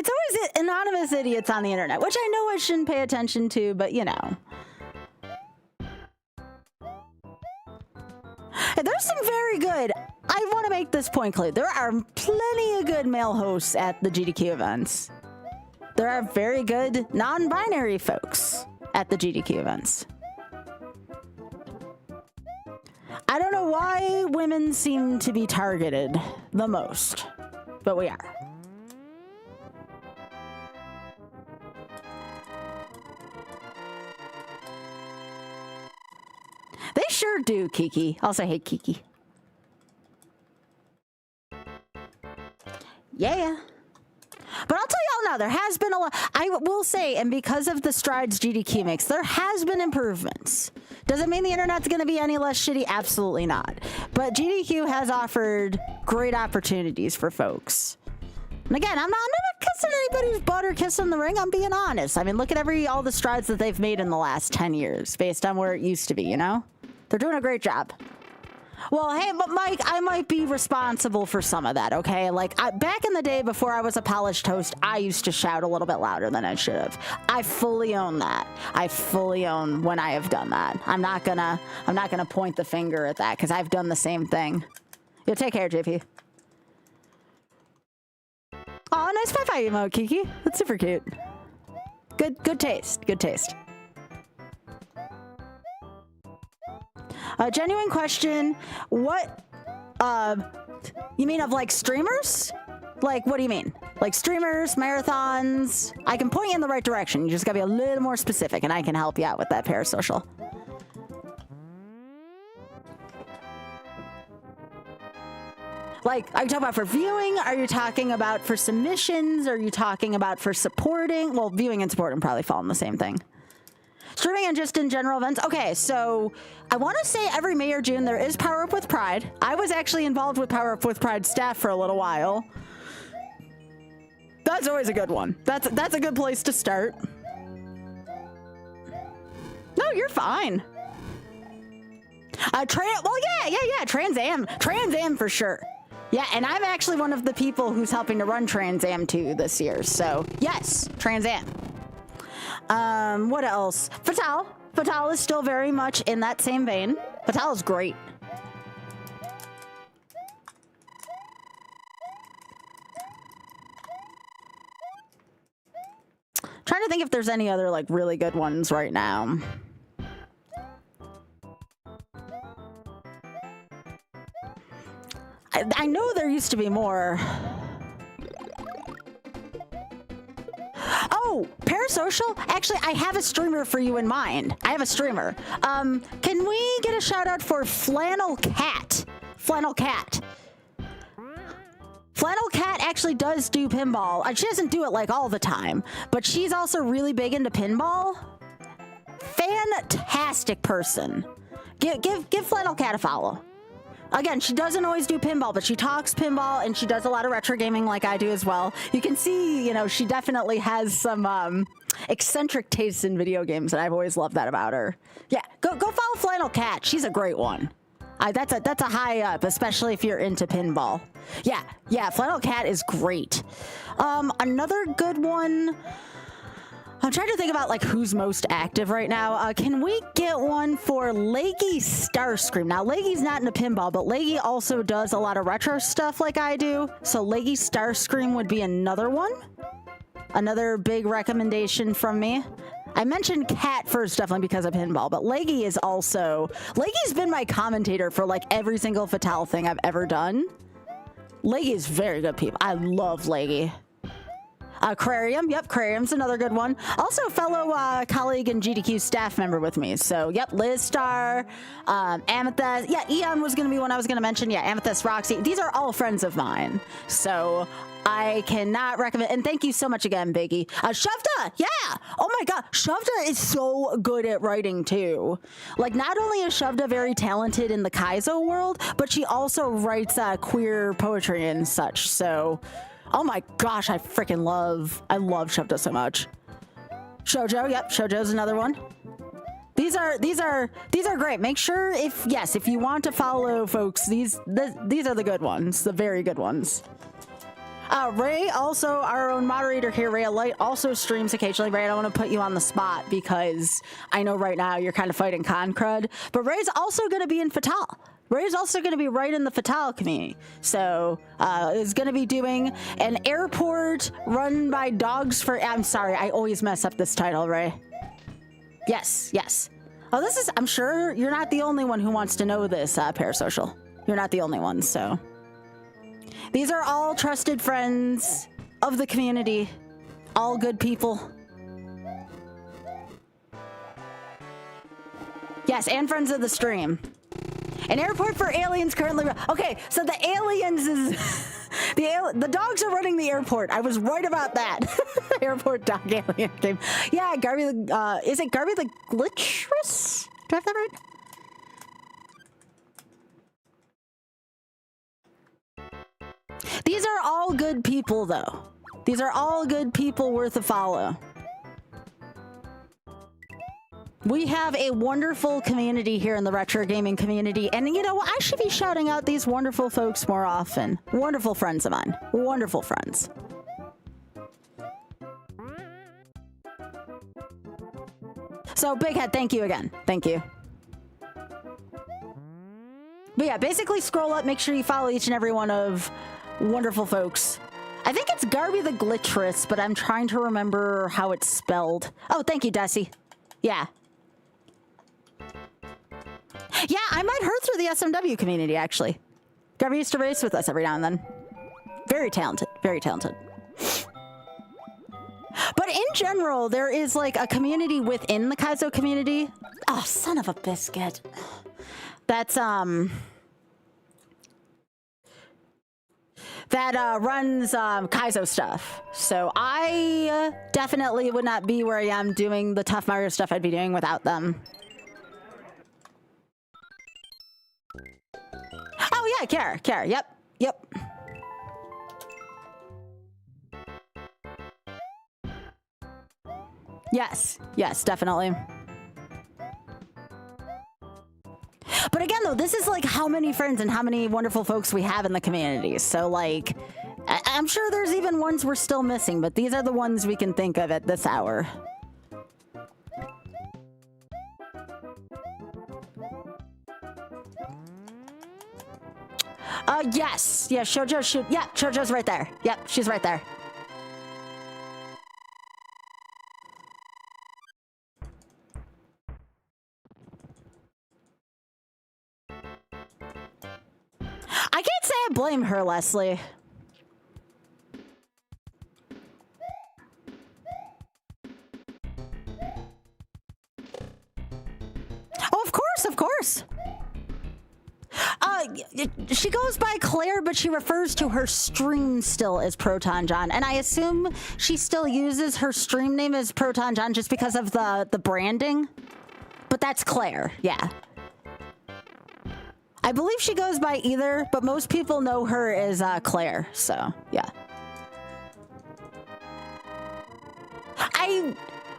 always anonymous idiots on the internet, which I know I shouldn't pay attention to, but you know. And there's some very good, I want to make this point clear, there are plenty of good male hosts at the GDQ events. There are very good non-binary folks at the GDQ events. I don't know why women seem to be targeted the most, but we are. They sure do, Kiki. I'll say, hey, Kiki. Yeah. But I'll tell y'all now, there has been a lot. I will say, and because of the strides GDQ makes, there has been improvements. Does it mean the internet's going to be any less shitty? Absolutely not. But GDQ has offered great opportunities for folks. And again, I'm not kissing anybody's butt or kissing the ring. I'm being honest. I mean, look at all the strides that they've made in the last 10 years based on where it used to be, you know? They're doing a great job. Well, hey, but Mike, I might be responsible for some of that, okay? Like, back in the day before I was a polished host, I used to shout a little bit louder than I should have. I fully own that. I fully own when I have done that. I'm not gonna point the finger at that because I've done the same thing. You take care, JP. Oh, nice Wi-Fi emote, Kiki. That's super cute. Good taste. Good taste. Genuine question. What, you mean of like streamers? Like, what do you mean? Like streamers, marathons? I can point you in the right direction. You just gotta be a little more specific and I can help you out with that parasocial. Like, are you talking about for viewing? Are you talking about for submissions? Are you talking about for supporting? Well, viewing and supporting probably fall in the same thing. Streaming and just in general events. Okay, so I want to say every May or June there is Power Up with Pride. I was actually involved with Power Up with Pride staff for a little while. That's always a good one. That's a good place to start. No, you're fine. Well, yeah. Trans Am for sure. Yeah, and I'm actually one of the people who's helping to run Trans Am 2 this year. So yes, Trans Am. What else? Fatal is still very much in that same vein. Fatal is great. Trying to think if there's any other like really good ones right now. I know there used to be more. Oh, Parasocial? Actually, I have a streamer for you in mind. I have a streamer. Can we get a shout out for Flannel Cat? Flannel Cat. Flannel Cat actually does do pinball. She doesn't do it like all the time, but she's also really big into pinball. Fantastic person. Give Flannel Cat a follow. Again, she doesn't always do pinball, but she talks pinball and she does a lot of retro gaming like I do as well. You can see, you know, she definitely has some eccentric tastes in video games, and I've always loved that about her. Yeah, go follow Flannel Cat. She's a great one. That's a high up, especially if you're into pinball. Yeah, Flannel Cat is great. Another good one. I'm trying to think about like who's most active right now. Can we get one for Leggy Starscream? Now, Leggy's not into pinball, but Leggy also does a lot of retro stuff like I do. So Leggy Starscream would be another one. Another big recommendation from me. I mentioned Cat first definitely because of pinball, but Leggy is also... Leggy's been my commentator for like every single Fatale thing I've ever done. Leggy is very good people. I love Leggy. Aquarium, yep, Aquarium's another good one. Also a fellow colleague and GDQ staff member with me. So, yep, Liz Star, Amethyst. Yeah, Eon was going to be one I was going to mention. Yeah, Amethyst, Roxy. These are all friends of mine. So, I cannot recommend. And thank you so much again, Biggie. Shovda, yeah. Oh my God, Shovda is so good at writing too. Like, not only is Shovda very talented in the Kaizo world, but she also writes queer poetry and such. So... oh my gosh, I love Shovda so much. Shoujo, yep, Shoujo's another one. These are great. Make sure if you want to follow folks, these are the good ones, the very good ones. Ray, also our own moderator here, Ray Light, also streams occasionally. Ray, I don't want to put you on the spot because I know right now you're kind of fighting con crud, but Ray's also going to be in Fatale. Ray's also going to be right in the Fatale community. So, is going to be doing an airport run by dogs for... I'm sorry, I always mess up this title, Ray. Yes. Oh, this is... I'm sure you're not the only one who wants to know this, Parasocial. You're not the only one, so... these are all trusted friends of the community. All good people. Yes, and friends of the stream. An airport for aliens currently... okay, so the aliens is... the dogs are running the airport. I was right about that. Airport dog alien game. Yeah, Garby the... is it Garby the Glitchress? Do I have that right? These are all good people, though. These are all good people worth a follow. We have a wonderful community here in the retro gaming community, and you know, I should be shouting out these wonderful folks more often. Wonderful friends of mine. Wonderful friends. So, Big Head, thank you again. Thank you. But yeah, basically scroll up, make sure you follow each and every one of wonderful folks. I think it's Garby the Glitchress, but I'm trying to remember how it's spelled. Oh, thank you, Desi. Yeah. Yeah, I met her through the SMW community, actually. Garby used to race with us every now and then. Very talented. Very talented. But in general, there is like a community within the Kaizo community. Oh, son of a biscuit. That's, that runs Kaizo stuff. So I definitely would not be where I am doing the Tough Mario stuff I'd be doing without them. Oh yeah, Kara, yep. Yes, definitely. But again, though, this is like how many friends and how many wonderful folks we have in the community. So, like, I'm sure there's even ones we're still missing, but these are the ones we can think of at this hour. Yes. Yeah, Shoujo should... yeah, Shoujo's right there. Yep, she's right there. I can't say don't blame her, Leslie. Oh, of course, of course. She goes by Claire, but she refers to her stream still as Proton John, and I assume she still uses her stream name as Proton John just because of the branding. But that's Claire, yeah. I believe she goes by either, but most people know her as Claire, so yeah.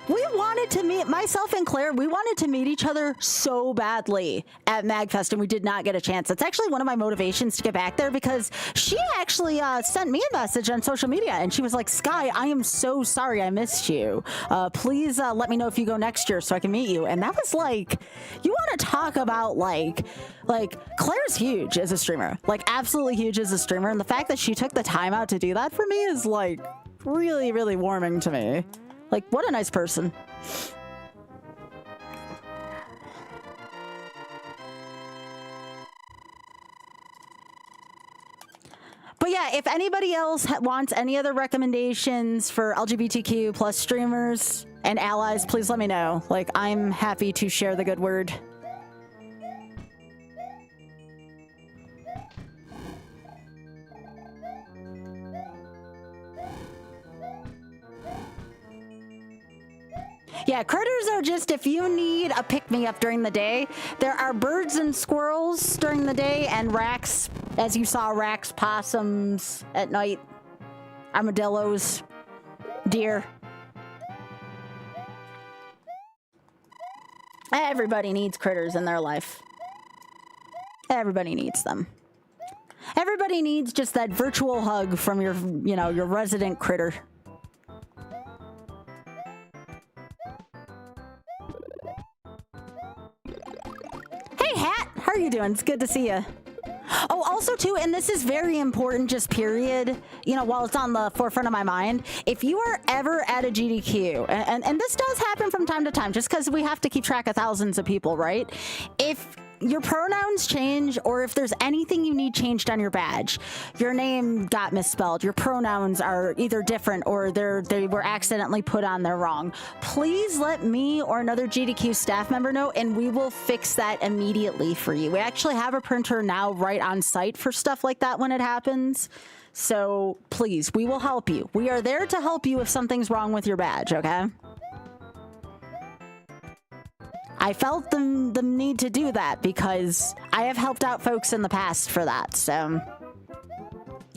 We wanted to meet, myself and Claire, we wanted to meet each other so badly at MagFest, and we did not get a chance. That's actually one of my motivations to get back there, because she actually sent me a message on social media, and she was like, Sky, I am so sorry I missed you. Please let me know if you go next year so I can meet you. And that was like, you want to talk about like Claire's huge as a streamer, like absolutely huge as a streamer, and the fact that she took the time out to do that for me is like really, really warming to me. Like, what a nice person. But yeah, if anybody else wants any other recommendations for LGBTQ plus streamers and allies, please let me know. Like, I'm happy to share the good word. Yeah, critters are just if you need a pick-me-up during the day. There are birds and squirrels during the day, and racks, as you saw, racks, possums at night, armadillos, deer. Everybody needs critters in their life. Everybody needs them. Everybody needs just that virtual hug from your, you know, your resident critter. How are you doing? It's good to see you. Oh, also too, and this is very important, just period, you know, while it's on the forefront of my mind, if you are ever at a GDQ, and this does happen from time to time, just because we have to keep track of thousands of people, right? If your pronouns change, or if there's anything you need changed on your badge, your name got misspelled, your pronouns are either different or they were accidentally put on there wrong, please let me or another GDQ staff member know, and we will fix that immediately for you. We actually have a printer now right on site for stuff like that when it happens. So please, we will help you. We are there to help you if something's wrong with your badge, okay? I felt the need to do that because I have helped out folks in the past for that, so.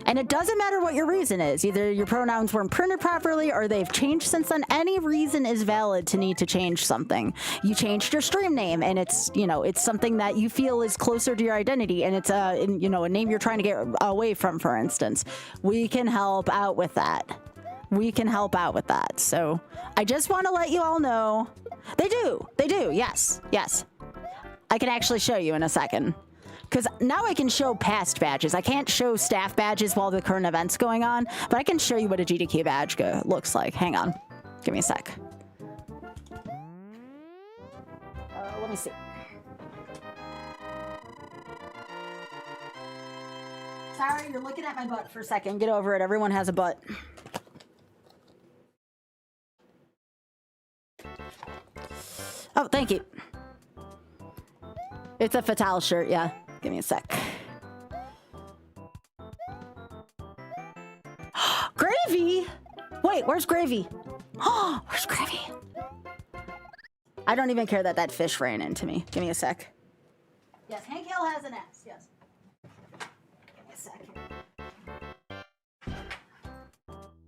And it doesn't matter what your reason is. Either your pronouns weren't printed properly or they've changed since then. Any reason is valid to need to change something. You changed your stream name and it's, you know, it's something that you feel is closer to your identity, and it's you know, a name you're trying to get away from, for instance. We can help out with that. We can help out with that. So I just want to let you all know. They do, yes. I can actually show you in a second. Because now I can show past badges. I can't show staff badges while the current event's going on, but I can show you what a GDQ badge looks like. Hang on. Give me a sec. Let me see. Sorry, you're looking at my butt for a second. Get over it. Everyone has a butt. Oh, thank you. It's a Fatale shirt, yeah. Give me a sec. Gravy? Wait, where's Gravy? Oh, where's Gravy? I don't even care that that fish ran into me. Give me a sec. Yes, Hank Hill has an ass, yes. Give me a sec.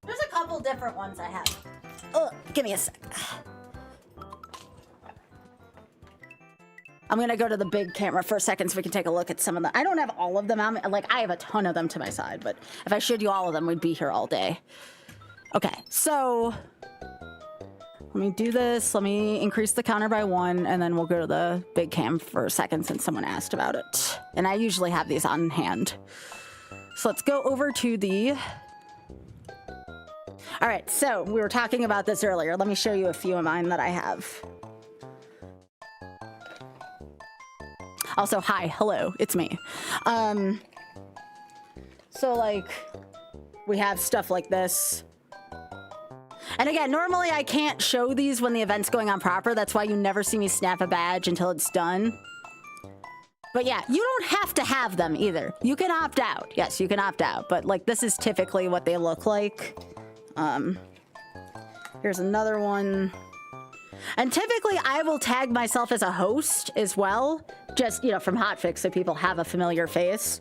There's a couple different ones I have. Oh, give me a sec. I'm gonna go to the big camera for a second so we can take a look at some of them. I don't have all of them on me. Like, I have a ton of them to my side, but if I showed you all of them, we'd be here all day. Okay, so let me do this. Let me increase the counter by 1, and then we'll go to the big cam for a second since someone asked about it. And I usually have these on hand. So let's go over to the... All right, so we were talking about this earlier. Let me show you a few of mine that I have. Also, hi, hello, it's me. So like, we have stuff like this. And again, normally I can't show these when the event's going on proper. That's why you never see me snap a badge until it's done. But yeah, you don't have to have them either. You can opt out. Yes, you can opt out. But like, this is typically what they look like. Here's another one. And typically I will tag myself as a host as well, just, you know, from hotfix so people have a familiar face.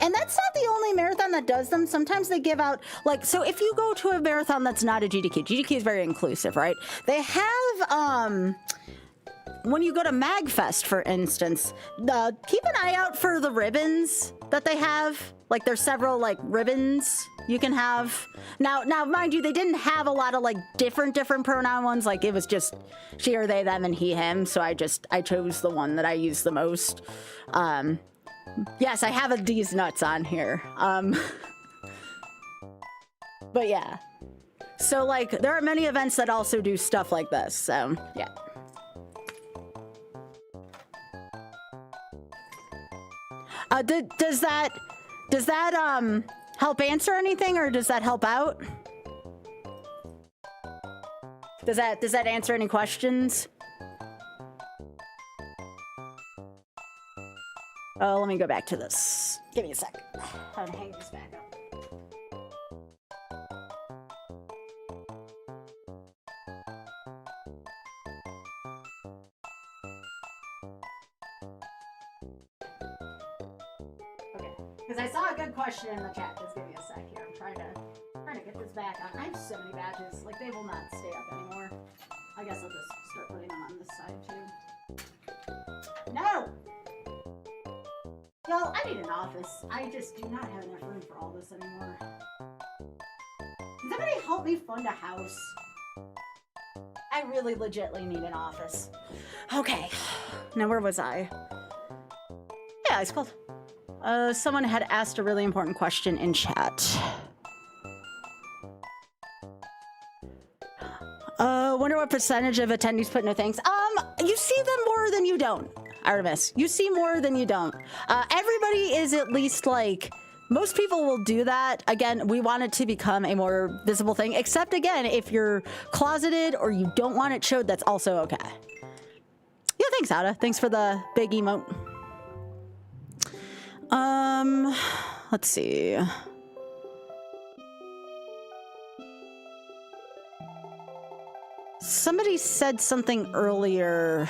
And that's not the only marathon that does them. Sometimes they give out, like, so if you go to a marathon that's not a GDQ, GDQ is very inclusive, right? They have, when you go to MagFest, for instance, keep an eye out for the ribbons that they have. Like, there's several, like, ribbons you can have. Now, mind you, they didn't have a lot of, like, different pronoun ones. Like, it was just she or they, them, and he, him. So I chose the one that I use the most. Yes, I have a D's nuts on here. But yeah. So, like, there are many events that also do stuff like this. So, yeah. Does that help answer anything, or does that help out? Does that answer any questions? Oh, let me go back to this. Give me a sec. I'm gonna hang this back up. Because I saw a good question in the chat. Just give me a sec here. I'm trying to get this back on. I have so many badges. Like, they will not stay up anymore. I guess I'll just start putting them on this side too. No! Y'all, I need an office. I just do not have enough room for all this anymore. Can somebody help me fund a house? I really legitimately need an office. Okay. Now, where was I? Yeah, it's called. Someone had asked a really important question in chat. Wonder what percentage of attendees put no thanks. You see them more than you don't, Artemis. You see more than you don't. Everybody is at least like, most people will do that. Again, we want it to become a more visible thing, except again, if you're closeted or you don't want it showed, that's also okay. Yeah, thanks, Ada. Thanks for the big emote. Let's see. Somebody said something earlier.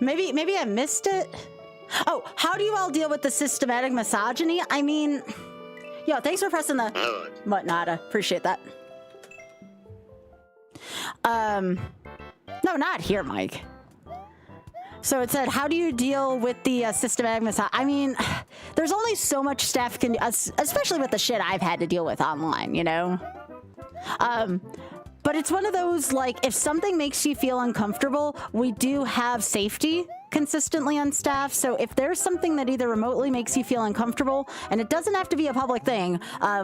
Maybe I missed it. Oh, how do you all deal with the systematic misogyny? I mean, yo, thanks for pressing the button, Nada. Appreciate that. No, not here, Mike. So it said, how do you deal with the systematic misogyny? I mean, there's only so much staff can do, especially with the shit I've had to deal with online, you know? But it's one of those, like, if something makes you feel uncomfortable, we do have safety consistently on staff. So if there's something that either remotely makes you feel uncomfortable, and it doesn't have to be a public thing,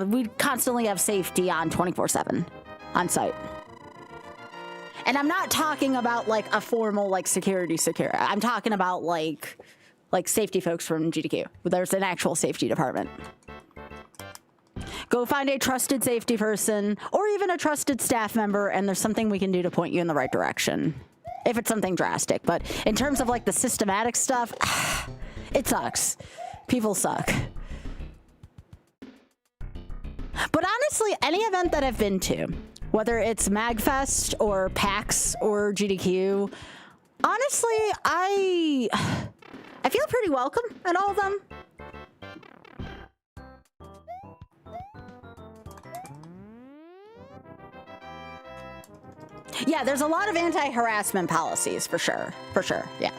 we constantly have safety on 24/7 on site. And I'm not talking about like a formal like security. I'm talking about like safety folks from GDQ. There's an actual safety department. Go find a trusted safety person or even a trusted staff member, and there's something we can do to point you in the right direction. If it's something drastic. But in terms of like the systematic stuff, it sucks. People suck. But honestly, any event that I've been to, whether it's MagFest or PAX or GDQ, honestly, I feel pretty welcome at all of them. Yeah, there's a lot of anti-harassment policies, for sure, yeah.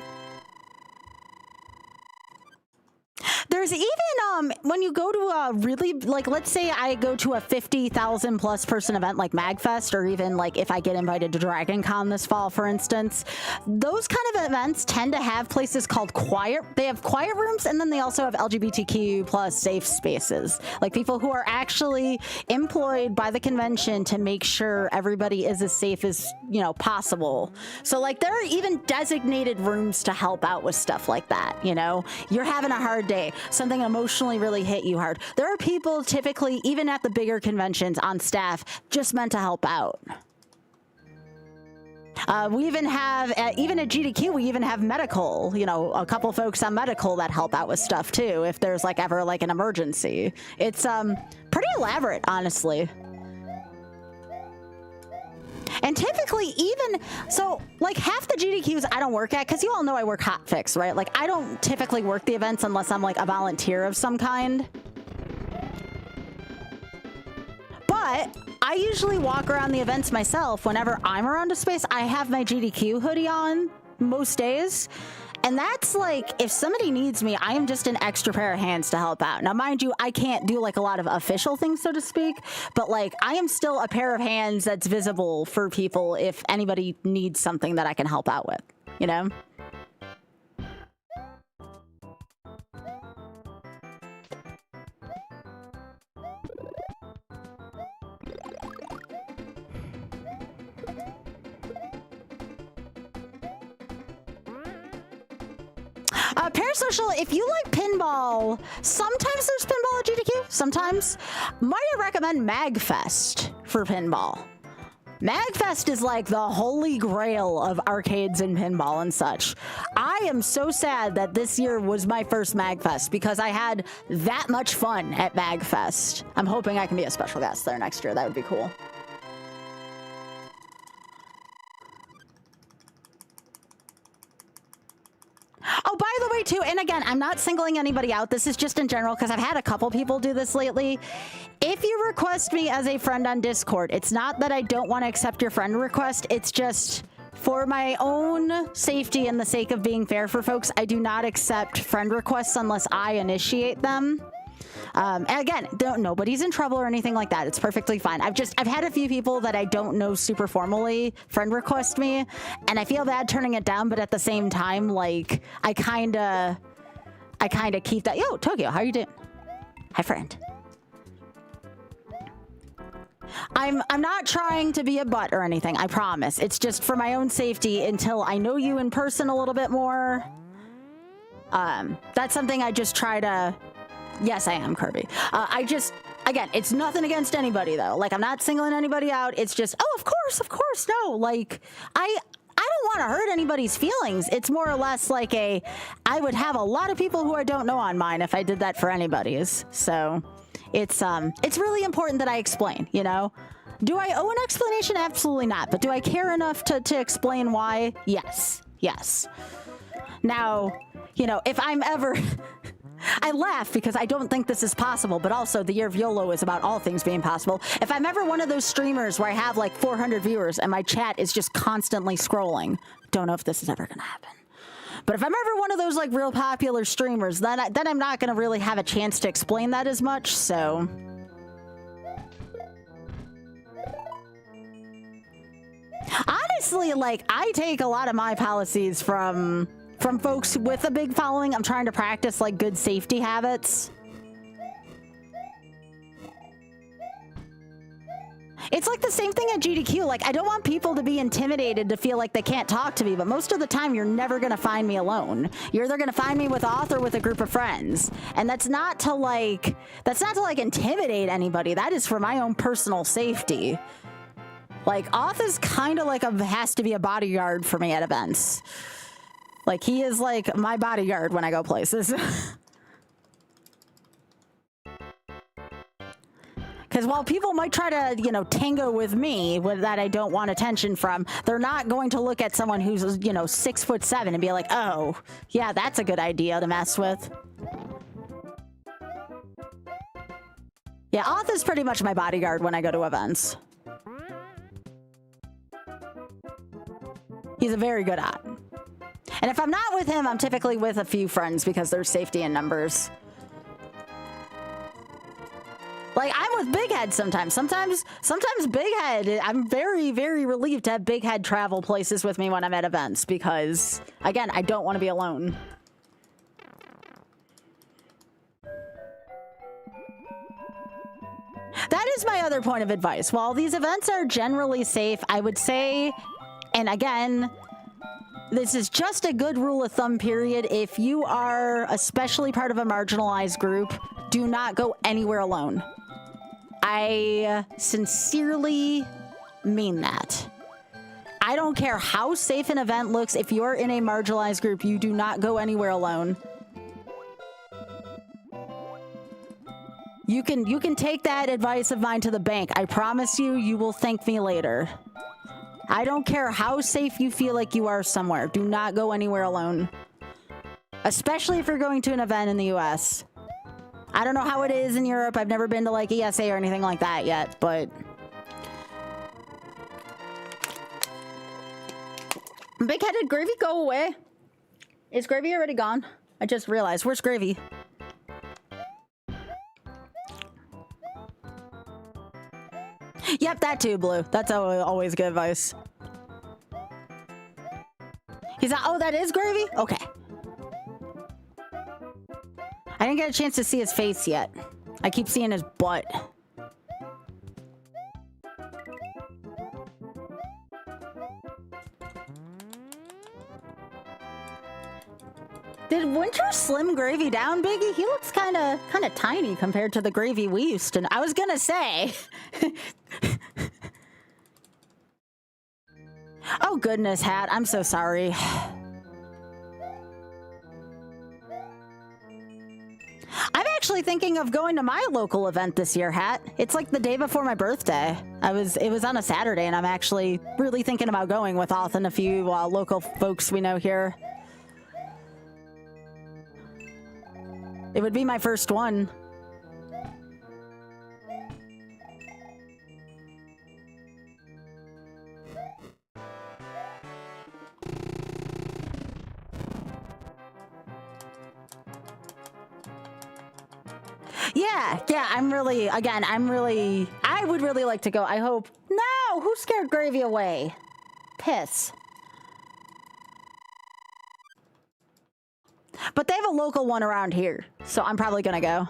There's even, when when you go to a really, like, let's say I go to a 50,000 plus person event like MagFest, or even like if I get invited to Dragon Con this fall, for instance, those kind of events tend to have places called they have quiet rooms, and then they also have LGBTQ plus safe spaces, like people who are actually employed by the convention to make sure everybody is as safe as, you know, possible. So like there are even designated rooms to help out with stuff like that. You know, you're having a hard day, something emotionally really hit you hard. There are people typically, even at the bigger conventions, on staff just meant to help out. We even have, even at GDQ, we even have medical, you know, a couple folks on medical that help out with stuff too, if there's like ever like an emergency. It's pretty elaborate, honestly. And typically even, so like half the GDQs I don't work at, because you all know I work hotfix, right? Like I don't typically work the events unless I'm like a volunteer of some kind. But I usually walk around the events myself. Whenever I'm around a space, I have my GDQ hoodie on most days. And that's like, if somebody needs me, I am just an extra pair of hands to help out. Now, mind you, I can't do like a lot of official things, so to speak, but like I am still a pair of hands that's visible for people if anybody needs something that I can help out with, you know? Parasocial, if you like pinball, sometimes there's pinball at GDQ, sometimes. Might I recommend MagFest for pinball? MagFest is like the holy grail of arcades and pinball and such. I am so sad that this year was my first MagFest because I had that much fun at MagFest. I'm hoping I can be a special guest there next year. That would be cool. Oh, by the way, too, and again, I'm not singling anybody out. This is just in general because I've had a couple people do this lately. If you request me as a friend on Discord, it's not that I don't want to accept your friend request. It's just for my own safety and the sake of being fair for folks, I do not accept friend requests unless I initiate them. And again, nobody's in trouble or anything like that. It's perfectly fine. I've had a few people that I don't know super formally friend request me, and I feel bad turning it down, but at the same time, like I kind of keep that. Yo, Tokyo, how are you doing? Hi, friend. I'm not trying to be a butt or anything, I promise. It's just for my own safety until I know you in person a little bit more. That's something I just try to. Yes, I am, Kirby. Again, it's nothing against anybody, though. Like, I'm not singling anybody out. It's just, oh, of course, no. Like, I don't want to hurt anybody's feelings. It's more or less like I would have a lot of people who I don't know on mine if I did that for anybody's. So, it's really important that I explain, you know? Do I owe an explanation? Absolutely not. But do I care enough to explain why? Yes. Now, you know, if I'm ever... I laugh because I don't think this is possible, but also the year of YOLO is about all things being possible. If I'm ever one of those streamers where I have like 400 viewers and my chat is just constantly scrolling, don't know if this is ever going to happen. But if I'm ever one of those like real popular streamers, then I'm not going to really have a chance to explain that as much, so... Honestly, like, I take a lot of my policies from folks with a big following. I'm trying to practice like good safety habits. It's like the same thing at GDQ. Like, I don't want people to be intimidated to feel like they can't talk to me, but most of the time you're never going to find me alone. You're either going to find me with Auth or with a group of friends. And that's not to like intimidate anybody. That is for my own personal safety. Like, Auth is kind of like has to be a bodyguard for me at events. Like, he is like my bodyguard when I go places. Because while people might try to, you know, tango with me that I don't want attention from, they're not going to look at someone who's, you know, 6'7" and be like, oh, yeah, that's a good idea to mess with. Yeah, Auth is pretty much my bodyguard when I go to events. He's a very good Auth. And if I'm not with him, I'm typically with a few friends because there's safety in numbers. Like, I'm with Big Head sometimes. Sometimes Big Head, I'm very, very relieved to have Big Head travel places with me when I'm at events because, again, I don't want to be alone. That is my other point of advice. While these events are generally safe, I would say, and again, this is just a good rule of thumb period, if you are especially part of a marginalized group, do not go anywhere alone. I sincerely mean that. I don't care how safe an event looks, if you're in a marginalized group, you do not go anywhere alone. You can take that advice of mine to the bank. I promise you, you will thank me later. I don't care how safe you feel like you are somewhere. Do not go anywhere alone. Especially if you're going to an event in the US. I don't know how it is in Europe. I've never been to like ESA or anything like that yet, but... Big-headed Gravy, go away. Is Gravy already gone? I just realized. Where's Gravy? Yep, that too, Blue. That's always good advice. He's like, oh, that is Gravy? Okay. I didn't get a chance to see his face yet. I keep seeing his butt. Did Winter slim Gravy down, Biggie? He looks kind of tiny compared to the Gravy we used to know. I was gonna say. Oh goodness, Hat. I'm so sorry. I'm actually thinking of going to my local event this year, Hat. It's like the day before my birthday. It was on a Saturday, and I'm actually really thinking about going with Auth and a few local folks we know here. It would be my first one. Yeah, I would really like to go. I hope. No, who scared Gravy away? Piss. But they have a local one around here, so I'm probably gonna go.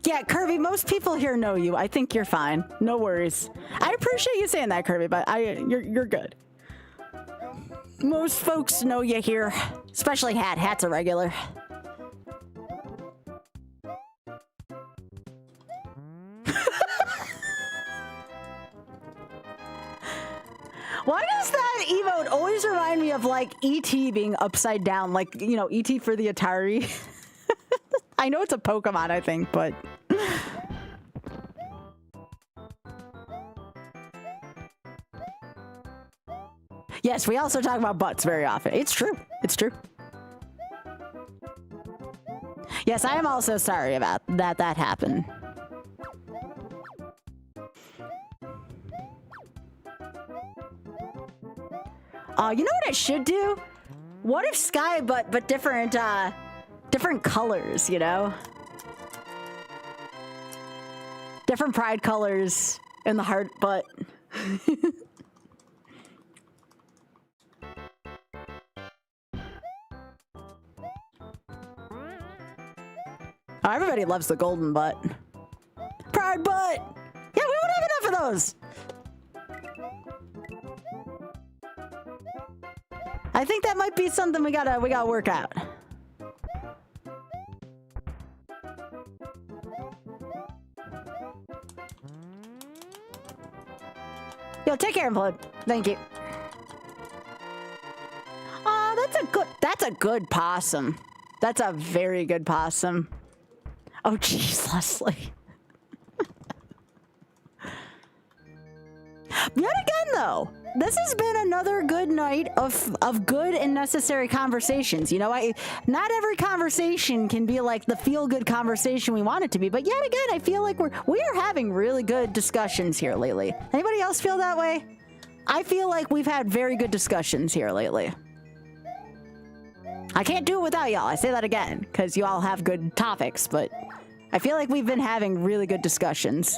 Yeah, Kirby, most people here know you. I think you're fine. No worries. I appreciate you saying that, Kirby, but you're good. Most folks know you here, especially Hat. Hat's a regular. Why does that emote always remind me of, like, E.T. being upside down? Like, you know, E.T. for the Atari. I know it's a Pokemon, I think, but... Yes, we also talk about butts very often. It's true. It's true. Yes, I am also sorry about that happened. You know what I should do? What if Sky, but different, different colors, you know? Different pride colors in the heart butt. Oh, everybody loves the golden butt. Pride butt! Yeah, we won't have enough of those! I think that might be something we gotta work out. Yo, take care, Blood. Thank you. Oh, that's a good possum. That's a very good possum. Oh, jeez, Leslie. Yet again, though, this has been another good night of good and necessary conversations. You know, not every conversation can be like the feel-good conversation we want it to be, but yet again, I feel like we are having really good discussions here lately. Anybody else feel that way? I feel like we've had very good discussions here lately. I can't do it without y'all. I say that again, because you all have good topics, but I feel like we've been having really good discussions.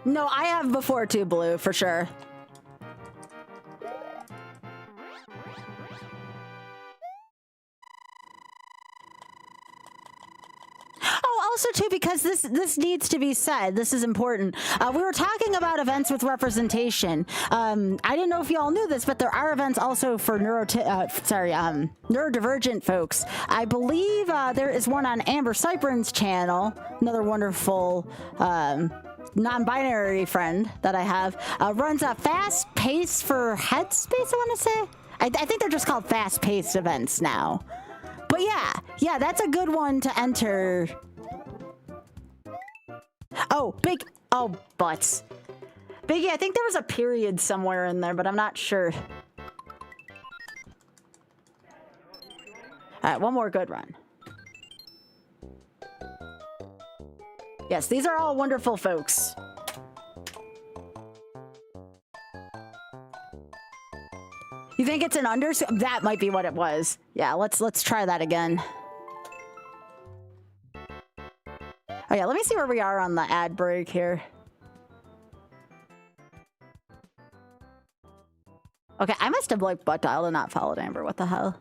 No, I have before too, Blue, for sure. Oh, also too, because this needs to be said. This is important. We were talking about events with representation. I didn't know if y'all knew this, but there are events also for neurodivergent folks. I believe there is one on Amber Cypern's channel, another wonderful non-binary friend that I have, runs a fast pace for Headspace, I want to say. I think they're just called fast-paced events now. But yeah, that's a good one to enter. Oh, butts. Biggie, I think there was a period somewhere in there, but I'm not sure. All right, one more good run. Yes, these are all wonderful folks. You think it's an under? That might be what it was. Yeah, let's try that again. Oh yeah, let me see where we are on the ad break here. Okay, I must have like butt dialed and not followed Amber. What the hell?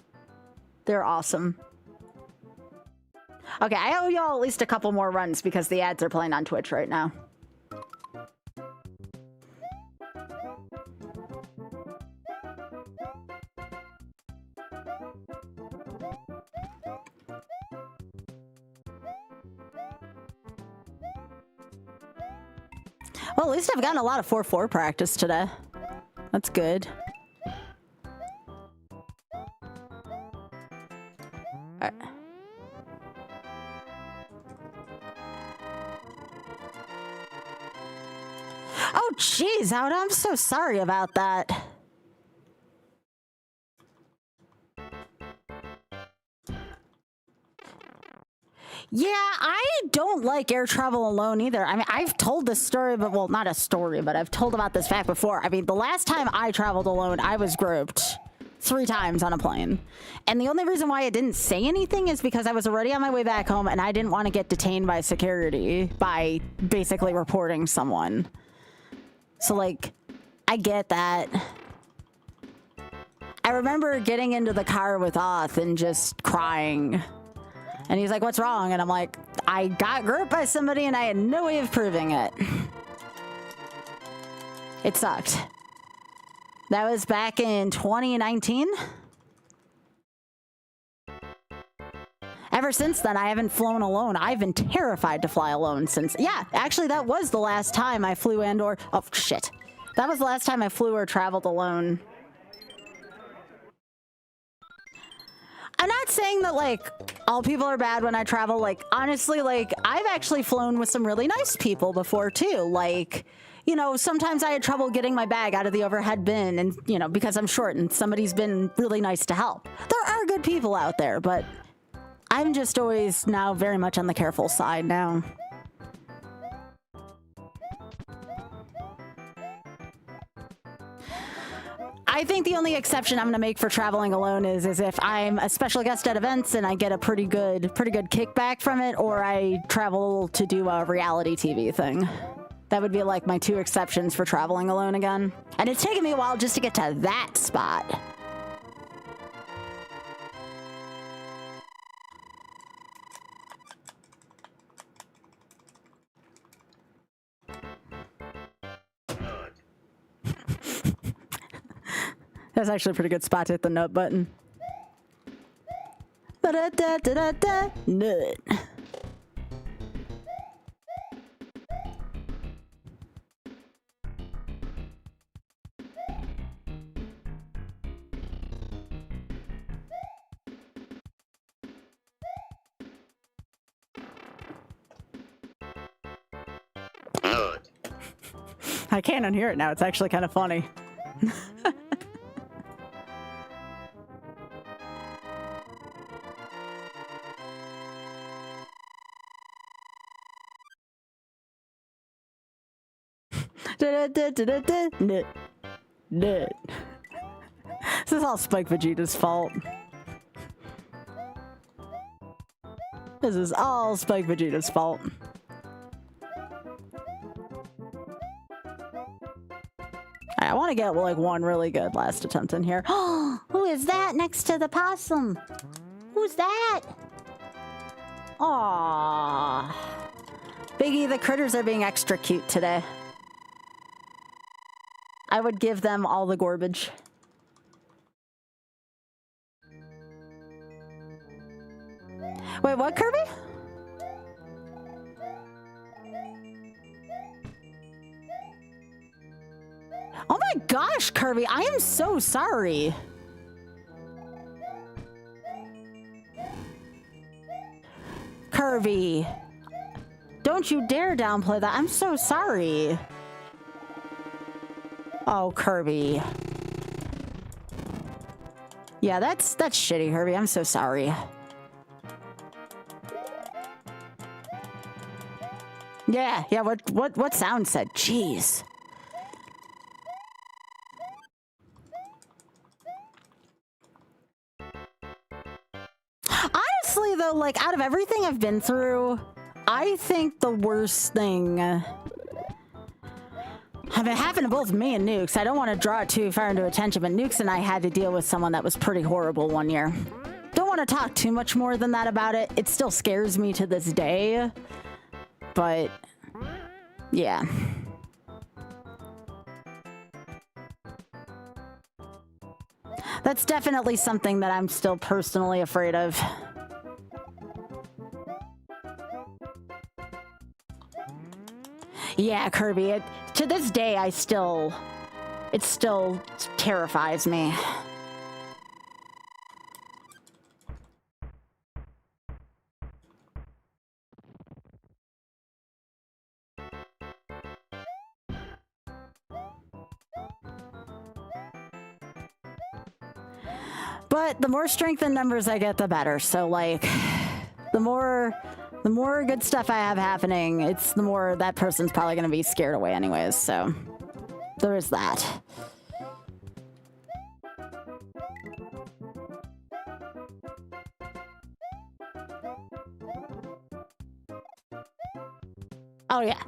They're awesome. Okay, I owe y'all at least a couple more runs because the ads are playing on Twitch right now. Well, at least I've gotten a lot of 4-4 practice today. That's good. All right. Oh, jeez, I'm so sorry about that. Yeah, I don't like air travel alone either. I mean, I've told this story, but well, not a story, but I've told about this fact before. I mean, the last time I traveled alone, I was groped 3 times on a plane. And the only reason why I didn't say anything is because I was already on my way back home and I didn't want to get detained by security by basically reporting someone. So, like, I get that. I remember getting into the car with Oth and just crying. And he's like, what's wrong? And I'm like, I got groped by somebody and I had no way of proving it. It sucked. That was back in 2019. Ever since then, I haven't flown alone. I've been terrified to fly alone since. Yeah, actually, that was the last time I flew and/or... Oh, shit. That was the last time I flew or traveled alone. I'm not saying that, like, all people are bad when I travel. Like, honestly, like, I've actually flown with some really nice people before, too. Like, you know, sometimes I had trouble getting my bag out of the overhead bin and, you know, because I'm short and somebody's been really nice to help. There are good people out there, but I'm just always now very much on the careful side now. I think the only exception I'm going to make for traveling alone is if I'm a special guest at events and I get a pretty good kickback from it, or I travel to do a reality TV thing. That would be like my 2 exceptions for traveling alone again. And it's taken me a while just to get to that spot. That's actually a pretty good spot to hit the nut button. Ba-da-da-da-da-da. Nut. I can't unhear it now. It's actually kind of funny. This is all Spike Vegeta's fault. This is all Spike Vegeta's fault. I want to get like one really good last attempt in here. Who is that next to the possum? Who's that? Aww. Biggie, the critters are being extra cute today. I would give them all the garbage. Wait, what, Kirby? Oh my gosh, Kirby, I am so sorry. Kirby, don't you dare downplay that. I'm so sorry. Oh, Kirby. Yeah, that's shitty, Kirby. I'm so sorry. Yeah, what sound said? Jeez. Honestly, though, like, out of everything I've been through, I think the worst thing... I mean, it happened to both me and Nukes. I don't want to draw it too far into attention, but Nukes and I had to deal with someone that was pretty horrible one year. Don't want to talk too much more than that about it. It still scares me to this day. But, yeah. That's definitely something that I'm still personally afraid of. Yeah, Kirby, to this day, it still terrifies me. But the more strength in numbers I get, the better. So, like, the more good stuff I have happening, it's the more that person's probably going to be scared away anyways. So, there is that. Oh, yeah.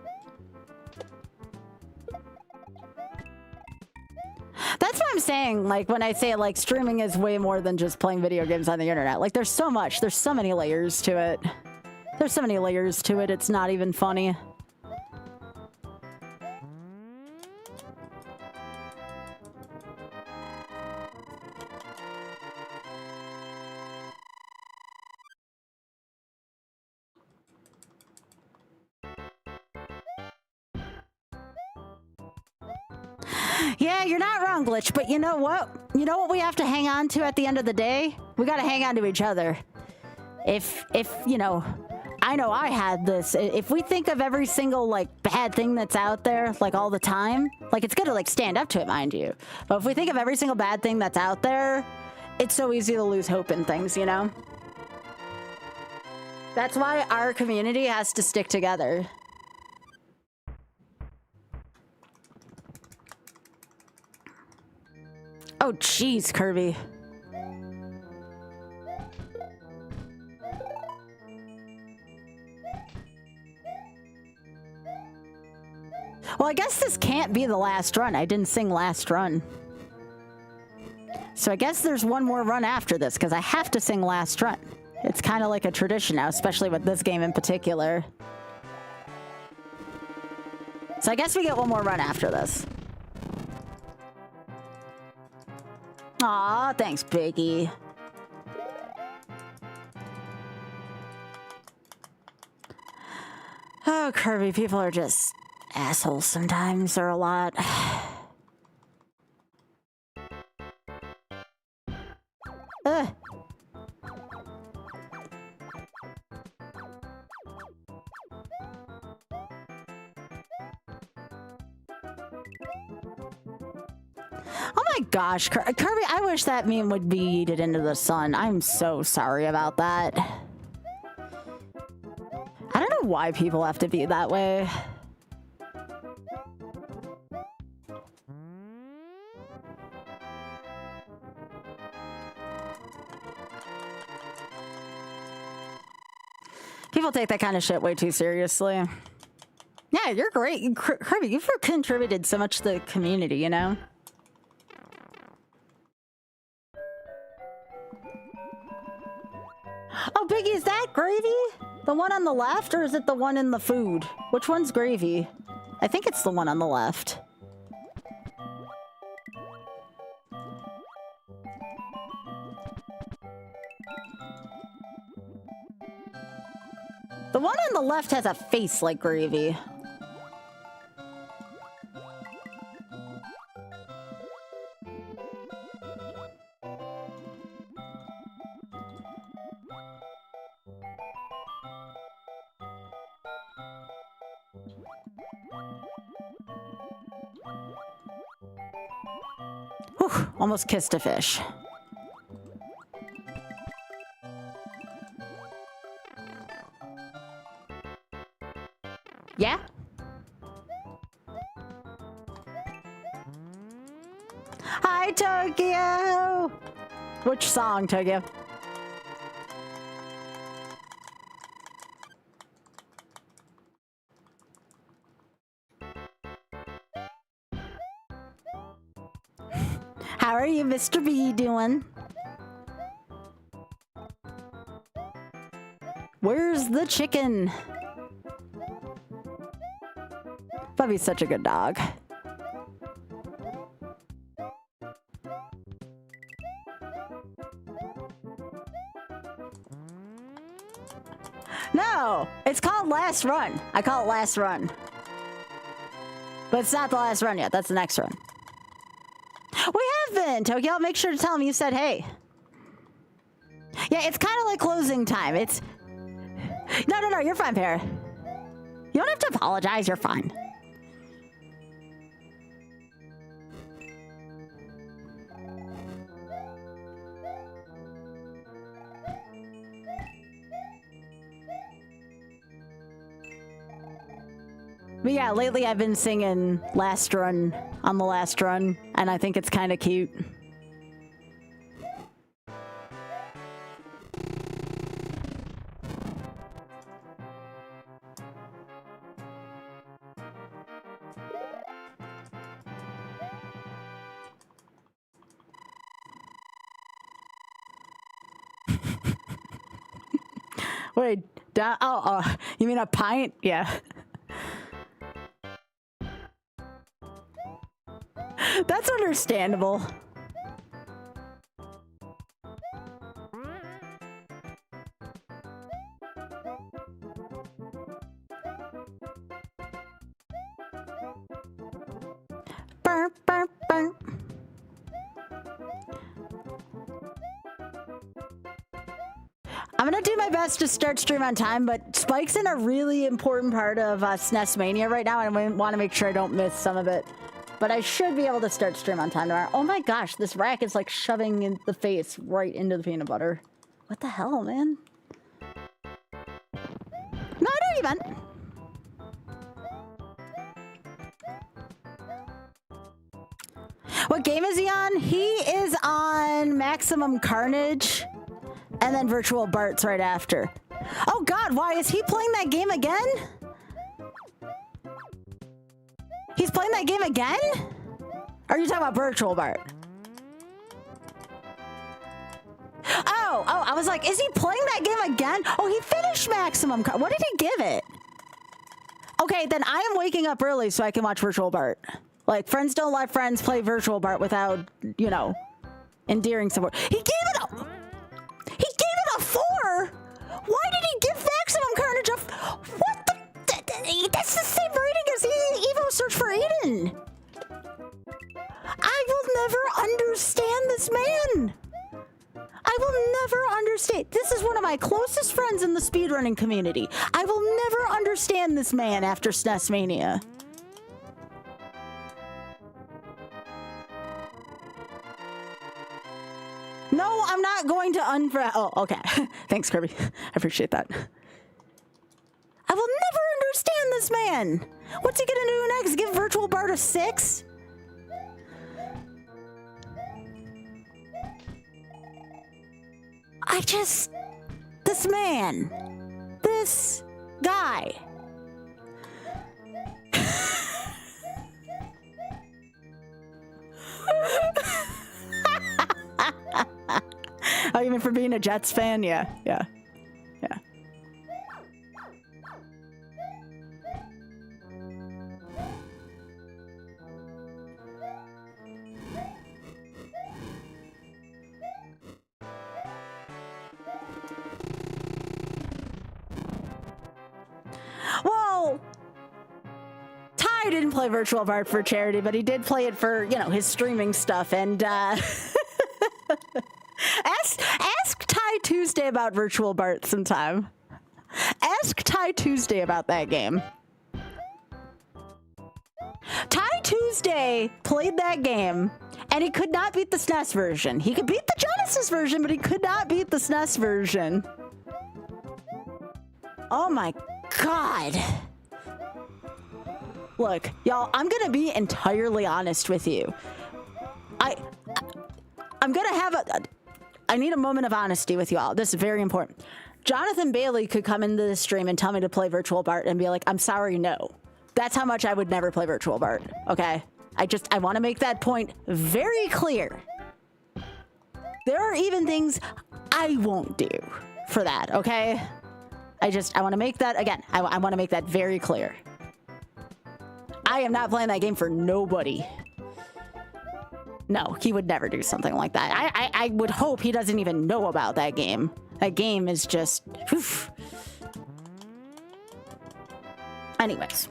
That's what I'm saying, like, when I say, like, streaming is way more than just playing video games on the internet. Like, there's so much. There's so many layers to it. There's so many layers to it, it's not even funny. Yeah, you're not wrong, Glitch, but you know what? You know what we have to hang on to at the end of the day? We gotta hang on to each other. If you know, I know I had this. If we think of every single, like, bad thing that's out there, like, all the time, like, it's good to, like, stand up to it, mind you. But if we think of every single bad thing that's out there, it's so easy to lose hope in things, you know? That's why our community has to stick together. Oh, jeez, Kirby. Well, I guess this can't be the last run. I didn't sing last run. So I guess there's one more run after this, because I have to sing last run. It's kind of like a tradition now, especially with this game in particular. So I guess we get one more run after this. Aw, thanks, Biggie. Oh, Kirby, people are just assholes sometimes, or a lot. Ugh. Oh my gosh, Kirby, I wish that meme would be yeeted into the sun. I'm so sorry about that. I don't know why people have to be that way. People take that kind of shit way too seriously. Yeah, you're great. Kirby, you've contributed so much to the community, you know? Oh, Biggie, is that gravy? The one on the left, or is it the one in the food? Which one's gravy? I think it's the one on the left. The one on the left has a face like gravy. Whew, almost kissed a fish. Yeah? Hi, Tokyo! Which song, Tokyo? How are you, Mr. B, doing? Where's the chicken? Bubby's such a good dog. No, it's called Last Run. I call it Last Run. But it's not the last run yet. That's the next run. We have been, Tokyo. I'll make sure to tell him you said hey. Yeah, it's kind of like closing time. It's... No, you're fine, Pear. You don't have to apologize. You're fine. But yeah, lately I've been singing Last Run on the last run, and I think it's kind of cute. Wait, oh, you mean a pint? Yeah. That's understandable. Burp, burp, burp. I'm gonna do my best to start stream on time, but Spike's in a really important part of SNES Mania right now, and I want to make sure I don't miss some of it. But I should be able to start stream on time tomorrow. Oh my gosh, this rack is like shoving in the face right into the peanut butter. What the hell, man? No, I know what you meant. What game is he on? He is on Maximum Carnage and then Virtual Bart's right after. Oh god, why is he playing that game again? He's playing that game again? Or are you talking about Virtual Bart? Oh, I was like, is he playing that game again? Oh, he finished Maximum Carnage. What did he give it? Okay, then I am waking up early so I can watch Virtual Bart. Like, friends don't let friends play Virtual Bart without, you know, endearing support. He gave it a 4? Why did he give Maximum Carnage a... What the... That's the same rating as Evo Search for Eden. I will never understand this man. I will never understand. This is one of my closest friends in the speedrunning community. I will never understand this man after SNES Mania. I'm not going to unfriend. Oh, okay. Thanks, Kirby. I appreciate that. I will never understand this man. What's he gonna do next? Give Virtual Bart a 6? This man. This guy. Oh, you mean for being a Jets fan? Yeah. Well, Ty didn't play Virtual Bart for charity, but he did play it for, you know, his streaming stuff. And ask Ty Tuesday about Virtual Bart sometime. Ask Ty Tuesday about that game. Ty Tuesday played that game, and he could not beat the SNES version. He could beat the Genesis version, but he could not beat the SNES version. Oh my God. Look, y'all, I'm gonna be entirely honest with you. I'm gonna have I need a moment of honesty with you all. This is very important. Jonathan Bailey could come into the stream and tell me to play Virtual Bart and be like, I'm sorry, no. That's how much I would never play Virtual Bart, okay? I want to make that point very clear. There are even things I won't do for that, okay? I want to make that, again, I want to make that very clear. I am not playing that game for nobody. No, he would never do something like that. I would hope he doesn't even know about that game. That game is just... Oof. Anyways.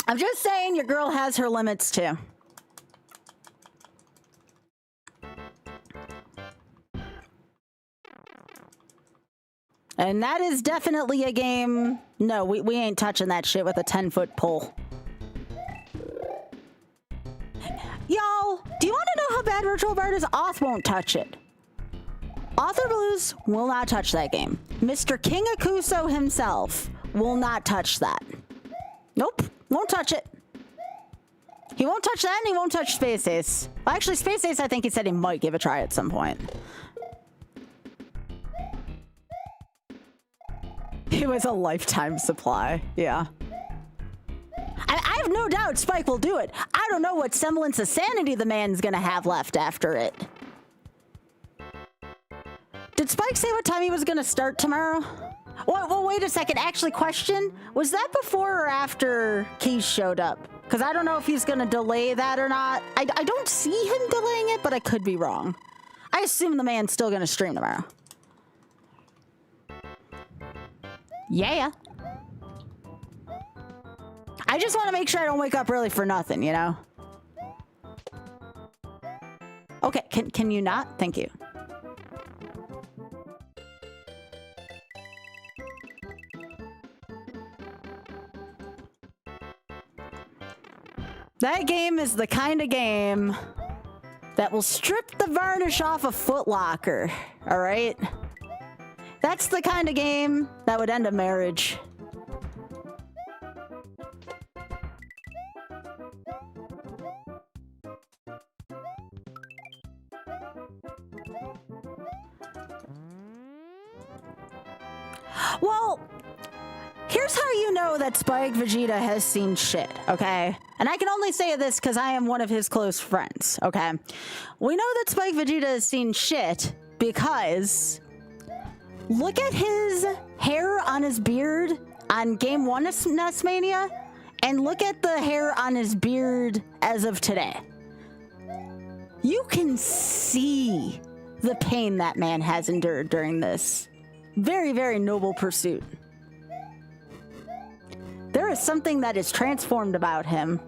I'm just saying your girl has her limits too. And that is definitely a game... No, we ain't touching that shit with a 10-foot pole. Y'all, do you want to know how bad Virtual Bart is? Auth won't touch it. Author Blues will not touch that game. Mr. King Akuso himself will not touch that. Nope, won't touch it. He won't touch that, and he won't touch Space Ace. Well, actually, Space Ace, I think he said he might give a try at some point. It was a lifetime supply, yeah. I have no doubt Spike will do it. I don't know what semblance of sanity the man's gonna have left after it. Did Spike say what time he was gonna start tomorrow? Well, wait a second. Actually, question, was that before or after Keys showed up? Because I don't know if he's gonna delay that or not. I don't see him delaying it, but I could be wrong. I assume the man's still gonna stream tomorrow. Yeah. I just want to make sure I don't wake up early for nothing, you know? Okay, can you not? Thank you. That game is the kind of game that will strip the varnish off a Foot Locker, all right? That's the kind of game that would end a marriage. Well, here's how you know that Spike Vegeta has seen shit, okay? And I can only say this because I am one of his close friends, okay? We know that Spike Vegeta has seen shit because look at his hair on his beard on Game 1 of SNES Mania, and look at the hair on his beard as of today. You can see the pain that man has endured during this very, very noble pursuit. There is something that is transformed about him.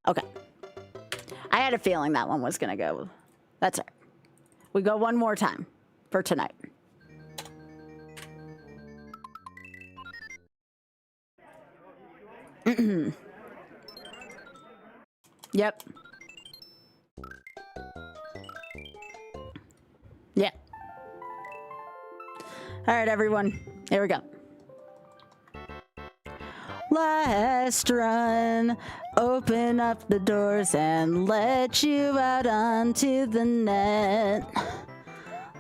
Okay. I had a feeling that one was gonna go. That's right. We go one more time for tonight. Yep. Yeah. All right, everyone. Here we go. Last run. Open up the doors and let you out onto the net.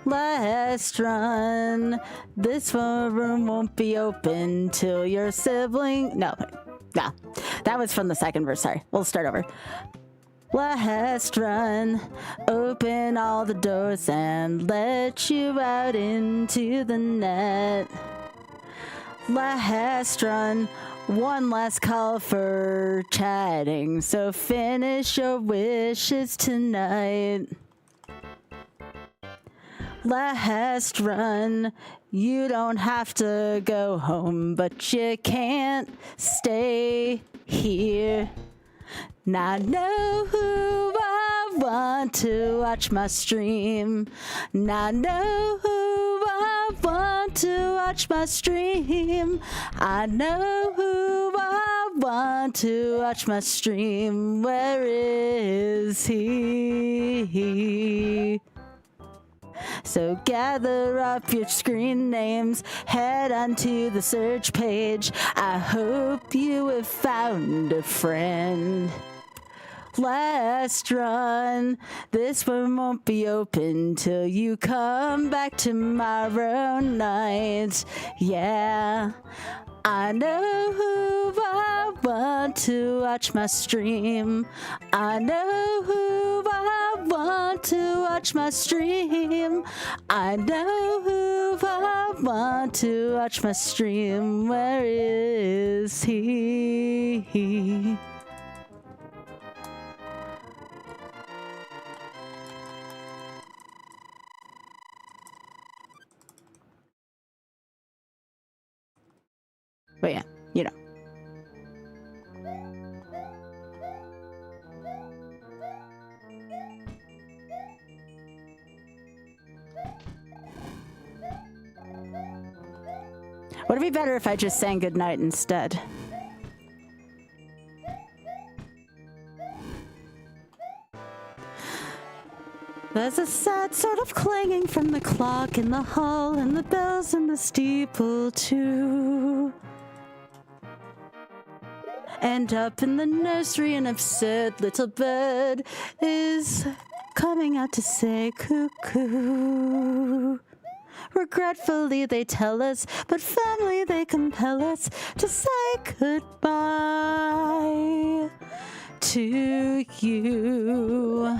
Last run. This room won't be open till your sibling... No. That was from the second verse. Sorry. We'll start over. Last run. Open all the doors and let you out into the net. Last run. One last call for chatting, so finish your wishes tonight. Last run. You don't have to go home, but you can't stay here. Now I know who I want to watch my stream. Now I know who I want to watch my stream. I know who I want to watch my stream. Where is he? So gather up your screen names, head onto the search page. I hope you have found a friend. Last run. This one won't be open till you come back tomorrow night. Yeah. I know who I want to watch my stream. I know who I want to watch my stream. I know who I want to watch my stream. Where is he? But yeah, you know. Would it be better if I just sang goodnight instead? There's a sad sort of clanging from the clock in the hall and the bells in the steeple too. And up in the nursery an absurd little bird is coming out to say cuckoo. Regretfully they tell us, but firmly they compel us to say goodbye to you.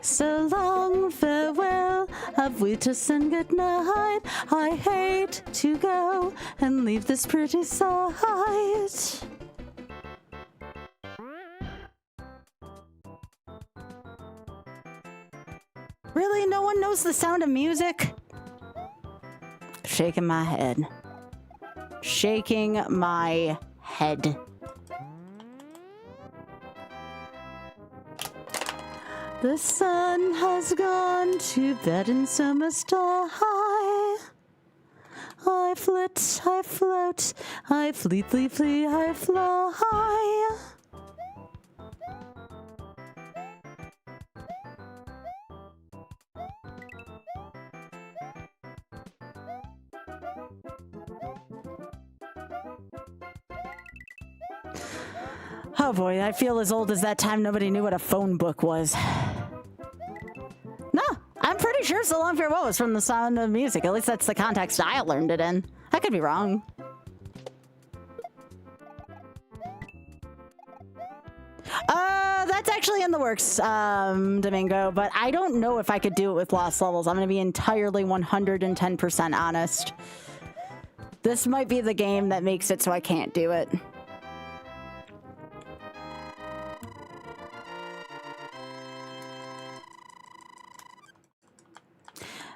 So long, farewell, have we to send good night? I hate to go and leave this pretty sight. Really? No one knows the sound of music? Shaking my head. Shaking my head. The sun has gone to bed and so must I. I flit, I float, I fleetly flee, I fly. Oh boy, I feel as old as that time nobody knew what a phone book was. No, I'm pretty sure So Long Farewell was from The Sound of Music. At least that's the context I learned it in. I could be wrong. That's actually in the works, Domingo, but I don't know if I could do it with lost levels. I'm going to be entirely 110% honest. This might be the game that makes it so I can't do it.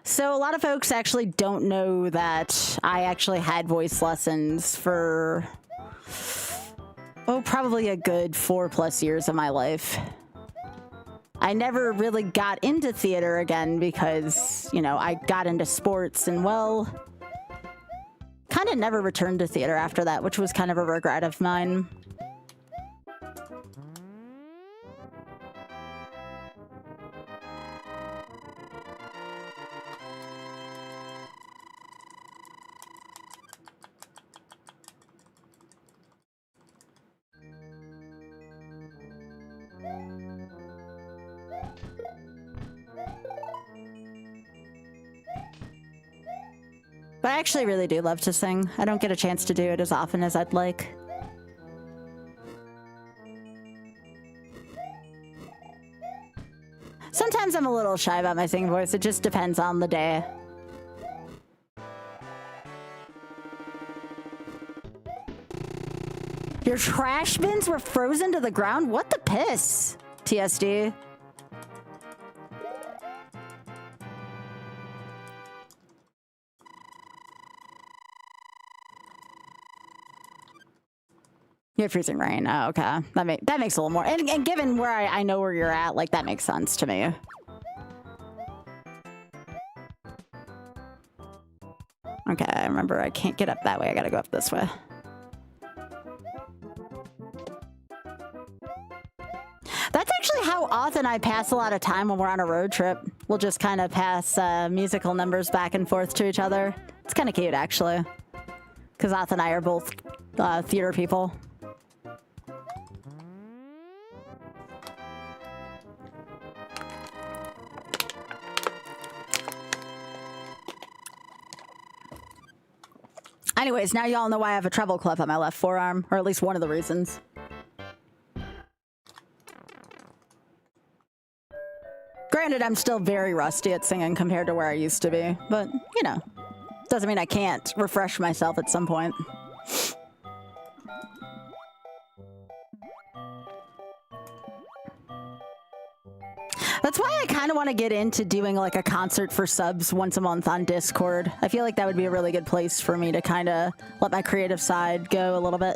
So a lot of folks actually don't know that I actually had voice lessons for oh, probably a good 4+ years of my life. I never really got into theater again because, you know, I got into sports and, well, kind of never returned to theater after that, which was kind of a regret of mine. But I actually really do love to sing. I don't get a chance to do it as often as I'd like. Sometimes I'm a little shy about my singing voice. It just depends on the day. Your trash bins were frozen to the ground? What the piss? TSD. You're freezing rain. Oh, okay. That makes a little more. And given where I know where you're at, like, that makes sense to me. Okay, remember, I can't get up that way. I gotta go up this way. That's actually how often I pass a lot of time when we're on a road trip. We'll just kind of pass musical numbers back and forth to each other. It's kind of cute, actually. Because Oth and I are both theater people. Anyways, now y'all know why I have a treble clef on my left forearm, or at least one of the reasons. Granted, I'm still very rusty at singing compared to where I used to be, but, you know, doesn't mean I can't refresh myself at some point. That's why I kind of want to get into doing like a concert for subs once a month on Discord. I feel like that would be a really good place for me to kind of let my creative side go a little bit.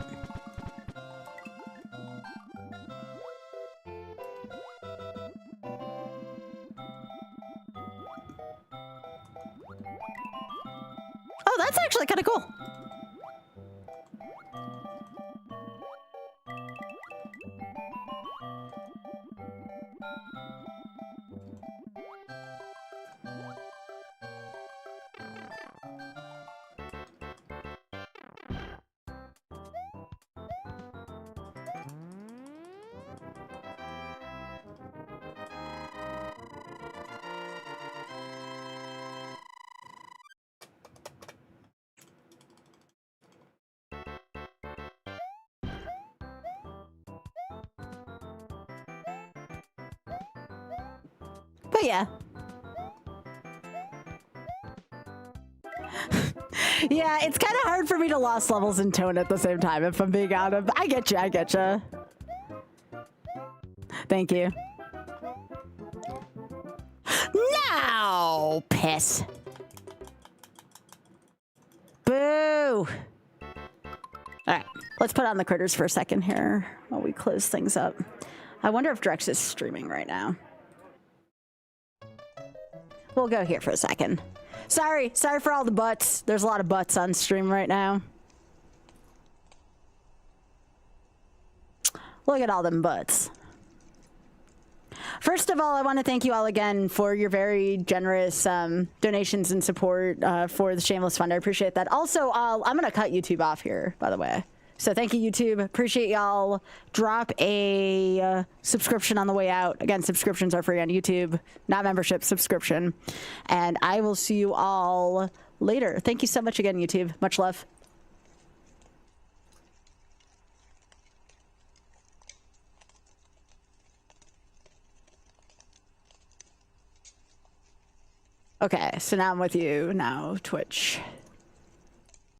Oh, that's actually kind of cool. But yeah. Yeah, it's kind of hard for me to lost levels and tone at the same time, if I'm being honest. I get you, I get you. Thank you. No! Piss. Boo! Alright, let's put on the critters for a second here while we close things up. I wonder if Drex is streaming right now. We'll go here for a second. Sorry for all the butts. There's a lot of butts on stream right now. Look at all them butts. First of all, I want to thank you all again for your very generous donations and support for the Shameless Fund. I appreciate that. Also, I'm going to cut YouTube off here, by the way. So thank you, YouTube. Appreciate y'all. Drop a subscription on the way out. Again, subscriptions are free on YouTube. Not membership, subscription. And I will see you all later. Thank you so much again, YouTube. Much love. Okay, so now I'm with you now, Twitch.